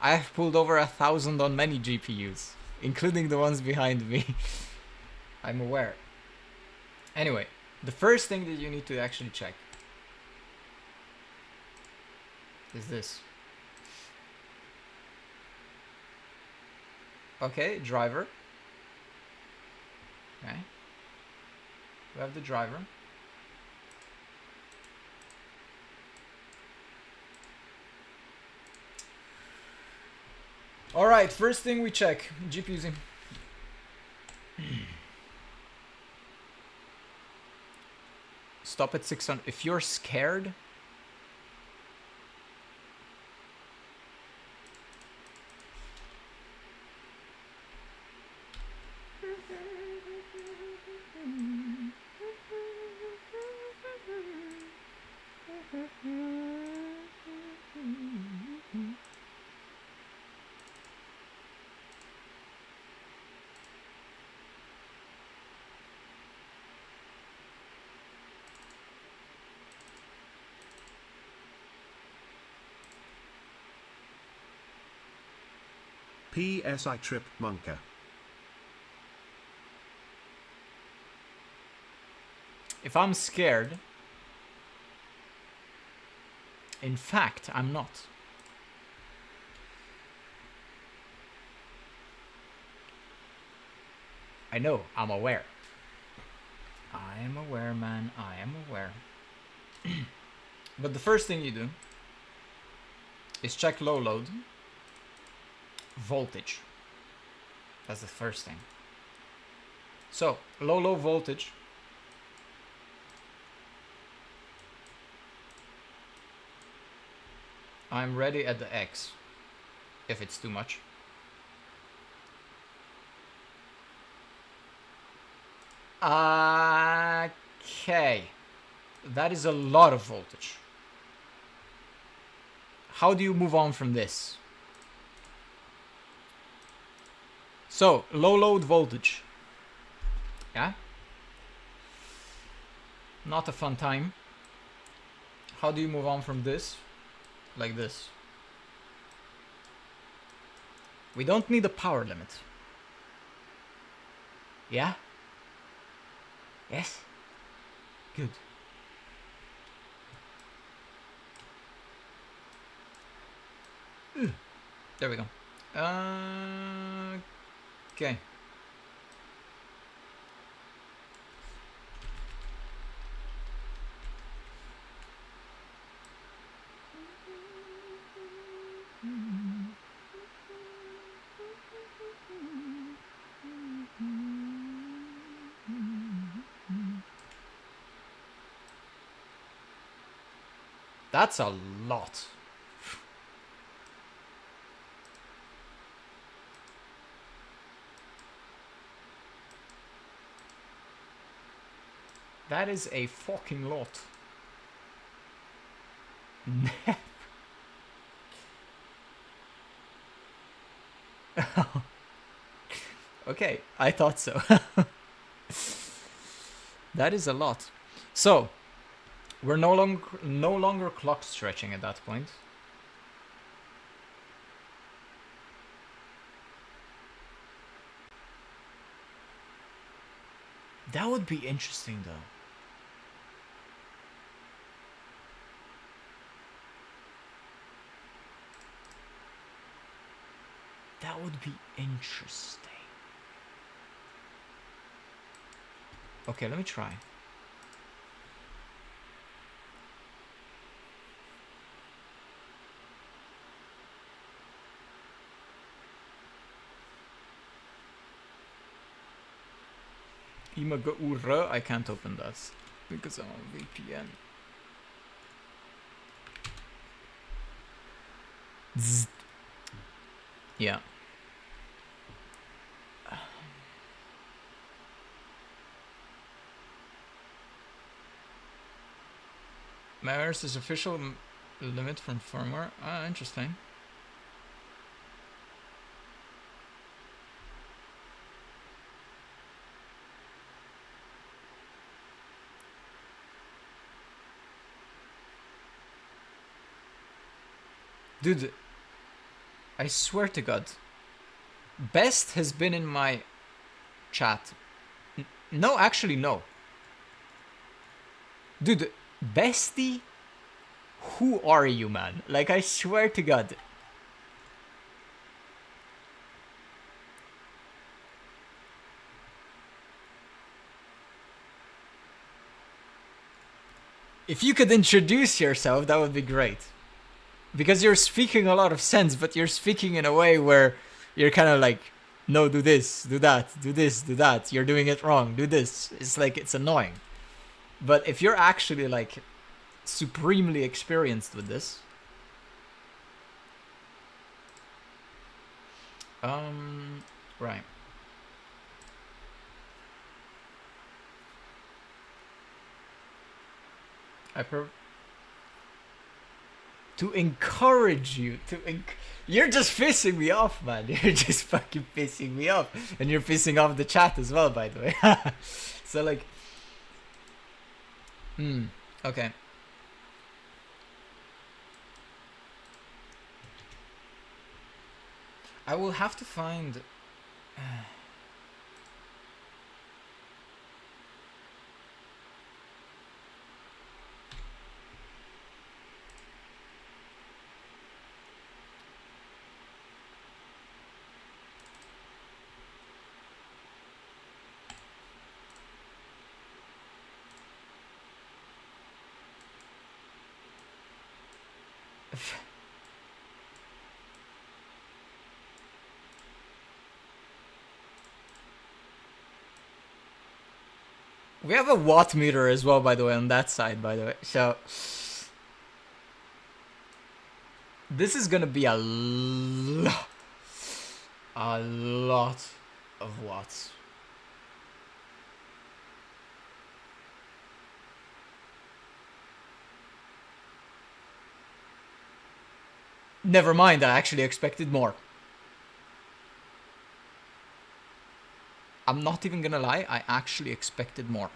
Speaker 1: I've pulled over 1,000 on many GPUs, including the ones behind me. I'm aware. Anyway, the first thing that you need to actually check is this. Okay, driver. Okay. We have the driver. Alright, first thing we check. GPUs in. Stop at 600. If you're scared,
Speaker 2: PSI Trip Monka.
Speaker 1: if I'm scared, in fact, I'm not. I know, I'm aware. I am aware, man, I am aware. But the first thing you do is check low load voltage. That's the first thing. So, low voltage. I'm ready at the X, if it's too much. Okay. That is a lot of voltage. How do you move on from this? So, low load voltage. Yeah? Not a fun time. How do you move on from this? Like this. We don't need a power limit. Yeah? Yes? Good. There we go. Okay. That's a lot. That is a fucking lot. Okay, I thought so. That is a lot. So, we're no longer clock stretching at that point. That would be interesting though. That would be interesting. Okay, let me try. Imaga I can't open that because I'm on VPN. Zzz. Yeah. Maris is official limit from firmware. Ah, interesting. Dude, I swear to God, Best has been in my chat. No, actually, no. Dude, Bestie, who are you, man? Like, I swear to God. If you could introduce yourself, that would be great. Because you're speaking a lot of sense, but you're speaking in a way where you're kind of like, no, do this, do that, do this, do that. You're doing it wrong, do this. It's like, it's annoying. But if you're actually like supremely experienced with this, right. To encourage you you're just pissing me off, man. You're just fucking pissing me off, and you're pissing off the chat as well, by the way. So like, okay. I will have to find. We have a watt meter as well, by the way, on that side, by the way. So this is gonna be a lot of watts. Never mind, I actually expected more. I'm not even gonna lie, I actually expected more.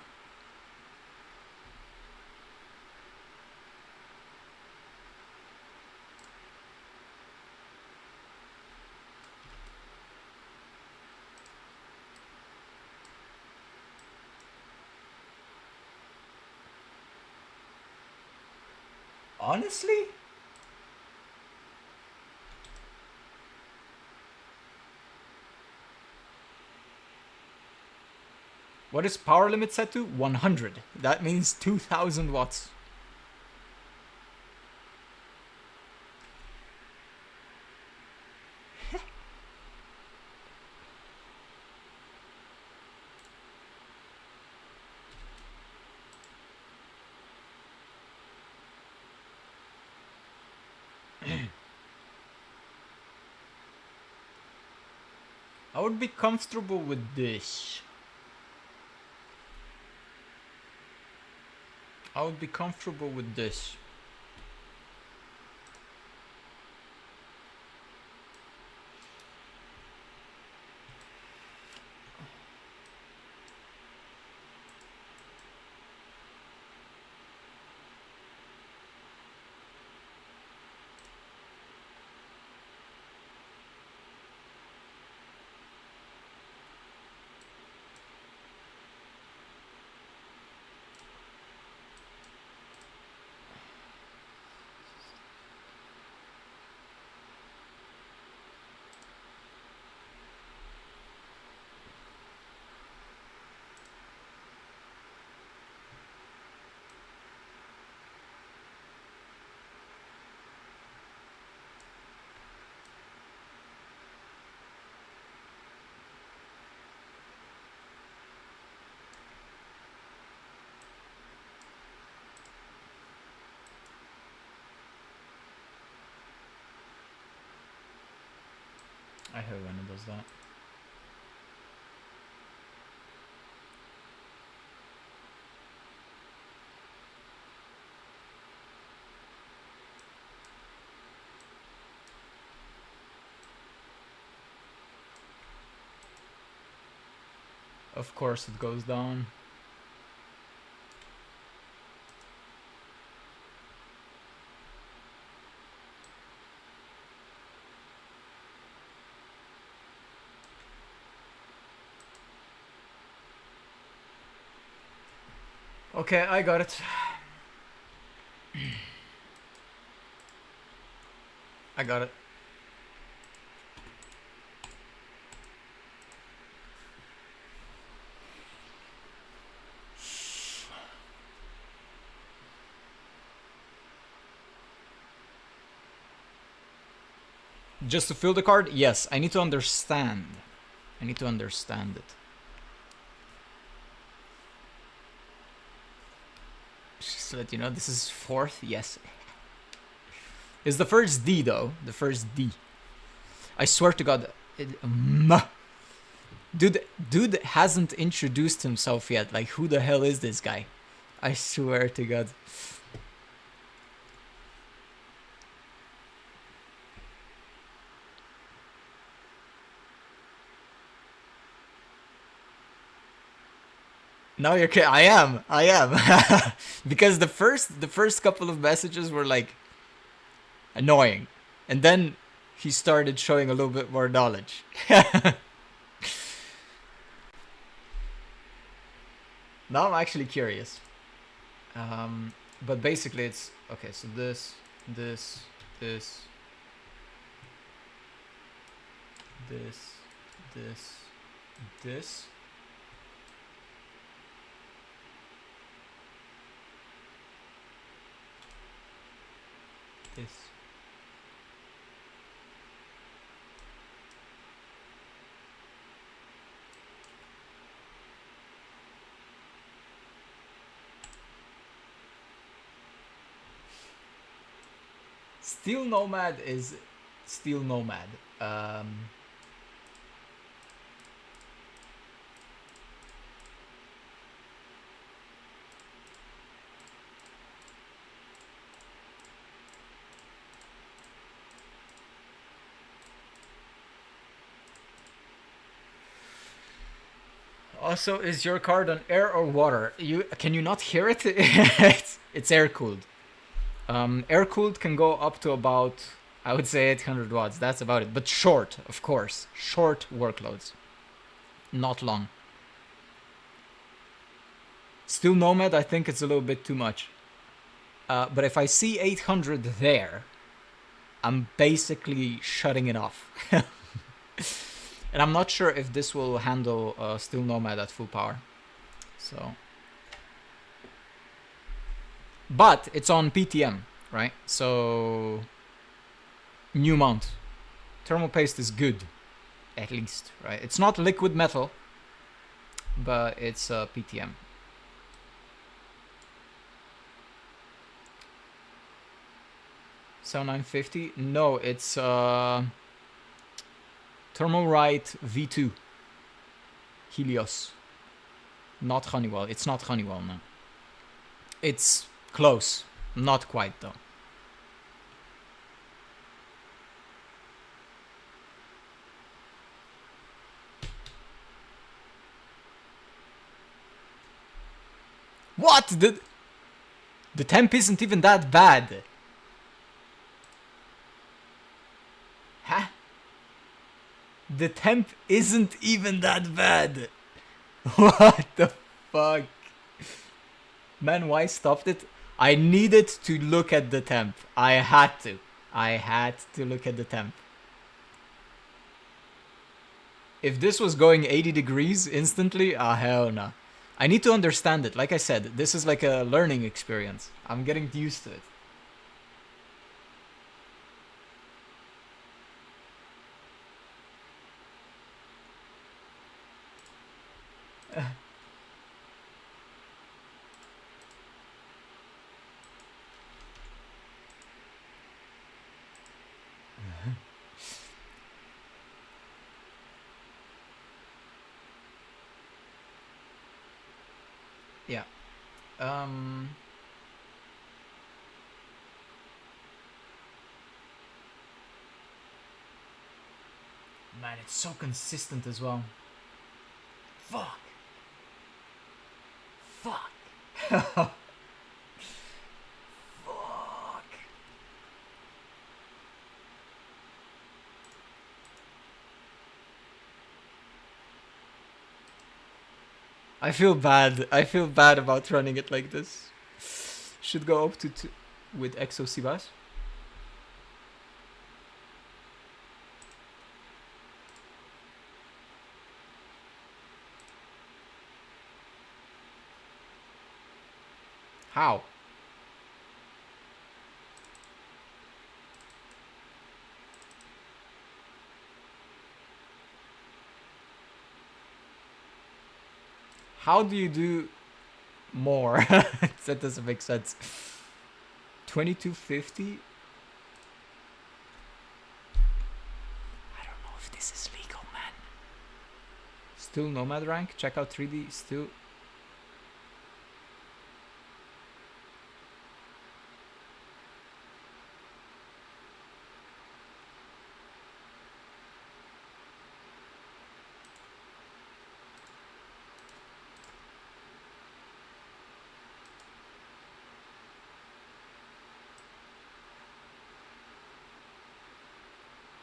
Speaker 1: Honestly? What is power limit set to? 100. That means 2000 watts. I would be comfortable with this. I would be comfortable with this. I hate when it does that. Of course it goes down. Okay, I got it. I got it. Just to fill the card? Yes, I need to understand. I need to understand it. Just to let you know, this is fourth, yes. It's the first D though, the first D. I swear to God, dude hasn't introduced himself yet. Like, who the hell is this guy? I swear to God. No, you're kidding. I am. Because the first couple of messages were like annoying, and then he started showing a little bit more knowledge. Now I'm actually curious. But basically it's okay. So this, this, this, this, this, this. This. Steel Nomad is Steel Nomad. Also, is your card on air or water? Can you not hear it? It's air cooled. Air cooled can go up to about, I would say, 800 watts. That's about it. But short, of course. Short workloads. Not long. Still Nomad, I think it's a little bit too much. But if I see 800 there, I'm basically shutting it off. And I'm not sure if this will handle Still Nomad at full power. So, but it's on PTM, right? So, new mount. Thermal paste is good, at least, right? It's not liquid metal, but it's PTM. So 950? No, it's Thermalright V2 Helios. Not Honeywell. It's not Honeywell, no. It's close. Not quite, though. What? The temp isn't even that bad. Huh? The temp isn't even that bad. What the fuck? Man, why stopped it? I needed to look at the temp. I had to. I had to look at the temp. If this was going 80 degrees instantly, hell no. I need to understand it. Like I said, this is like a learning experience. I'm getting used to it. Yeah. Man, it's so consistent as well. Fuck. Fuck. Fuck. I feel bad. I feel bad about running it like this. Should go up to 2 with XOC bus. How? How do you do more? That doesn't make sense. 2250? I don't know if this is legal, man. Still Nomad rank? Check out 3D. Still.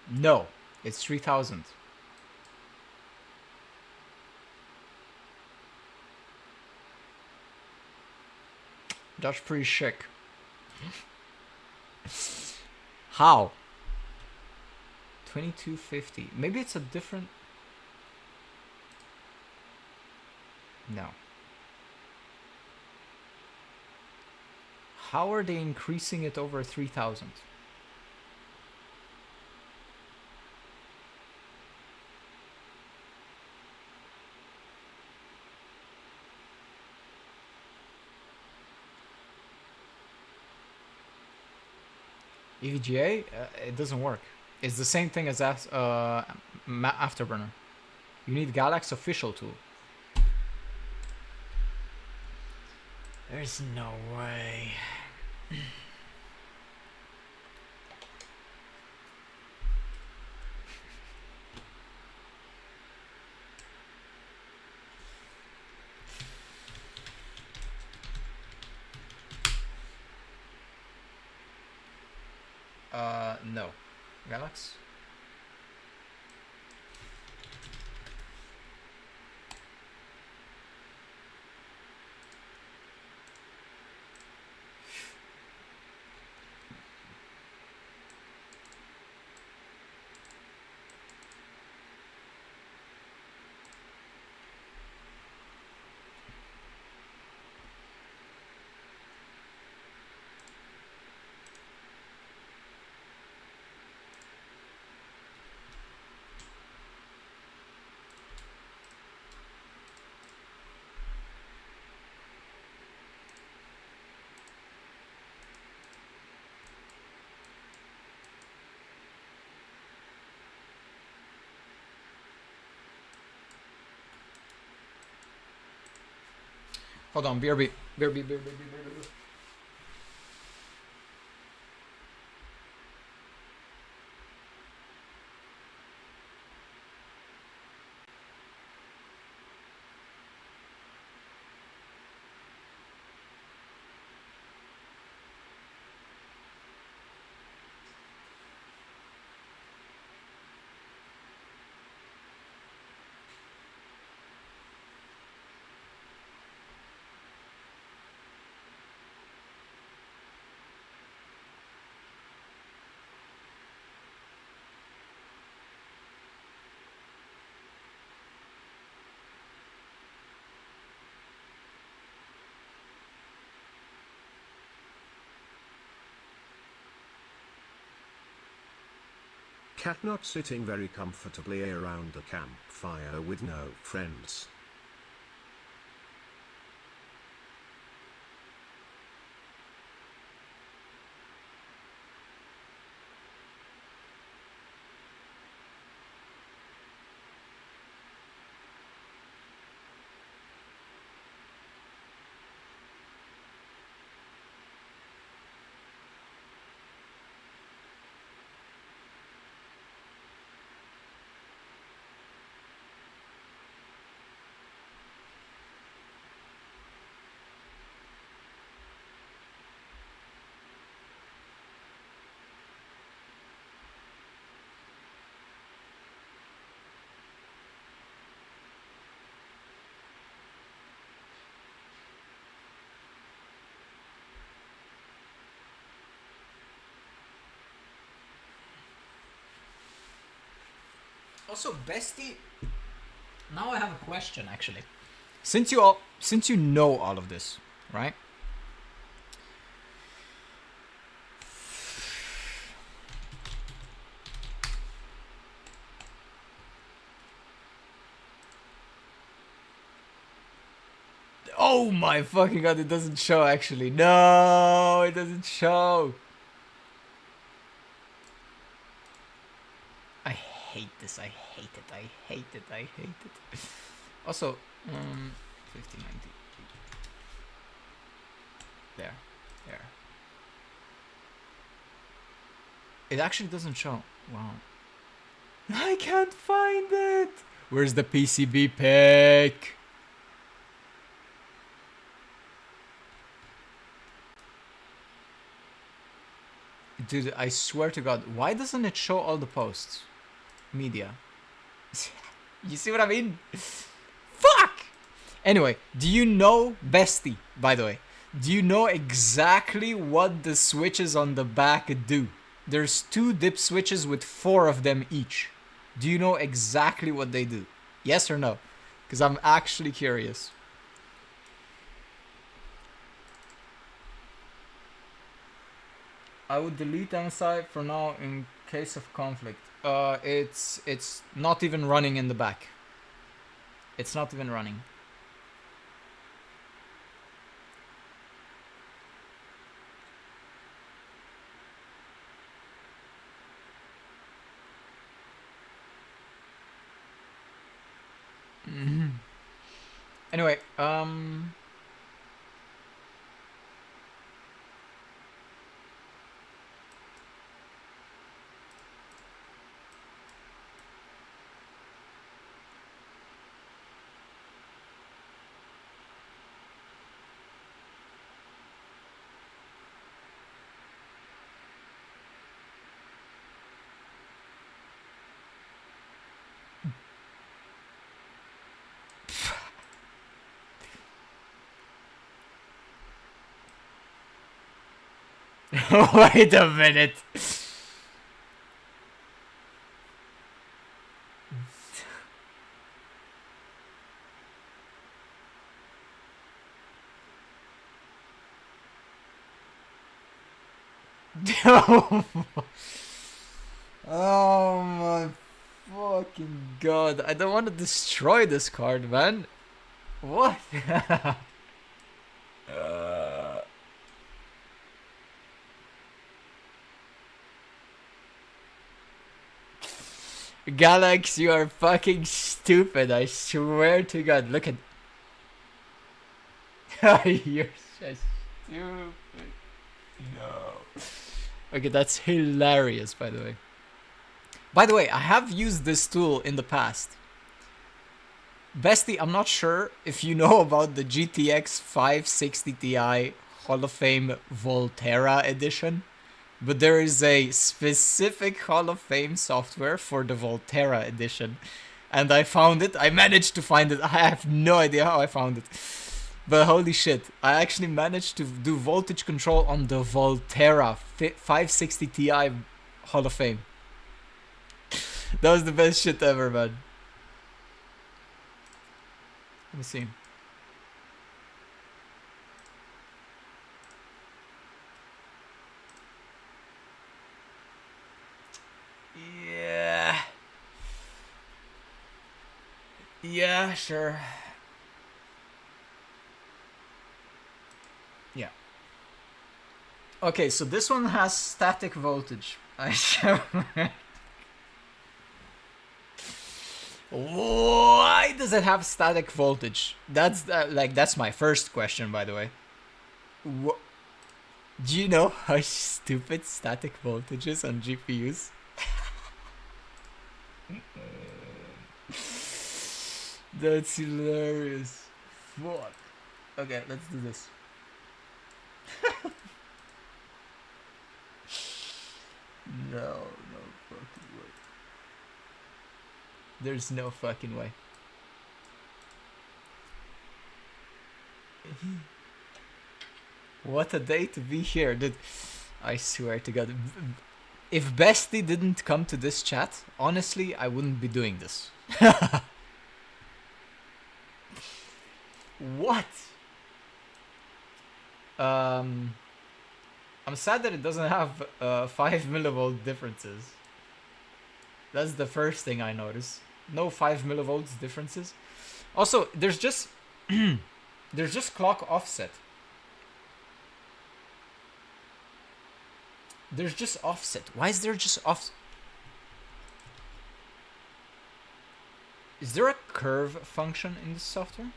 Speaker 1: No, it's 3000. That's pretty sick. How? 2250. Maybe it's a different. No. How are they increasing it over 3000? EVGA? It doesn't work. It's the same thing as Afterburner. You need GALAX official tool. There's no way. No. GALAX? Hold on, BRB. BRB.
Speaker 2: Cat not sitting very comfortably around the campfire with no friends.
Speaker 1: Also, Bestie. Now I have a question, actually. Since you know all of this, right? Oh my fucking god! It doesn't show actually. No, it doesn't show. I hate this. I hate it. I hate it. I hate it. Also, 5090. There. It actually doesn't show. Wow. I can't find it. Where's the PCB pic? Dude, I swear to God, why doesn't it show all the posts? Media. You see what I mean? Fuck! Anyway, do you know, Bestie, by the way, do you know exactly what the switches on the back do? There's 2 dip switches with 4 of them each. Do you know exactly what they do? Yes or no? Because I'm actually curious. I would delete MSI for now in case of conflict. It's not even running in the back. It's not even running. Anyway, wait a minute. Oh my fucking god. I don't want to destroy this card, man. What? Galax, you are fucking stupid. I swear to God. Look at. You're so stupid. No. Okay, that's hilarious, by the way. By the way, I have used this tool in the past. Bestie, I'm not sure if you know about the GTX 560 Ti Hall of Fame Volterra edition, but there is a specific Hall of Fame software for the Volterra edition. And I found it. I managed to find it. I have no idea how I found it. But holy shit, I actually managed to do voltage control on the Volterra 560 Ti Hall of Fame. That was the best shit ever, man. Let me see. Yeah. Yeah, sure. Yeah. Okay, so this one has static voltage. Why does it have static voltage? That's my first question, by the way. Do you know how stupid static voltage is on GPUs? That's hilarious. Fuck. Okay, let's do this. No fucking way. There's no fucking way. What a day to be here, dude. I swear to God. If Bestie didn't come to this chat, honestly, I wouldn't be doing this. What? I'm sad that it doesn't have 5 millivolt differences. That's the first thing I notice. No 5 millivolts differences. Also, there's just there's just clock offset. There's just offset. Why is there just off? Is there a curve function in this software?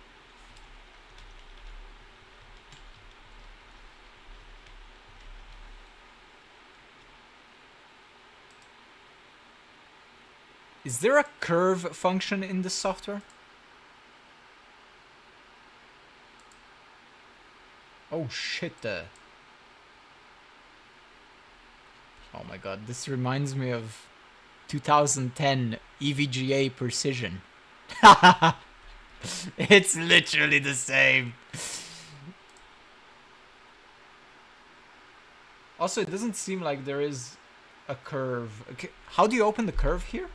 Speaker 1: Is there a curve function in this software? Oh shit. Oh my god, this reminds me of 2010 EVGA Precision. It's literally the same. Also, it doesn't seem like there is a curve. Okay, how do you open the curve here?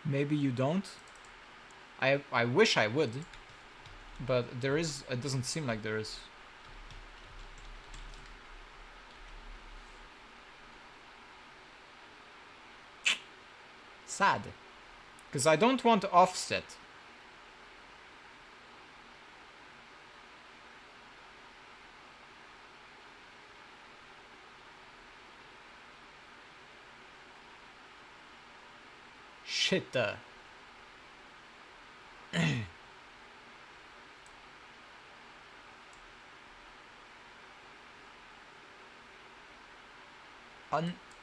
Speaker 1: Maybe you don't. I wish I would, but there is. It doesn't seem like there is. Sad, because I don't want offset. Shit.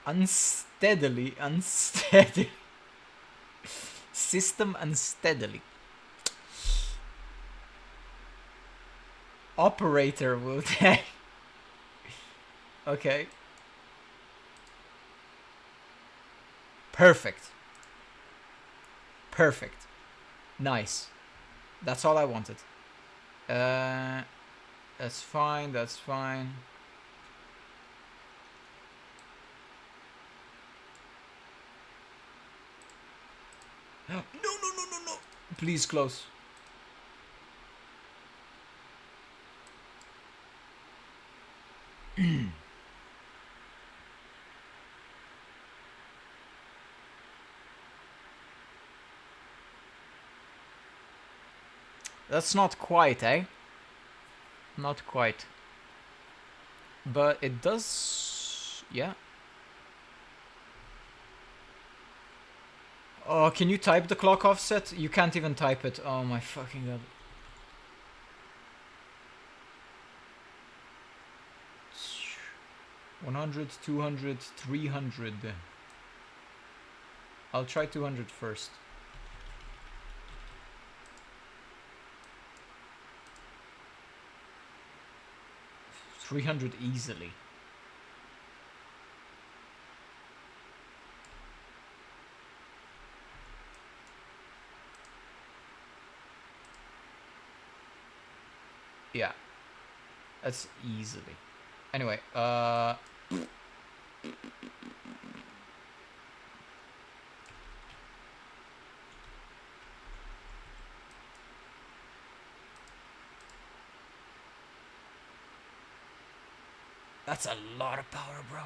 Speaker 1: Unsteadily. System unsteadily. Operator will take. Okay. Perfect. Perfect. Nice. That's all I wanted. That's fine. That's fine. No. Please close. That's not quite, eh? Not quite. But it does... Yeah. Oh, can you type the clock offset? You can't even type it. Oh my fucking god. $100, $200, $300. I'll try 200 first. $300 easily. Yeah. That's easily. Anyway, that's a lot of power, bro.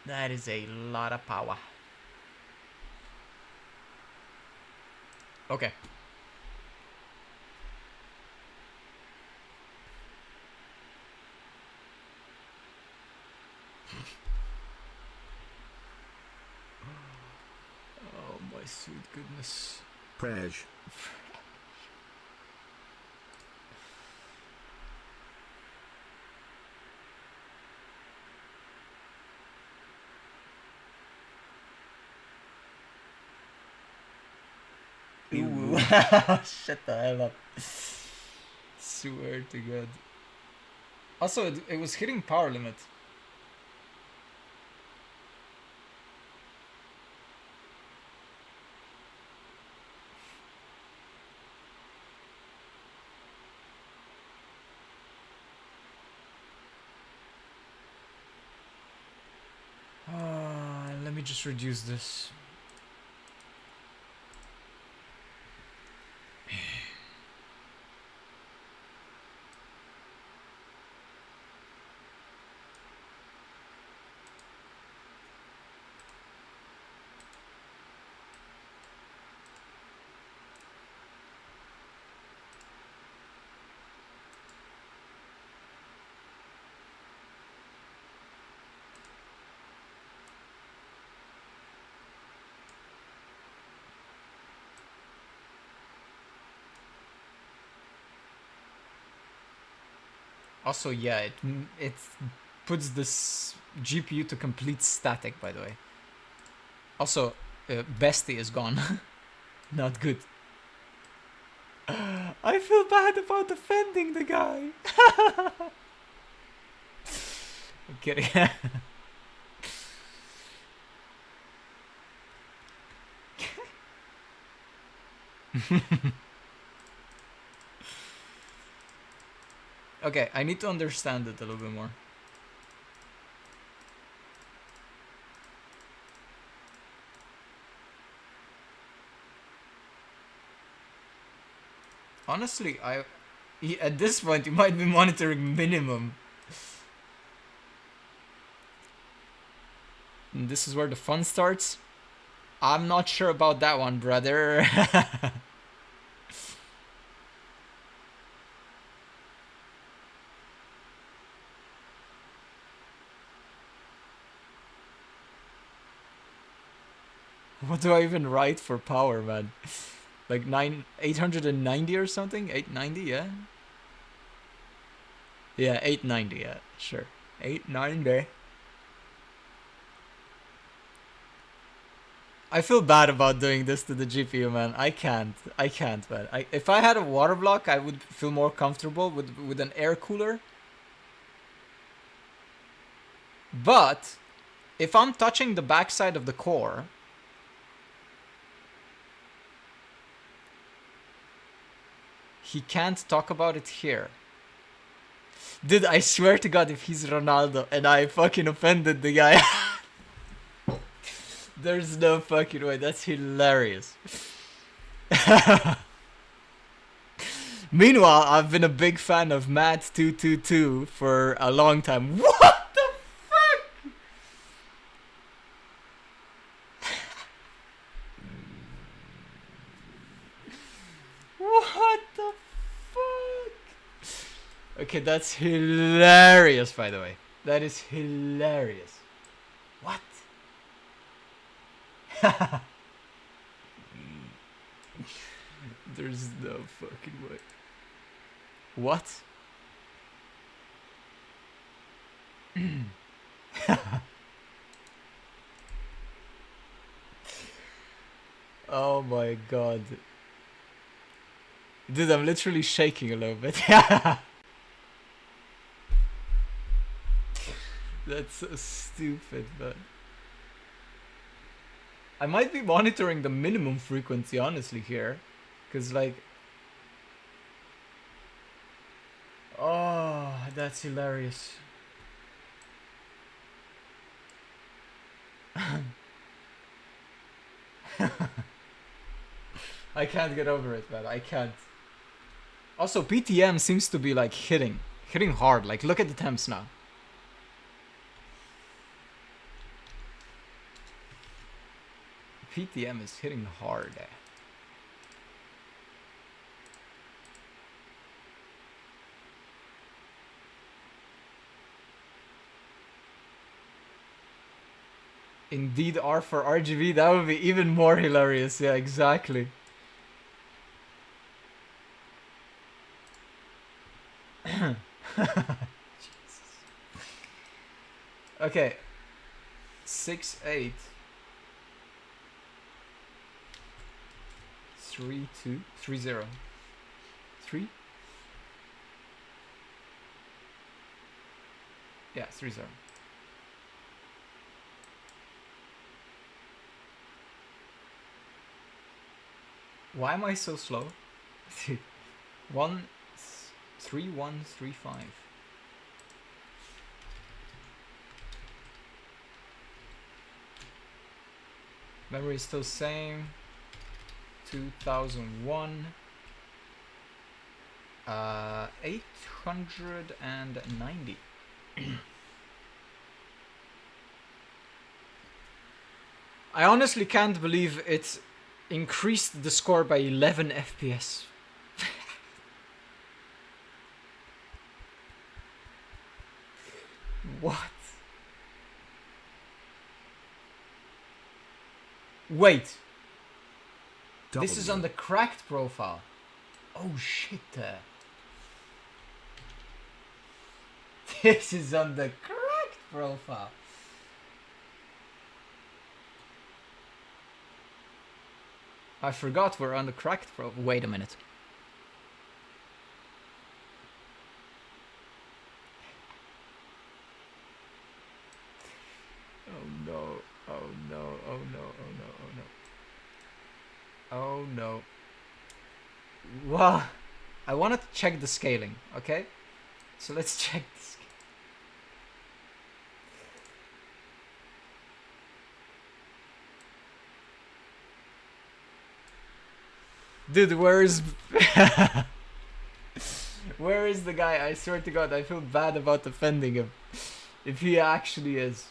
Speaker 1: That is a lot of power. Okay. Oh my sweet goodness.
Speaker 2: Prej.
Speaker 1: Ooh. Shut the hell up. Swear to God. Also, it was hitting power limit. Let me just reduce this. Also, yeah, it puts this GPU to complete static, by the way. Also, Bestie is gone. Not good. I feel bad about offending the guy. I'm kidding. Okay, I need to understand it a little bit more. Honestly, at this point you might be monitoring minimum. And this is where the fun starts. I'm not sure about that one, brother. What do I even write for power, man? Like 890 or something? 890, yeah? Yeah, 890, yeah, sure. 890. I feel bad about doing this to the GPU, man. I can't, man. If I had a water block, I would feel more comfortable with an air cooler. But if I'm touching the backside of the core, he can't talk about it here. Dude, I swear to God, if he's Ronaldo and I fucking offended the guy. There's no fucking way. That's hilarious. Meanwhile, I've been a big fan of Matt222 for a long time. What the fuck? Okay, that's hilarious, by the way. That is hilarious. What? There's no fucking way. What? Oh my god. Dude, I'm literally shaking a little bit. That's so stupid, man. I might be monitoring the minimum frequency, honestly, here. Because, like... Oh, that's hilarious. I can't get over it, man. I can't. Also, PTM seems to be, like, hitting hard. Like, look at the temps now. PTM is hitting hard. Indeed, R for RGB, that would be even more hilarious. Yeah, exactly. Jesus. Okay. 6-8. 3-2. 3-0. 3? Yeah, 3-0. Why am I so slow? 1 3 1 3 5. Memory is still same. 2001. 890. I honestly can't believe it increased the score by 11 FPS. What? Wait. This is on the cracked profile. Oh shit. This is on the cracked profile. I forgot we're on the cracked profile. Wait a minute. Oh no. Oh no. Oh no. Oh no. Oh no. Oh no. Wow. I wanted to check the scaling, okay? So let's check the scaling. Dude, where is... Where is the guy? I swear to God, I feel bad about offending him. If he actually is.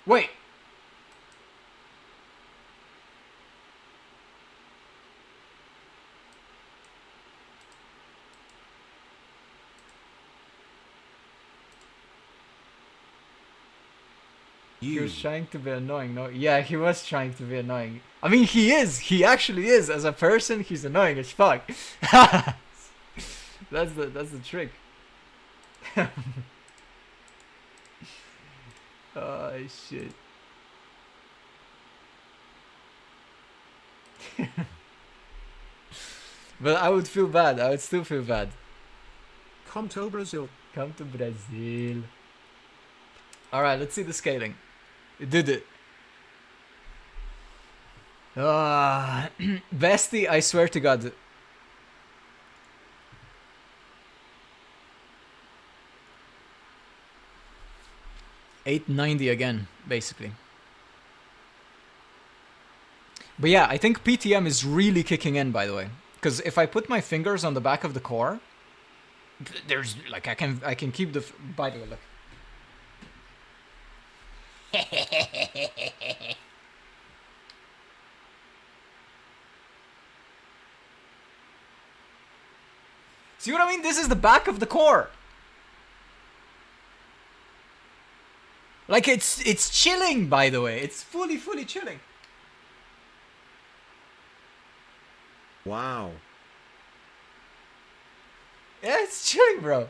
Speaker 1: Wait! He was trying to be annoying, no? Yeah, he was trying to be annoying. I mean, he is. He actually is. As a person, he's annoying as fuck. That's the trick. Oh, shit. But I would feel bad. I would still feel bad.
Speaker 2: Come to Brazil.
Speaker 1: Come to Brazil. Alright, let's see the scaling. It did it. Bestie, I swear to God. $890 again, basically. But yeah, I think PTM is really kicking in, by the way. Because if I put my fingers on the back of the core, there's like I can keep the. By the way, look. See what I mean? This is the back of the core. Like it's chilling, by the way. It's fully chilling.
Speaker 2: Wow.
Speaker 1: Yeah, it's chilling, bro.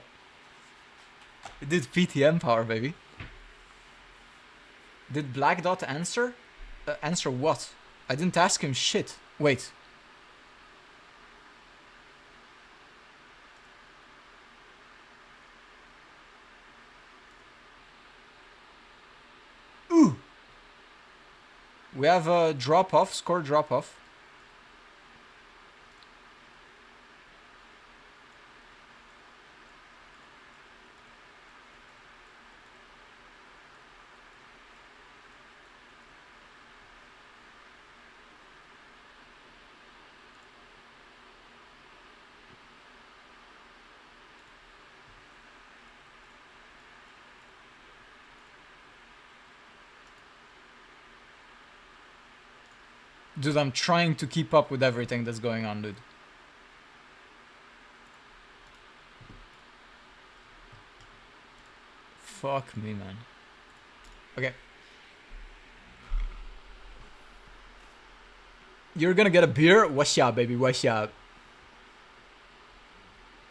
Speaker 1: It did PTM power, baby. Did Black Dot answer? Answer what? I didn't ask him shit. Wait. Ooh! We have a drop-off, score drop-off. Dude, I'm trying to keep up with everything that's going on, dude. Fuck me, man. Okay. You're gonna get a beer? What's up, baby? What's up?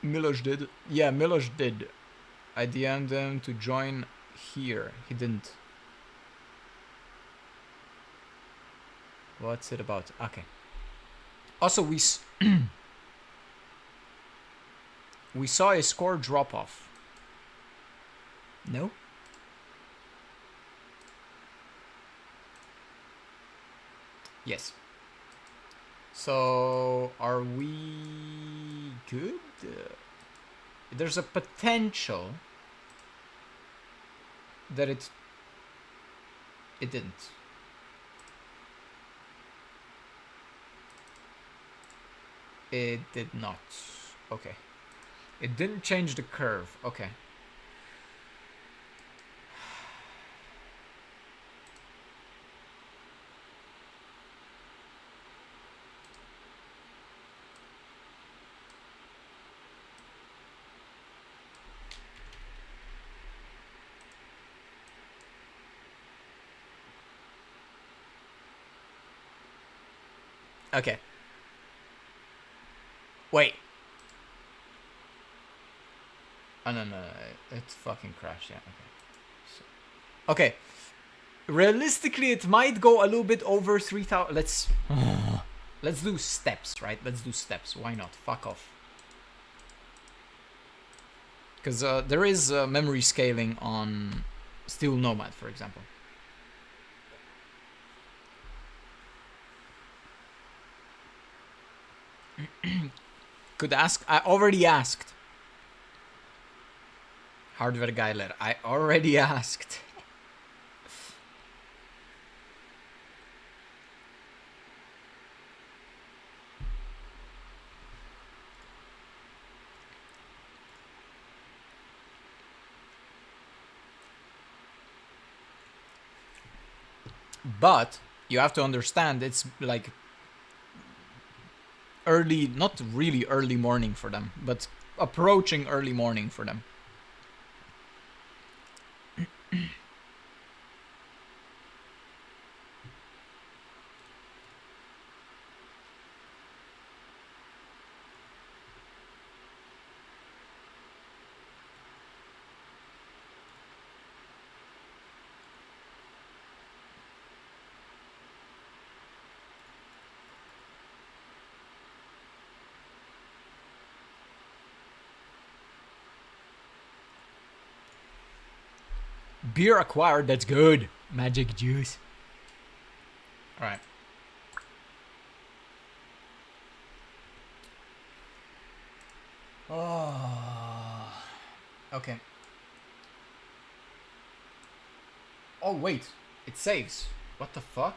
Speaker 1: Milosh did. Yeah, Milosh did. I DM'd him to join here. He didn't. What's it about? Okay. Also, we we saw a score drop off. No? Yes. So, are we good? There's a potential that it didn't. It did not. Okay. It didn't change the curve. Okay. Okay. Wait. Oh, no, it's fucking crashed, yeah, okay. So, okay. Realistically, it might go a little bit over 3,000. Let's do steps, right? Let's do steps. Why not? Fuck off. Because there is memory scaling on Steel Nomad, for example. Could ask. I already asked. Hardware Geiler. I already asked. But you have to understand it's like early, not really early morning for them, but approaching early morning for them. Beer acquired, that's good. Magic juice. Alright. Oh. Okay. Oh, wait. It saves. What the fuck?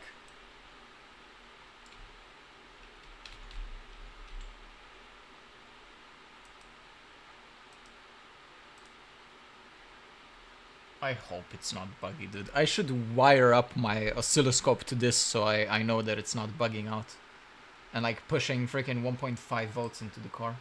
Speaker 1: I hope it's not buggy, dude. I should wire up my oscilloscope to this so I know that it's not bugging out. And like pushing freaking 1.5 volts into the car.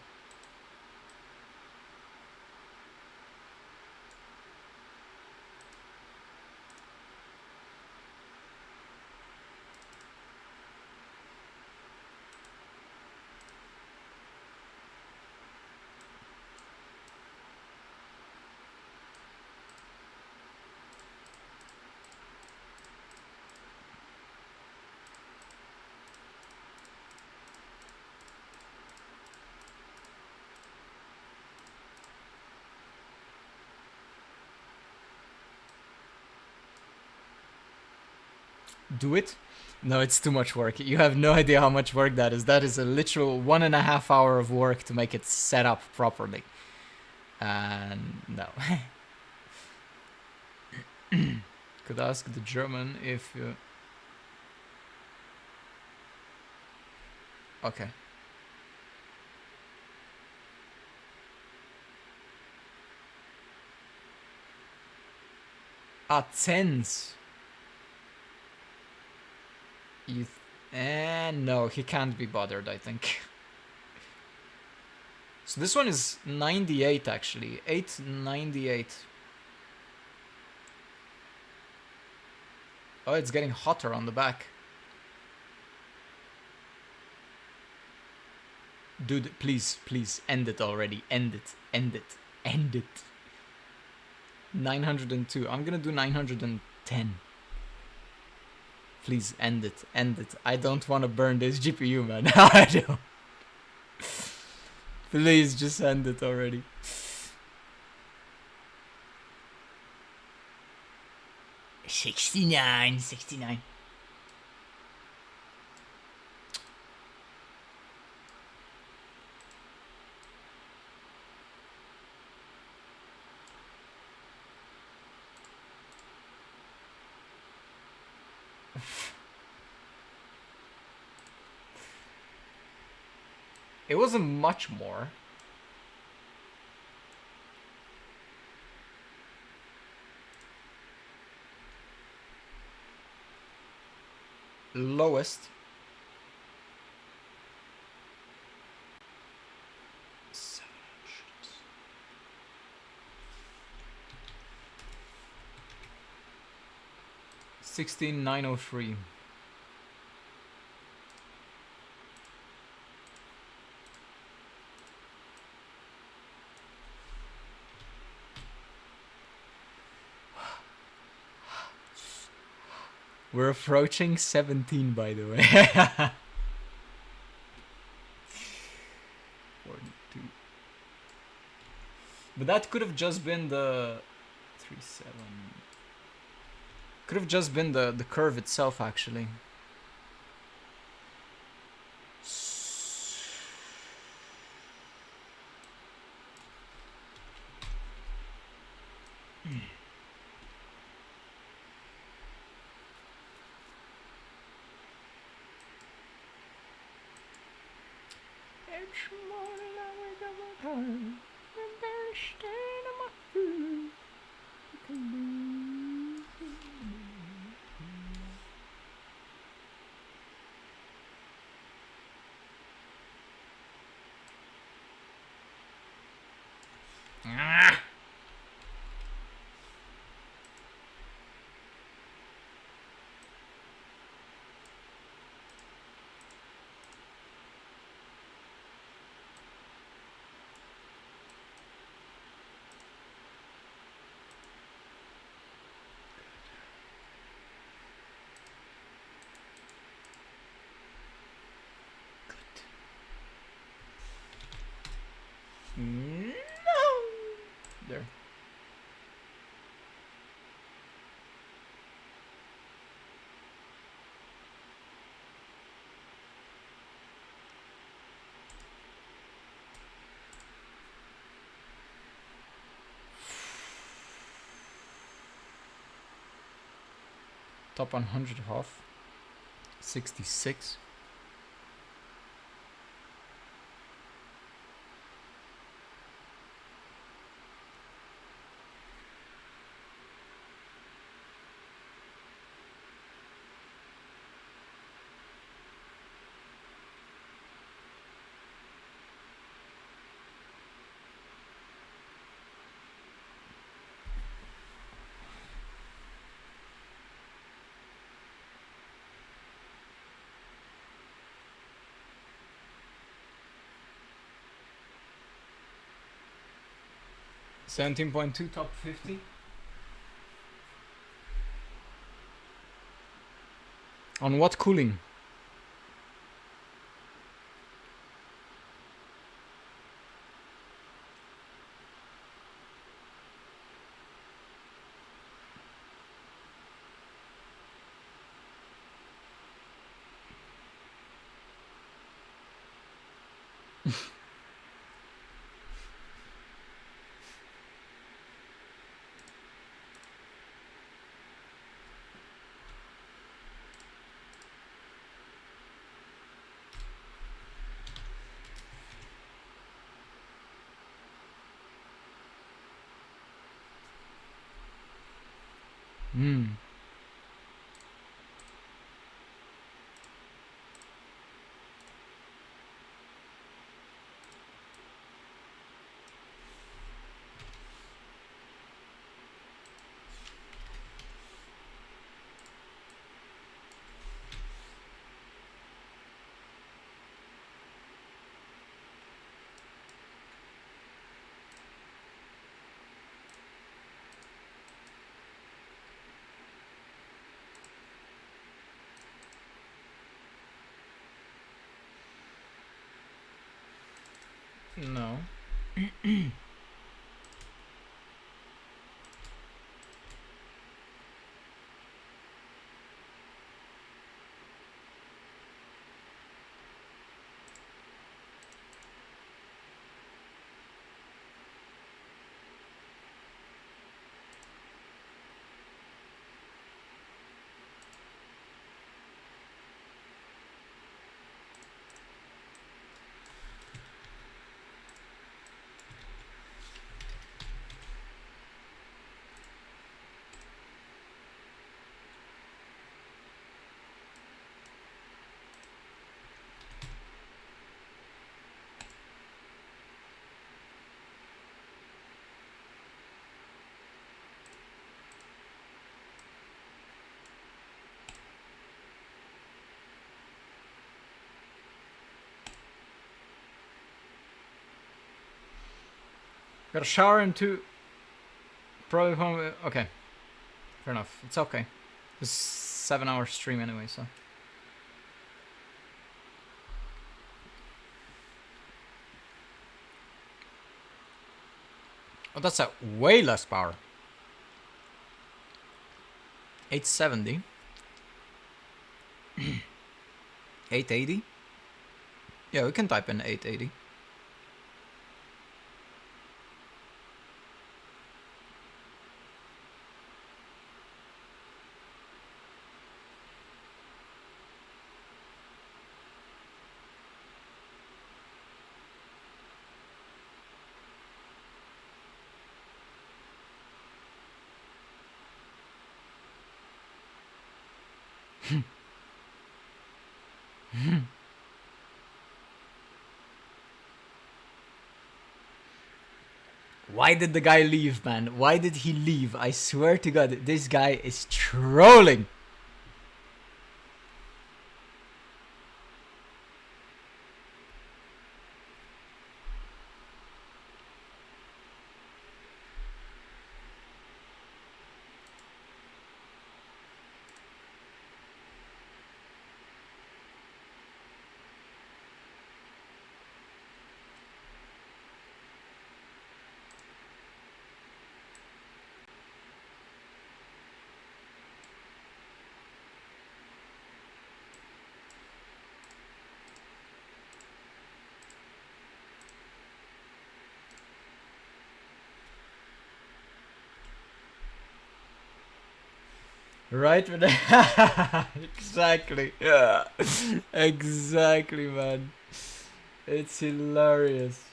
Speaker 1: do it. No, it's too much work. You have no idea how much work that is. That is a literal 1.5 hour of work to make it set up properly. And no. Could ask the German if you... Okay. Ah, tens. No, he can't be bothered, I think. So this one is 98 actually. 898. Oh, it's getting hotter on the back. Dude, please, please, end it already. End it. End it. End it. 902. I'm gonna do 910. Please, end it. End it. I don't want to burn this GPU, man. I don't. Please, just end it already. $69. It wasn't much more. Lowest. 16903. We're approaching 17, by the way. 42. But that could have just been the 37. Could have just been the curve itself, actually. No. There. Top 100 HOF. 66. $17.2 top 50. On what cooling? No. Got a shower in 2. Probably home. Okay. Fair enough. It's okay. It's 7-hour stream anyway, so. Oh, that's a way less power. 870. 880. Yeah, we can type in 880. Why did the guy leave, man? Why did he leave? I swear to God, this guy is trolling. Right? Exactly. Yeah. Exactly, man. It's hilarious.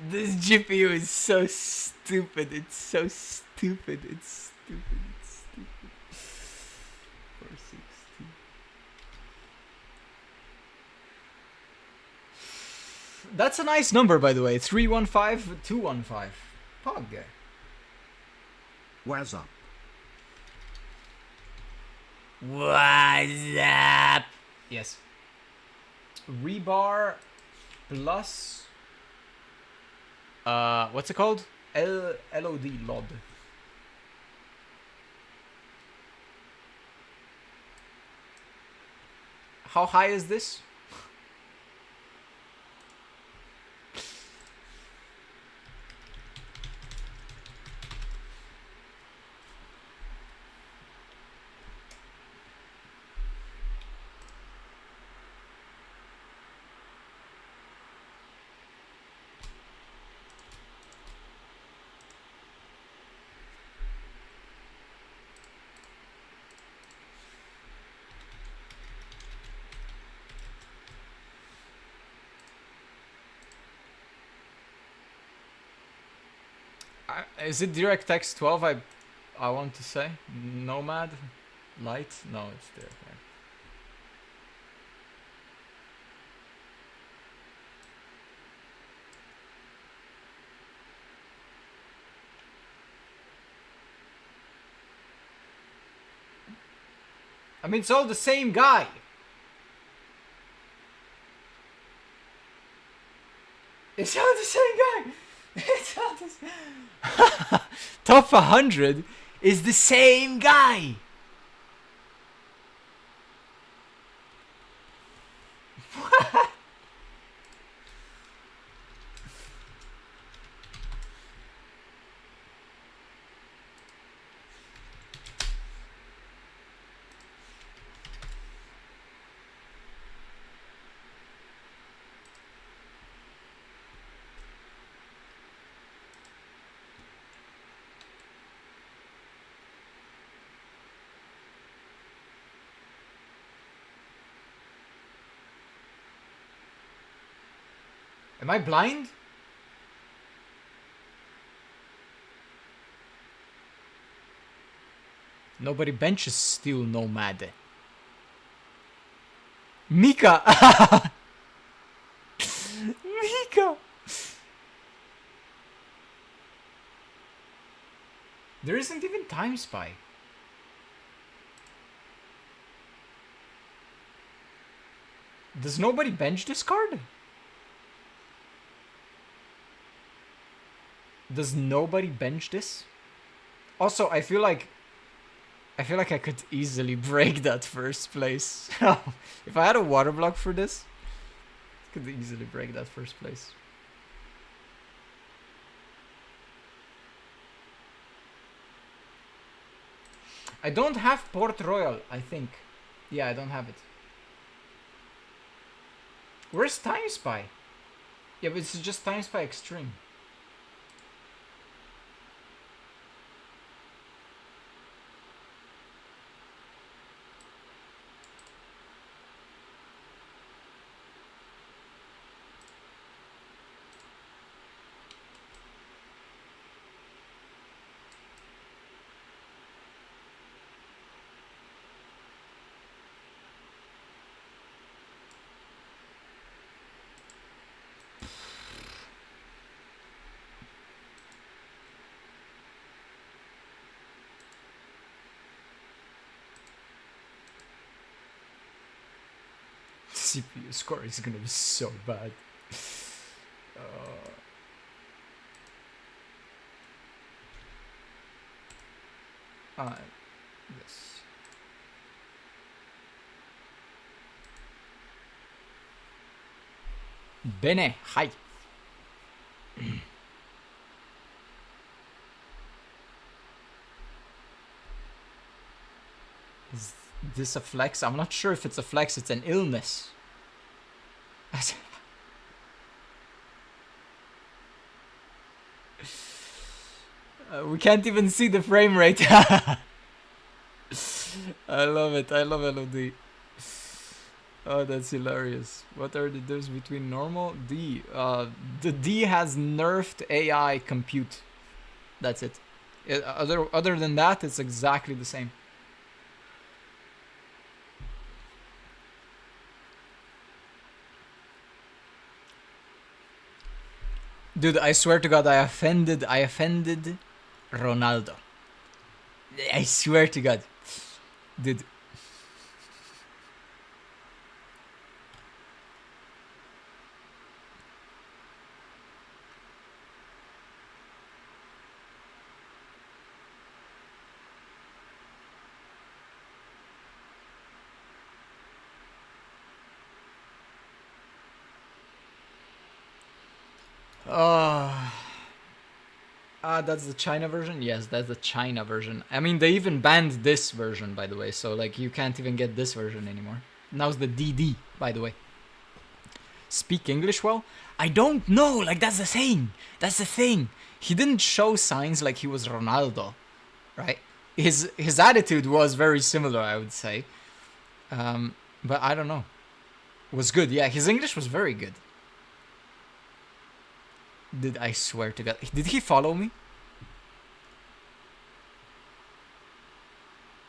Speaker 1: This GPU is so stupid. It's so stupid. It's stupid. It's stupid. 460. That's a nice number, by the way. 315215. Pog.
Speaker 2: What's up?
Speaker 1: What's up? Yes. Rebar plus what's it called? LOD LOD. How high is this? Is it DirectX 12? I want to say Nomad Light. No, it's DirectX. I mean, it's all the same guy. It's all the same guy. It's all the same. Top 100 is the same guy. What? Am I blind? Nobody benches still Nomad. Mika! Mika! There isn't even Time Spy. Does nobody bench this card? Does nobody bench this? Also, I feel like I could easily break that first place. If I had a water block for this, I could easily break that first place. I don't have Port Royal, I think. Yeah, I don't have it. Where's Time Spy? Yeah, but it's just Time Spy Extreme. CPU score is gonna be so bad. Yes. Bene, hi. Is this a flex? I'm not sure if it's a flex, it's an illness. We can't even see the frame rate. I love it. I love LOD. Oh, that's hilarious. What are the differences between normal? D. The D has nerfed AI compute. That's it. Other than that, it's exactly the same. Dude, I swear to God, I offended Ronaldo. I swear to God. Dude. That's the China version? Yes, that's the China version. I mean, they even banned this version, by the way, so like you can't even get this version anymore. Now's the DD, by the way. Speak English well? I don't know, like that's the thing. That's the thing. He didn't show signs like he was Ronaldo, right? His attitude was very similar, I would say. But I don't know. It was good, yeah, his English was very good. I swear to God. Did he follow me?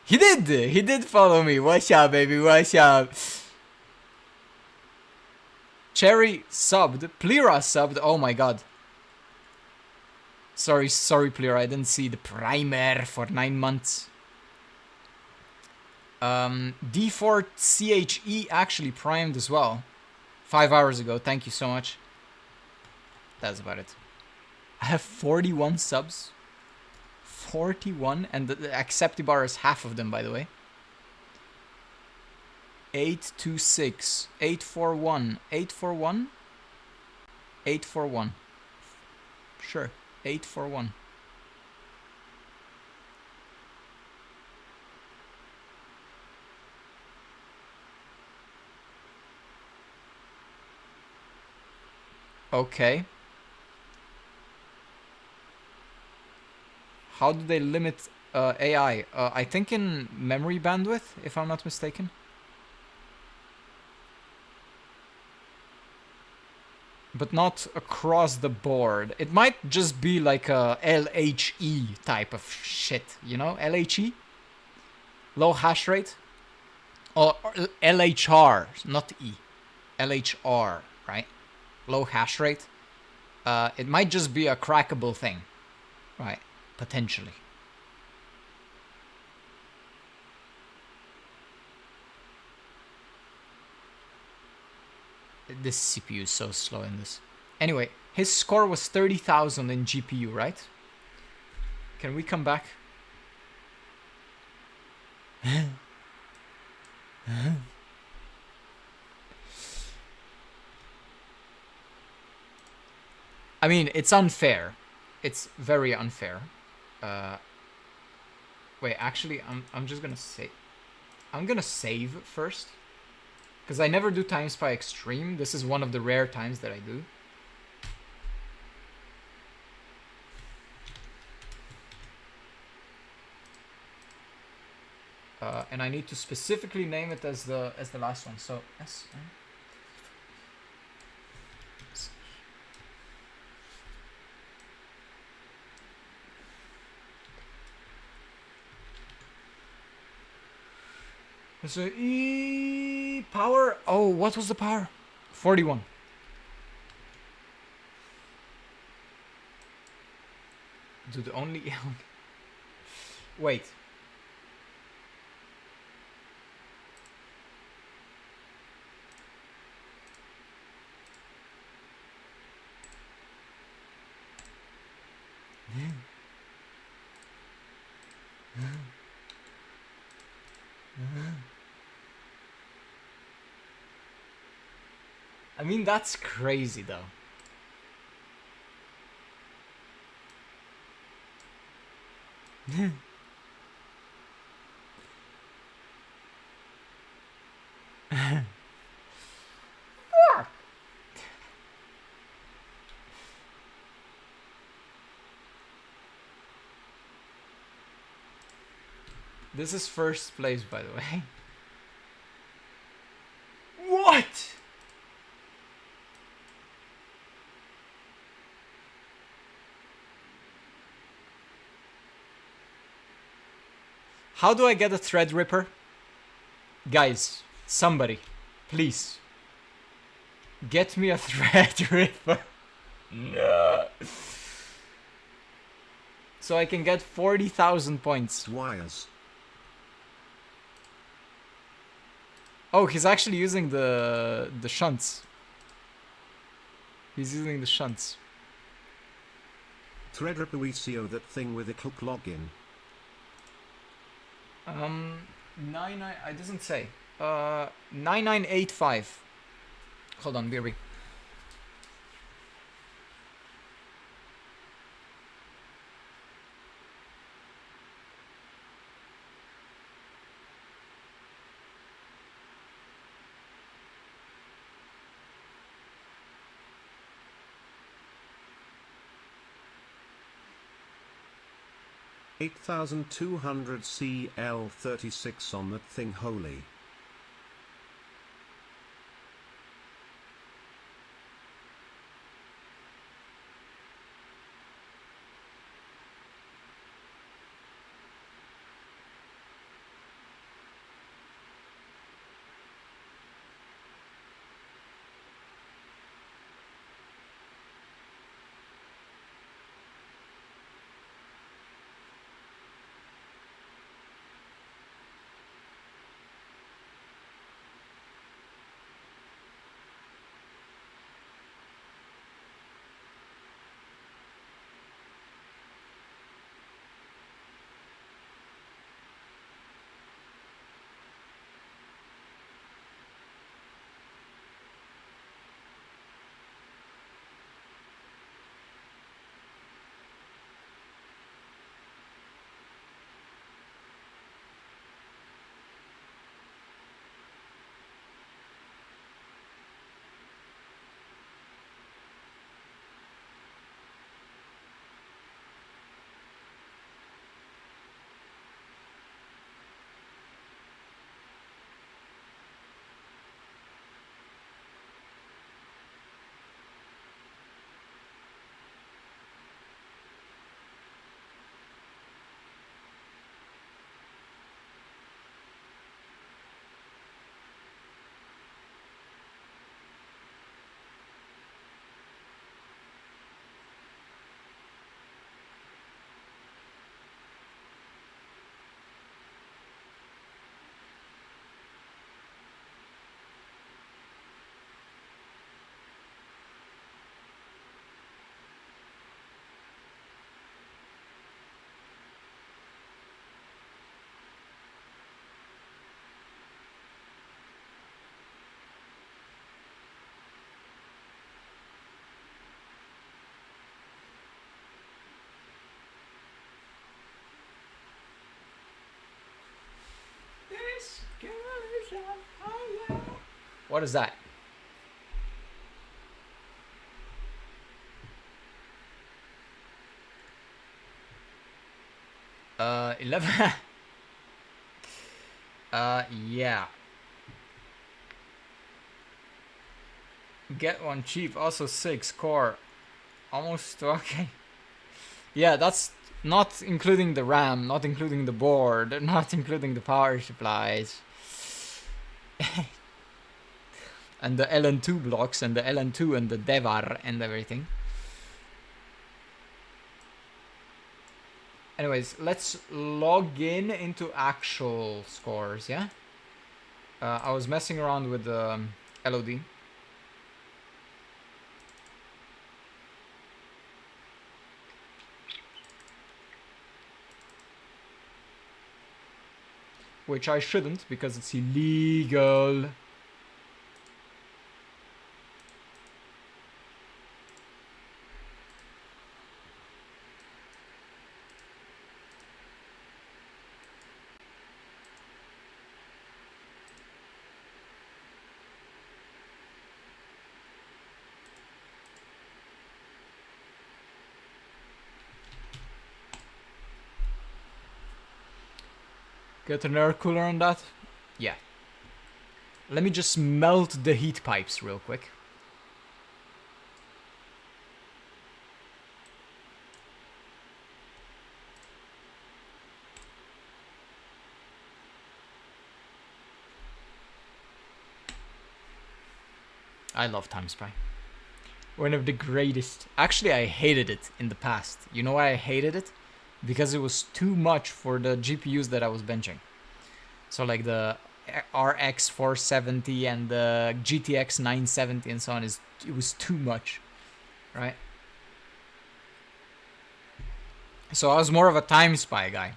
Speaker 1: He did follow me. What's up, baby? What's up? Cherry subbed. Plira subbed. Oh my god. Sorry, Plira. I didn't see the primer for 9 months. D4CHE actually primed as well. 5 hours ago. Thank you so much. That's about it. I have 41 subs. 41, and the Acceptibar is half of them, by the way. 826, 841, 841, 841. Sure, 841. Okay. How do they limit AI? I think in memory bandwidth, if I'm not mistaken. But not across the board. It might just be like a LHE type of shit, you know? LHE? Low hash rate? Or LHR, not E. LHR, right? Low hash rate. It might just be a crackable thing, right? Potentially. This CPU is so slow in this. Anyway, his score was 30,000 in GPU, right? Can we come back? I mean, it's unfair. It's very unfair. Wait, actually, I'm just gonna say, I'm gonna save first, because I never do TimeSpy Extreme. This is one of the rare times that I do. And I need to specifically name it as the last one. So S. So E power. Oh, what was the power? 41. Dude, only. Wait. I mean, that's crazy though. This is first place, by the way. What? How do I get a Threadripper? Guys, somebody, please. Get me a Threadripper. No. So I can get 40,000 points.
Speaker 2: Wires.
Speaker 1: Oh, he's actually using the shunts. He's using the shunts.
Speaker 2: Threadripper, we see that thing with the click login.
Speaker 1: 99. I doesn't say. 9985. Hold on, BRB.
Speaker 2: $8,200 CL36 on that thing, holy.
Speaker 1: What is that? Uh, 11. Yeah. Get one cheap. Also 6 core. Almost okay. Yeah, that's not including the RAM, not including the board, not including the power supplies. And the LN2 blocks and the LN2 and the Devar and everything. Anyways, let's log in into actual scores, yeah? I was messing around with the LOD. Which I shouldn't, because it's illegal. Get an air cooler on that? Yeah. Let me just melt the heat pipes real quick. I love Time Spy. One of the greatest. Actually, I hated it in the past. You know why I hated it? Because it was too much for the GPUs that I was benching. So like the RX 470 and the GTX 970 and so on, it was too much, right? So I was more of a Time Spy guy.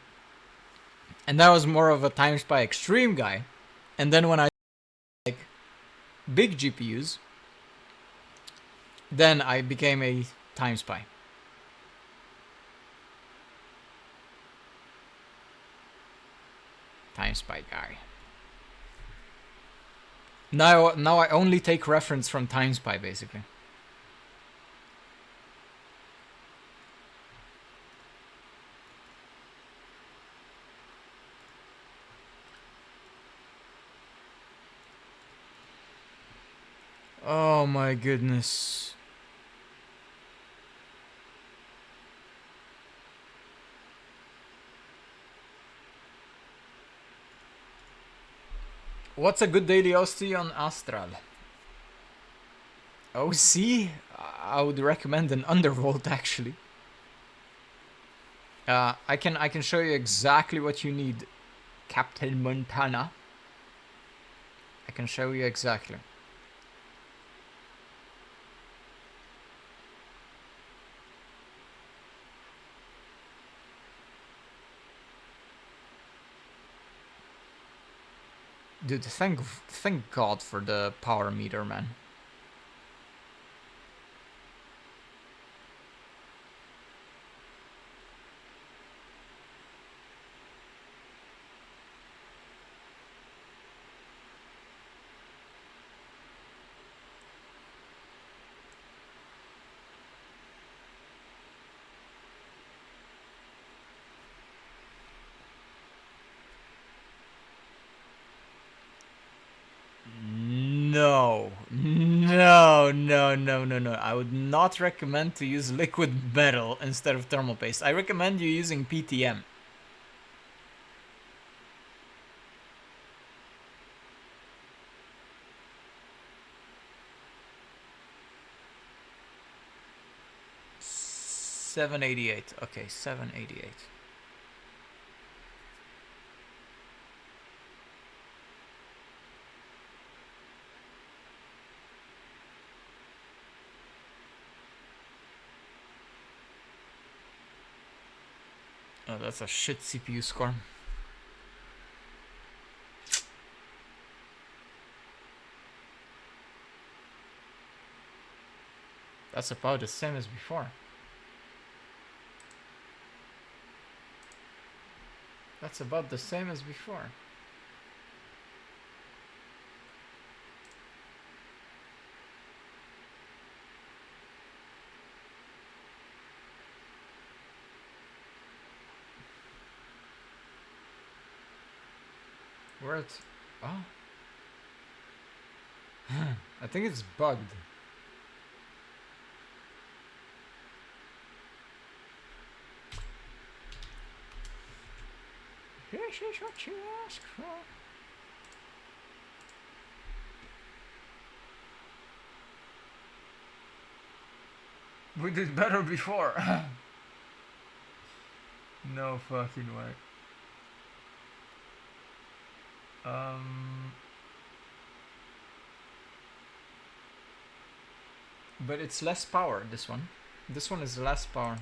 Speaker 1: And that was more of a Time Spy Extreme guy. And then when I like big GPUs, then I became a Time Spy. Time Spy guy. Now I only take reference from Time Spy, basically. Oh my goodness. What's a good daily OC on Astral? OC? I would recommend an Undervolt, actually. I can show you exactly what you need, Captain Montana. I can show you exactly. Dude, thank God for the power meter, man. No. I would not recommend to use liquid metal instead of thermal paste. I recommend you using PTM. $788. Okay, $788. Oh, that's a shit CPU score. That's about the same as before. That's about the same as before. Where it? Oh. I think it's bugged. This is what you ask for. We did better before. No fucking way. But it's less power, this one. This one is less power.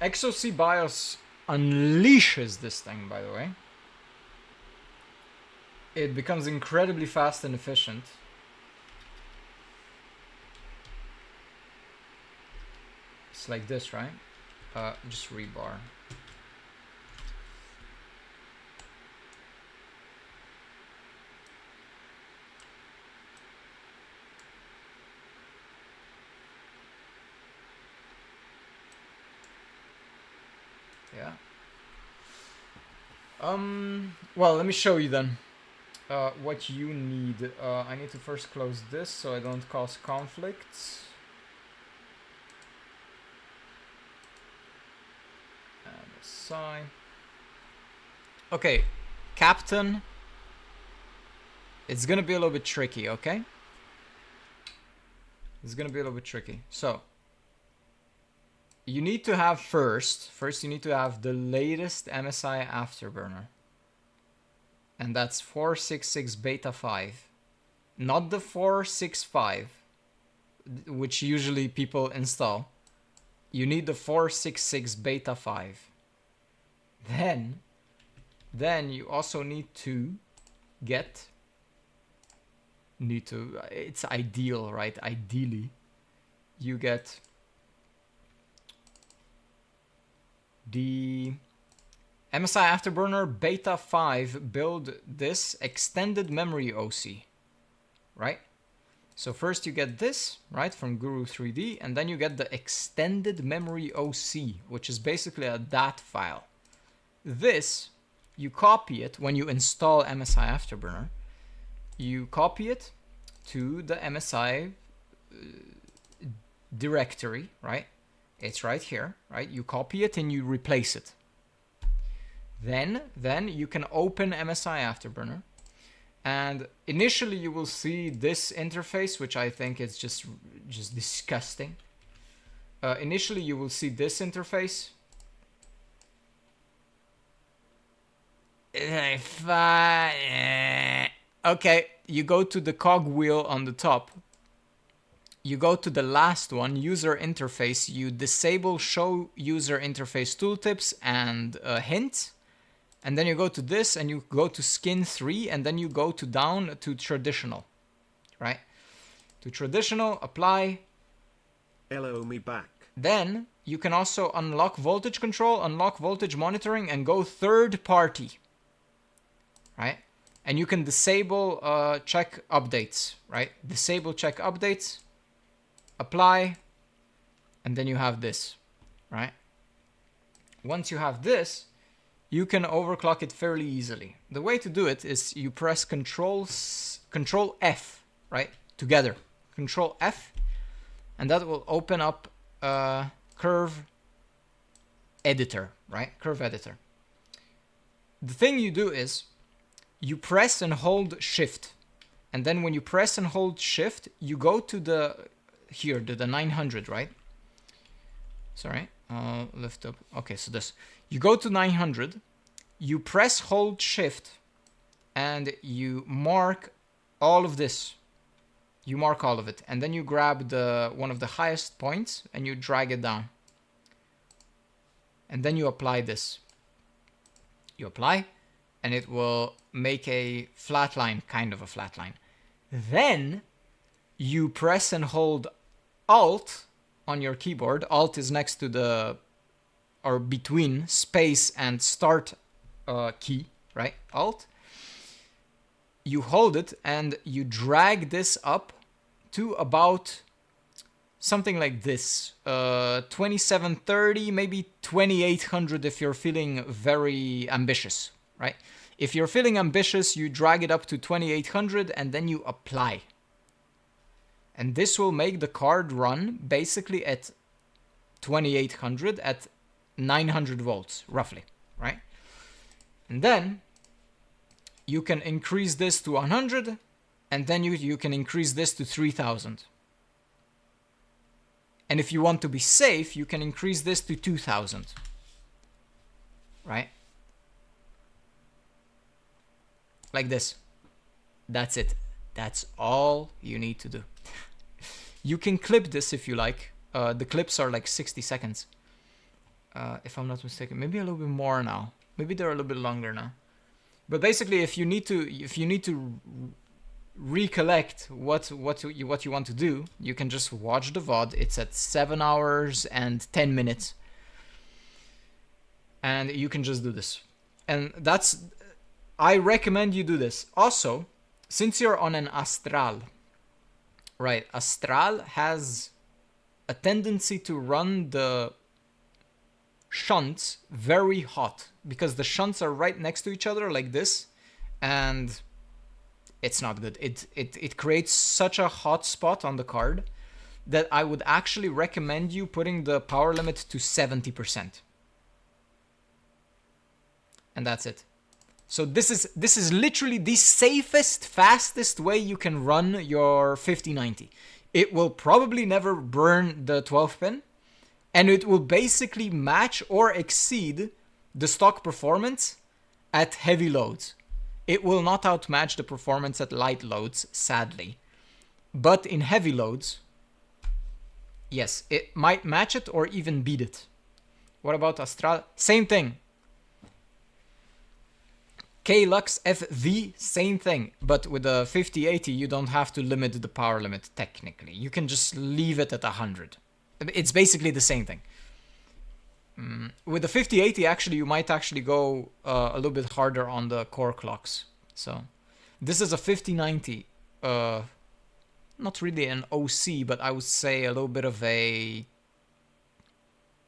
Speaker 1: XOC BIOS unleashes this thing, by the way. It becomes incredibly fast and efficient. It's like this, right? Just rebar. Yeah. Well, let me show you then. What you need. I need to first close this so I don't cause conflicts. And SI. Okay, Captain. It's gonna be a little bit tricky, okay? It's gonna be a little bit tricky. So, you need to have first you need to have the latest MSI Afterburner. And that's 466 beta 5. Not the 465, which usually people install. You need the 466 beta 5. Then you also need to get... It's ideal, right? Ideally, you get the MSI Afterburner Beta 5 build this extended memory OC, right? So first you get this, right, from Guru 3D, and then you get the extended memory OC, which is basically a DAT file. This, you copy it when you install MSI Afterburner. You copy it to the MSI directory, right? It's right here, right? You copy it and you replace it. Then you can open MSI Afterburner, and initially you will see this interface, which I think is just disgusting. Initially you will see this interface. Okay, you go to the cogwheel on the top. You go to the last one, user interface. You disable show user interface tooltips and hints. And then you go to this and you go to skin 3 and then you go to down to traditional, right? To traditional, apply.
Speaker 2: Hello, me back.
Speaker 1: Then you can also unlock voltage control, unlock voltage monitoring, and go third party, right? And you can disable check updates, right? Disable check updates, apply, and then you have this, right? Once you have this, you can overclock it fairly easily. The way to do it is you press Control F, right? Together. Control F, and that will open up Curve Editor, right? Curve Editor. The thing you do is you press and hold Shift. And then when you press and hold Shift, you go to the 900, right? Sorry, lift up. Okay, so this. You go to 900, you press hold Shift, and you mark all of this. You mark all of it, and then you grab one of the highest points and you drag it down. And then you apply this. You apply, and it will make a flat line, kind of a flat line. Then you press and hold Alt on your keyboard. Alt is next to or between space and start key, right? Alt. You hold it and you drag this up to about something like this. 2730, maybe 2800 if you're feeling very ambitious, right? If you're feeling ambitious, you drag it up to 2800 and then you apply. And this will make the card run basically at 2800 at 900 volts, roughly, right? And then you can increase this to 100, and then you can increase this to 3000. And if you want to be safe, you can increase this to 2000, right? Like this. That's it. That's all you need to do. You can clip this if you like. The clips are like 60 seconds. If I'm not mistaken, maybe a little bit more now. Maybe they're a little bit longer now. But basically, if you need to recollect what you want to do, you can just watch the VOD. It's at 7 hours and 10 minutes, and you can just do this. And I recommend you do this. Also, since you're on an Astral, right? Astral has a tendency to run the shunts very hot because the shunts are right next to each other like this, and it's not good. It creates such a hot spot on the card that I would actually recommend you putting the power limit to 70%. And that's it. So this is literally the safest, fastest way you can run your 5090. It will probably never burn the 12 pin, and it will basically match or exceed the stock performance at heavy loads. It will not outmatch the performance at light loads, sadly. But in heavy loads, yes, it might match it or even beat it. What about Astral? Same thing. GALAX FV, same thing. But with the 5080, you don't have to limit the power limit, technically. You can just leave it at 100. It's basically the same thing. With the 5080, actually, you might actually go a little bit harder on the core clocks. So this is a 5090, not really an OC, but I would say a little bit of a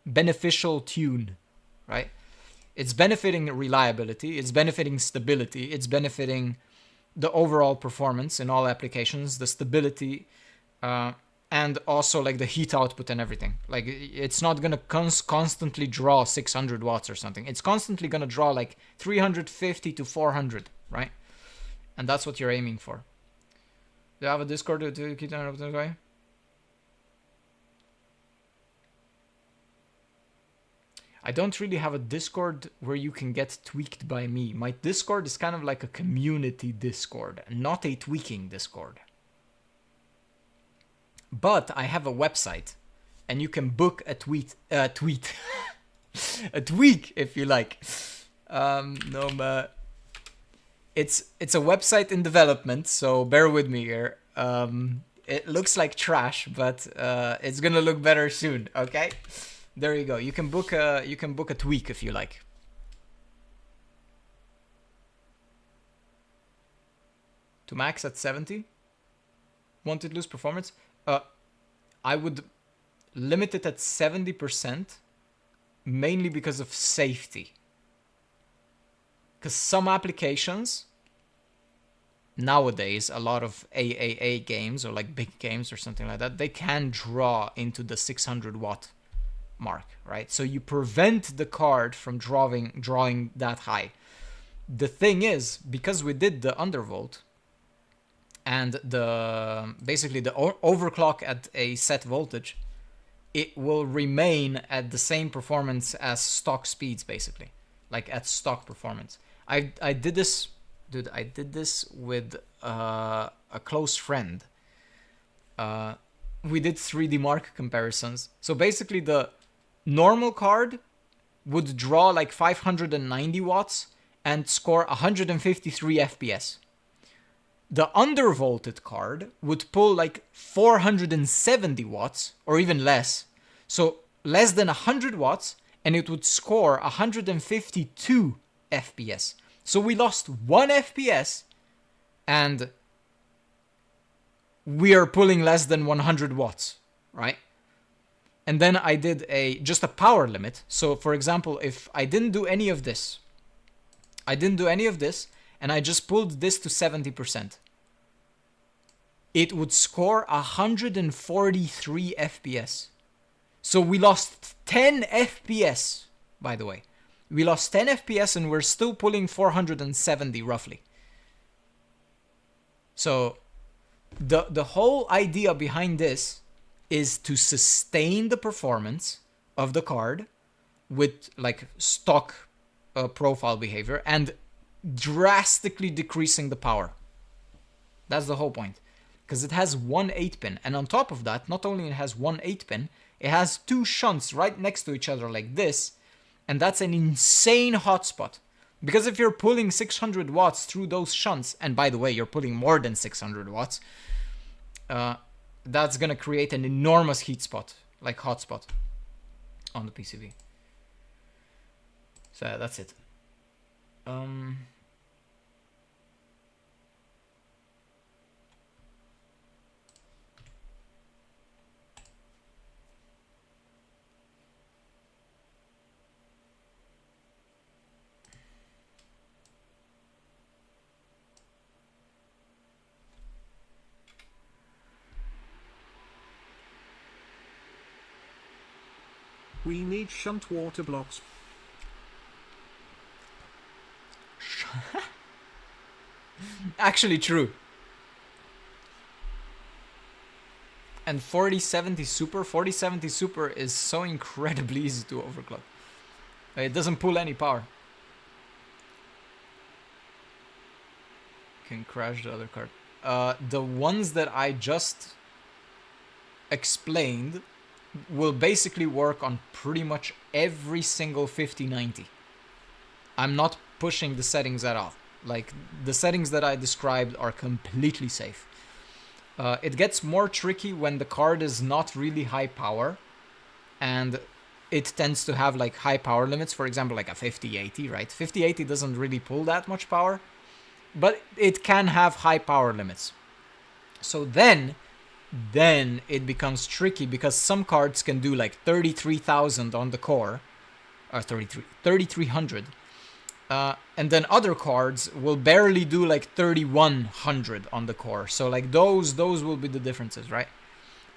Speaker 1: beneficial tune, right? It's benefiting reliability, it's benefiting stability, it's benefiting the overall performance in all applications, the stability, and also like the heat output and everything. Like it's not gonna constantly draw 600 watts or something. It's constantly gonna draw like 350 to 400, right? And that's what you're aiming for. Do you have a Discord to keep on the guy? I don't really have a Discord where you can get tweaked by me. My Discord is kind of like a community Discord, not a tweaking Discord. But I have a website, and you can book a tweak if you like. It's a website in development, so bear with me here. It looks like trash, but it's gonna look better soon. Okay, there you go. You can book a tweak if you like. To max at 70. Want it lose performance? I would limit it at 70%, mainly because of safety. Because some applications, nowadays, a lot of AAA games or like big games or something like that, they can draw into the 600 watt mark, right? So you prevent the card from drawing that high. The thing is, because we did the undervolt, and basically the overclock at a set voltage, it will remain at the same performance as stock speeds, basically, like at stock performance. I did this, dude. I did this with a close friend. We did 3D Mark comparisons. So basically, the normal card would draw like 590 watts and score 153 FPS. The undervolted card would pull like 470 watts or even less. So less than 100 watts, and it would score 152 FPS. So we lost 1 FPS and we are pulling less than 100 watts, right? And then I did just a power limit. So for example, if I didn't do any of this, and I just pulled this to 70%, it would score 143 FPS. So we lost 10 FPS, by the way. We lost 10 FPS and we're still pulling 470 roughly. So the whole idea behind this is to sustain the performance of the card with like stock profile behavior and drastically decreasing the power. That's the whole point. Because it has one 8-pin, and on top of that, not only it has one 8-pin, it has two shunts right next to each other like this, and that's an insane hotspot. Because if you're pulling 600 watts through those shunts, and by the way, you're pulling more than 600 watts, that's gonna create an enormous heat spot, like hotspot, on the PCB. So yeah, that's it.
Speaker 2: We need shunt water blocks.
Speaker 1: Actually true. And 4070 Super is so incredibly easy to overclock. It doesn't pull any power. Can crash the other card. The ones that I just explained will basically work on pretty much every single 5090. I'm not pushing the settings at all. Like, the settings that I described are completely safe. It gets more tricky when the card is not really high power, and it tends to have like high power limits. For example, like a 5080, right? 5080 doesn't really pull that much power, but it can have high power limits. So then it becomes tricky, because some cards can do like 33,000 on the core, or 3300, and then other cards will barely do like 3100 on the core. So like those will be the differences, right?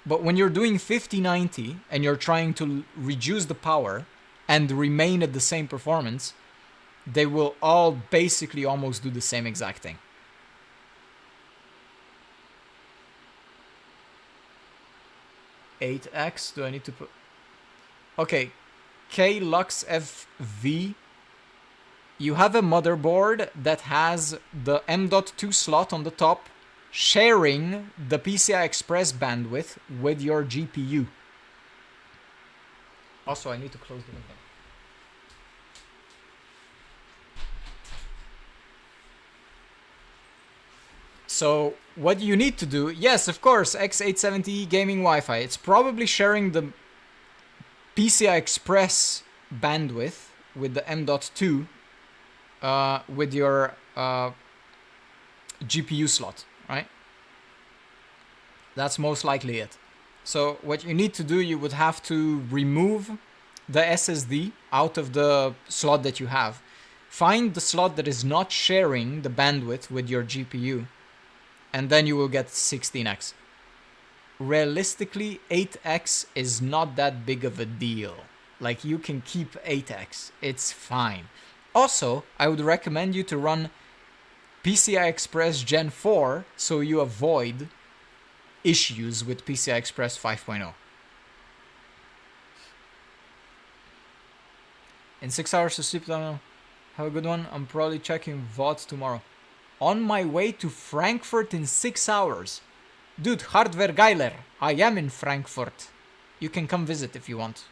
Speaker 1: But when you're doing 5090 and you're trying to reduce the power and remain at the same performance, they will all basically almost do the same exact thing. $8X, do I need to put... Okay, GALAX FV. You have a motherboard that has the M.2 slot on the top, sharing the PCI Express bandwidth with your GPU. Also, I need to close the window. So what you need to do, yes, of course, X870 gaming Wi-Fi. It's probably sharing the PCI Express bandwidth with the M.2 with your GPU slot, right? That's most likely it. So what you need to do, you would have to remove the SSD out of the slot that you have. Find the slot that is not sharing the bandwidth with your GPU, and then you will get 16x. Realistically, 8x is not that big of a deal. Like, you can keep 8x, it's fine. Also, I would recommend you to run PCI Express Gen 4 so you avoid issues with PCI Express 5.0. In 6 hours to sleep, have a good one. I'm probably checking VOD tomorrow. On my way to Frankfurt in 6 hours. Dude, Hardware Geiler, I am in Frankfurt. You can come visit if you want.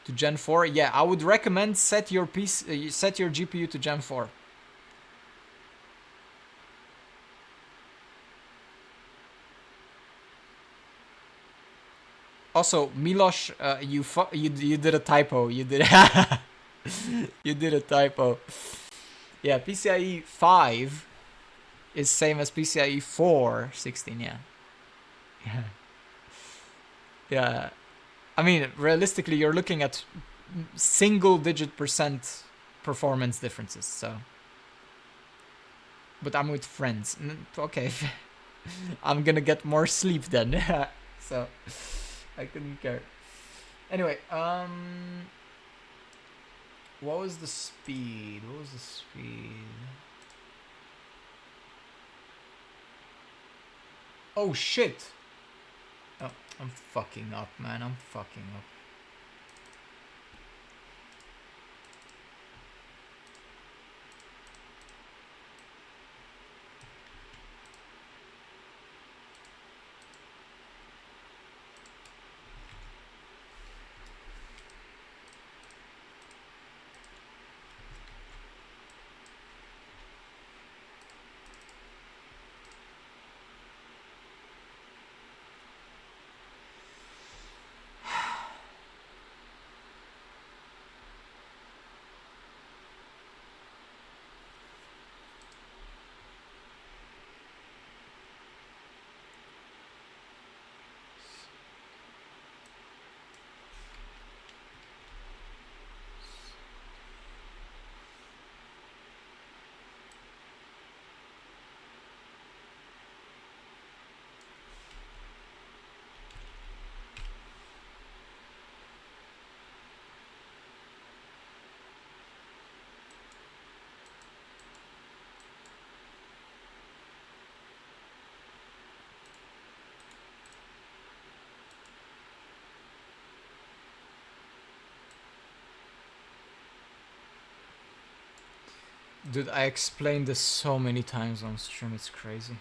Speaker 1: To Gen 4? Yeah, I would recommend set your GPU to Gen 4. Also, Milosh, you did a typo. You did you did a typo. Yeah, PCIe 5 is same as PCIe 4 16. Yeah, Yeah. Yeah. I mean, realistically, you're looking at single-digit % performance differences, so. But I'm with friends. Okay. I'm gonna get more sleep then. So, I couldn't care. Anyway, what was the speed? What was the speed? Oh shit! Oh, I'm fucking up, man. I'm fucking up. Dude, I explained this so many times on stream, it's crazy.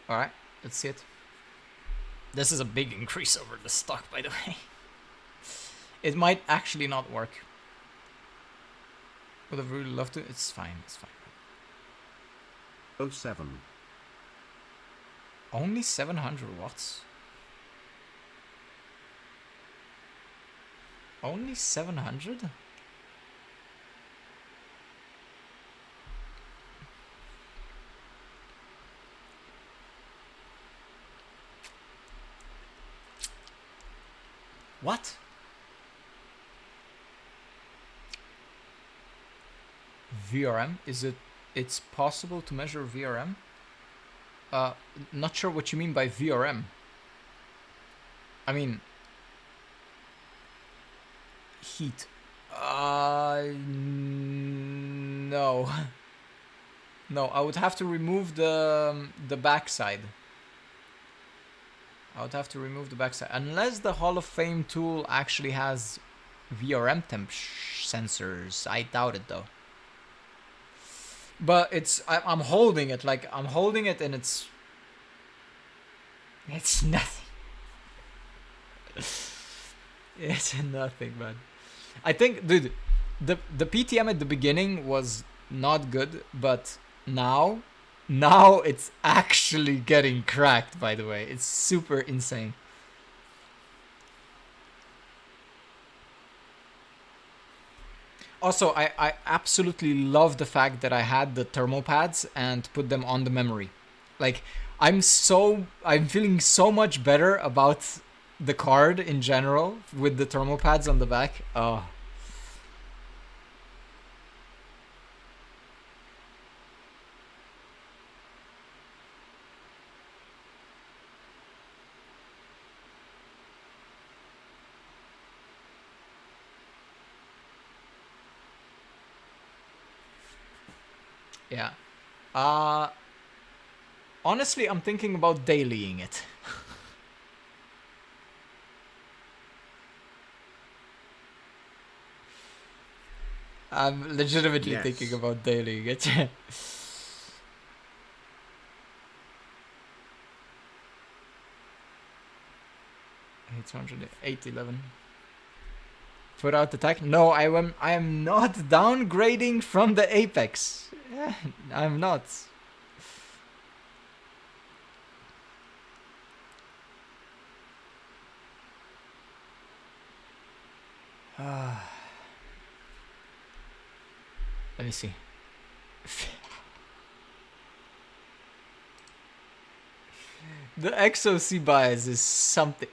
Speaker 1: Alright, let's see it. This is a big increase over the stock, by the way. It might actually not work. Would have really loved to. It's fine, it's fine.
Speaker 2: 07.
Speaker 1: Only 700 watts? Only 700? What? VRM? Is it? It's possible to measure VRM? Not sure what you mean by VRM. I mean, heat. No. No, I would have to remove the backside. I would have to remove the backside. Unless the Hall of Fame tool actually has VRM temp sensors. I doubt it though. But I'm holding it, like, I'm holding it and it's nothing. It's nothing, man. I think, dude, the PTM at the beginning was not good, but now it's actually getting cracked, by the way. It's super insane. Also, I absolutely love the fact that I had the thermal pads and put them on the memory. Like, I'm feeling so much better about the card in general with the thermal pads on the back. Oh. Yeah. Honestly, I'm thinking about dailying it. I'm legitimately thinking about dailying it. 800, 811. Put out the tech. No, I am not downgrading from the Apex. I'm not. Let me see. The XOC bias is something.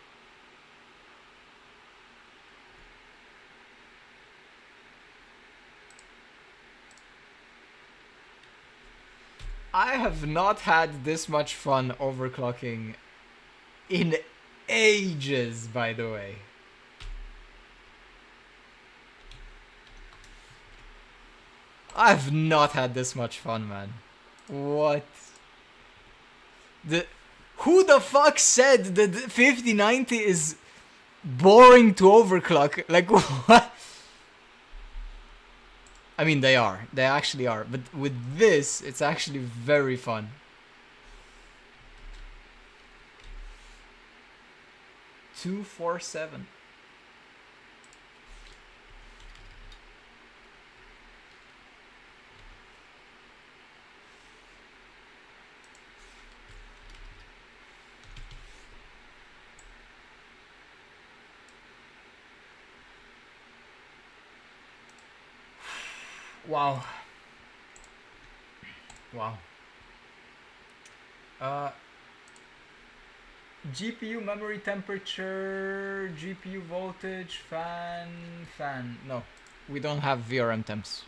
Speaker 1: I have not had this much fun overclocking in ages, by the way. I've not had this much fun, man. What? Who the fuck said that 5090 is boring to overclock? Like, what? I mean, they are. They actually are. But with this, it's actually very fun. $247. Wow. Wow. GPU memory temperature, GPU voltage, fan. No, we don't have VRM temps.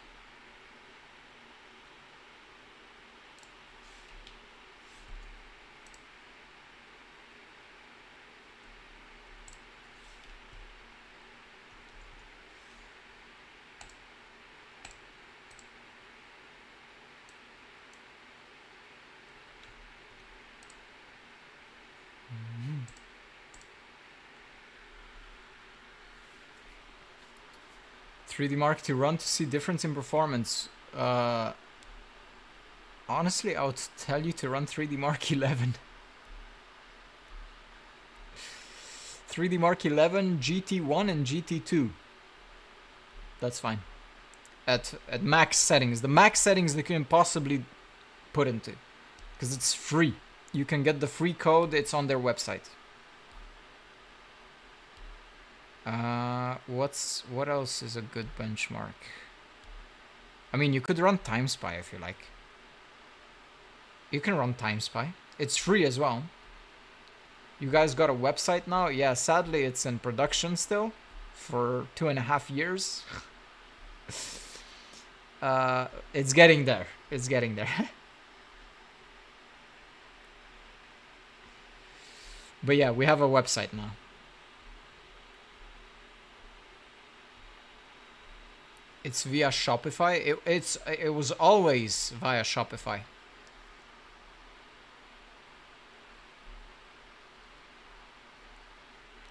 Speaker 1: $3D Mark to run to see difference in performance. Honestly, I would tell you to run 3D Mark 11. 3D Mark 11, GT1 and GT2. That's fine. At max settings. The max settings they can possibly put into. Because it's free. You can get the free code, it's on their website. What else is a good benchmark? I mean, you could run TimeSpy if you like. You can run TimeSpy. It's free as well. You guys got a website now? Yeah, sadly it's in production still for 2.5 years. It's getting there. It's getting there. But yeah, we have a website now. It's via Shopify. It was always via Shopify.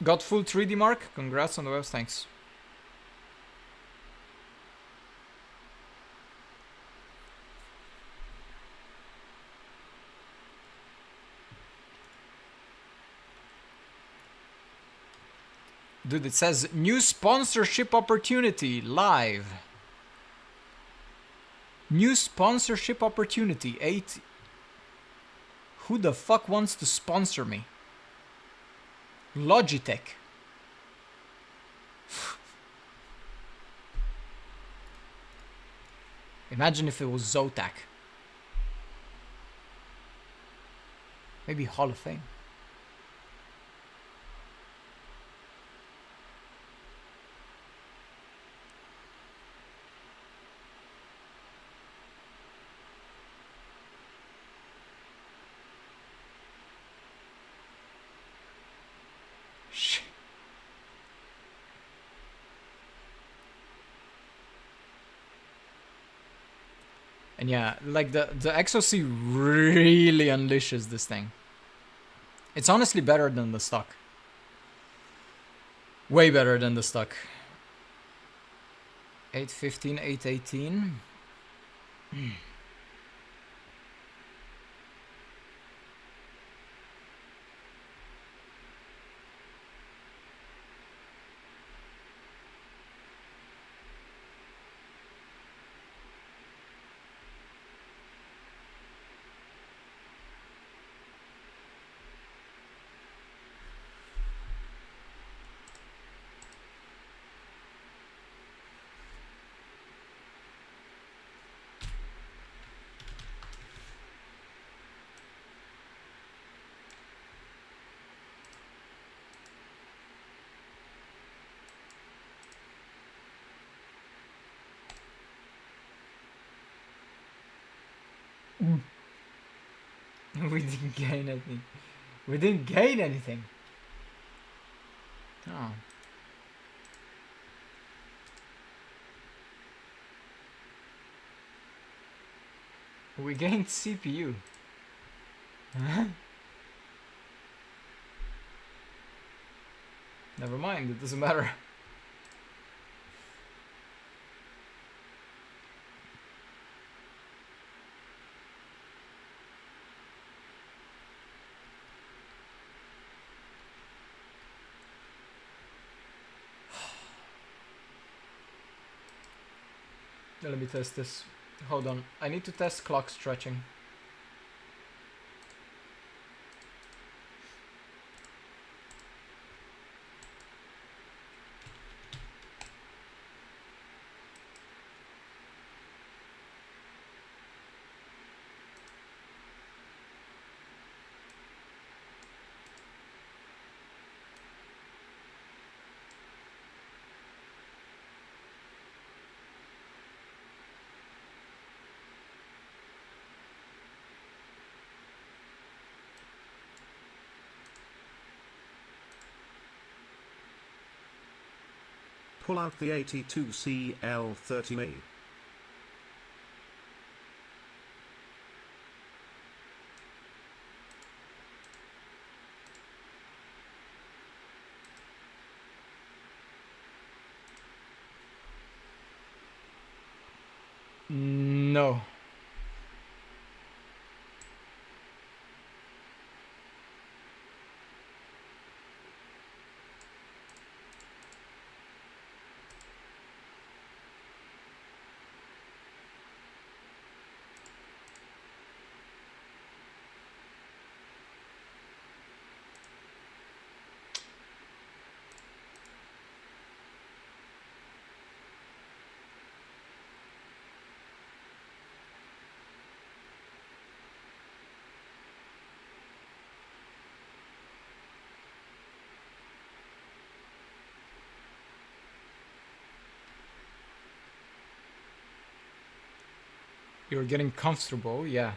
Speaker 1: Got full 3D Mark? Congrats on the webs, thanks. Dude, it says new sponsorship opportunity live. New sponsorship opportunity 8. Who the fuck wants to sponsor me? Logitech. Imagine if it was Zotac. Maybe Hall of Fame. And yeah, like the XOC really unleashes this thing. It's honestly better than the stock. Way better than the stock. 815, 818.
Speaker 3: We didn't gain anything. We didn't gain anything. Oh. We gained CPU. Huh? Never mind, it doesn't matter. Let me test this. Hold on. I need to test clock stretching.
Speaker 2: Pull out the 82CL30Me.
Speaker 3: No. You're getting comfortable, yeah.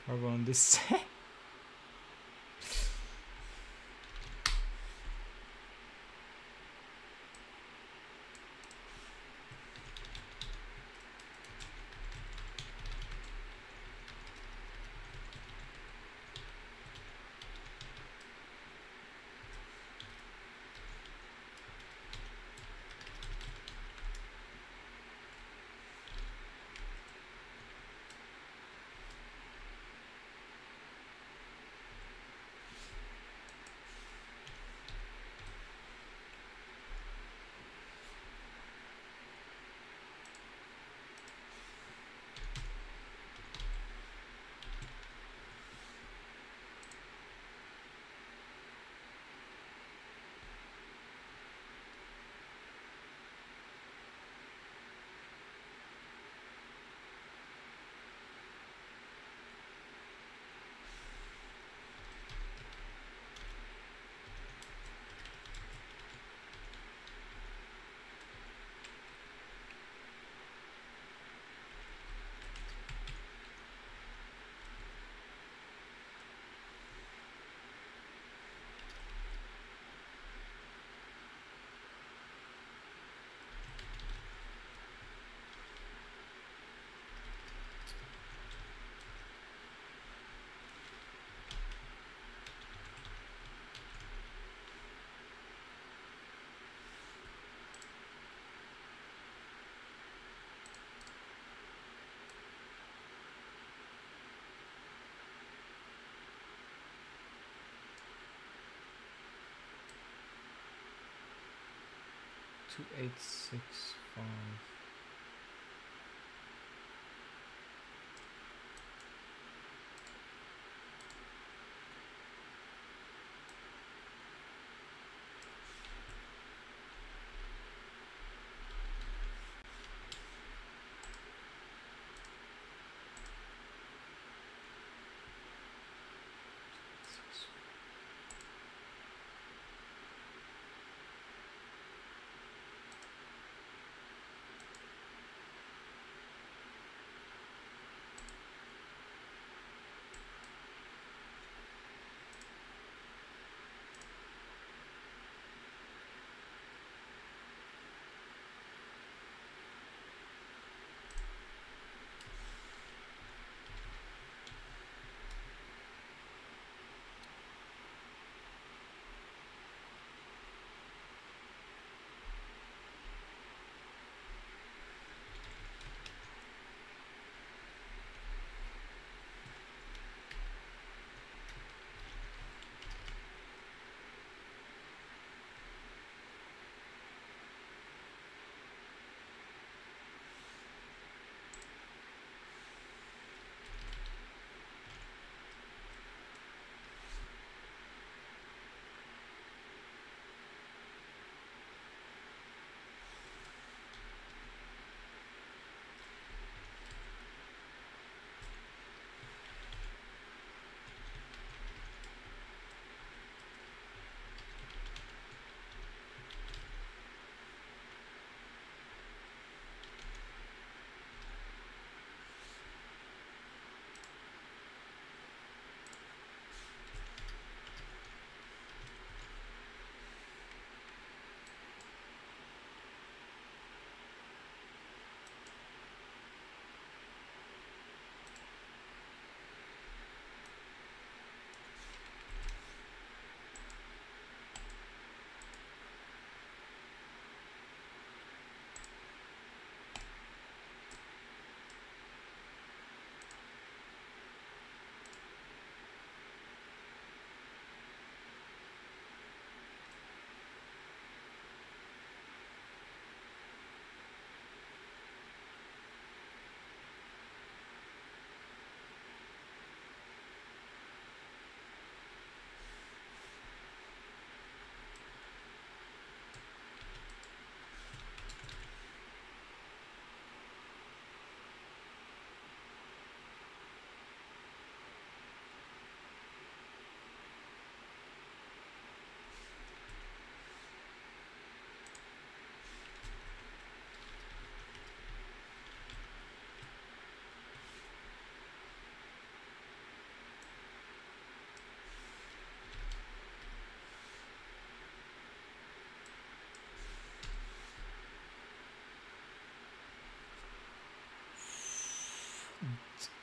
Speaker 3: Cargo on this. Two, 8, 6, 5.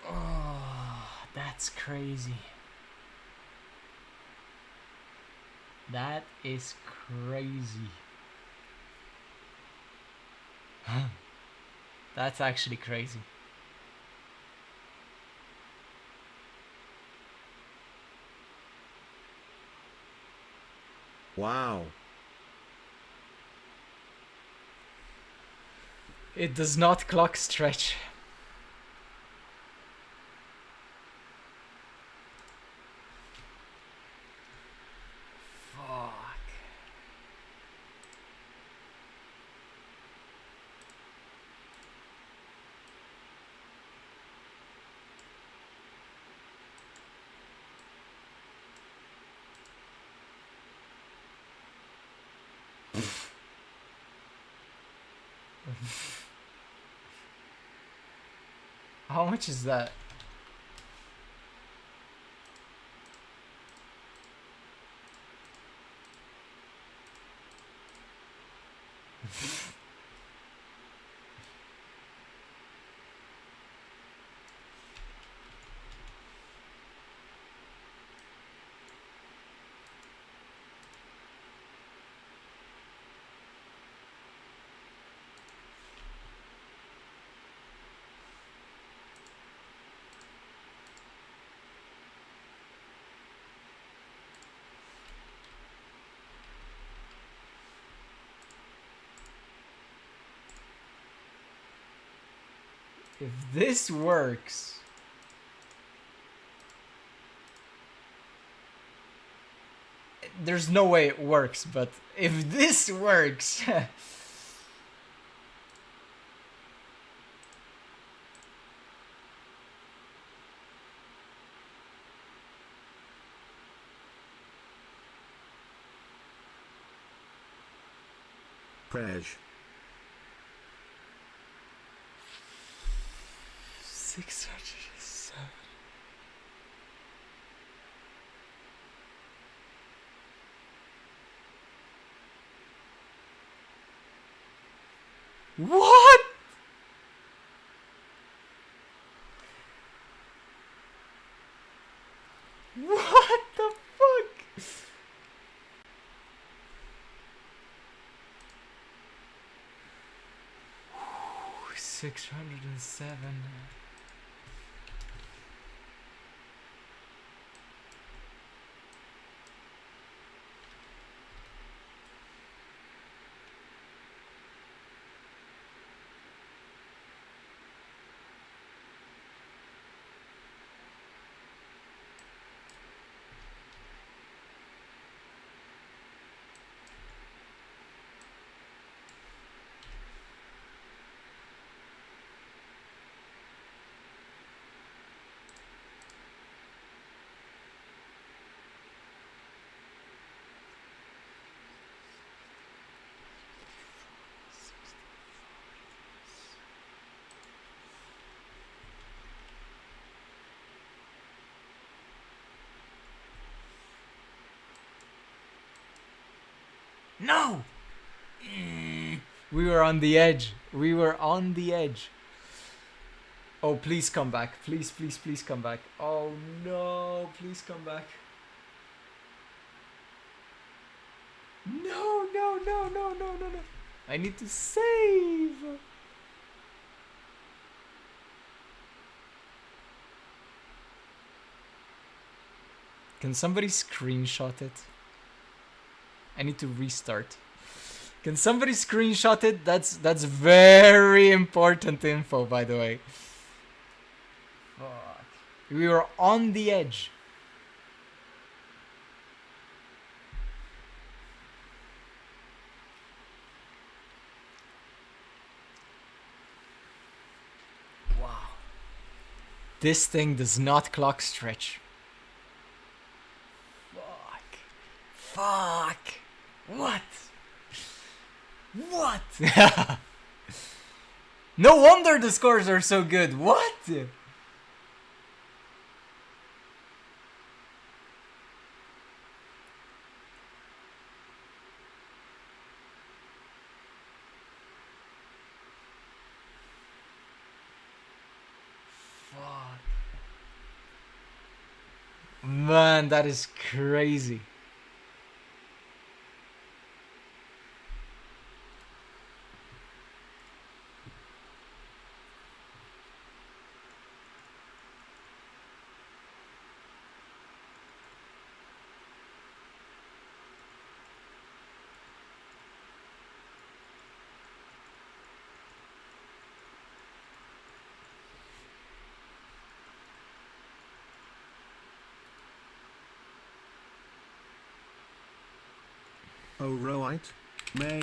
Speaker 1: Oh, that's crazy. That is crazy. That's actually crazy.
Speaker 2: Wow.
Speaker 1: It does not clock stretch. Fuck. How much is that? If this works, there's no way it works, but if this works,
Speaker 2: Prej.
Speaker 1: 607. What? What the fuck? Ooh, 607. No! We were on the edge. We were on the edge. Oh, please come back. Please, please, please come back. Oh no, please come back. No, no, no, no, no, no, no. I need to save. Can somebody screenshot it? I need to restart. Can somebody screenshot it? That's very important info, by the way. Fuck. We were on the edge. Wow. This thing does not clock stretch. Fuck. Fuck. What? What? No wonder the scores are so good. What? Man, that is crazy.
Speaker 2: Oh right, May.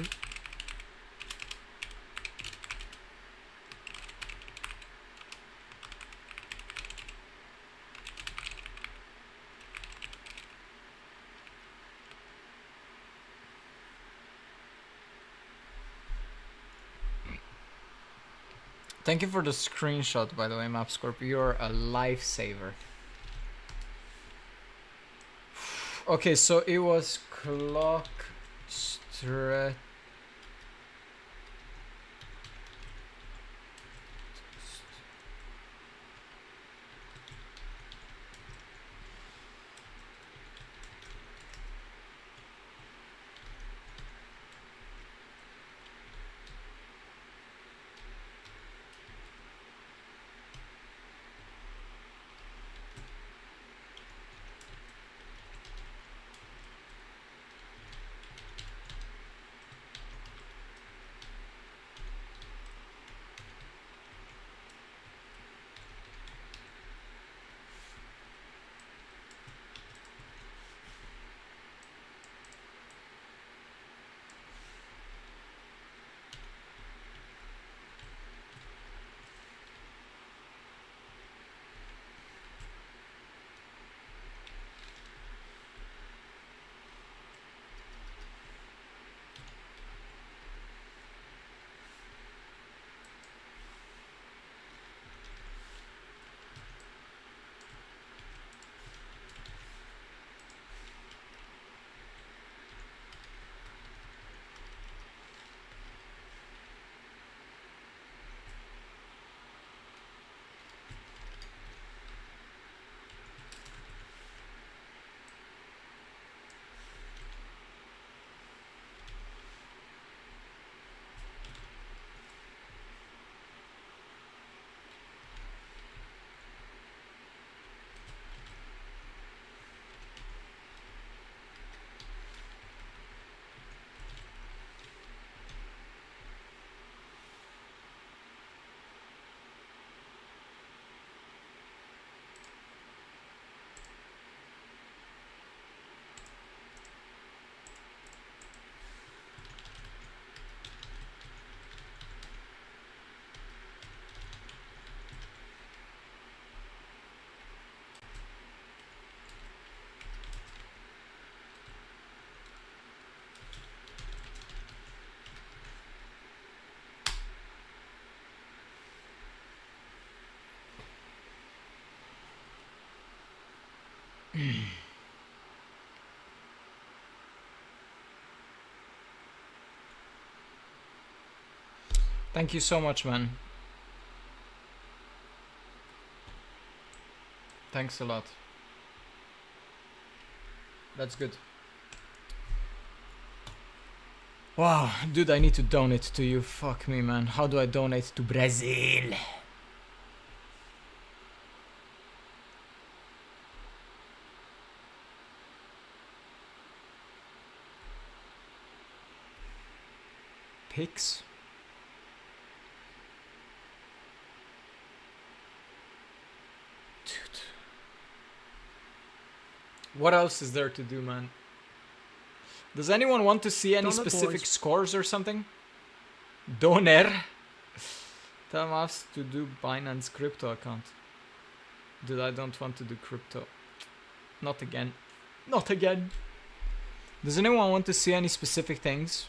Speaker 1: Thank you for the screenshot, by the way, MapScorp. You're a lifesaver. Okay, so it was clock stretch. Thank you so much, man. Thanks a lot. That's good. Wow, dude, I need to donate to you. Fuck me, man. How do I donate to Brazil? Pics? Dude. What else is there to do, man? Does anyone want to see any specific scores or something? Doner. Tell us to do Binance crypto account. Dude, I don't want to do crypto. Not again. Not again. Does anyone want to see any specific things?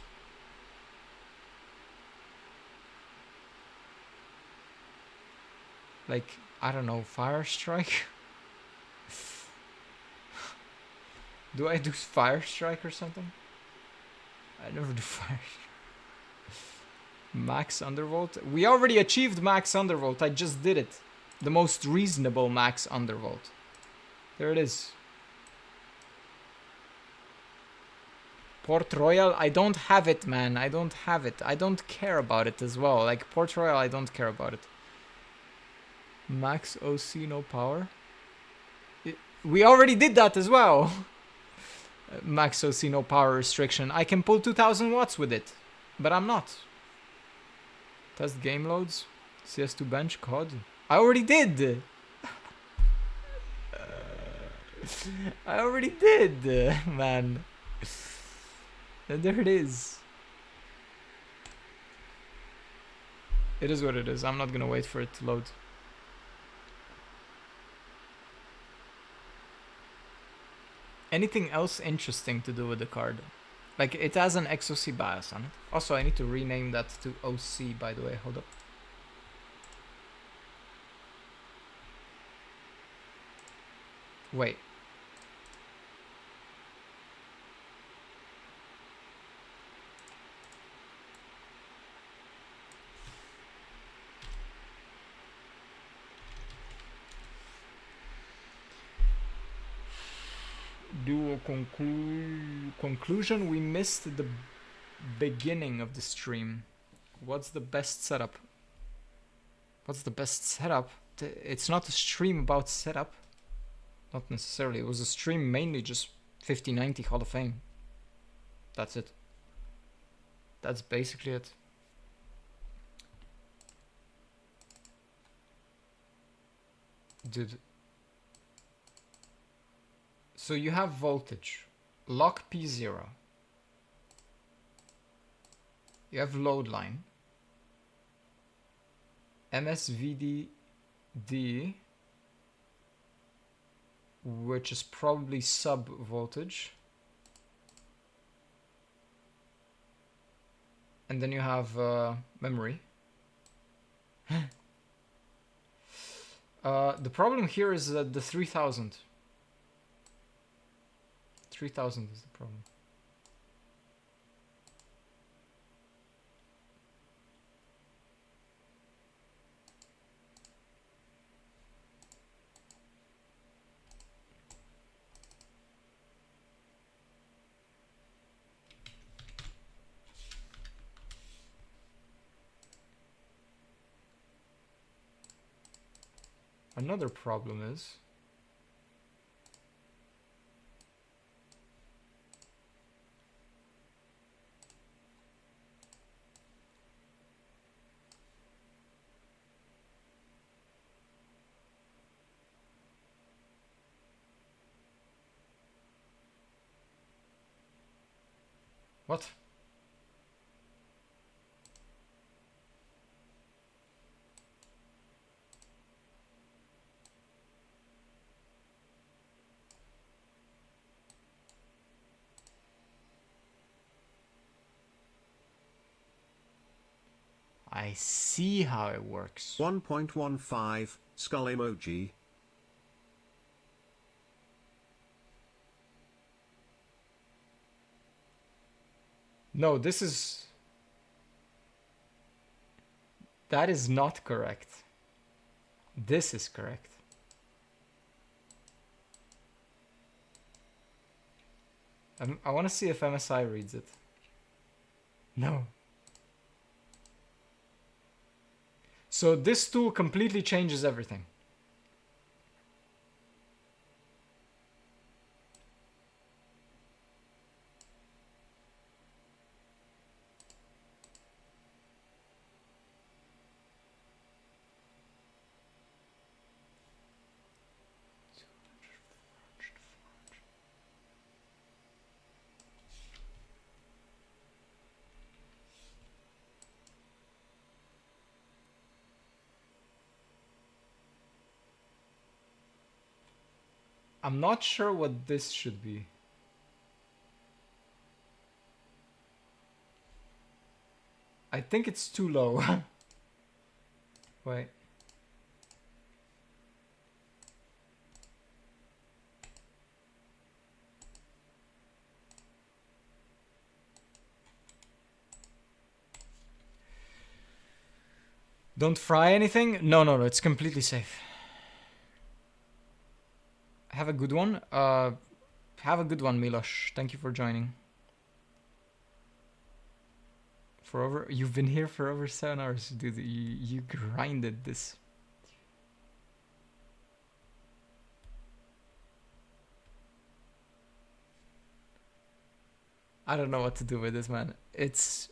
Speaker 1: Like, I don't know, Fire Strike? Do I do Fire Strike or something? I never do Fire Strike. Max Undervolt? We already achieved Max Undervolt. I just did it. The most reasonable Max Undervolt. There it is. Port Royal, I don't have it, man. I don't have it. I don't care about it as well. Like, Port Royal, I don't care about it. Max OC, no power. We already did that as well. Max OC, no power restriction. I can pull 2000 watts with it, but I'm not. Test game loads. CS2 bench, COD. I already did. I already did, man. And there it is. It is what it is. I'm not gonna wait for it to load. Anything else interesting to do with the card? Like, it has an XOC bias on it. Also, I need to rename that to OC, by the way. Hold up. Wait. Do a conclusion. We missed the beginning of the stream. What's the best setup? What's the best setup? It's not a stream about setup. Not necessarily. It was a stream mainly just 5090 Hall of Fame. That's it. That's basically it. Dude. So you have voltage, lock P0. You have load line, MSVDD, which is probably sub voltage. And then you have memory. The problem here is that the 3000. 3000 is the problem. Another problem is what? I see how it works.
Speaker 2: 1.15 skull emoji.
Speaker 1: No, this is... That is not correct. This is correct. I want to see if MSI reads it. No. So this tool completely changes everything. I'm not sure what this should be. I think it's too low. Wait. Don't fry anything? No, it's completely safe. Have a good one. Have a good one, Milosh. Thank you for joining. You've been here for over 7 hours, dude. You grinded this. I don't know what to do with this, man. It's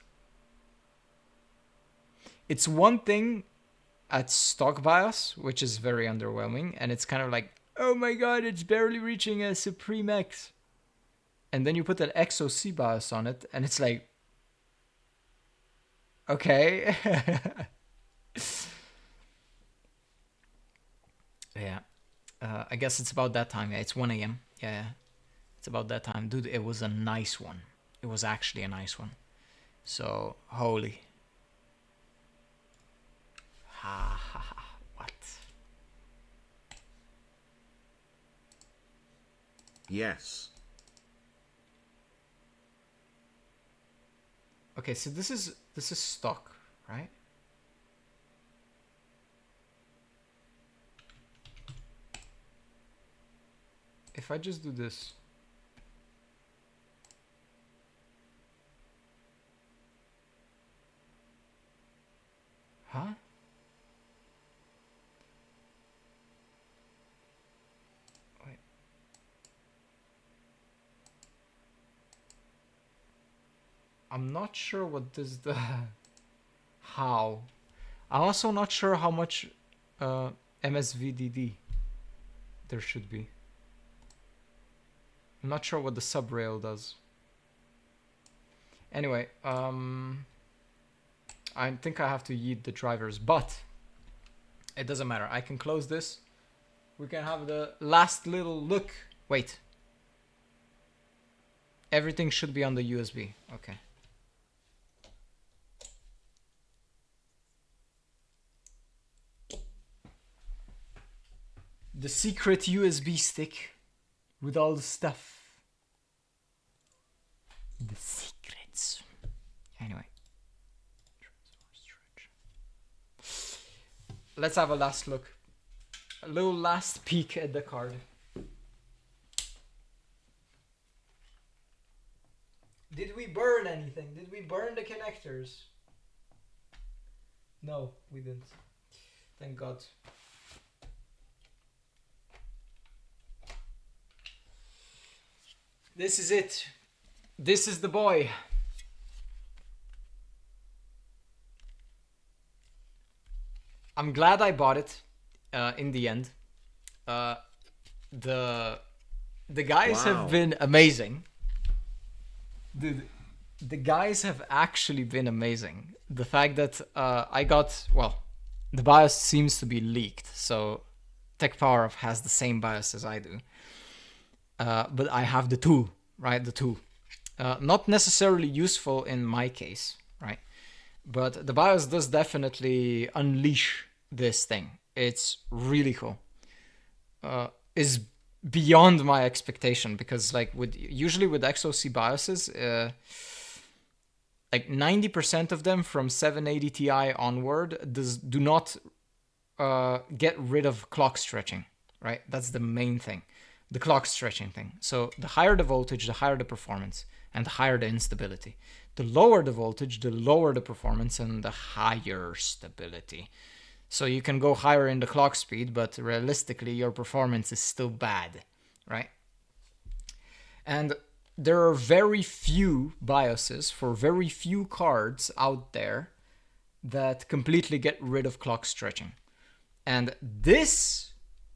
Speaker 1: one thing at stock BIOS, which is very underwhelming, and it's kind of like, oh my god, it's barely reaching a Supreme X. And then you put that XOC BIOS on it, and it's like, okay. Yeah. I guess it's about that time. Yeah, it's 1 a.m. Yeah, it's about that time. Dude, it was a nice one. It was actually a nice one. So, holy. Ha ha ha. What?
Speaker 2: Yes.
Speaker 1: Okay, so this is stock, right? If I just do this. Huh? Wait. I'm not sure what this does. How? I'm also not sure how much MSVDD there should be. I'm not sure what the subrail does. Anyway, I think I have to yeet the drivers, but it doesn't matter. I can close this. We can have the last little look. Wait. Everything should be on the USB. Okay. The secret USB stick with all the stuff. The secrets. Anyway. Let's have a last look. A little last peek at the card. Did we burn anything? Did we burn the connectors? No, we didn't. Thank God. This is it. This is the boy. I'm glad I bought it in the end. The guys have been amazing. The guys have actually been amazing. The fact that I got, well, the BIOS seems to be leaked, so Tech Power has the same BIOS as I do. But I have the tool, right? The tool. Not necessarily useful in my case, right? But the BIOS does definitely unleash this thing. It's really cool. Is beyond my expectation, because like usually with XOC BIOSes, like 90% of them from 780 Ti onward do not get rid of clock stretching, right? That's the main thing. The clock stretching thing. So the higher the voltage, the higher the performance, and the higher the instability. The lower the voltage, the lower the performance, and the higher stability. So you can go higher in the clock speed, but realistically your performance is still bad, right? And there are very few BIOSes for very few cards out there that completely get rid of clock stretching. And this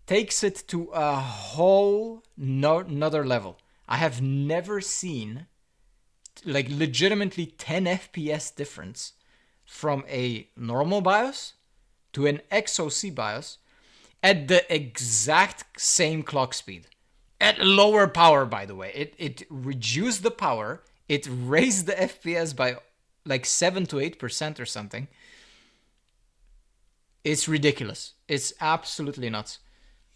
Speaker 1: takes it to a whole another level. I have never seen like legitimately 10 FPS difference from a normal BIOS to an XOC BIOS at the exact same clock speed. At lower power, by the way. It reduced the power. It raised the FPS by like 7 to 8% or something. It's ridiculous. It's absolutely nuts.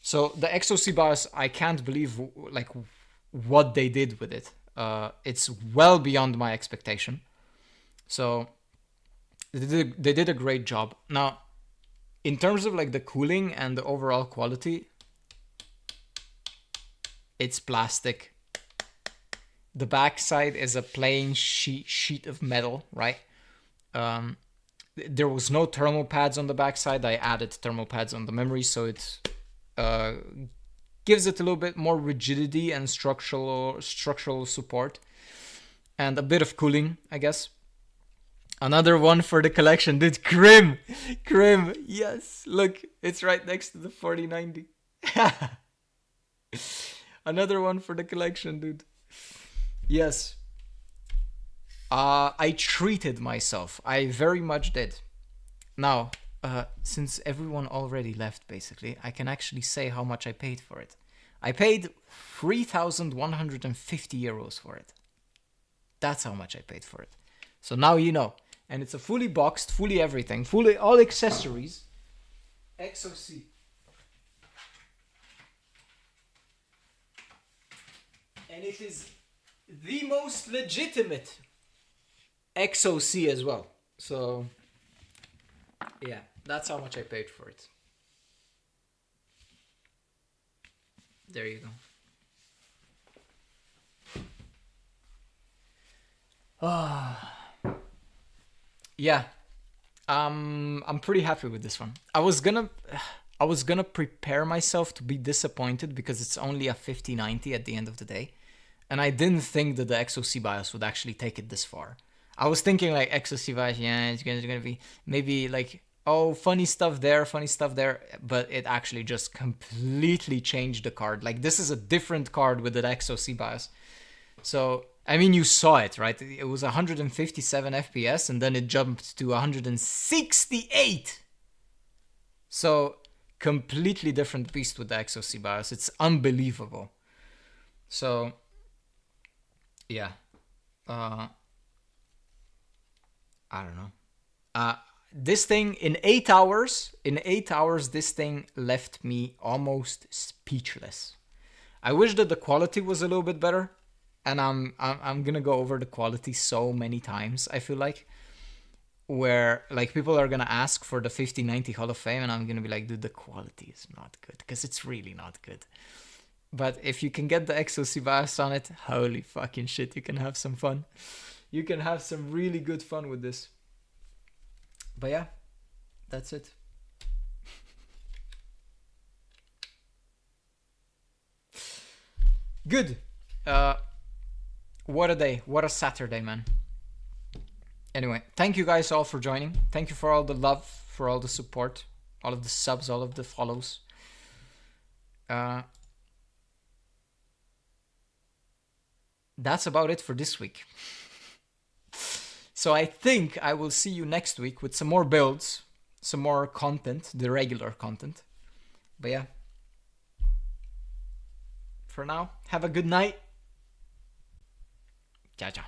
Speaker 1: So the XOC BIOS, I can't believe like what they did with it. It's well beyond my expectation. So they did a great job. Now, in terms of like the cooling and the overall quality, it's plastic. The backside is a plain sheet of metal, right? There was no thermal pads on the backside. I added thermal pads on the memory, so it gives it a little bit more rigidity and structural support, and a bit of cooling, I guess. Another one for the collection, dude. Crim, yes. Look, it's right next to the 4090. Another one for the collection, dude. Yes. I treated myself. I very much did. Now, since everyone already left, basically, I can actually say how much I paid for it. I paid 3,150 euros for it. That's how much I paid for it. So now you know. And it's a fully boxed, fully everything, fully all accessories. XOC. And it is the most legitimate XOC as well. So, yeah, that's how much I paid for it. There you go. Yeah, I'm pretty happy with this one. I was gonna prepare myself to be disappointed because it's only a 5090 at the end of the day, and I didn't think that the XOC BIOS would actually take it this far. I was thinking like XOC BIOS, yeah, it's gonna be maybe like, oh, funny stuff there, but it actually just completely changed the card. Like, this is a different card with the XOC BIOS. So, I mean, you saw it, right? It was 157 FPS and then it jumped to 168. So, completely different beast with the XOC BIOS. It's unbelievable. So, yeah. I don't know. This thing, in 8 hours, this thing left me almost speechless. I wish that the quality was a little bit better. And I'm gonna go over the quality so many times, I feel like, where like people are gonna ask for the 5090 Hall of Fame and I'm gonna be like, dude, the quality is not good, because it's really not good. But if you can get the XOC BIOS on it, holy fucking shit, you can have some fun. You can have some really good fun with this. But yeah, that's it. Good. What a day. What a Saturday, man. Anyway, thank you guys all for joining. Thank you for all the love, for all the support, all of the subs, all of the follows. That's about it for this week. So I think I will see you next week with some more builds, some more content, the regular content. But yeah. For now, have a good night. Ciao, ciao.